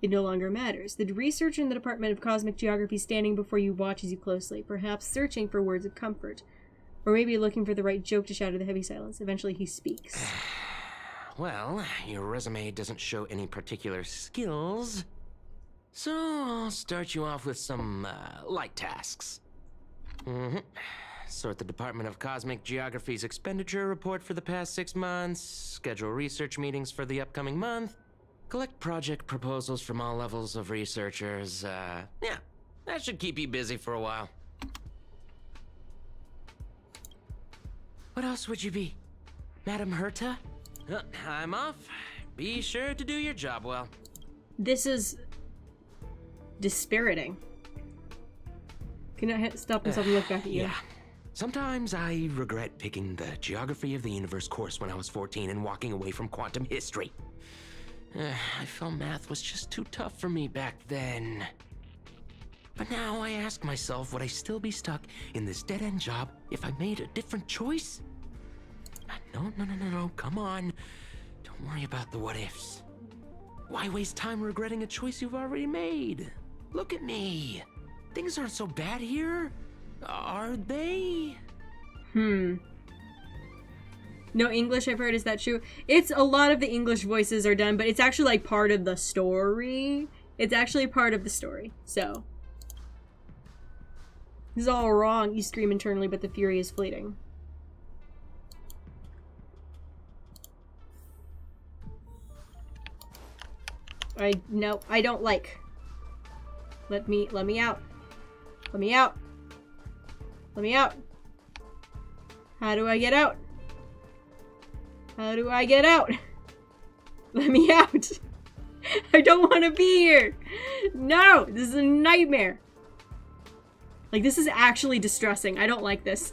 It no longer matters. The researcher in the Department of Cosmic Geography standing before you watches you closely, perhaps searching for words of comfort. Or maybe looking for the right joke to shatter the heavy silence. Eventually he speaks. Well, your resume doesn't show any particular skills. So I'll start you off with some light tasks. Sort the Department of Cosmic Geography's expenditure report for the past 6 months, schedule research meetings for the upcoming month, collect project proposals from all levels of researchers. Yeah, that should keep you busy for a while. What else would you be, Madam Herta? I'm off. Be sure to do your job well. This is dispiriting. Can I stop myself and look back at you? Yeah. Sometimes I regret picking the Geography of the Universe course when I was 14 and walking away from quantum history. I felt math was just too tough for me back then. But now I ask myself, would I still be stuck in this dead-end job if I made a different choice? No, come on. Don't worry about the what-ifs. Why waste time regretting a choice you've already made? Look at me. Things aren't so bad here, are they? No English I've heard, is that true? It's a lot of the English voices are done, but it's actually like part of the story. It's actually part of the story, so. This is all wrong, you scream internally, but the fury is fleeting. No, I don't like. Let me out. Let me out. Let me out. How do I get out? How do I get out? Let me out. I don't want to be here. No, this is a nightmare. Like, this is actually distressing. I don't like this.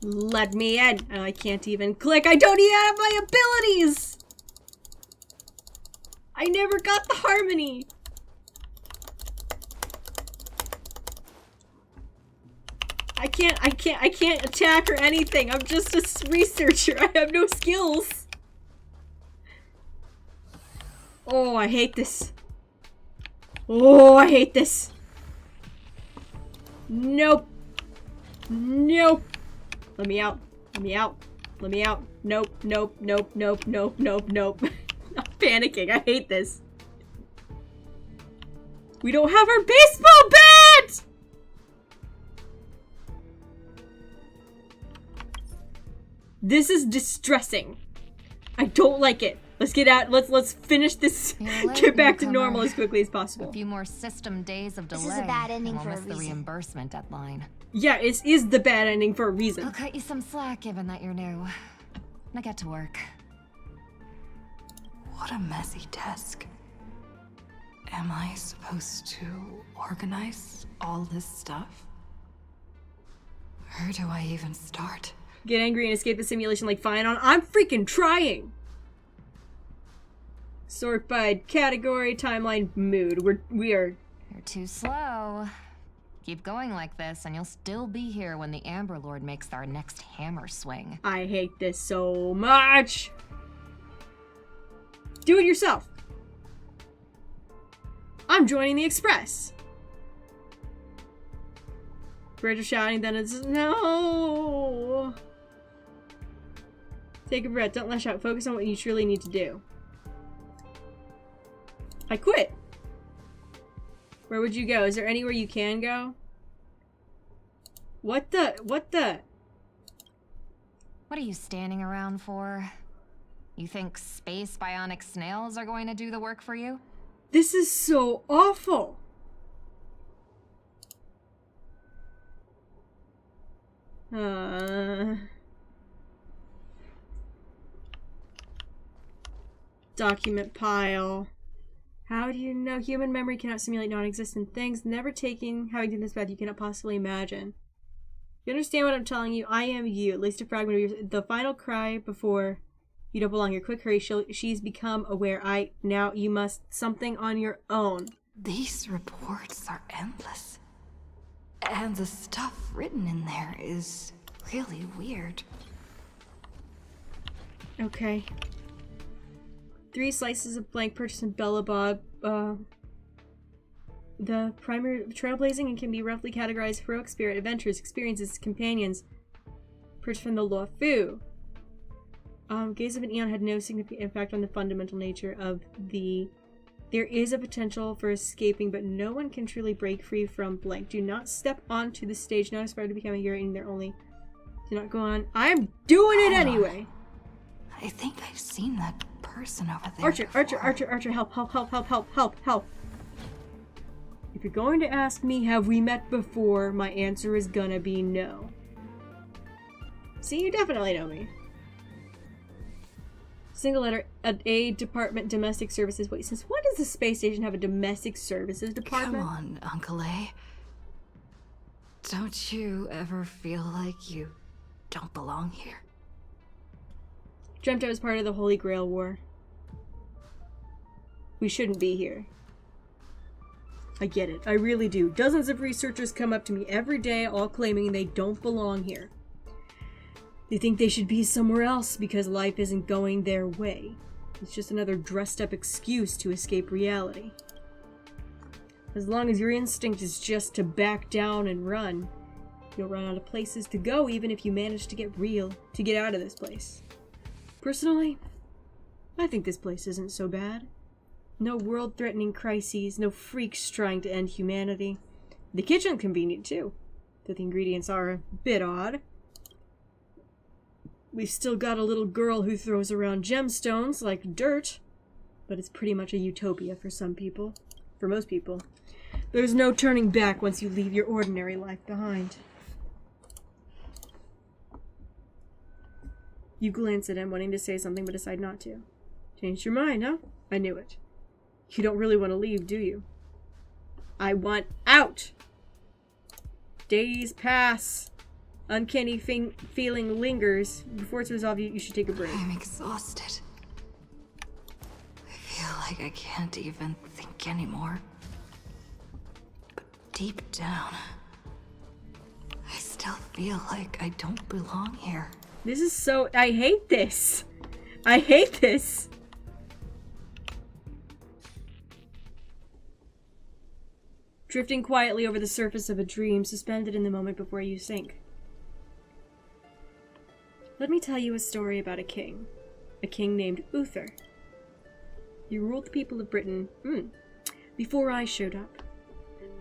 Let me in. Oh, I can't even click. I don't even have my abilities. I never got the harmony. I can't attack or anything. I'm just a researcher. I have no skills. Oh, I hate this. Oh, I hate this. Nope. Nope. Let me out. Let me out. Let me out. Nope. Nope. Nope. Nope. Nope. Nope. Nope. I'm panicking. I hate this. We don't have our baseball bat! This is distressing. I don't like it. Let's get out. Let's finish this. Get back to normal as quickly as possible. A few more system days of delay. This is a bad ending for a miss the reason. reimbursement deadline. Yeah, it is the bad ending for a reason. I'll cut you some slack given that you're new. Now get to work. What a messy desk. Am I supposed to organize all this stuff? Where do I even start? Get angry and escape the simulation like fine on. I'm freaking trying! Sort by category, timeline, mood. We are... You're too slow. Keep going like this and you'll still be here when the Amber Lord makes our next hammer swing. I hate this so much! Do it yourself! I'm joining the Express! Birds are shouting, then it's... No! Take a breath, don't lash out, focus on what you truly need to do. I quit! Where would you go? Is there anywhere you can go? What the? What are you standing around for? You think space bionic snails are going to do the work for you? This is so awful! Document pile. How do you know human memory cannot simulate non-existent things? Never having taken this path you cannot possibly imagine. You understand what I'm telling you? I am you, at least a fragment of your... The final cry before you don't belong here. Quick hurry, she's become aware. Now you must... Something on your own. These reports are endless. And the stuff written in there is really weird. Okay. 3 slices of blank purchased in Bellabog. The primary trailblazing and can be roughly categorized heroic spirit, adventures, experiences, companions. Purchased from the Luofu. Gaze of an Eon had no significant impact on the fundamental nature of the... There is a potential for escaping, but no one can truly break free from blank. Do not step onto the stage, not aspire to become a hero, and they're only... Do not go on. I'm doing it anyway! I think I've seen that person over there. Archer, help. If you're going to ask me, have we met before, my answer is gonna be no. See, you definitely know me. Single letter, A department, domestic services. Wait, since when does the space station have a domestic services department? Come on, Uncle A. Don't you ever feel like you don't belong here? Dreamt I was part of the Holy Grail War. We shouldn't be here. I get it. I really do. Dozens of researchers come up to me every day, all claiming they don't belong here. They think they should be somewhere else because life isn't going their way. It's just another dressed-up excuse to escape reality. As long as your instinct is just to back down and run, you'll run out of places to go even if you manage to get out of this place. Personally, I think this place isn't so bad. No world-threatening crises, no freaks trying to end humanity. The kitchen's convenient too, though the ingredients are a bit odd. We've still got a little girl who throws around gemstones like dirt, but it's pretty much a utopia for some people. For most people. There's no turning back once you leave your ordinary life behind. You glance at him, wanting to say something but decide not to. Changed your mind, huh? I knew it. You don't really want to leave, do you? I want out! Days pass. Uncanny feeling lingers. Before it's resolved, you should take a break. I'm exhausted. I feel like I can't even think anymore. But deep down, I still feel like I don't belong here. This is so... I hate this. I hate this. Drifting quietly over the surface of a dream, suspended in the moment before you sink. Let me tell you a story about a king named Uther. He ruled the people of Britain, before I showed up.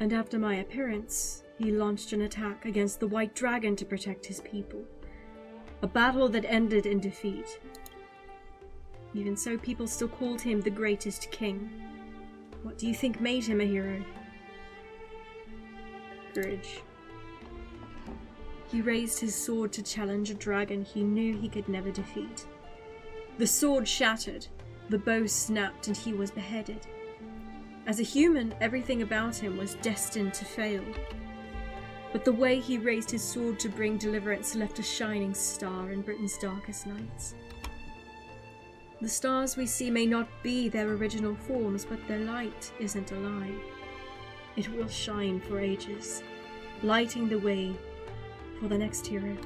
And after my appearance, he launched an attack against the White Dragon to protect his people. A battle that ended in defeat. Even so, people still called him the greatest king. What do you think made him a hero? Courage. He raised his sword to challenge a dragon he knew he could never defeat. The sword shattered, the bow snapped, and he was beheaded. As a human, everything about him was destined to fail. But the way he raised his sword to bring deliverance left a shining star in Britain's darkest nights. The stars we see may not be their original forms, but their light isn't a lie. It will shine for ages, lighting the way for the next hero.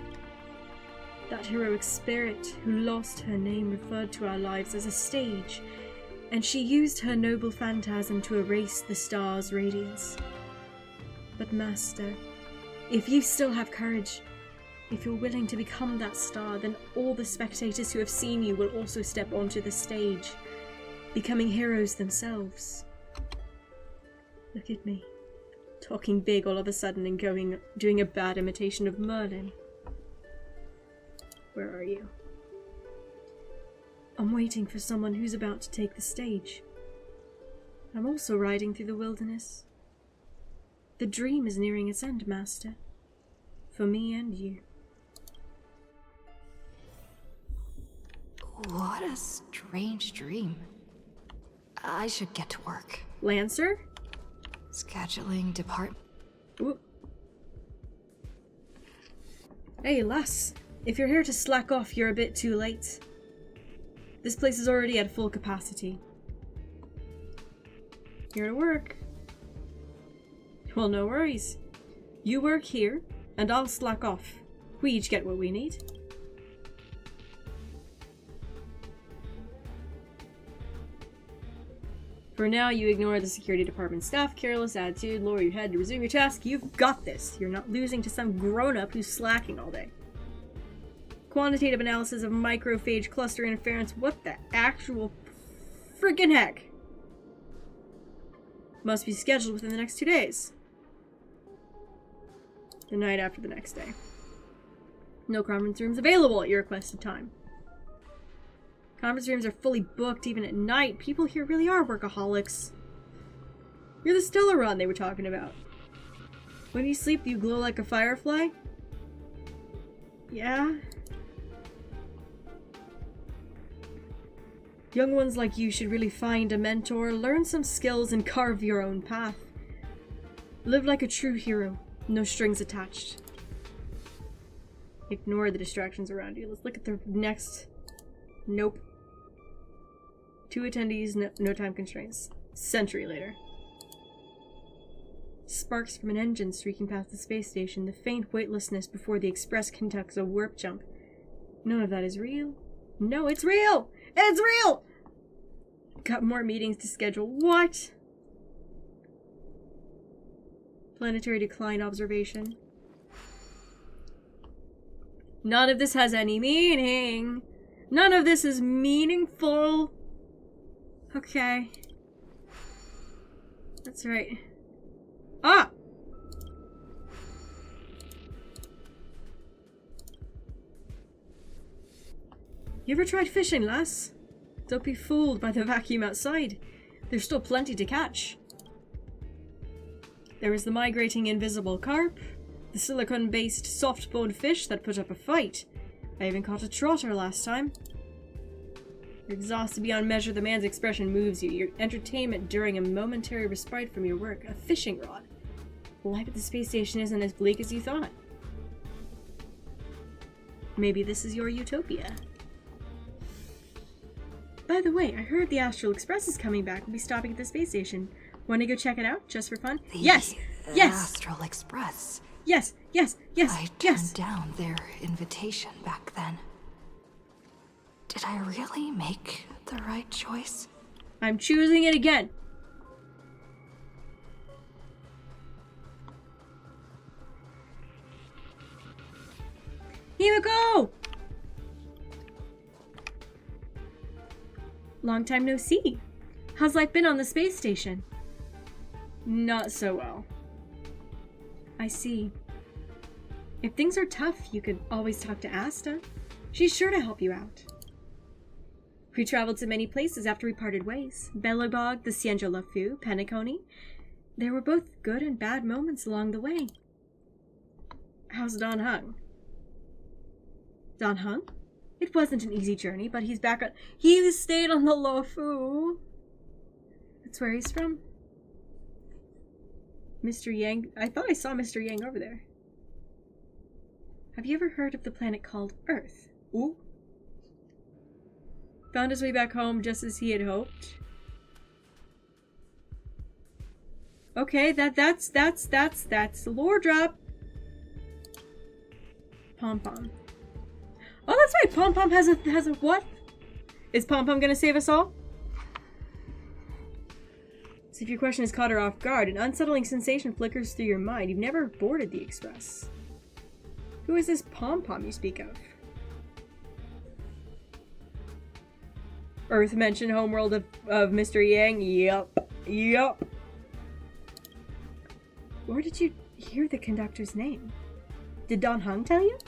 That heroic spirit who lost her name referred to our lives as a stage, and she used her noble phantasm to erase the star's radiance. But Master, if you still have courage, if you're willing to become that star, then all the spectators who have seen you will also step onto the stage, becoming heroes themselves. Look at me, talking big all of a sudden and doing a bad imitation of Merlin. Where are you? I'm waiting for someone who's about to take the stage. I'm also riding through the wilderness. The dream is nearing its end, Master. For me and you. What a strange dream. I should get to work. Lancer? Scheduling department. Ooh. Hey, lass. If you're here to slack off, you're a bit too late. This place is already at full capacity. Here to work. Well, no worries. You work here, and I'll slack off. We each get what we need. For now, you ignore the security department staff, careless attitude, lower your head to resume your task. You've got this. You're not losing to some grown-up who's slacking all day. quantitative analysis of microphage cluster interference. What the actual freaking heck? Must be scheduled within the next 2 days. The night after the next day. No conference rooms available at your requested time. Conference rooms are fully booked even at night. People here really are workaholics. You're the Stellaron they were talking about. When you sleep, do you glow like a firefly? Yeah. Young ones like you should really find a mentor, learn some skills, and carve your own path. Live like a true hero, no strings attached. Ignore the distractions around you. Let's look at the next. Nope. 2 attendees, no time constraints. Century later. Sparks from an engine streaking past the space station, the faint weightlessness before the Express conducts a warp jump. None of that is real. No, it's real! It's real! Got more meetings to schedule. What? Planetary decline observation. None of this has any meaning. None of this is meaningful. Okay. That's right. Ah! You ever tried fishing, lass? Don't be fooled by the vacuum outside. There's still plenty to catch. There is the migrating invisible carp, the silicon-based soft-boned fish that put up a fight. I even caught a trotter last time. You're exhausted beyond measure, the man's expression moves you. Your entertainment during a momentary respite from your work. A fishing rod. Life at the space station isn't as bleak as you thought. Maybe this is your utopia. By the way, I heard the Astral Express is coming back. We'll be stopping at the space station. Want to go check it out, just for fun? Yes! Yes! Astral Express. Yes! Yes! Yes! I turned down their invitation back then. Did I really make the right choice? I'm choosing it again. Here we go! Long time no see. How's life been on the space station? Not so well. I see. If things are tough, you could always talk to Asta. She's sure to help you out. We traveled to many places after we parted ways. Belobog, the Sienja Lafu, Penacony. There were both good and bad moments along the way. How's Don Hung? Don Hung? It wasn't an easy journey, but he's back on— He stayed on the Lafu! That's where he's from. Mr. Yang— I thought I saw Mr. Yang over there. Have you ever heard of the planet called Earth? Ooh. Found his way back home just as he had hoped. Okay, that's the lore drop. Pom-pom. Oh, that's right. Pom-pom has a what? Is Pom-pom gonna save us all? So if your question has caught her off guard, an unsettling sensation flickers through your mind. You've never boarded the Express. Who is this Pom-pom you speak of? Earth mention homeworld of Mr. Yang? Yup. Where did you hear the conductor's name? Did Don Hung tell you?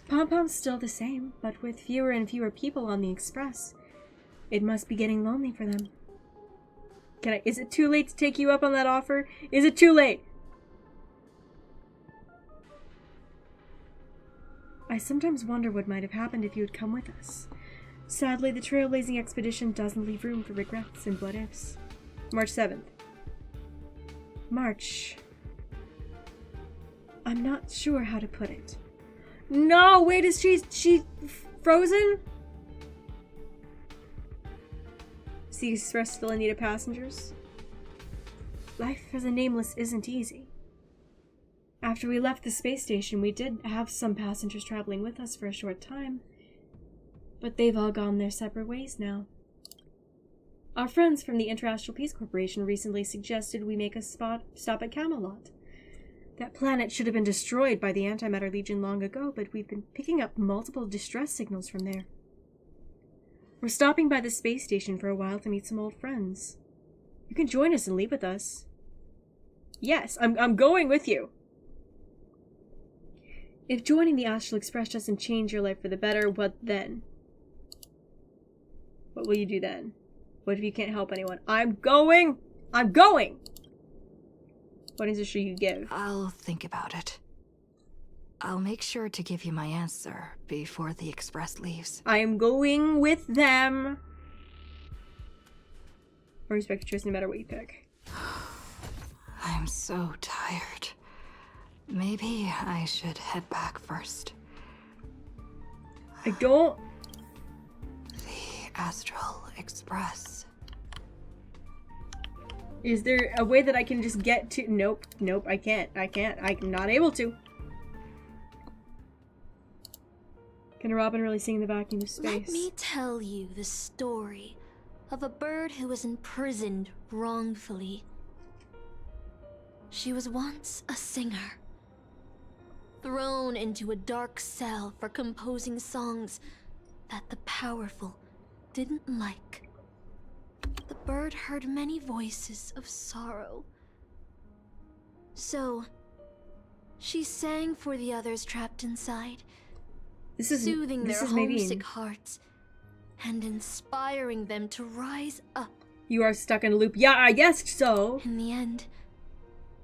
Pom-pom's still the same, but with fewer and fewer people on the Express. It must be getting lonely for them. Is it too late to take you up on that offer? Is it too late? I sometimes wonder what might have happened if you had come with us. Sadly, the trailblazing expedition doesn't leave room for regrets and what-ifs. March 7th. March. I'm not sure how to put it. No, wait, is she frozen? Is the Express still in need of passengers? Life as a nameless isn't easy. After we left the space station, we did have some passengers traveling with us for a short time. But they've all gone their separate ways now. Our friends from the Interastral Peace Corporation recently suggested we make a stop at Camelot. That planet should have been destroyed by the Antimatter Legion long ago, but we've been picking up multiple distress signals from there. We're stopping by the space station for a while to meet some old friends. You can join us and leave with us. Yes, I'm going with you. If joining the Astral Express doesn't change your life for the better, what then? What will you do then? What if you can't help anyone? I'm going! I'm going! What answer should you give? I'll think about it. I'll make sure to give you my answer before the Express leaves. I am going with them. I respect your choice no matter what you pick. I'm so tired. Maybe I should head back first. I don't... The Astral Express. Is there a way that I can just get to... Nope, nope, I can't. I'm not able to. Can a robin really sing in the vacuum of space? Let me tell you the story of a bird who was imprisoned wrongfully. She was once a singer, thrown into a dark cell for composing songs that the powerful didn't like. The bird heard many voices of sorrow. So, she sang for the others trapped inside, soothing their homesick hearts and inspiring them to rise up. You are stuck in a loop. Yeah, I guess so. In the end,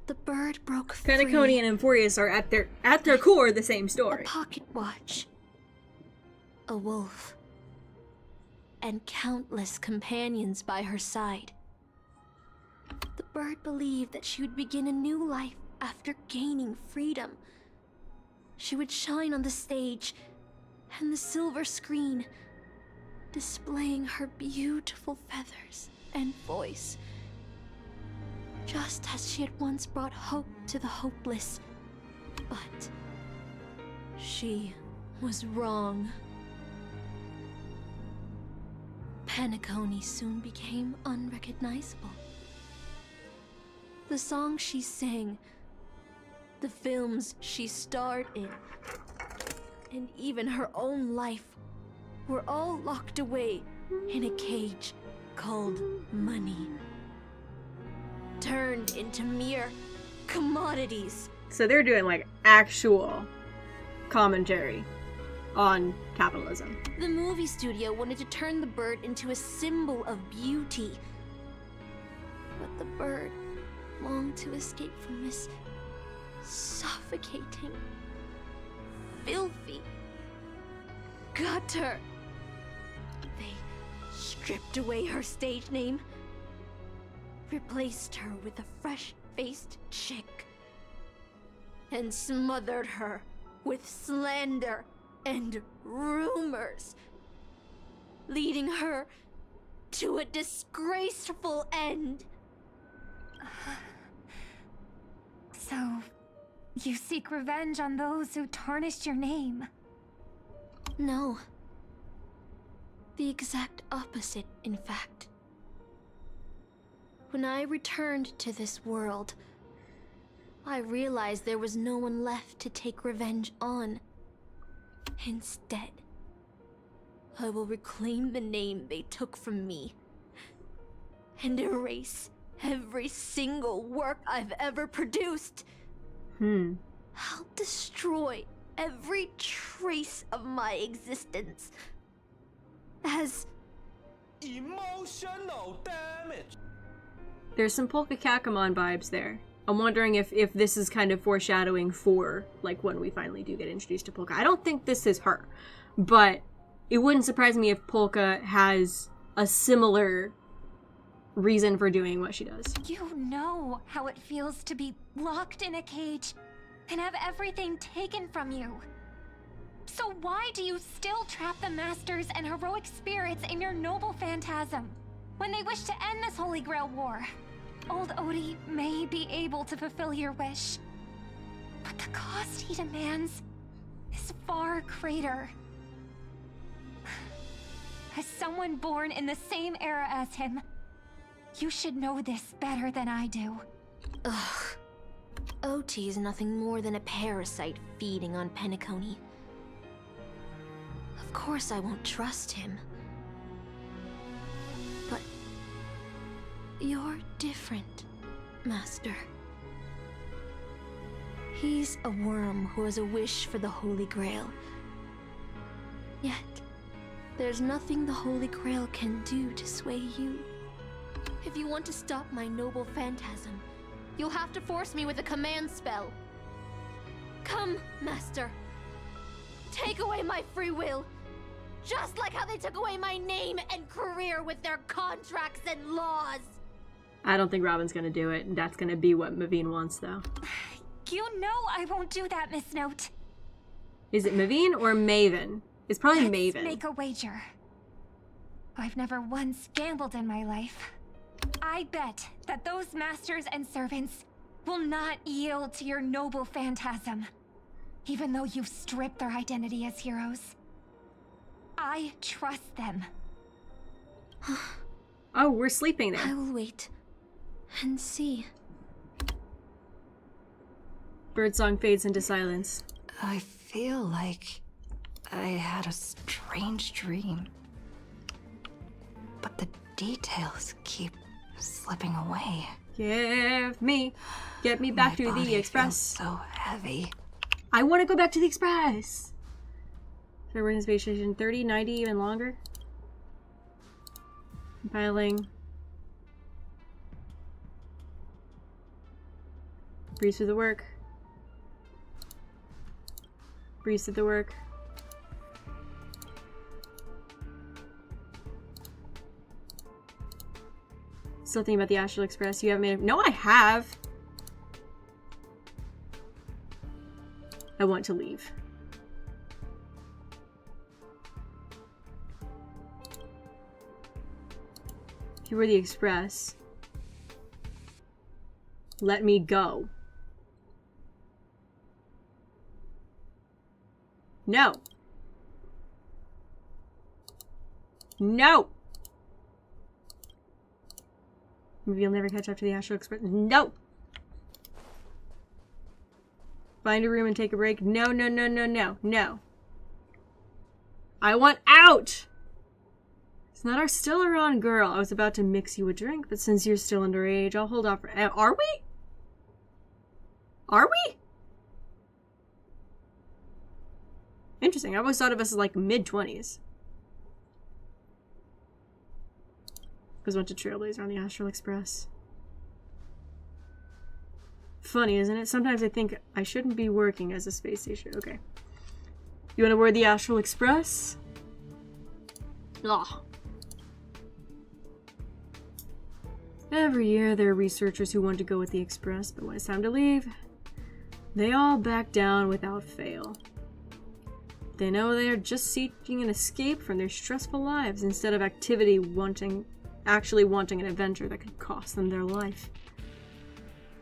the bird broke free. Penaconian and Furious are at their core the same story. A pocket watch, a wolf, and countless companions by her side. The bird believed that she would begin a new life after gaining freedom. She would shine on the stage and the silver screen, displaying her beautiful feathers and voice. Just as she had once brought hope to the hopeless. But she was wrong. Penacony soon became unrecognizable. The songs she sang, the films she starred in, and even her own life were all locked away in a cage called money. Turned into mere commodities. So they're doing like actual commentary on capitalism. The movie studio wanted to turn the bird into a symbol of beauty. But the bird longed to escape from this suffocating, filthy gutter. They stripped away her stage name, replaced her with a fresh-faced chick, and smothered her with slander and rumors, leading her to a disgraceful end. So, you seek revenge on those who tarnished your name? No. The exact opposite, in fact. When I returned to this world, I realized there was no one left to take revenge on. Instead, I will reclaim the name they took from me and erase every single work I've ever produced. I'll destroy every trace of my existence as emotional damage. There's some Polka Kakamon vibes there. I'm wondering if this is kind of foreshadowing for like when we finally do get introduced to Polka. I don't think this is her, but it wouldn't surprise me if Polka has a similar reason for doing what she does. You know how it feels to be locked in a cage and have everything taken from you. So why do you still trap the masters and heroic spirits in your noble phantasm when they wish to end this Holy Grail War? Old Odie may be able to fulfill your wish, but the cost he demands is far greater. As someone born in the same era as him, you should know this better than I do. Ugh. OT is nothing more than a parasite feeding on Penacony. Of course I won't trust him. But you're different, Master. He's a worm who has a wish for the Holy Grail. Yet, there's nothing the Holy Grail can do to sway you. If you want to stop my noble phantasm, you'll have to force me with a command spell. Come, Master. Take away my free will. Just like how they took away my name and career with their contracts and laws. I don't think Robin's gonna do it. That's gonna be what Maven wants, though. You know I won't do that, Miss Note. Is it Maven or Maven? It's probably Let's Maven. make a wager. I've never once gambled in my life. I bet that those masters and servants will not yield to your noble phantasm, even though you've stripped their identity as heroes. I trust them. Oh, we're sleeping there. I will wait and see. Birdsong fades into silence. I feel like I had a strange dream. But the details keep slipping away. Get me back to the Express. So heavy. I want to go back to the Express. So we're in space station 30, 90, even longer. Compiling. Breeze through the work. Breeze through the work. Still thinking about the Astral Express. You haven't made it. No, I have. I want to leave. If you were the Express, let me go. No. No. Maybe you'll never catch up to the Astral Express. No. Find a room and take a break. No, no, no, no, no, no. I want out. It's not our still around girl. I was about to mix you a drink, but since you're still underage, I'll hold off. Are we? Are we? Interesting. I always thought of us as like mid-20s. Because went to Trailblazer on the Astral Express. Funny, isn't it? Sometimes I think I shouldn't be working as a space station. Okay. You want to board the Astral Express? Ugh. Every year there are researchers who want to go with the Express, but when it's time to leave, they all back down without fail. They know they are just seeking an escape from their stressful lives instead of actually wanting an adventure that could cost them their life.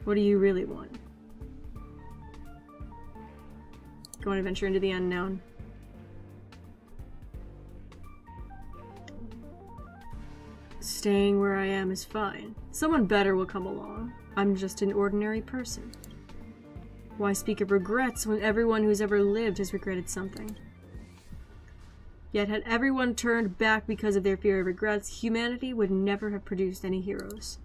What do you really want? Go on adventure into the unknown. Staying where I am is fine. Someone better will come along. I'm just an ordinary person. Why speak of regrets when everyone who's ever lived has regretted something? Yet had everyone turned back because of their fear of regrets, humanity would never have produced any heroes.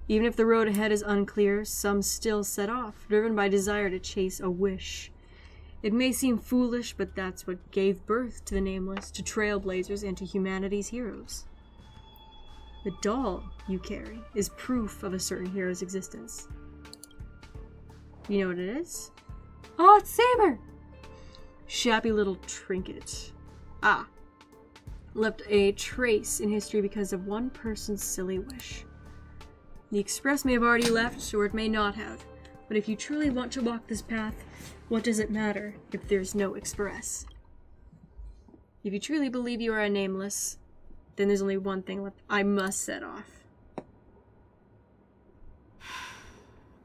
Even if the road ahead is unclear, some still set off, driven by desire to chase a wish. It may seem foolish, but that's what gave birth to the Nameless, to Trailblazers, and to humanity's heroes. The doll you carry is proof of a certain hero's existence. You know what it is? Oh, it's Saber! Shabby little trinket. Ah. Left a trace in history because of one person's silly wish. The Express may have already left, or it may not have. But if you truly want to walk this path, what does it matter if there's no Express? If you truly believe you are a Nameless, then there's only one thing left. I must set off.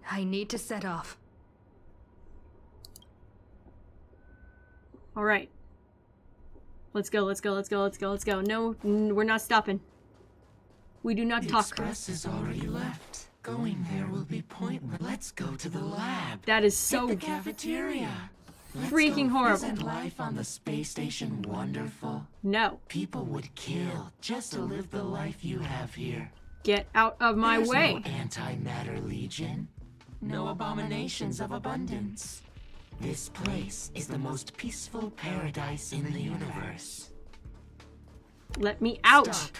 I need to set off. Alright. Let's go, let's go, let's go, let's go, let's go. No, we're not stopping. We do not talk. The Express has already left. Going there will be pointless. Let's go to the lab. That is so Hit the cafeteria. Let's freaking go. horrible. Isn't life on the space station wonderful? No. People would kill just to live the life you have here. Get out of my There's way. No antimatter legion. No abominations of abundance. This place is the most peaceful paradise in the universe. Let me out. Stop.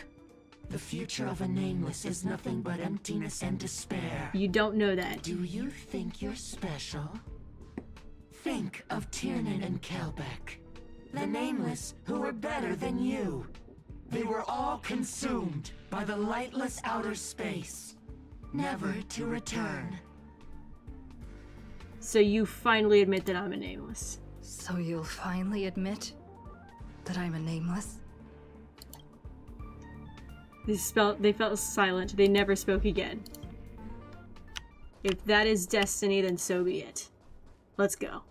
The future of a nameless is nothing but emptiness and despair. You don't know that. Do you think you're special? Think of Tiernan and Kelbeck, the nameless who were better than you. They were all consumed by the lightless outer space, never to return. So you finally admit that I'm a nameless. So you'll finally admit that I'm a nameless? They felt silent. They never spoke again. If that is destiny, then so be it. Let's go.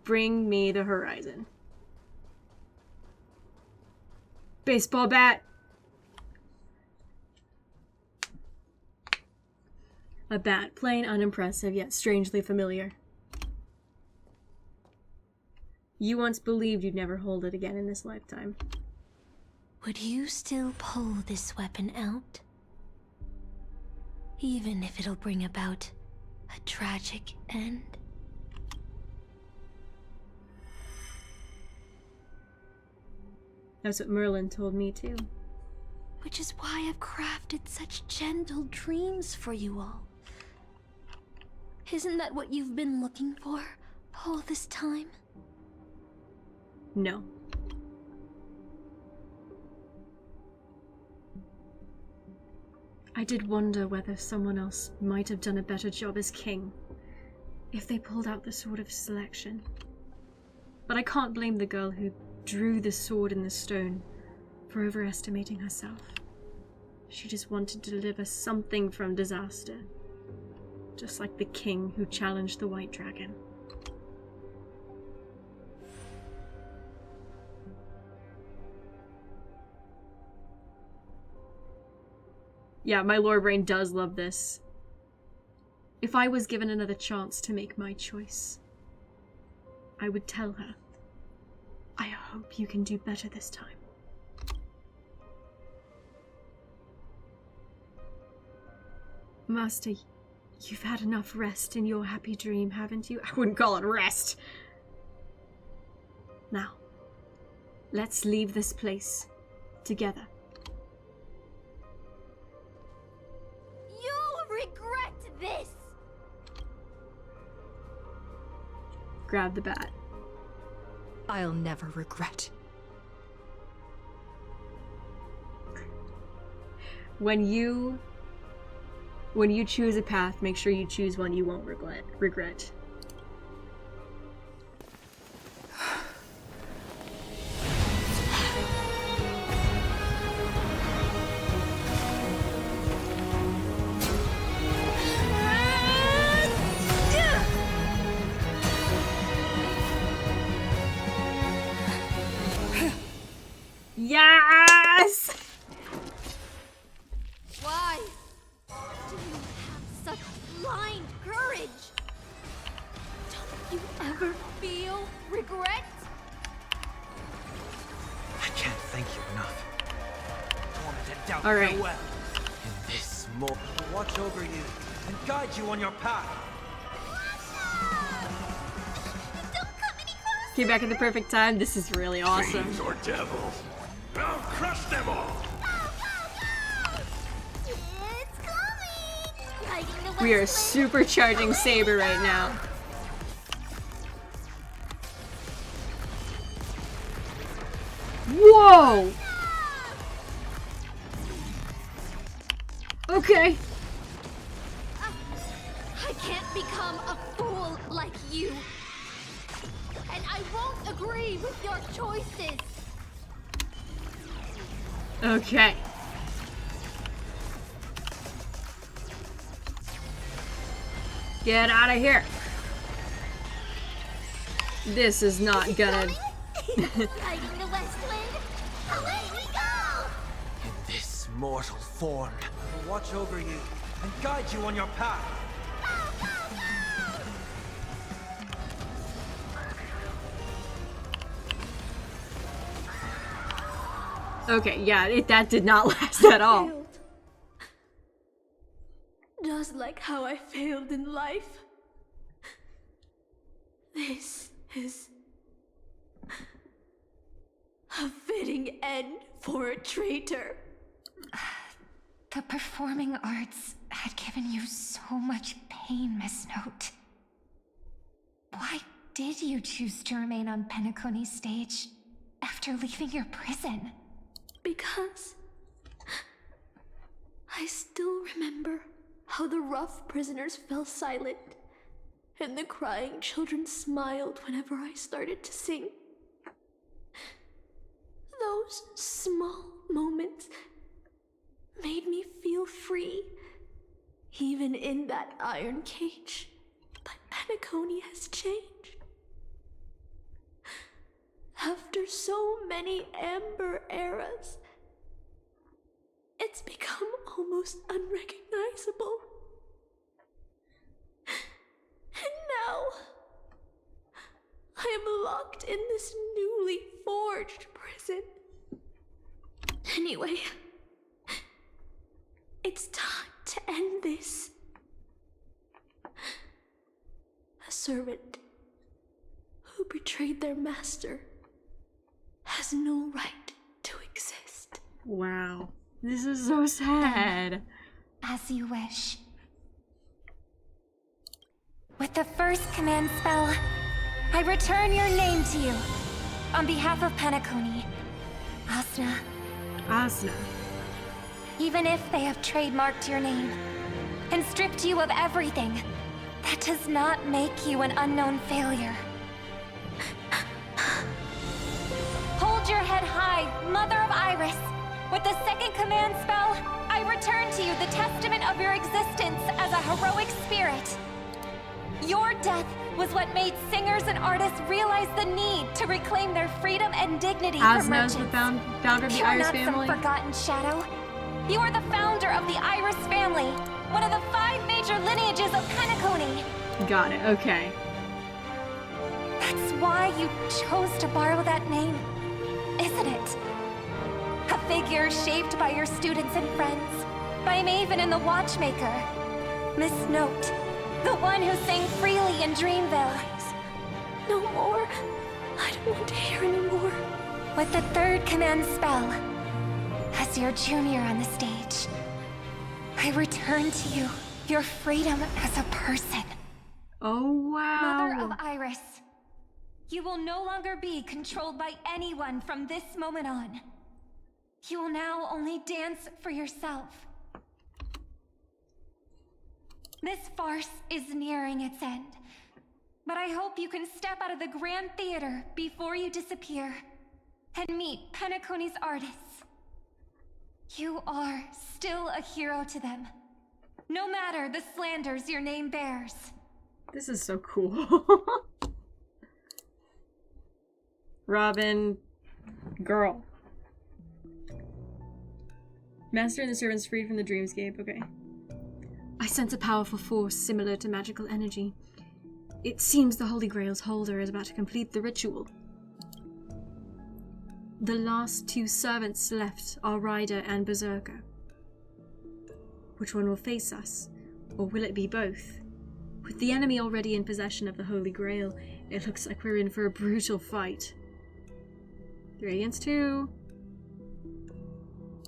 Bring me the horizon. Baseball bat! A bat, plain, unimpressive, yet strangely familiar. You once believed you'd never hold it again in this lifetime. Would you still pull this weapon out? Even if it'll bring about a tragic end? That's what Merlin told me too. Which is why I've crafted such gentle dreams for you all. Isn't that what you've been looking for all this time? No. I did wonder whether someone else might have done a better job as king, if they pulled out the Sword of Selection. But I can't blame the girl who drew the sword in the stone for overestimating herself. She just wanted to deliver something from disaster, just like the king who challenged the White Dragon. Yeah, my lore brain does love this. If I was given another chance to make my choice, I would tell her, I hope you can do better this time. Master, you've had enough rest in your happy dream, haven't you? I wouldn't call it rest. Now, let's leave this place together. You'll regret this! Grab the bat. I'll never regret. When you choose a path, make sure you choose one you won't regret. Yes! Why do you have such blind courage? Don't you ever feel regret? I can't thank you enough. Tormented doubt All right. well. In this moment, will watch over you and guide you on your path. Came back at the perfect time. This is really awesome. Fiends or devils, I'll crush them all. We are supercharging Saber right now. Whoa! Okay. I can't become a fool like you. And I won't agree with your choices. Okay. Get out of here. This is not gonna... Lighting the west wind. Away we go! In this mortal form will watch over you and guide you on your path. Okay, yeah, that did not last at all. Just like how I failed in life. This is a fitting end for a traitor. The performing arts had given you so much pain, Miss Note. Why did you choose to remain on Penacony's stage after leaving your prison? Because I still remember how the rough prisoners fell silent and the crying children smiled whenever I started to sing. Those small moments made me feel free, even in that iron cage. But Penacony has changed. After so many Amber eras, it's become almost unrecognizable. And now, I am locked in this newly forged prison. Anyway, it's time to end this. A servant who betrayed their master has no right to exist. Wow. This is so sad. As you wish. With the first command spell, I return your name to you. On behalf of Penacony, Asna. Asna. Even if they have trademarked your name and stripped you of everything, that does not make you an unknown failure. Hold your head high, Mother of Iris. With the second command spell, I return to you the testament of your existence as a heroic spirit. Your death was what made singers and artists realize the need to reclaim their freedom and dignity from merchants. Asna's the founder of the Iris family. You're not some forgotten shadow. You are the founder of the Iris family, one of the 5 major lineages of Penacony. Got it, okay. That's why you chose to borrow that name, isn't it? A figure shaped by your students and friends, by Maven and the Watchmaker. Miss Note, the one who sang freely in Dreamville. No more. I don't want to hear anymore. With the third command spell, as your junior on the stage, I return to you your freedom as a person. Oh, wow. Mother of Iris, you will no longer be controlled by anyone from this moment on. You will now only dance for yourself. This farce is nearing its end, but I hope you can step out of the Grand Theater before you disappear and meet Penacony's artists. You are still a hero to them, no matter the slanders your name bears. This is so cool. Robin, girl. Master and the servants freed from the dreamscape. Okay. I sense a powerful force similar to magical energy. It seems the Holy Grail's holder is about to complete the ritual. The last 2 servants left are Rider and Berserker. Which one will face us? Or will it be both? With the enemy already in possession of the Holy Grail, it looks like we're in for a brutal fight. 3 against 2.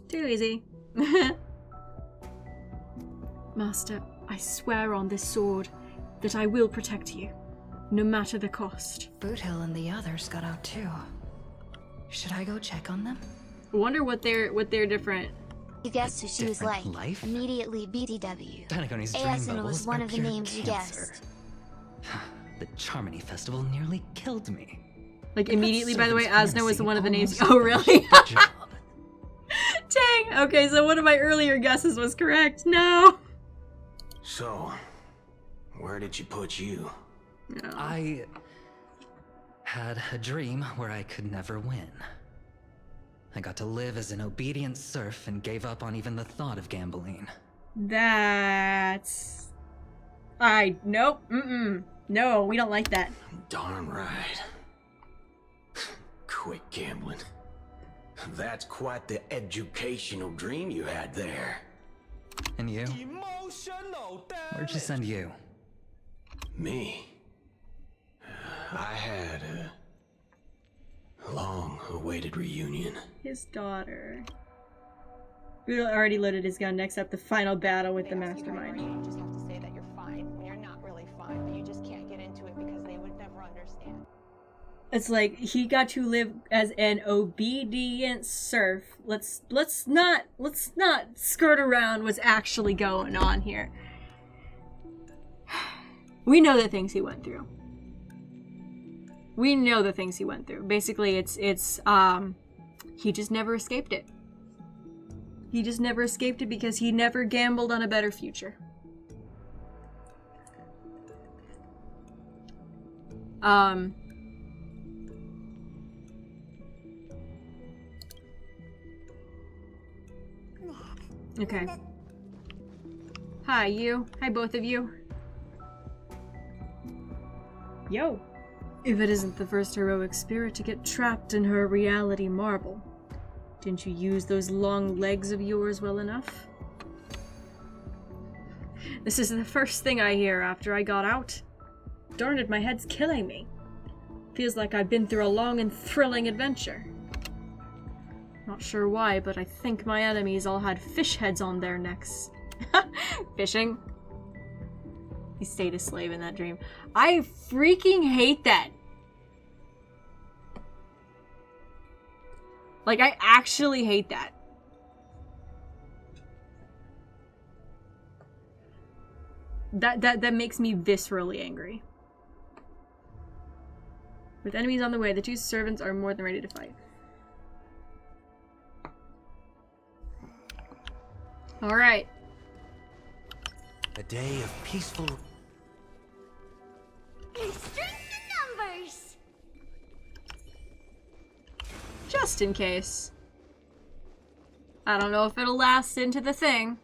Too easy. Master, I swear on this sword that I will protect you, no matter the cost. Boothill and the others got out too. Should I go check on them? I wonder what they're different. You guessed who she was like. Life? Immediately BTW. Penacony's dream Asna bubbles was one are of the pure names you cancer. guessed. The Charmony Festival nearly killed me. Like immediately, by the way, servant's Asna was fantasy one of the names. almost Oh, really? did the job. Dang! Okay, so one of my earlier guesses was correct. No! So, where did she put you? No. I had a dream where I could never win. I got to live as an obedient serf and gave up on even the thought of gambling. That's... Nope. No, we don't like that. Darn right. Quit gambling. That's quite the educational dream you had there. And you? Where'd you send you? Me? I had a long-awaited reunion. His daughter. Boothill already loaded his gun. Next up, the final battle with the mastermind. You just have to say that you're fine when you're not really fine, but you just can't get into it because they would never understand. It's like he got to live as an obedient serf. Let's not skirt around what's actually going on here. We know the things he went through. We know the things he went through. Basically, it's he just never escaped it. He just never escaped it because he never gambled on a better future. Okay. Hi, you. Hi, both of you. Yo. If it isn't the first heroic spirit to get trapped in her reality marble, didn't you use those long legs of yours well enough? This is the first thing I hear after I got out. Darn it, my head's killing me. Feels like I've been through a long and thrilling adventure. Not sure why, but I think my enemies all had fish heads on their necks. Fishing? He stayed a slave in that dream. I freaking hate that. Like, I actually hate that. That makes me viscerally angry. With enemies on the way, the two servants are more than ready to fight. Alright. A day of peaceful... Strength in numbers! Just in case. I don't know if it'll last into the thing.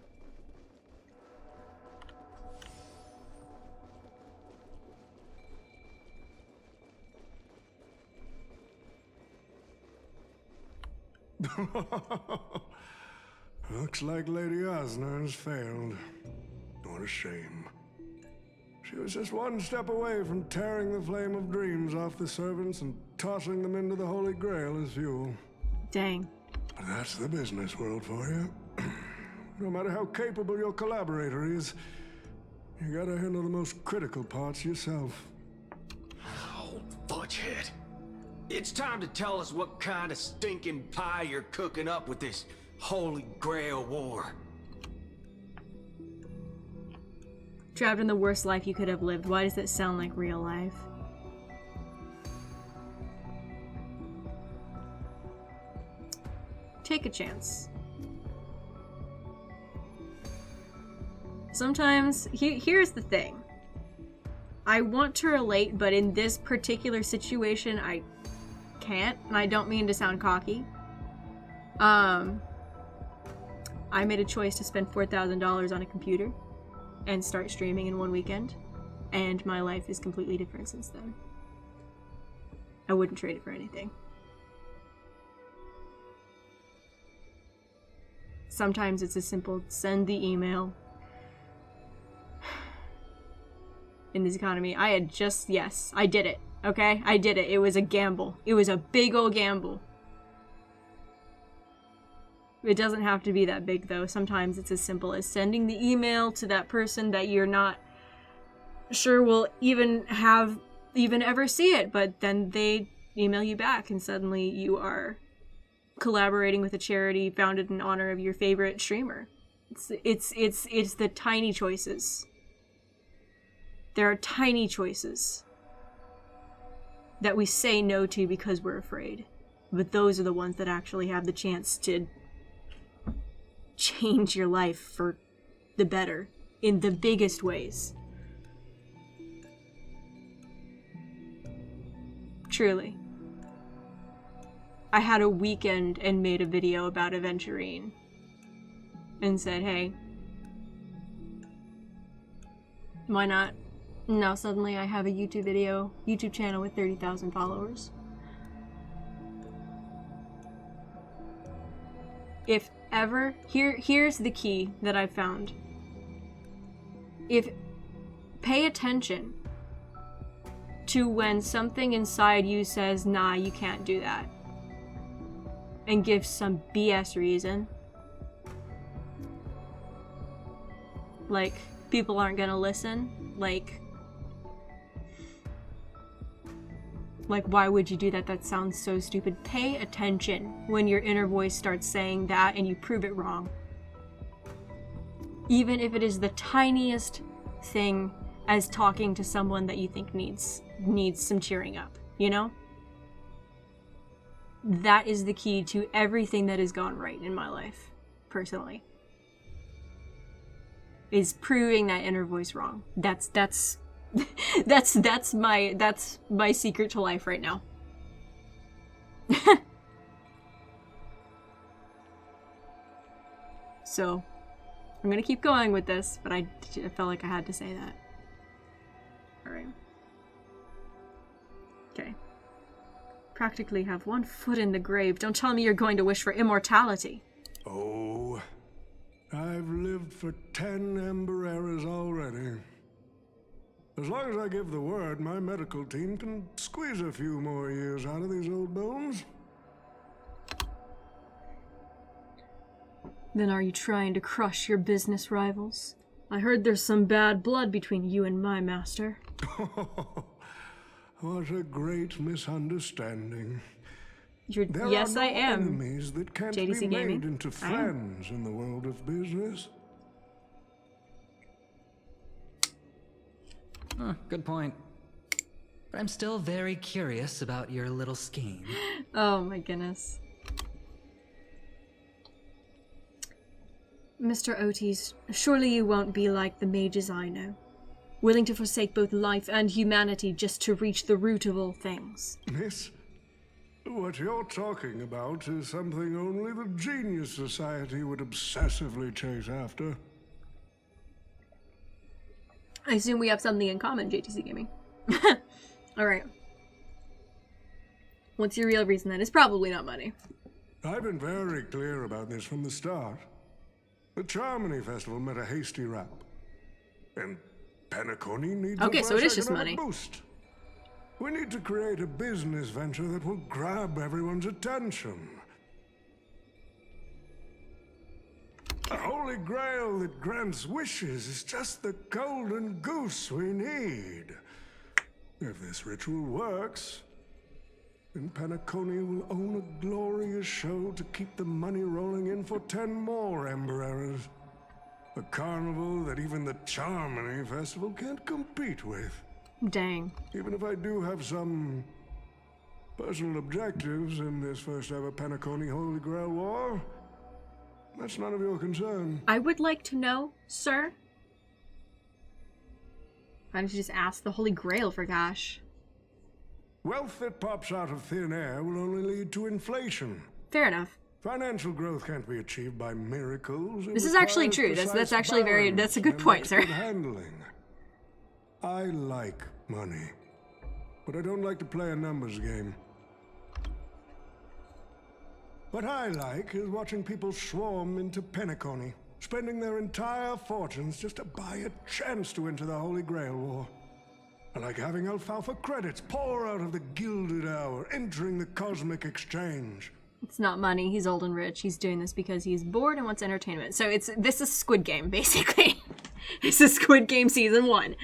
Looks like Lady Osner has failed. What a shame. She was just one step away from tearing the flame of dreams off the servants and tossing them into the Holy Grail as fuel. Dang. But that's the business world for you. No matter how capable your collaborator is, you gotta handle the most critical parts yourself. Oh, fudgehead. It's time to tell us what kind of stinking pie you're cooking up with this Holy Grail War. Trapped in the worst life you could have lived. Why does that sound like real life? Take a chance. Sometimes, here's the thing. I want to relate, but in this particular situation, I can't, and I don't mean to sound cocky. I made a choice to spend $4,000 on a computer and start streaming in one weekend, and my life is completely different since then. I wouldn't trade it for anything. Sometimes it's as simple, send the email. In this economy, I had just, yes, I did it, okay? I did it. It was a gamble. It was a big old gamble. It doesn't have to be that big, though. Sometimes it's as simple as sending the email to that person that you're not sure will even ever see it, but then they email you back, and suddenly you are collaborating with a charity founded in honor of your favorite streamer. It's the tiny choices. There are tiny choices that we say no to because we're afraid, but those are the ones that actually have the chance to change your life for the better in the biggest ways. Truly. I had a weekend and made a video about Aventurine and said, hey, why not? Now suddenly I have a YouTube channel with 30,000 followers. If ever, here's the key that I've found. Pay attention to when something inside you says, nah, you can't do that, and give some BS reason. Like, people aren't gonna listen. Like, why would you do that? That sounds so stupid. Pay attention when your inner voice starts saying that and you prove it wrong. Even if it is the tiniest thing as talking to someone that you think needs some cheering up, you know? That is the key to everything that has gone right in my life, personally. Is proving that inner voice wrong. That's my secret to life right now. So, I'm gonna keep going with this, but I felt like I had to say that. Alright. Okay. Practically have one foot in the grave. Don't tell me you're going to wish for immortality. Oh, I've lived for 10 Ember eras already. As long as I give the word, my medical team can squeeze a few more years out of these old bones. Then are you trying to crush your business rivals? I heard there's some bad blood between you and my master. What a great misunderstanding. Yes, I am. Enemies that can't JDC be Gaming. made into friends in the world of business. Huh, good point. But I'm still very curious about your little scheme. Oh my goodness. Mr. Otis, surely you won't be like the mages I know, willing to forsake both life and humanity just to reach the root of all things. Miss, what you're talking about is something only the Genius Society would obsessively chase after. I assume we have something in common, JTC Gaming. Alright. What's your real reason then? It's probably not money. I've been very clear about this from the start. The Charmony Festival met a hasty wrap. And Penacony needs okay, a so it is fresh just economic money. boost. We need to create a business venture that will grab everyone's attention. A holy grail that grants wishes is just the golden goose we need. If this ritual works, then Penacony will own a glorious show to keep the money rolling in for 10 more Ember eras. A carnival that even the Charmony Festival can't compete with. Dang. Even if I do have some personal objectives in this first ever Penacony Holy Grail War, that's none of your concern. I would like to know, sir. Why don't you just ask the Holy Grail for cash? Wealth that pops out of thin air will only lead to inflation. Fair enough. Financial growth can't be achieved by miracles. This is actually true. That's actually that's a good point, sir. Handling. I like money, but I don't like to play a numbers game. What I like is watching people swarm into Penacony, spending their entire fortunes just to buy a chance to enter the Holy Grail War. I like having alfalfa credits pour out of the Gilded Hour, entering the Cosmic Exchange. It's not money. He's old and rich. He's doing this because he's bored and wants entertainment. So this is Squid Game, basically. This is Squid Game Season 1.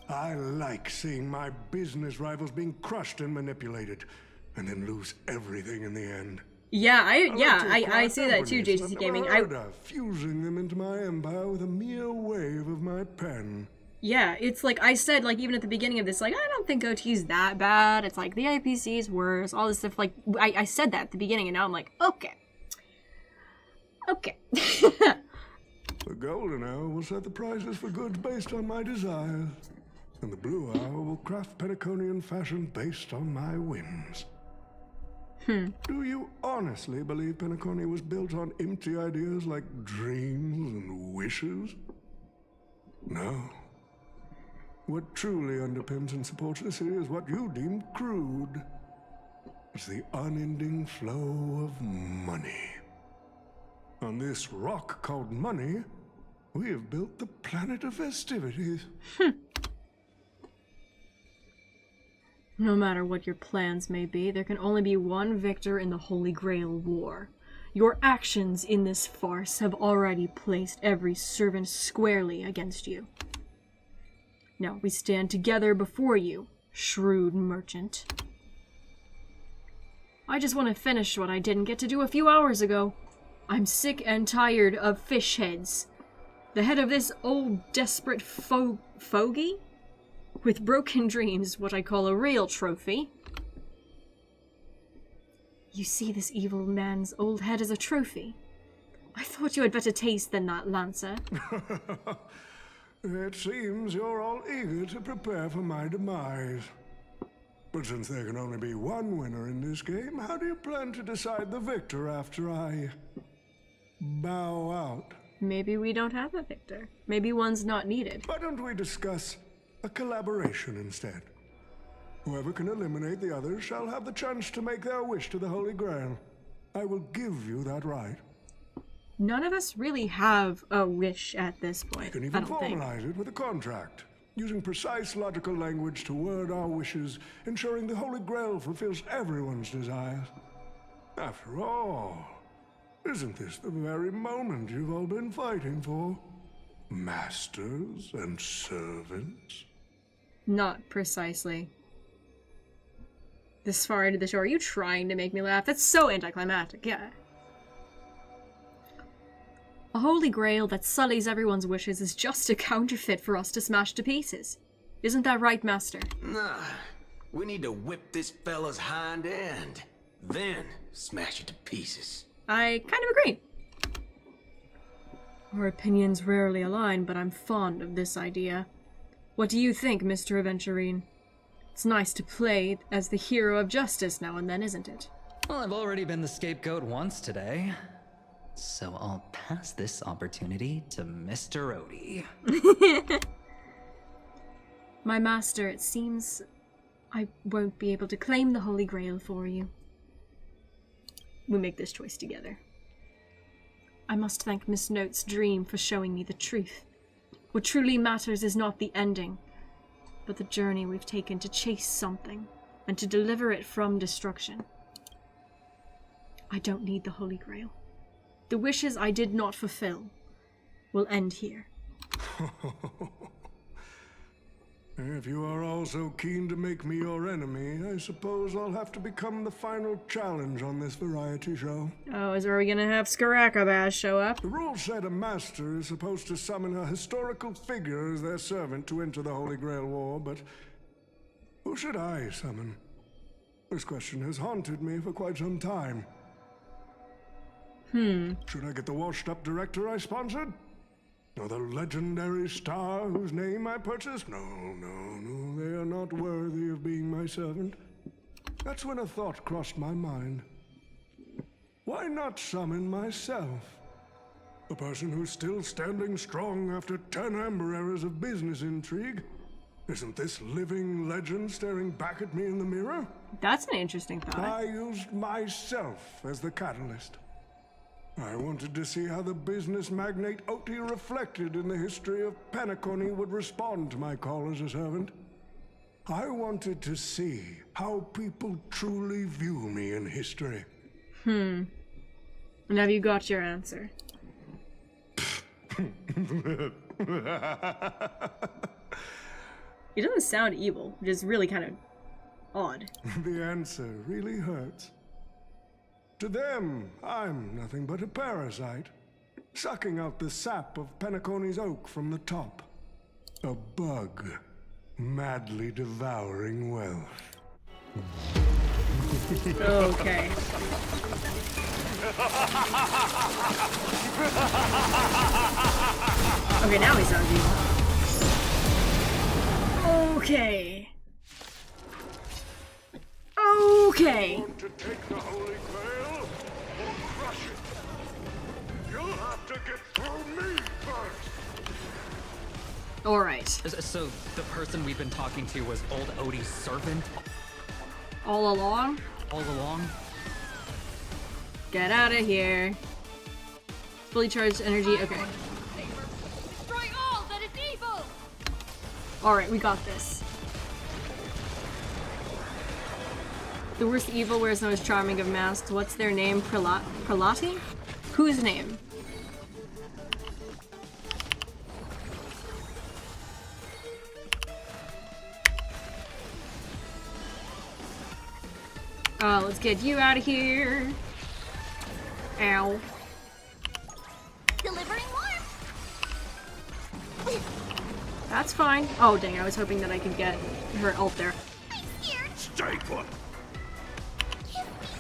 I like seeing my business rivals being crushed and manipulated, and then lose everything in the end. Yeah, I see that too, JTC Gaming. Fusing them into my empire with a mere wave of my pen. Yeah, it's like I said, like even at the beginning of this, like I don't think OT's that bad. It's like the IPC's worse, all this stuff. Like I said that at the beginning, and now I'm like, okay. The Golden Hour will set the prices for goods based on my desires. And the Blue Hour will craft Penaconian fashion based on my whims. Do you honestly believe Penacony was built on empty ideas like dreams and wishes? No. What truly underpins and supports this city is what you deem crude. It's the unending flow of money. On this rock called money, we have built the planet of festivities. No matter what your plans may be, there can only be one victor in the Holy Grail War. Your actions in this farce have already placed every servant squarely against you. Now we stand together before you, shrewd merchant. I just want to finish what I didn't get to do a few hours ago. I'm sick and tired of fish heads. The head of this old desperate fogey? With broken dreams, what I call a real trophy. You see this evil man's old head as a trophy? I thought you had better taste than that, Lancer. It seems you're all eager to prepare for my demise. But since there can only be one winner in this game, how do you plan to decide the victor after I bow out? Maybe we don't have a victor. Maybe one's not needed. Why don't we discuss a collaboration instead? Whoever can eliminate the others shall have the chance to make their wish to the Holy Grail. I will give you that right. None of us really have a wish at this point. We can even formalize it with a contract, using precise logical language to word our wishes, ensuring the Holy Grail fulfills everyone's desires. After all, isn't this the very moment you've all been fighting for? Masters and servants? Not precisely. This far into the show, are you trying to make me laugh? That's so anticlimactic, yeah. A Holy Grail that sullies everyone's wishes is just a counterfeit for us to smash to pieces. Isn't that right, Master? Nah, we need to whip this fella's hind end, then smash it to pieces. I kind of agree. Our opinions rarely align, but I'm fond of this idea. What do you think, Mr. Aventurine? It's nice to play as the hero of justice now and then, isn't it? Well, I've already been the scapegoat once today, so I'll pass this opportunity to Mr. Odie. My master, it seems I won't be able to claim the Holy Grail for you. We make this choice together. I must thank Miss Note's dream for showing me the truth. What truly matters is not the ending, but the journey we've taken to chase something and to deliver it from destruction. I don't need the Holy Grail. The wishes I did not fulfill will end here. If you are all so keen to make me your enemy, I suppose I'll have to become the final challenge on this variety show. Oh, are we gonna have Skarakabaz show up? The rules said a master is supposed to summon a historical figure as their servant to enter the Holy Grail War, but who should I summon? This question has haunted me for quite some time. Should I get the washed-up director I sponsored? Or the legendary star whose name I purchased? No, they are not worthy of being my servant. That's when a thought crossed my mind. Why not summon myself? A person who's still standing strong after 10 amber eras of business intrigue? Isn't this living legend staring back at me in the mirror? That's an interesting thought. I used myself as the catalyst. I wanted to see how the business magnate Oti reflected in the history of Penacony would respond to my call as a servant. I wanted to see how people truly view me in history. And have you got your answer? He doesn't sound evil, which is really kind of odd. The answer really hurts. To them, I'm nothing but a parasite, sucking out the sap of Penacony's oak from the top. A bug, madly devouring wealth. Okay. Okay, now he sounds evil. Okay. Okay. Want to take the Holy Grail or crush it? You'll have to get through me first. Alright. So the person we've been talking to was old Odie's servant? All along? All along? Get out of here. Fully charged energy. Okay. Destroy all that is evil! Alright, we got this. The worst evil wears the most charming of masks. What's their name? Prelati? Whose name? Let's get you out of here. Ow. Delivering warmth. That's fine. Oh dang, I was hoping that I could get her ult there. Stay put.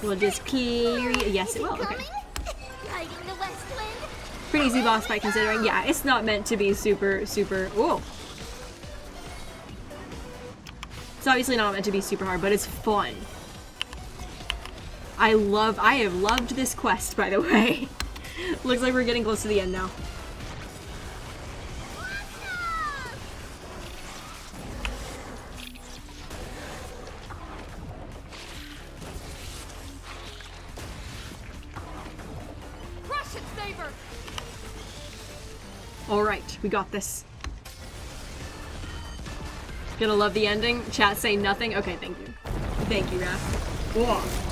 We'll just clear you. Yes, it will. Okay. Riding the west wind. Pretty easy boss fight considering. Yeah, it's not meant to be super. Whoa. It's obviously not meant to be super hard, but it's fun. I have loved this quest, by the way. Looks like we're getting close to the end now. Crush it, Saber! Alright, we got this. Gonna love the ending. Chat say nothing. Okay, thank you. Thank you, Raph. Whoa.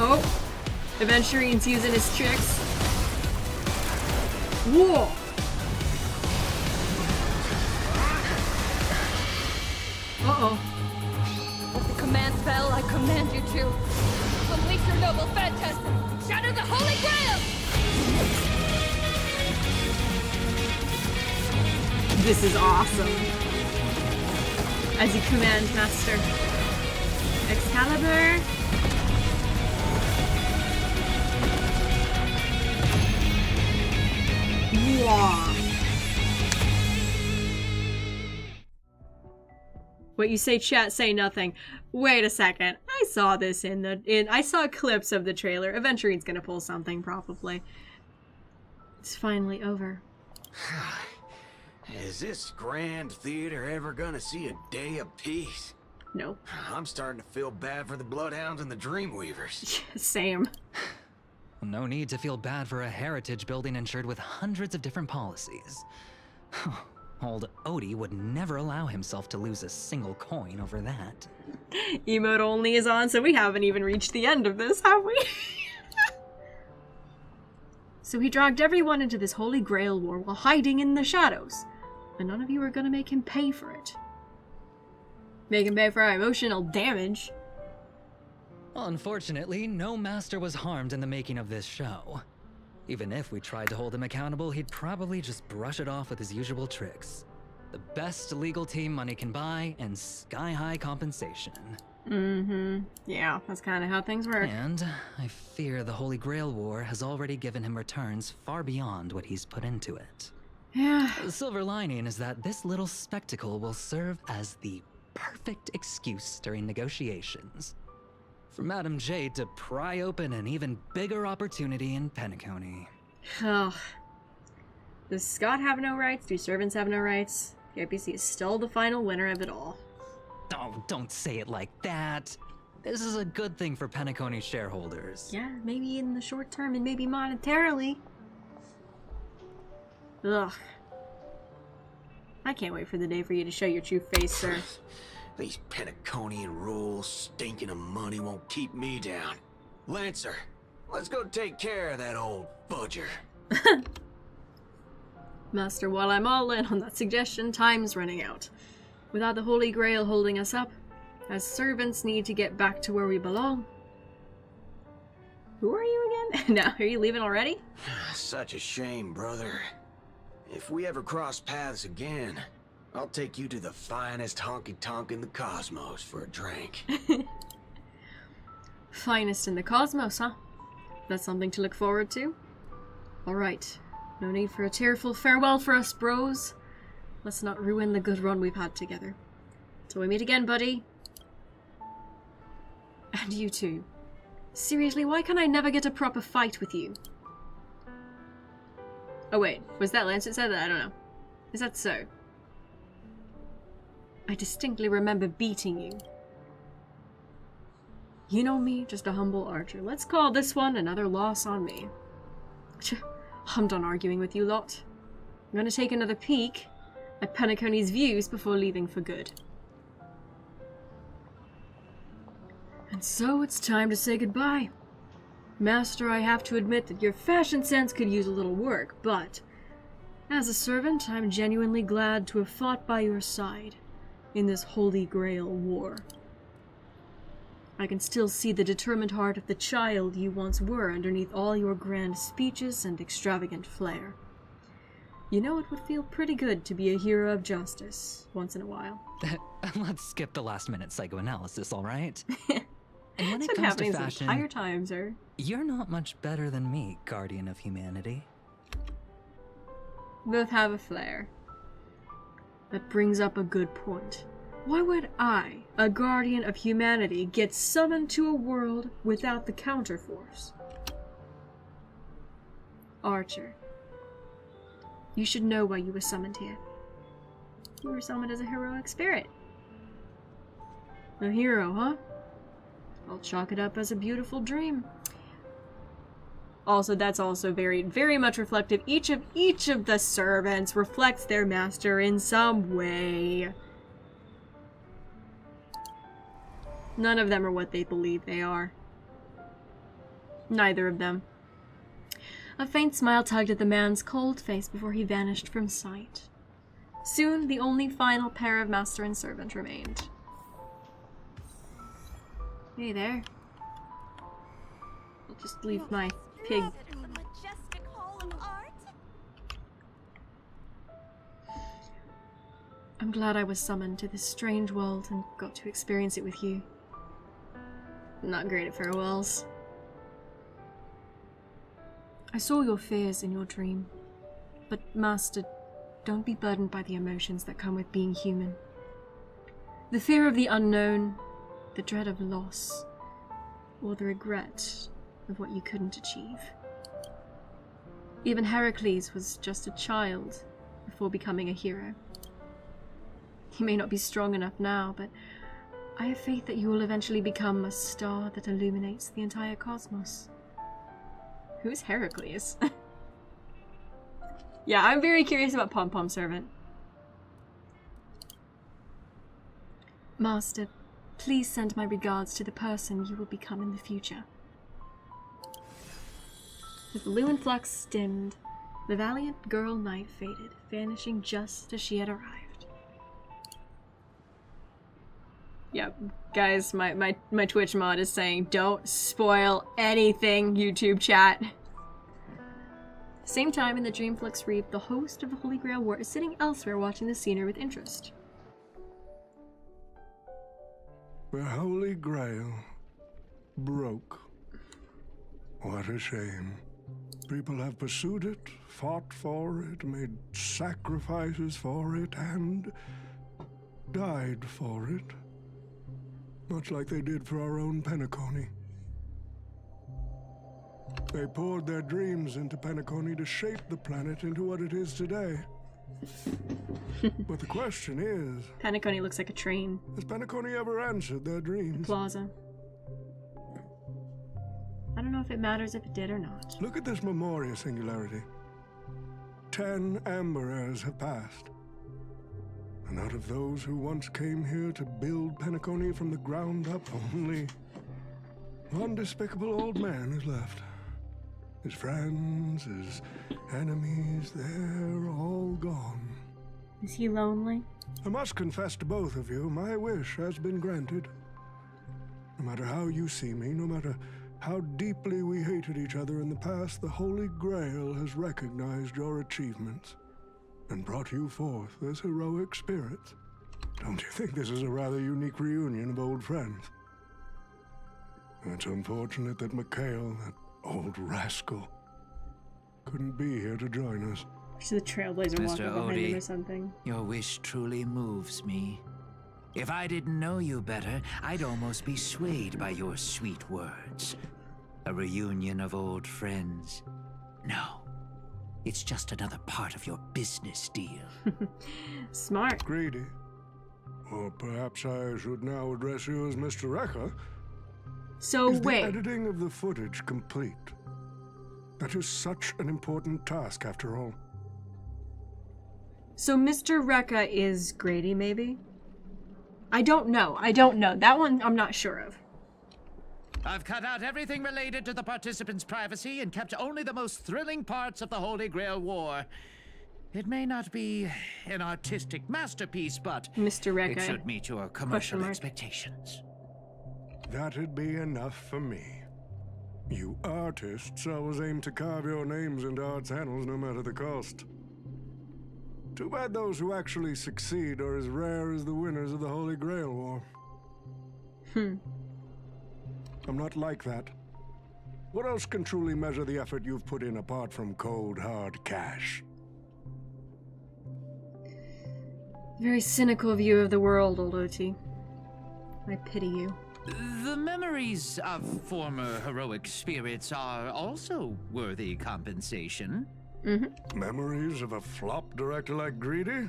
Oh, Aventurine's using his tricks. Whoa! Uh-oh. With the command spell, I command you to unleash your noble phantasm! Shatter the Holy Grail! This is awesome. As you command, Master. Excalibur. Wow. What you say, chat, say nothing. Wait a second. I saw this I saw clips of the trailer. Aventurine's gonna pull something, probably. It's finally over. Is this grand theater ever gonna see a day of peace? No. I'm starting to feel bad for the Bloodhounds and the Dreamweavers. Same. No need to feel bad for a heritage building insured with hundreds of different policies. Old Odie would never allow himself to lose a single coin over that. Emote only is on, so we haven't even reached the end of this, have we? So he dragged everyone into this Holy Grail War while hiding in the shadows. And none of you are gonna make him pay for it. Make him pay for our emotional damage. Unfortunately, no master was harmed in the making of this show. Even if we tried to hold him accountable, he'd probably just brush it off with his usual tricks. The best legal team money can buy, and sky-high compensation. Mm-hmm. Yeah, that's kind of how things work. And I fear the Holy Grail War has already given him returns far beyond what he's put into it. Yeah. The silver lining is that this little spectacle will serve as the perfect excuse during negotiations for Madame Jade to pry open an even bigger opportunity in Penacony. Oh. Does Scott have no rights? Do servants have no rights? The IPC is still the final winner of it all. Oh, don't say it like that. This is a good thing for Penacony shareholders. Yeah, maybe in the short term and maybe monetarily. Ugh. I can't wait for the day for you to show your true face, sir. These Penaconian rules, stinking of money, won't keep me down. Lancer, let's go take care of that old fudger. Master, while I'm all in on that suggestion, time's running out. Without the Holy Grail holding us up, as servants need to get back to where we belong. Who are you again? Now, are you leaving already? Such a shame, brother. If we ever cross paths again, I'll take you to the finest honky-tonk in the cosmos for a drink. Finest in the cosmos, huh? That's something to look forward to? Alright. No need for a tearful farewell for us, bros. Let's not ruin the good run we've had together. Till we meet again, buddy. And you too. Seriously, why can I never get a proper fight with you? Oh wait, was that Lance that said that? I don't know. Is that so? I distinctly remember beating you. You know me, just a humble archer. Let's call this one another loss on me. I'm done arguing with you lot. I'm gonna take another peek at Penacony's views before leaving for good. And so it's time to say goodbye. Master, I have to admit that your fashion sense could use a little work, but as a servant, I'm genuinely glad to have fought by your side in this Holy Grail War. I can still see the determined heart of the child you once were underneath all your grand speeches and extravagant flair. You know, it would feel pretty good to be a hero of justice once in a while. Let's skip the last-minute psychoanalysis, all right? And when That's it been comes to happening fashion, this entire time, sir. You're not much better than me, Guardian of Humanity. Both have a flair. That brings up a good point. Why would I, a Guardian of Humanity, get summoned to a world without the counterforce? Archer, you should know why you were summoned here. You were summoned as a heroic spirit. A hero, huh? I'll chalk it up as a beautiful dream. Also, that's also very, very much reflective. Each of the servants reflects their master in some way. None of them are what they believe they are. Neither of them. A faint smile tugged at the man's cold face before he vanished from sight. Soon, the only final pair of master and servant remained. Hey there. I'll just leave my pig. I'm glad I was summoned to this strange world and got to experience it with you. I'm not great at farewells. I saw your fears in your dream, but Master, don't be burdened by the emotions that come with being human. The fear of the unknown, the dread of loss, or the regret of what you couldn't achieve. Even Heracles was just a child before becoming a hero. He may not be strong enough now, but I have faith that you will eventually become a star that illuminates the entire cosmos. Who's Heracles? Yeah, I'm very curious about Pom Pom Servant. Master, please send my regards to the person you will become in the future. As the Luin flux dimmed, the valiant girl knight faded, vanishing just as she had arrived. Yeah, guys, my Twitch mod is saying, don't spoil anything, YouTube chat. Same time in the Dreamflux Reef, the host of the Holy Grail War is sitting elsewhere watching the scenery with interest. The Holy Grail broke. What a shame. People have pursued it, fought for it, made sacrifices for it, and died for it. Much like they did for our own Penacony. They poured their dreams into Penacony to shape the planet into what it is today. But the question is... Penacony looks like a train. Has Penacony ever answered their dreams? The plaza. I don't know if it matters if it did or not. Look at this Memoria singularity. 10 Amber Heirs have passed. And out of those who once came here to build Penacony from the ground up, only one despicable old man is left. His friends, his enemies, they're all gone. Is he lonely? I must confess to both of you, my wish has been granted. No matter how you see me, no matter how deeply we hated each other in the past, the Holy Grail has recognized your achievements and brought you forth as heroic spirits. Don't you think this is a rather unique reunion of old friends? It's unfortunate that Mikhail, that old rascal, couldn't be here to join us. See the trailblazer walking behind him or something. Your wish truly moves me. If I didn't know you better, I'd almost be swayed by your sweet words. A reunion of old friends. No, it's just another part of your business deal. Smart. Grady. Or perhaps I should now address you as Mr. Rekka. So is wait. the editing of the footage complete? That is such an important task, after all. So Mr. Rekka is Grady, maybe? I don't know. I don't know. That one I'm not sure of. I've cut out everything related to the participants' privacy and kept only the most thrilling parts of the Holy Grail War. It may not be an artistic masterpiece, but Mr. Rekka, it should meet your commercial expectations. That'd be enough for me. You artists always aim to carve your names into art's annals no matter the cost. Too bad those who actually succeed are as rare as the winners of the Holy Grail War. I'm not like that. What else can truly measure the effort you've put in apart from cold, hard cash? Very cynical view of the world, old OT. I pity you. The memories of former heroic spirits are also worthy compensation. Memories of a flop director like Grady?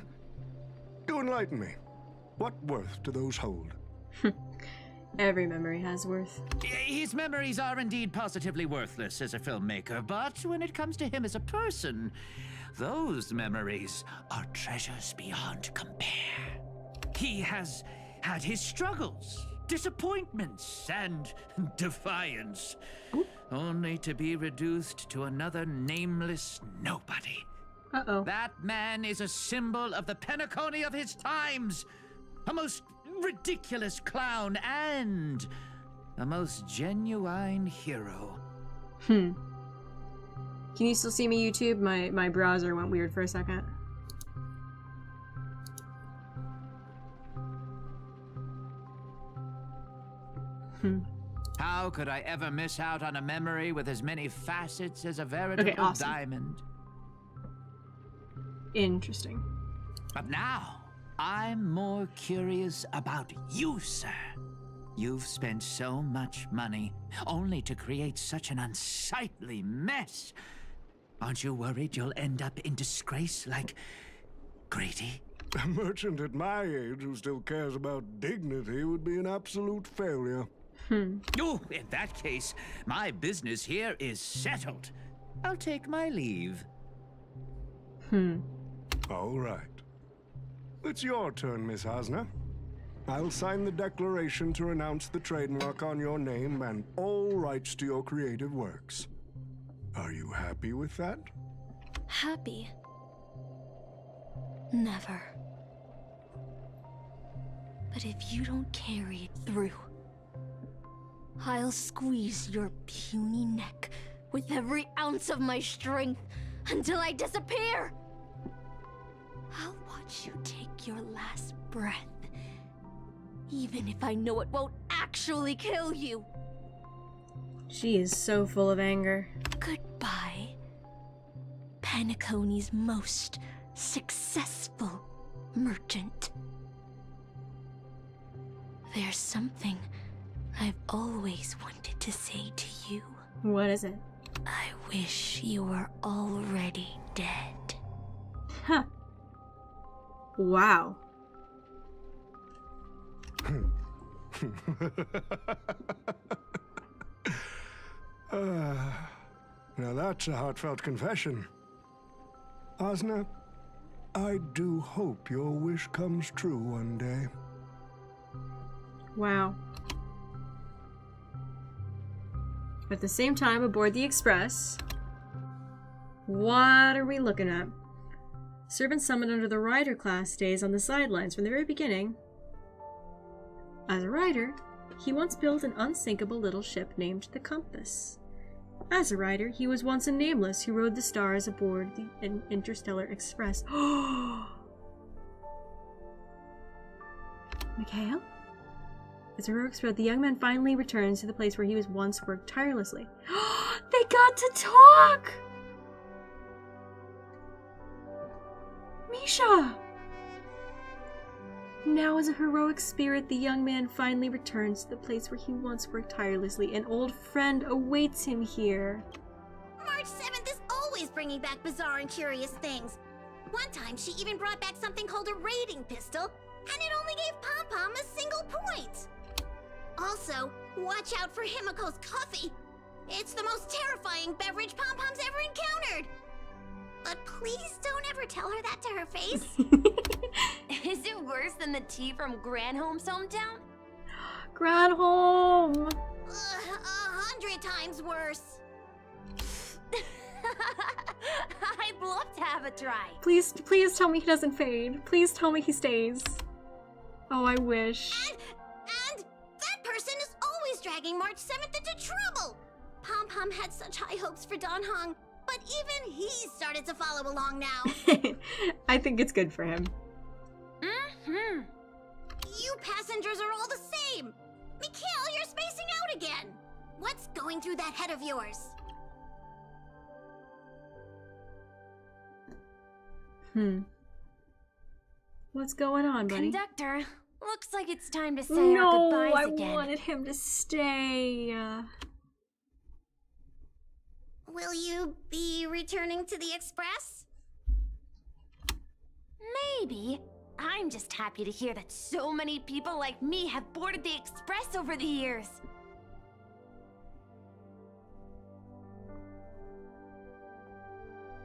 Do enlighten me. What worth do those hold? Every memory has worth. His memories are indeed positively worthless as a filmmaker, but when it comes to him as a person, those memories are treasures beyond compare. He has had his struggles, disappointments, and defiance, only to be reduced to another nameless nobody. Uh-oh. That man is a symbol of the Penacony of his times, a most ridiculous clown and a most genuine hero. Can you still see me, YouTube? My browser went weird for a second. How could I ever miss out on a memory with as many facets as a veritable diamond? Interesting. But now, I'm more curious about you, sir. You've spent so much money, only to create such an unsightly mess. Aren't you worried you'll end up in disgrace like Grady? A merchant at my age who still cares about dignity would be an absolute failure. Oh, in that case, my business here is settled. I'll take my leave. All right. It's your turn, Miss Hasna. I'll sign the declaration to renounce the trademark on your name and all rights to your creative works. Are you happy with that? Happy? Never. But if you don't carry it through, I'll squeeze your puny neck with every ounce of my strength until I disappear! I'll watch you take your last breath, even if I know it won't actually kill you. She is so full of anger. Goodbye, Penacony's most successful merchant. There's something I've always wanted to say to you. What is it? I wish you were already dead. Huh. Wow. Now that's a heartfelt confession. Hasna, I do hope your wish comes true one day. Wow. At the same time, aboard the Express, what are we looking at? Servant summoned under the rider class stays on the sidelines from the very beginning. As a rider, he once built an unsinkable little ship named the Compass. As a rider, he was once a nameless who rode the stars aboard the Interstellar Express. Mikhail? As heroics road, the young man finally returns to the place where he was once worked tirelessly. They got to talk! Misha! Now, as a heroic spirit, the young man finally returns to the place where he once worked tirelessly. An old friend awaits him here. March 7th is always bringing back bizarre and curious things. One time, she even brought back something called a raiding pistol, and it only gave Pom-Pom a single point. Also, watch out for Himiko's coffee. It's the most terrifying beverage Pom-Pom's ever encountered. But please don't ever tell her that to her face. Is it worse than the tea from Granholm's hometown? Granholm! 100 times worse. I'd love to have a try. Please tell me he doesn't fade. Please tell me he stays. Oh, I wish. And that person is always dragging March 7th into trouble. Pom-Pom had such high hopes for Dan Hong, but even he started to follow along now. I think it's good for him. Mm-hmm. You passengers are all the same. Mikhail, you're spacing out again. What's going through that head of yours? What's going on, buddy? Conductor, looks like it's time to say our goodbyes again. I wanted him to stay. Will you be returning to the Express? Maybe. I'm just happy to hear that so many people like me have boarded the Express over the years.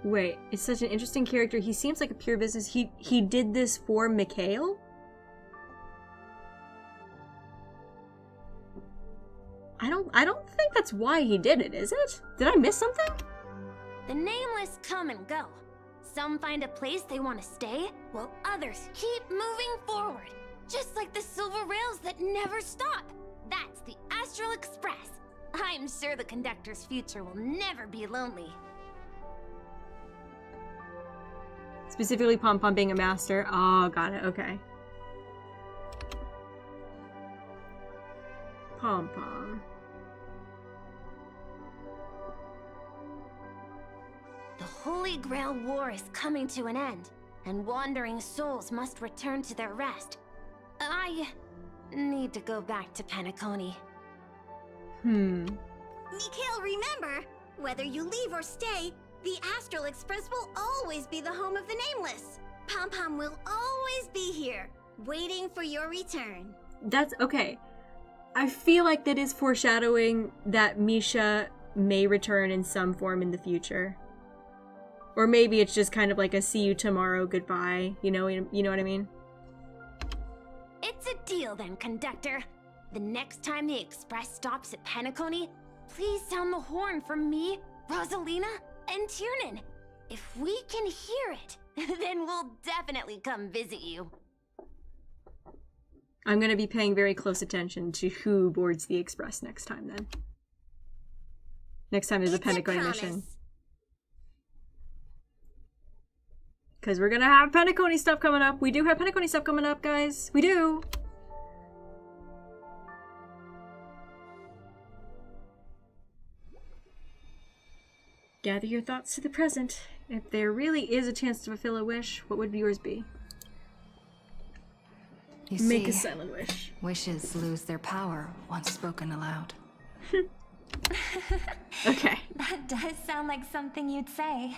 Wait, it's such an interesting character. He seems like a pure business. He did this for Mikhail? I don't think that's why he did it, is it? Did I miss something? The nameless come and go. Some find a place they want to stay, while others keep moving forward. Just like the silver rails that never stop. That's the Astral Express. I'm sure the conductor's future will never be lonely. Specifically Pom-Pom being a master. Oh, got it. Okay. Pom-Pom. The Holy Grail War is coming to an end, and wandering souls must return to their rest. I need to go back to Penacony. Mikhail, remember, whether you leave or stay, the Astral Express will always be the home of the Nameless. Pom-Pom will always be here, waiting for your return. That's okay. I feel like that is foreshadowing that Misha may return in some form in the future. Or maybe it's just kind of like a see you tomorrow, goodbye. You know what I mean? It's a deal then, conductor. The next time the Express stops at Penacony, please sound the horn for me, Rosalina, and Tiernan. If we can hear it, then we'll definitely come visit you. I'm gonna be paying very close attention to who boards the Express next time then. Next time there's a Penacony mission. Because we're gonna have Penacony stuff coming up. We do have Penacony stuff coming up, guys. We do! Gather your thoughts to the present. If there really is a chance to fulfill a wish, what would yours be? Make a silent wish. Wishes lose their power once spoken aloud. Okay. That does sound like something you'd say.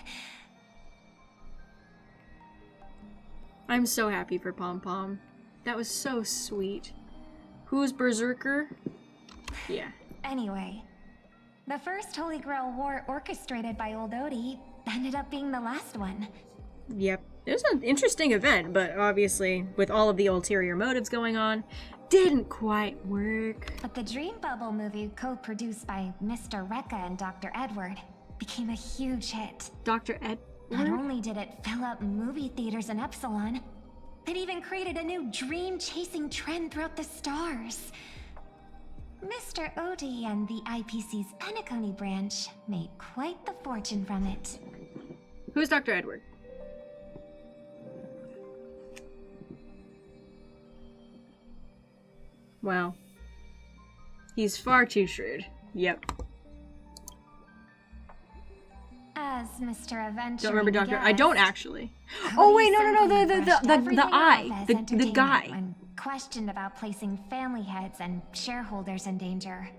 I'm so happy for Pom-Pom. That was so sweet. Who's Berserker? Yeah. Anyway, the first Holy Grail War orchestrated by Old Odie ended up being the last one. Yep. It was an interesting event, but obviously, with all of the ulterior motives going on, didn't quite work. But the Dream Bubble movie, co-produced by Mr. Rekka and Dr. Edward, became a huge hit. Dr. Edward? Not only did it fill up movie theaters in Epsilon, it even created a new dream-chasing trend throughout the stars. Mr. Odie and the IPC's Penacony branch made quite the fortune from it. Who's Dr. Edward? Wow. He's far too shrewd. Yep. As Mr. Aventurine. Don't remember Doctor. I guessed, don't actually. Cody Oh wait, no, simply brushed the everything eye, off as the entertainment guy. when questioned about placing family heads and shareholders in danger.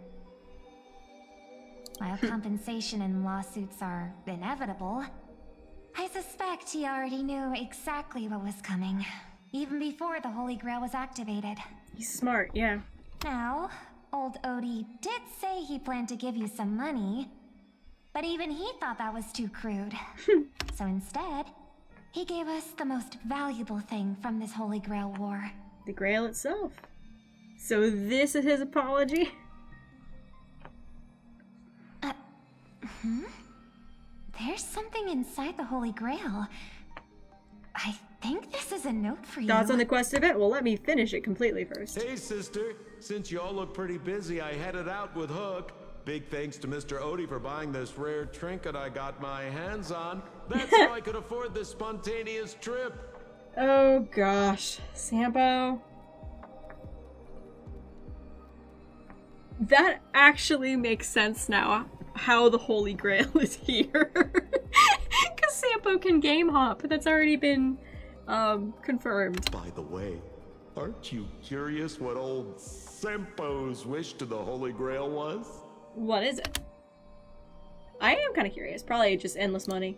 While compensation and lawsuits are inevitable, I suspect he already knew exactly what was coming, even before the Holy Grail was activated. He's smart, yeah. Now, old Odie did say he planned to give you some money, but even he thought that was too crude. So instead, he gave us the most valuable thing from this Holy Grail War. The Grail itself. So this is his apology? There's something inside the Holy Grail. I think this is a note for you. Thoughts on the quest event? Well, let me finish it completely first. Hey, sister. Since y'all look pretty busy, I headed out with Hook. Big thanks to Mr. Odie for buying this rare trinket I got my hands on. That's how I could afford this spontaneous trip. Oh gosh. Sampo. That actually makes sense now, how the Holy Grail is here. Because Sampo can game hop. That's already been confirmed. By the way, aren't you curious what old Sampo's wish to the Holy Grail was? What is it? I am kind of curious. Probably just endless money.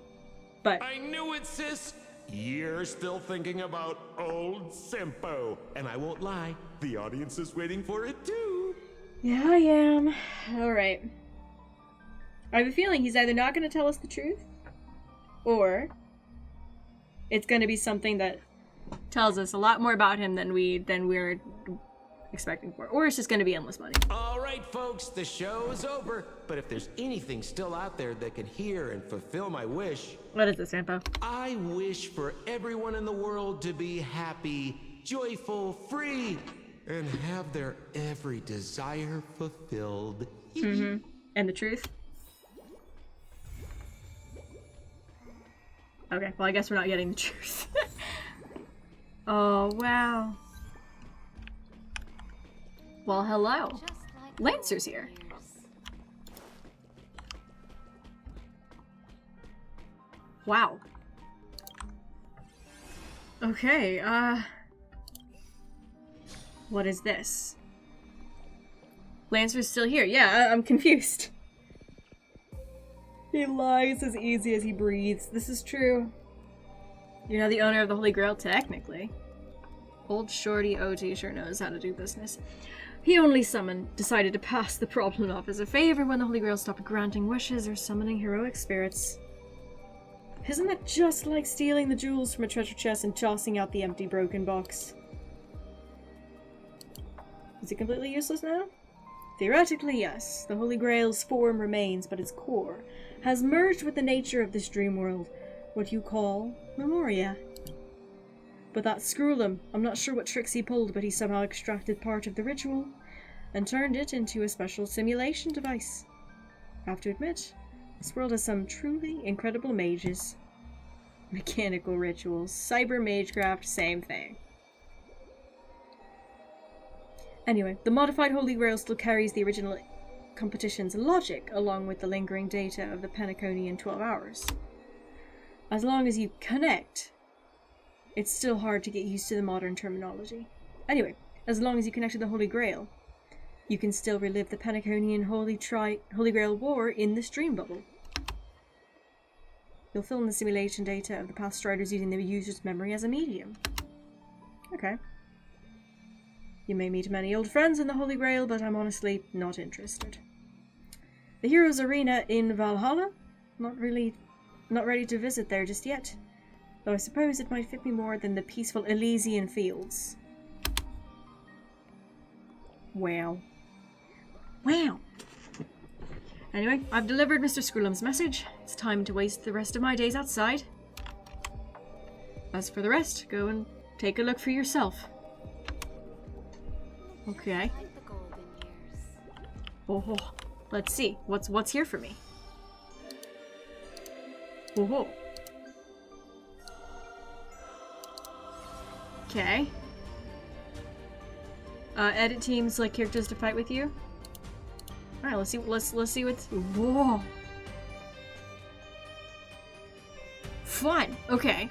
But I knew it, sis! You're still thinking about old Sampo. And I won't lie, the audience is waiting for it too. yeah, I am. Alright. I have a feeling he's either not going to tell us the truth, or it's going to be something that tells us a lot more about him than we're expecting for. Or it's just going to be endless money. Alright folks, the show is over. But if there's anything still out there that can hear and fulfill my wish... What is this, Sampo? I wish for everyone in the world to be happy, joyful, free, and have their every desire fulfilled. Mm-hmm. And the truth? Okay, well I guess we're not getting the truth. Oh, wow. Well, hello. Lancer's here. Wow. Okay, what is this? Lancer's still here. Yeah, I'm confused. He lies as easy as he breathes. This is true. You're not the owner of the Holy Grail, technically. Old Shorty OT sure knows how to do business. He only decided to pass the problem off as a favor when the Holy Grail stopped granting wishes or summoning heroic spirits. Isn't that just like stealing the jewels from a treasure chest and tossing out the empty broken box? Is it completely useless now? Theoretically, yes. The Holy Grail's form remains, but its core has merged with the nature of this dream world, what you call Memoria. But that Screwlum, I'm not sure what tricks he pulled, but he somehow extracted part of the ritual and turned it into a special simulation device. I have to admit, this world has some truly incredible mages. Mechanical rituals, cyber magecraft, same thing. Anyway, the modified Holy Grail still carries the original competition's logic, along with the lingering data of the Penaconian 12 hours. As long as you connect, it's still hard to get used to the modern terminology. Anyway, as long as you connect to the Holy Grail, you can still relive the Penaconian Holy Grail War in the stream bubble. You'll fill in the simulation data of the past striders using the user's memory as a medium. Okay. You may meet many old friends in the Holy Grail, but I'm honestly not interested. The Heroes' Arena in Valhalla? Not ready to visit there just yet. Though I suppose it might fit me more than the peaceful Elysian fields. Wow. Wow. Anyway, I've delivered Mr. Screwlum's message. It's time to waste the rest of my days outside. As for the rest, go and take a look for yourself. Okay. Oh, let's see. What's here for me? Oh. Okay. Edit teams like characters to fight with you. All right, let's see. Let's see what's. Whoa. fun. Okay.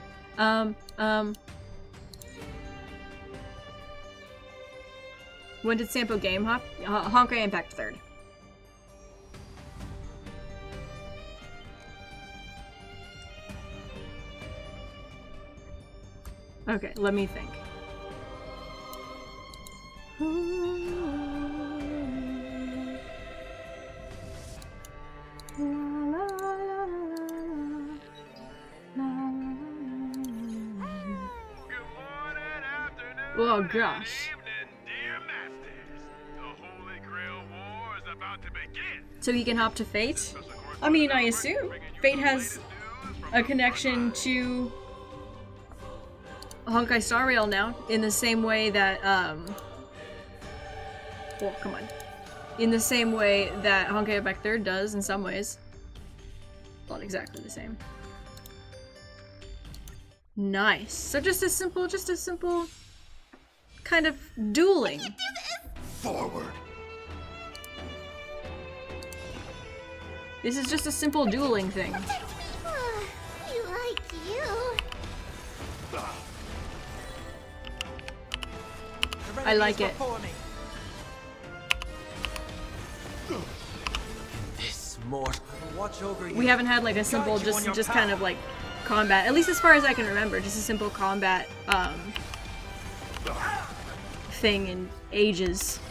When did Sampo game hop? Honkai Impact 3rd. Okay, let me think. Oh gosh. So he can hop to Fate? I mean, I assume Fate has a connection to Honkai Star Rail now, in the same way that, oh, come on. In the same way that Honkai Impact 3rd does, in some ways. Not exactly the same. Nice. So just a simple kind of dueling. Forward. This is just a simple dueling thing. You like you. I like it. This more. Watch over you. We haven't had like a simple just kind of like combat, at least as far as I can remember, just a simple combat thing in ages.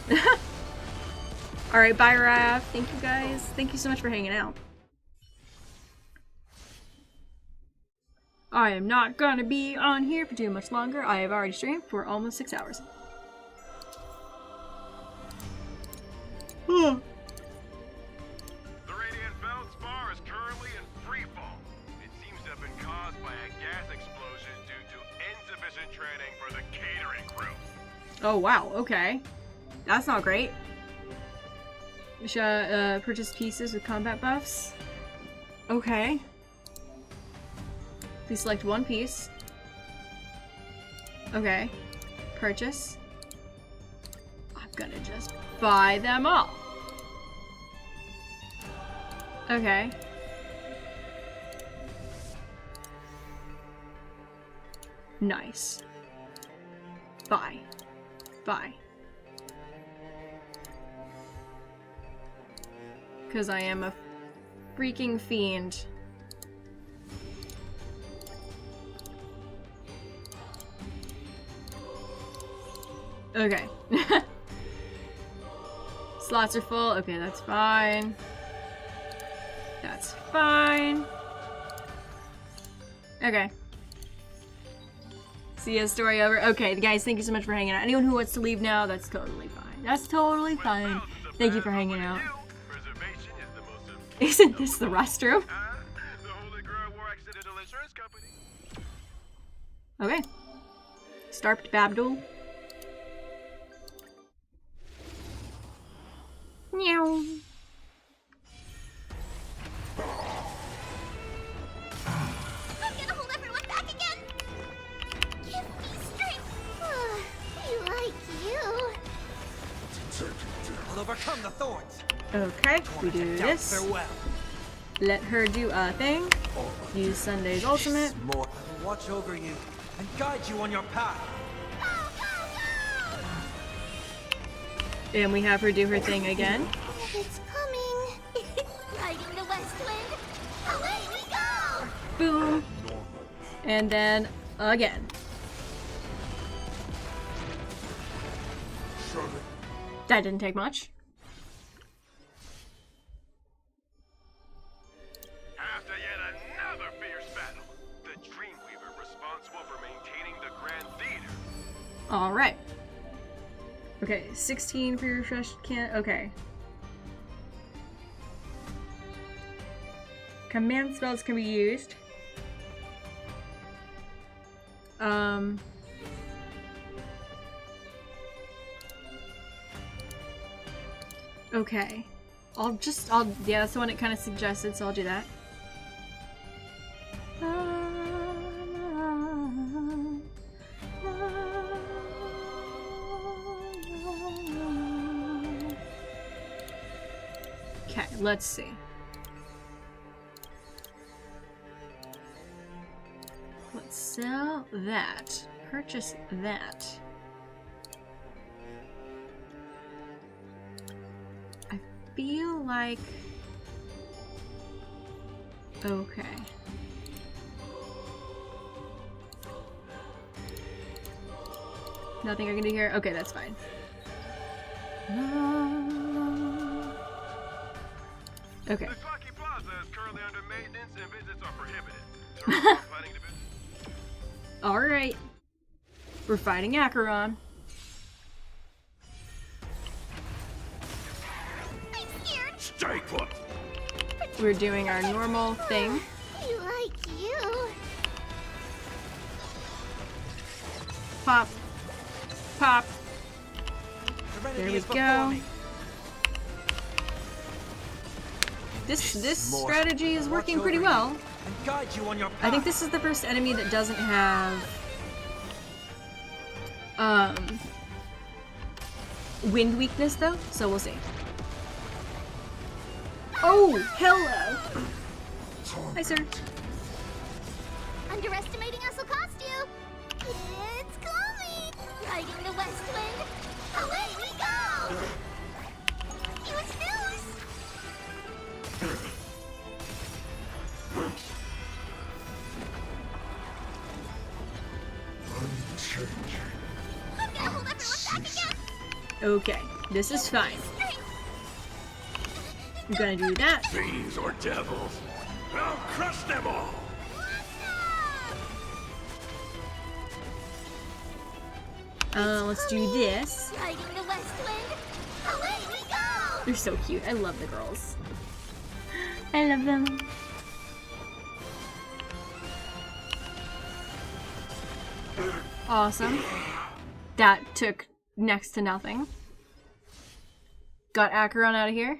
Alright, bye Raph. Thank you guys. Thank you so much for hanging out. I am not gonna be on here for too much longer. I have already streamed for almost 6 hours. The radiant Feldspar is currently in freefall. It seems to have been caused by a gas explosion due to insufficient training for the catering crew. Oh wow, okay. That's not great. We should purchase pieces with combat buffs. Okay. Please select one piece. Okay. Purchase. I'm gonna just buy them all. Okay. Nice. Buy. Buy. Because I am a freaking fiend. Okay. Slots are full. Okay, that's fine. That's fine. Okay. See ya, story over. Okay, guys, thank you so much for hanging out. Anyone who wants to leave now, that's totally fine. That's totally fine. Thank you for hanging out. Isn't this the restroom? The Holy Grail War Accidental Insurance Company. Okay. Starped Babdul. Meow. I'm gonna hold everyone back again. Give me strength. You like you. I'll overcome the thorns. Okay, we do this. Farewell. Let her do a thing. Use Sunday's ultimate. More. I will watch over you and guide you on your path. And we have her do her thing again. It's coming. Riding the west wind. Away we go. Boom. And then again. That didn't take much. After yet another fierce battle, the Dreamweaver responsible for maintaining the Grand Theater. Alright. Okay, 16 for your fresh can. Okay. Command spells can be used. Okay. Yeah, that's the one it kind of suggested, so I'll do that. Okay, let's see. Sell that. Purchase that. I feel like... Okay. Nothing I can do here? Okay, that's fine. Okay. This Lucky Plaza is currently under maintenance and visits are prohibited. Alright. We're fighting Acheron. I'm scared. Stay put. We're doing our normal thing. I like you. Pop. Pop. There we go. This strategy is working pretty well. I think this is the first enemy that doesn't have wind weakness though, so we'll see. Oh, hello! Hi, sir. Underestimating us will cost you. It's coming. Riding the west wind. Away we go. Huge news. I'm gonna hold everyone back again. Okay, this is fine. I'm gonna do that. Fiends or devils, I'll crush them all. Let's do this. Riding the west wind. Away we go. They're so cute. I love the girls. I love them. Awesome. That took next to nothing. Got Acheron out of here.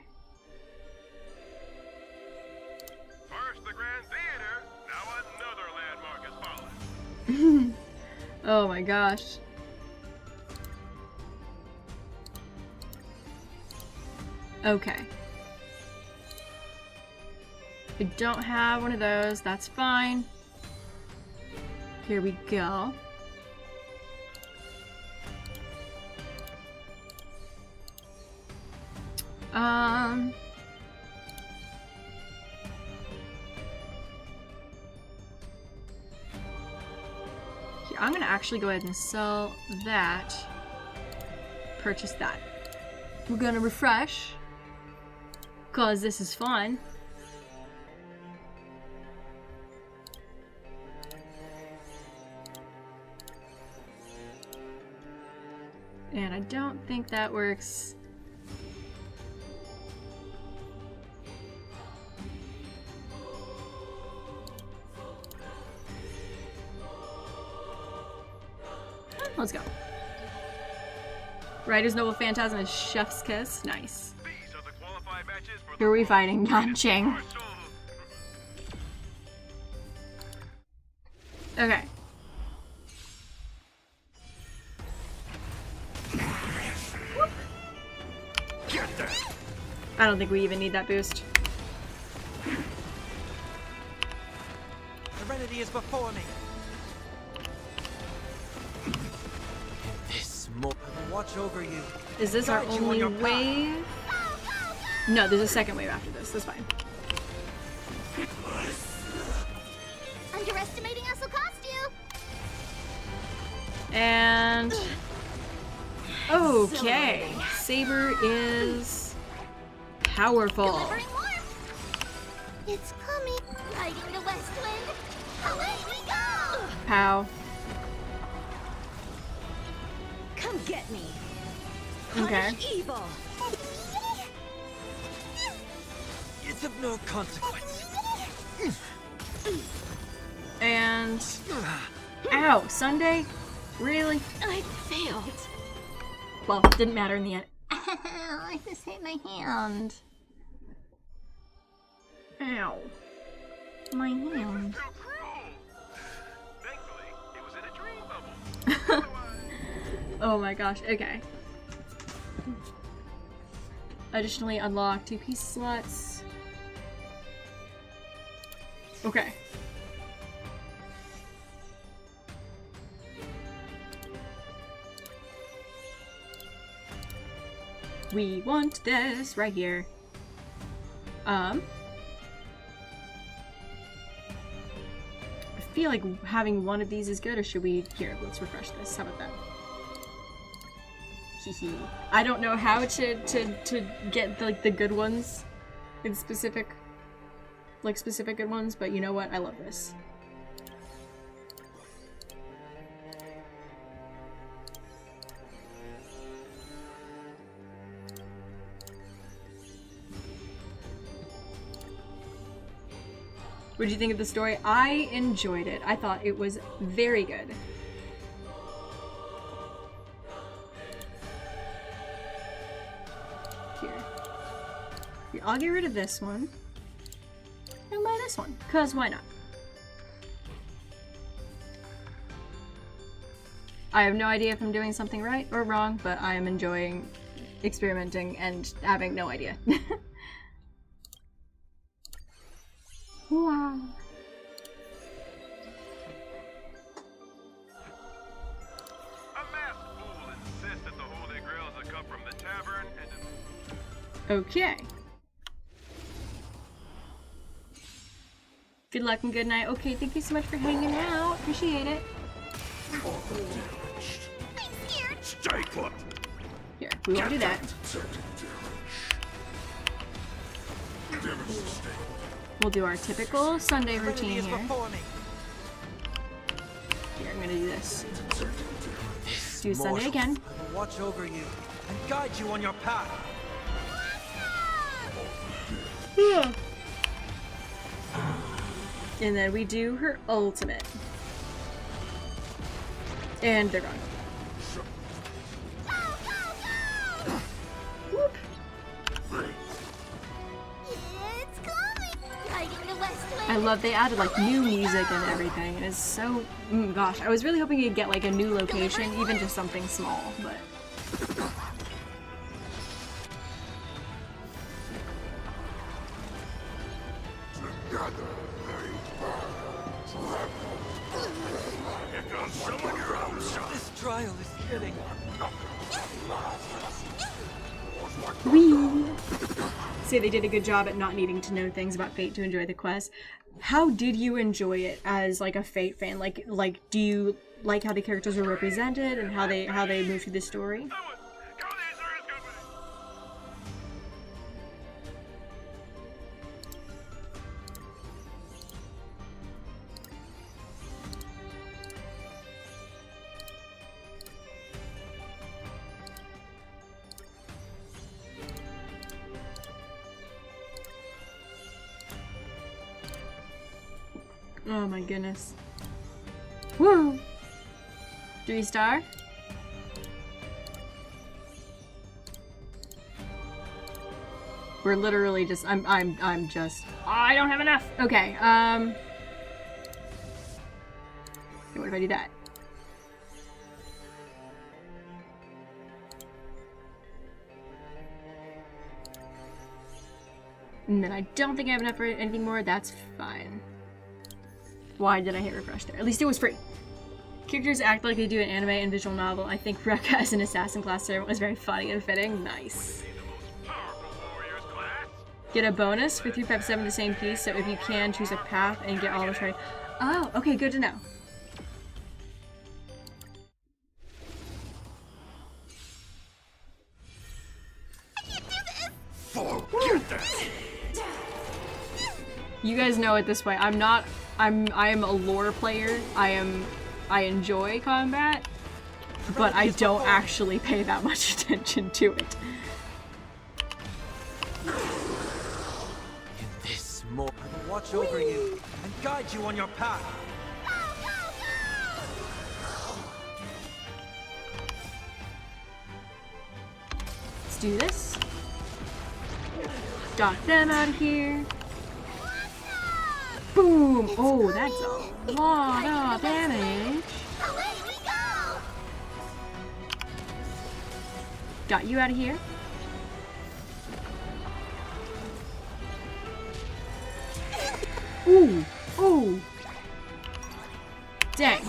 First the Grand Theater, now another landmark is followed. Oh my gosh. Okay. I don't have one of those, that's fine. Here we go. Here, I'm gonna actually go ahead and sell that. Purchase that. We're gonna refresh, cause this is fun. And I don't think that works. Let's go. Rider's Noble Phantasm is Chef's Kiss. Nice. Who are we fighting? Nanching. Okay. I don't think we even need that boost. Serenity is before me. This more watch over you. Is this our Guide you on only your path. wave? No, there's a second wave after this. That's fine. Underestimating us will cost you. And okay, Saber is powerful. Delivering warmth. It's coming. Riding the west wind. Away we go. Pow. Come get me. Okay. Punish evil. It's of no consequence. And ow, Sunday? Really? I failed. Well, didn't matter in the end. I just hit my hand. Ow. My hand. Oh my gosh, okay. Additionally, unlock 2 piece slots. Okay. We want this right here. I feel like having one of these is good, or should we... Here, let's refresh this. How about that? Hehe. I don't know how to get like the good ones in specific good ones, but you know what? I love this. What did you think of the story? I enjoyed it. I thought it was very good. Here. I'll get rid of this one. And buy this one. Cause why not? I have no idea if I'm doing something right or wrong, but I am enjoying experimenting and having no idea. Wow. A masked fool insists that the Holy Grails that come from the tavern and... Okay. Good luck and good night. Okay, thank you so much for hanging out. Appreciate it. Stay put. Here, we won't do that. We'll do our typical Sunday routine here. Here, I'm gonna do this. Do Sunday again. Watch over you and guide you on your path. And then we do her ultimate. And they're gone. Whoop. I love they added like new music and everything. It is so gosh, I was really hoping you'd get like a new location, even just something small, but This trial is getting... Whee! Say they did a good job at not needing to know things about Fate to enjoy the quest. How did you enjoy it as like a Fate fan? Like do you like how the characters were represented and how they move through the story? Oh my goodness. Woo! 3-star? We're literally just I'm just I don't have enough. Okay, what if I do that? And then I don't think I have enough for anything more. That's fine. Why did I hit refresh there? At least it was free. Characters act like they do an anime and visual novel. I think Rekka as an assassin class servant was very funny and fitting. Nice. Get a bonus for 357 the same piece, so if you can, choose a path and get all the trade. Oh, okay, good to know. You guys know it this way. I am a lore player. I enjoy combat, but I don't actually pay that much attention to it. In this moment, watch over you and guide you on your path. Let's do this. Got them out of here. Boom! Oh, that's a lot of damage. Got you out of here. Ooh! Ooh! Dang.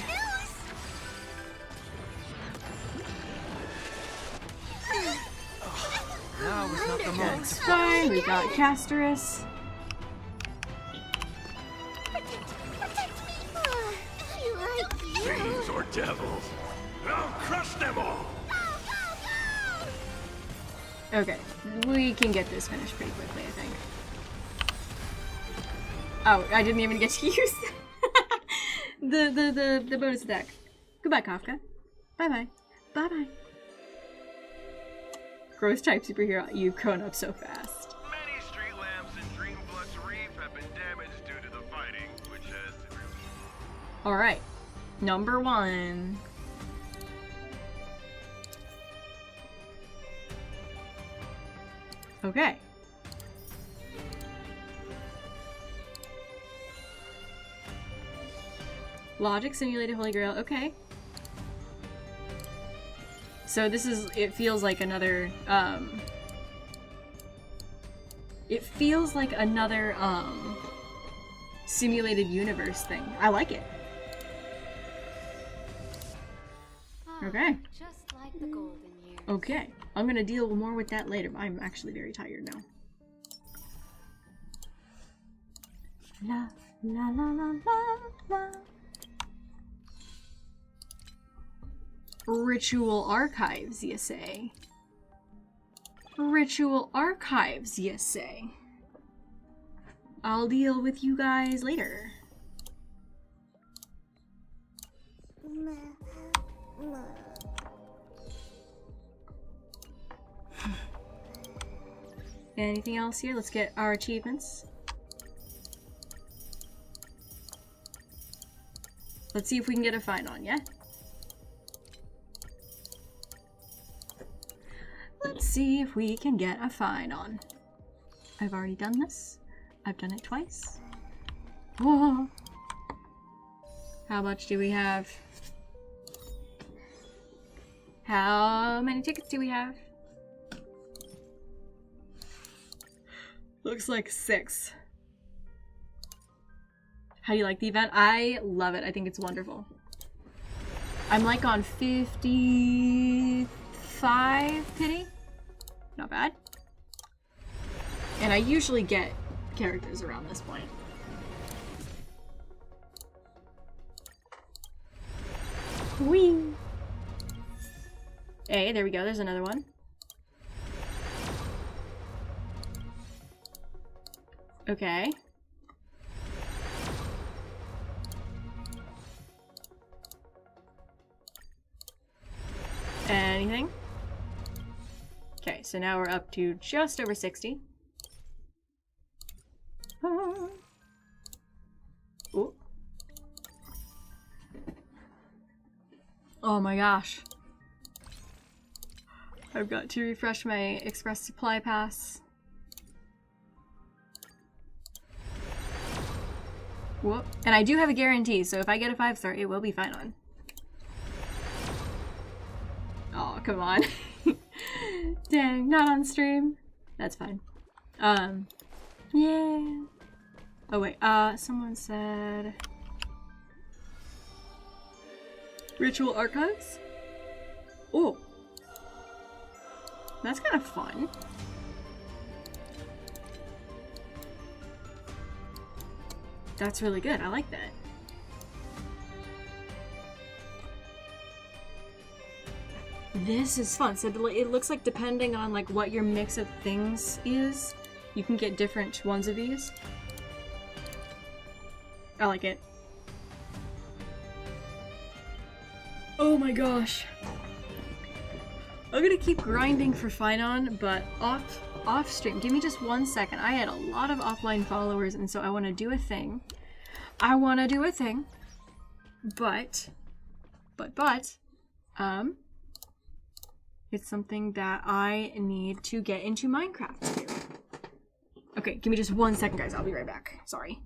is not the moment. That's fine. We got Casterus. Fiends or devils, I'll crush them all. Okay, we can get this finished pretty quickly, I think. Oh, I didn't even get to use the bonus attack. Goodbye, Kafka. Bye-bye. Bye-bye. Gross type superhero, you've grown up so fast. Many street lamps in Dreamflux Reef have been damaged due to the fighting, which has... Alright, number 1. Okay. Logic simulated Holy Grail, okay. So this is, it feels like another, simulated universe thing. I like it. Okay. Just like the golden years. Okay. I'm gonna deal more with that later. I'm actually very tired now. La la la la la la. Ritual archives, you say? Ritual archives, you say? I'll deal with you guys later. Anything else here? Let's get our achievements. Let's see if we can get a find on, yeah? Let's see if we can get a find on. I've already done this. I've done it twice. Whoa. How much do we have? How many tickets do we have? Looks like 6. How do you like the event? I love it. I think it's wonderful. I'm like on 55 pity. Not bad. And I usually get characters around this point. Whee! Hey, there we go. There's another one. Okay. Anything? Okay, so now we're up to just over 60. Ah. Ooh. Oh my gosh. I've got to refresh my Express Supply Pass. Whoop. And I do have a guarantee, so if I get a 5-star, it will be fine on. Oh, come on. Dang, not on stream. That's fine. Yeah. Oh wait, someone said... Ritual Archives? Oh. That's kind of fun. That's really good. I like that. This is fun. So it looks like depending on like what your mix of things is, you can get different ones of these. I like it. Oh my gosh. I'm gonna keep grinding for Finon, but off stream. Give me just 1 second. I had a lot of offline followers, and so I want to do a thing. But, it's something that I need to get into Minecraft to do. Okay, give me just 1 second, guys. I'll be right back. Sorry.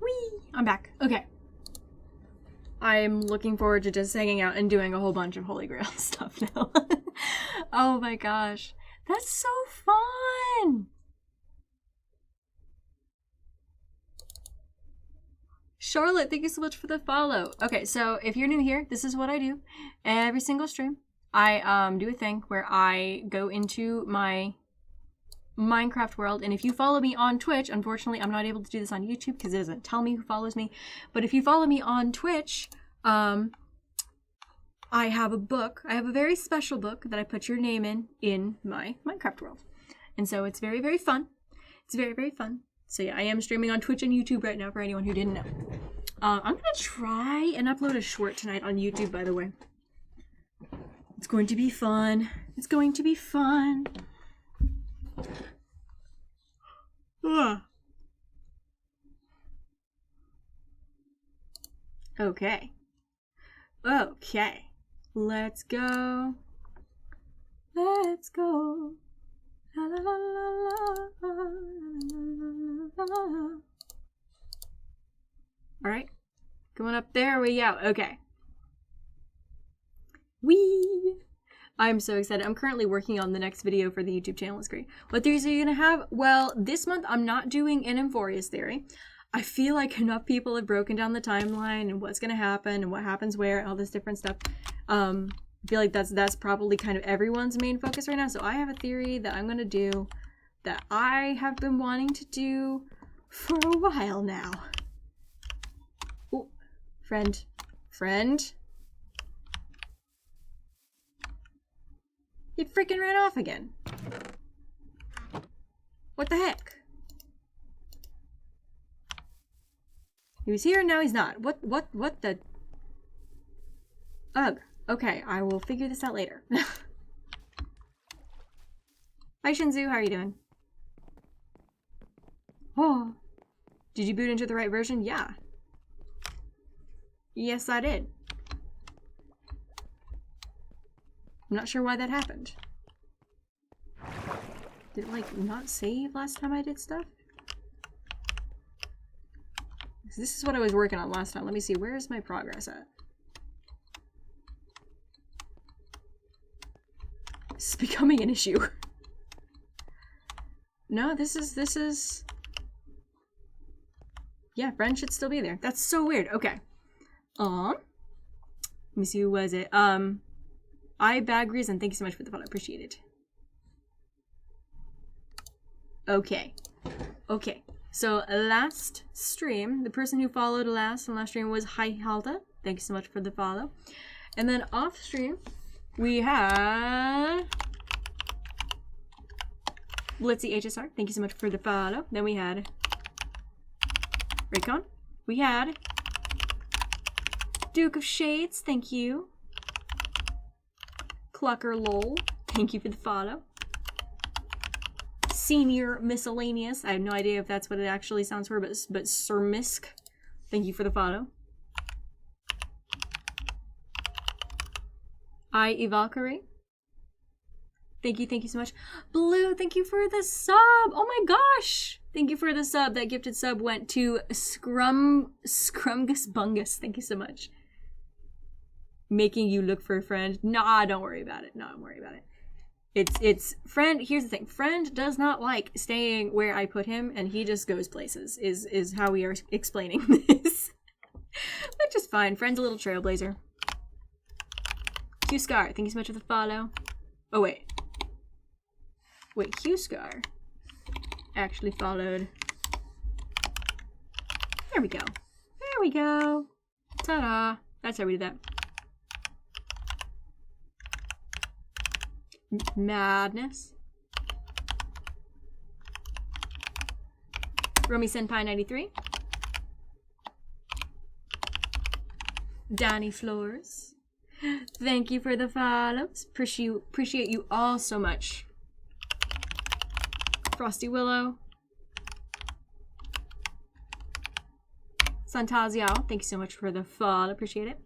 Whee! I'm back. Okay. I'm looking forward to just hanging out and doing a whole bunch of Holy Grail stuff now. Oh my gosh. That's so fun! Charlotte, thank you so much for the follow. Okay, so if you're new here, this is what I do. Every single stream, I do a thing where I go into my Minecraft world, and if you follow me on Twitch, unfortunately I'm not able to do this on YouTube because it doesn't tell me who follows me, but if you follow me on Twitch, I have a book. I have a very special book that I put your name in my Minecraft world, and so it's very, very fun. It's very, very fun. So yeah, I am streaming on Twitch and YouTube right now for anyone who didn't know. I'm gonna try and upload a short tonight on YouTube, by the way. It's going to be fun. It's going to be fun. Ugh. Okay. Okay. Let's go. Let's go. La, la, la, la, la, la, la. All right. Going up there we go. Okay. Whee! I'm so excited. I'm currently working on the next video for the YouTube channel. It's great. What theories are you going to have? Well, this month I'm not doing an Amphorius theory. I feel like enough people have broken down the timeline and what's going to happen and what happens where and all this different stuff. I feel like that's probably kind of everyone's main focus right now. So I have a theory that I'm going to do that I have been wanting to do for a while now. Oh, friend. He freaking ran off again. What the heck? He was here and now he's not. What the? Ugh. Okay, I will figure this out later. Hi Shinzu, how are you doing? Oh. Did you boot into the right version? Yeah. Yes, I did. I'm not sure why that happened. Did it, like, not save last time I did stuff? This is what I was working on last time. Let me see, where is my progress at? This is becoming an issue. No, this is... Yeah, friend should still be there. That's so weird. Okay. Let me see, who was it? I bag reason. Thank you so much for the follow. Appreciate it. Okay. Okay. So last stream, the person who followed last stream was Hi Halda. Thank you so much for the follow. And then off stream, we had Blitzy HSR. Thank you so much for the follow. Then we had Raycon. We had Duke of Shades. Thank you. Clucker Lol, thank you for the follow. Senior Miscellaneous, I have no idea if that's what it actually sounds for, but Sir Misk, thank you for the follow. Valkyrie, thank you so much. Blue, thank you for the sub. Oh my gosh, thank you for the sub. That gifted sub went to Scrumgus Bungus. Thank you so much. Making you look for a friend. Nah, don't worry about it. No, don't worry about it. It's friend. Here's the thing. Friend does not like staying where I put him, and he just goes places. Is how we are explaining this, which is fine. Friend's a little trailblazer. Q Scar, thank you so much for the follow. Oh wait, Q Scar actually followed. There we go. There we go. Ta-da! That's how we did that. Madness. Romy Senpai 93. Danny Flores. Thank you for the follows. Appreciate you all so much. Frosty Willow. Santaziao, thank you so much for the follow. Appreciate it.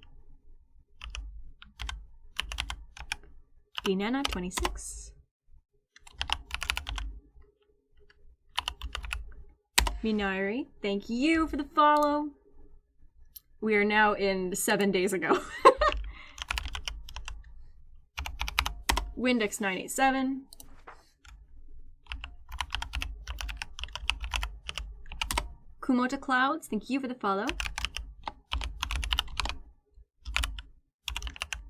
Inanna 26. Minari, thank you for the follow. We are now in 7 days ago. Windex 987. Kumota Clouds, thank you for the follow.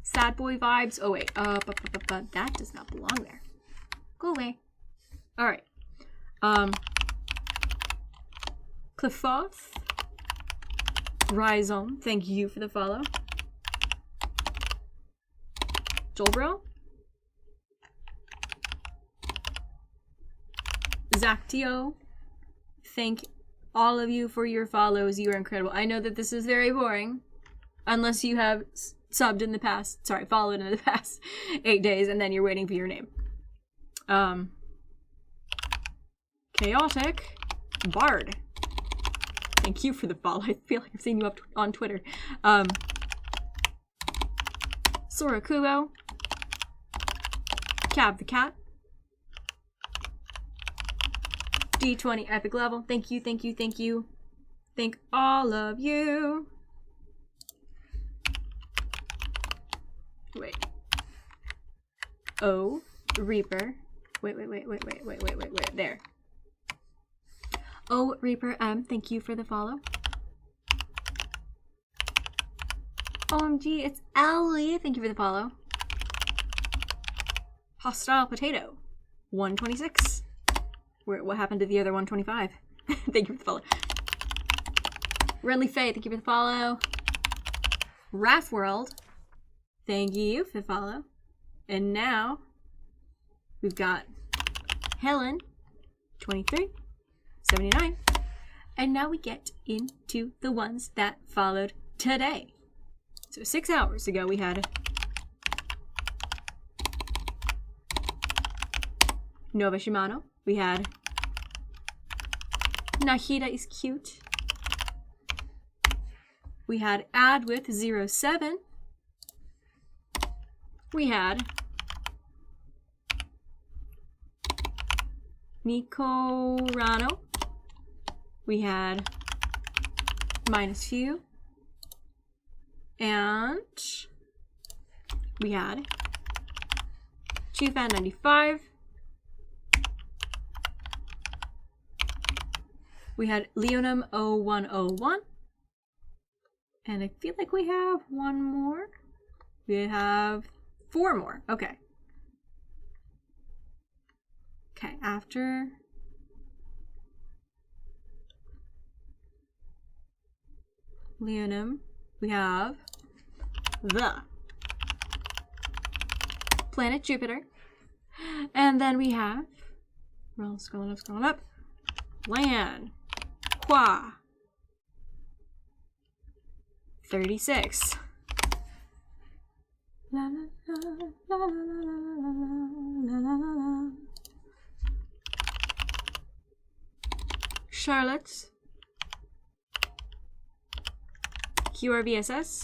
Sad Boy Vibes. Oh wait, that does not belong there. Go away. Alright. Cliffoth. Rhizome, thank you for the follow. Jolbro. Zactio. Thank all of you for your follows. You are incredible. I know that this is very boring. Unless you have subbed in the past. Sorry, followed in the past 8 days and then you're waiting for your name. Chaotic. Bard. Thank you for the follow. I feel like I've seen you up on Twitter. Sora Kubo. Cab the Cat. D20 Epic Level. Thank you, thank you, thank you. Thank all of you. Wait. Oh, Reaper. Wait. There. Oh, Reaper M, thank you for the follow. OMG, it's Ellie. Thank you for the follow. Hostile Potato. 126. What happened to the other 125? Thank you for the follow. Renly Faye, thank you for the follow. Raph World. Thank you for the follow. And now we've got Helen, 23, 79. And now we get into the ones that followed today. So 6 hours ago we had Nova Shimano. We had Nahida is cute. We had Ad with 07. We had Nico Rano. We had Minus Few. And we had ChiefFan95. We had Leonum 0101. And I feel like we have one more. We have 4 more. Okay. Okay, after Leonum, we have the planet Jupiter. And then we have, well, scrolling up, Lan Qua 36. La, la, la, la, la, la, la, la, la. Charlotte. QRVSS.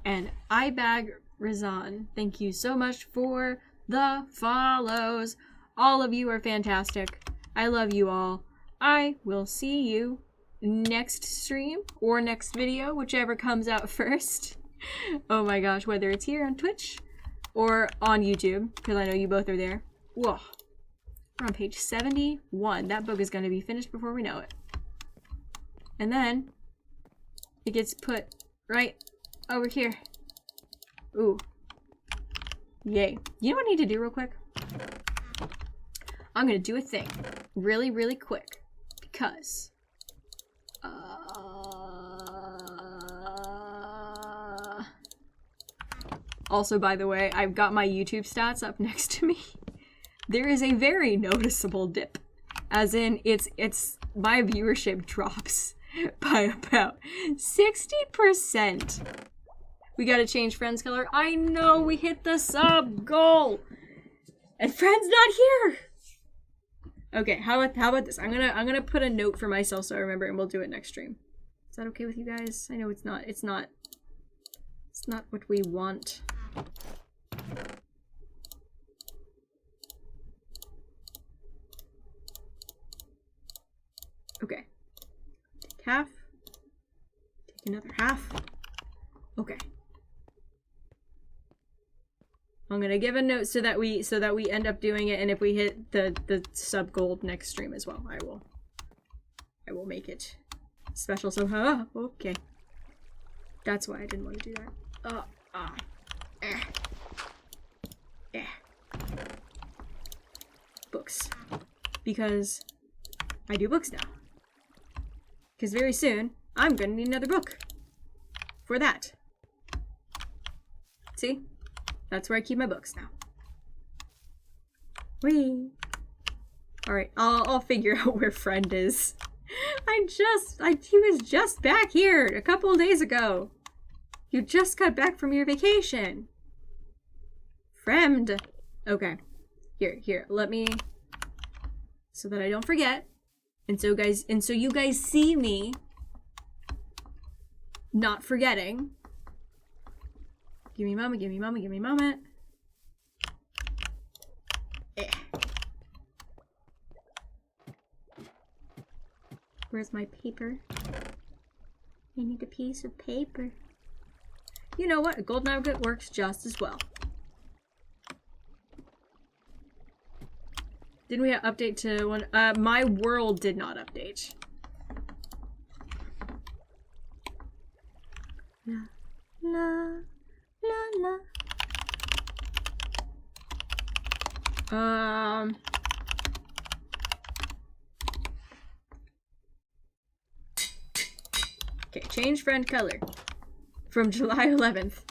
And iBag Rizan. Thank you so much for the follows. All of you are fantastic. I love you all. I will see you next stream or next video, whichever comes out first. Oh my gosh, whether it's here on Twitch or on YouTube, because I know you both are there. Whoa. We're on page 71. That book is going to be finished before we know it. And then it gets put right over here. Ooh. Yay. You know what I need to do real quick? I'm going to do a thing really, really quick because also, by the way, I've got my YouTube stats up next to me. There is a very noticeable dip, as in it's my viewership drops by about 60%. We gotta change friends color. I know we hit the sub goal, and friend's not here. Okay, how about this? I'm gonna put a note for myself so I remember, and we'll do it next stream. Is that okay with you guys? I know it's not what we want. half. Take another half. Okay. I'm gonna give a note so that we end up doing it, and if we hit the sub gold next stream as well, I will make it special somehow. Okay. That's why I didn't want to do that. Books. Because I do books now. Because very soon, I'm gonna need another book. For that. See? That's where I keep my books now. Whee! Alright, I'll figure out where Friend is. He was just back here a couple of days ago. You just got back from your vacation. Friend. Okay. Here, let me, so that I don't forget. And so you guys see me not forgetting. Give me a moment, give me a moment, give me a moment. Where's my paper? I need a piece of paper. You know what? A gold nugget works just as well. Didn't we update to one? My world did not update. La, la, la, la. Okay, change friend color. From July 11th.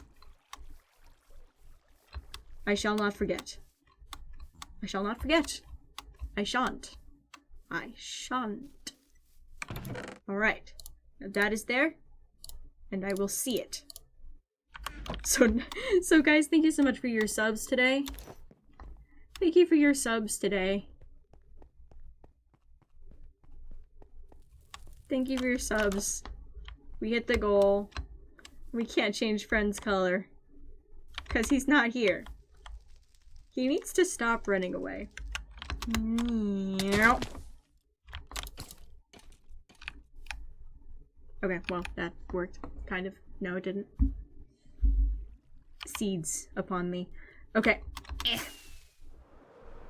I shall not forget. I shall not forget. I shan't. I shan't. Alright. Now that is there. And I will see it. So guys, thank you so much for your subs today. Thank you for your subs today. Thank you for your subs. We hit the goal. We can't change Friend's color. Because he's not here. He needs to stop running away. Okay, well, that worked. Kind of. No, it didn't. Seeds upon me. Okay.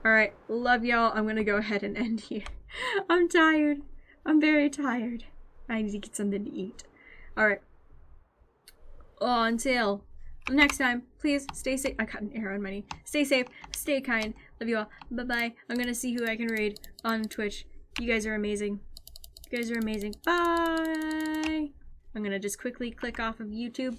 Alright, love y'all. I'm gonna go ahead and end here. I'm tired. I'm very tired. I need to get something to eat. Alright. Until next time, please stay safe. I got an arrow in my knee. Stay safe. Stay kind. Love you all. Bye-bye. I'm gonna see who I can raid on Twitch. You guys are amazing. You guys are amazing. Bye! I'm gonna just quickly click off of YouTube.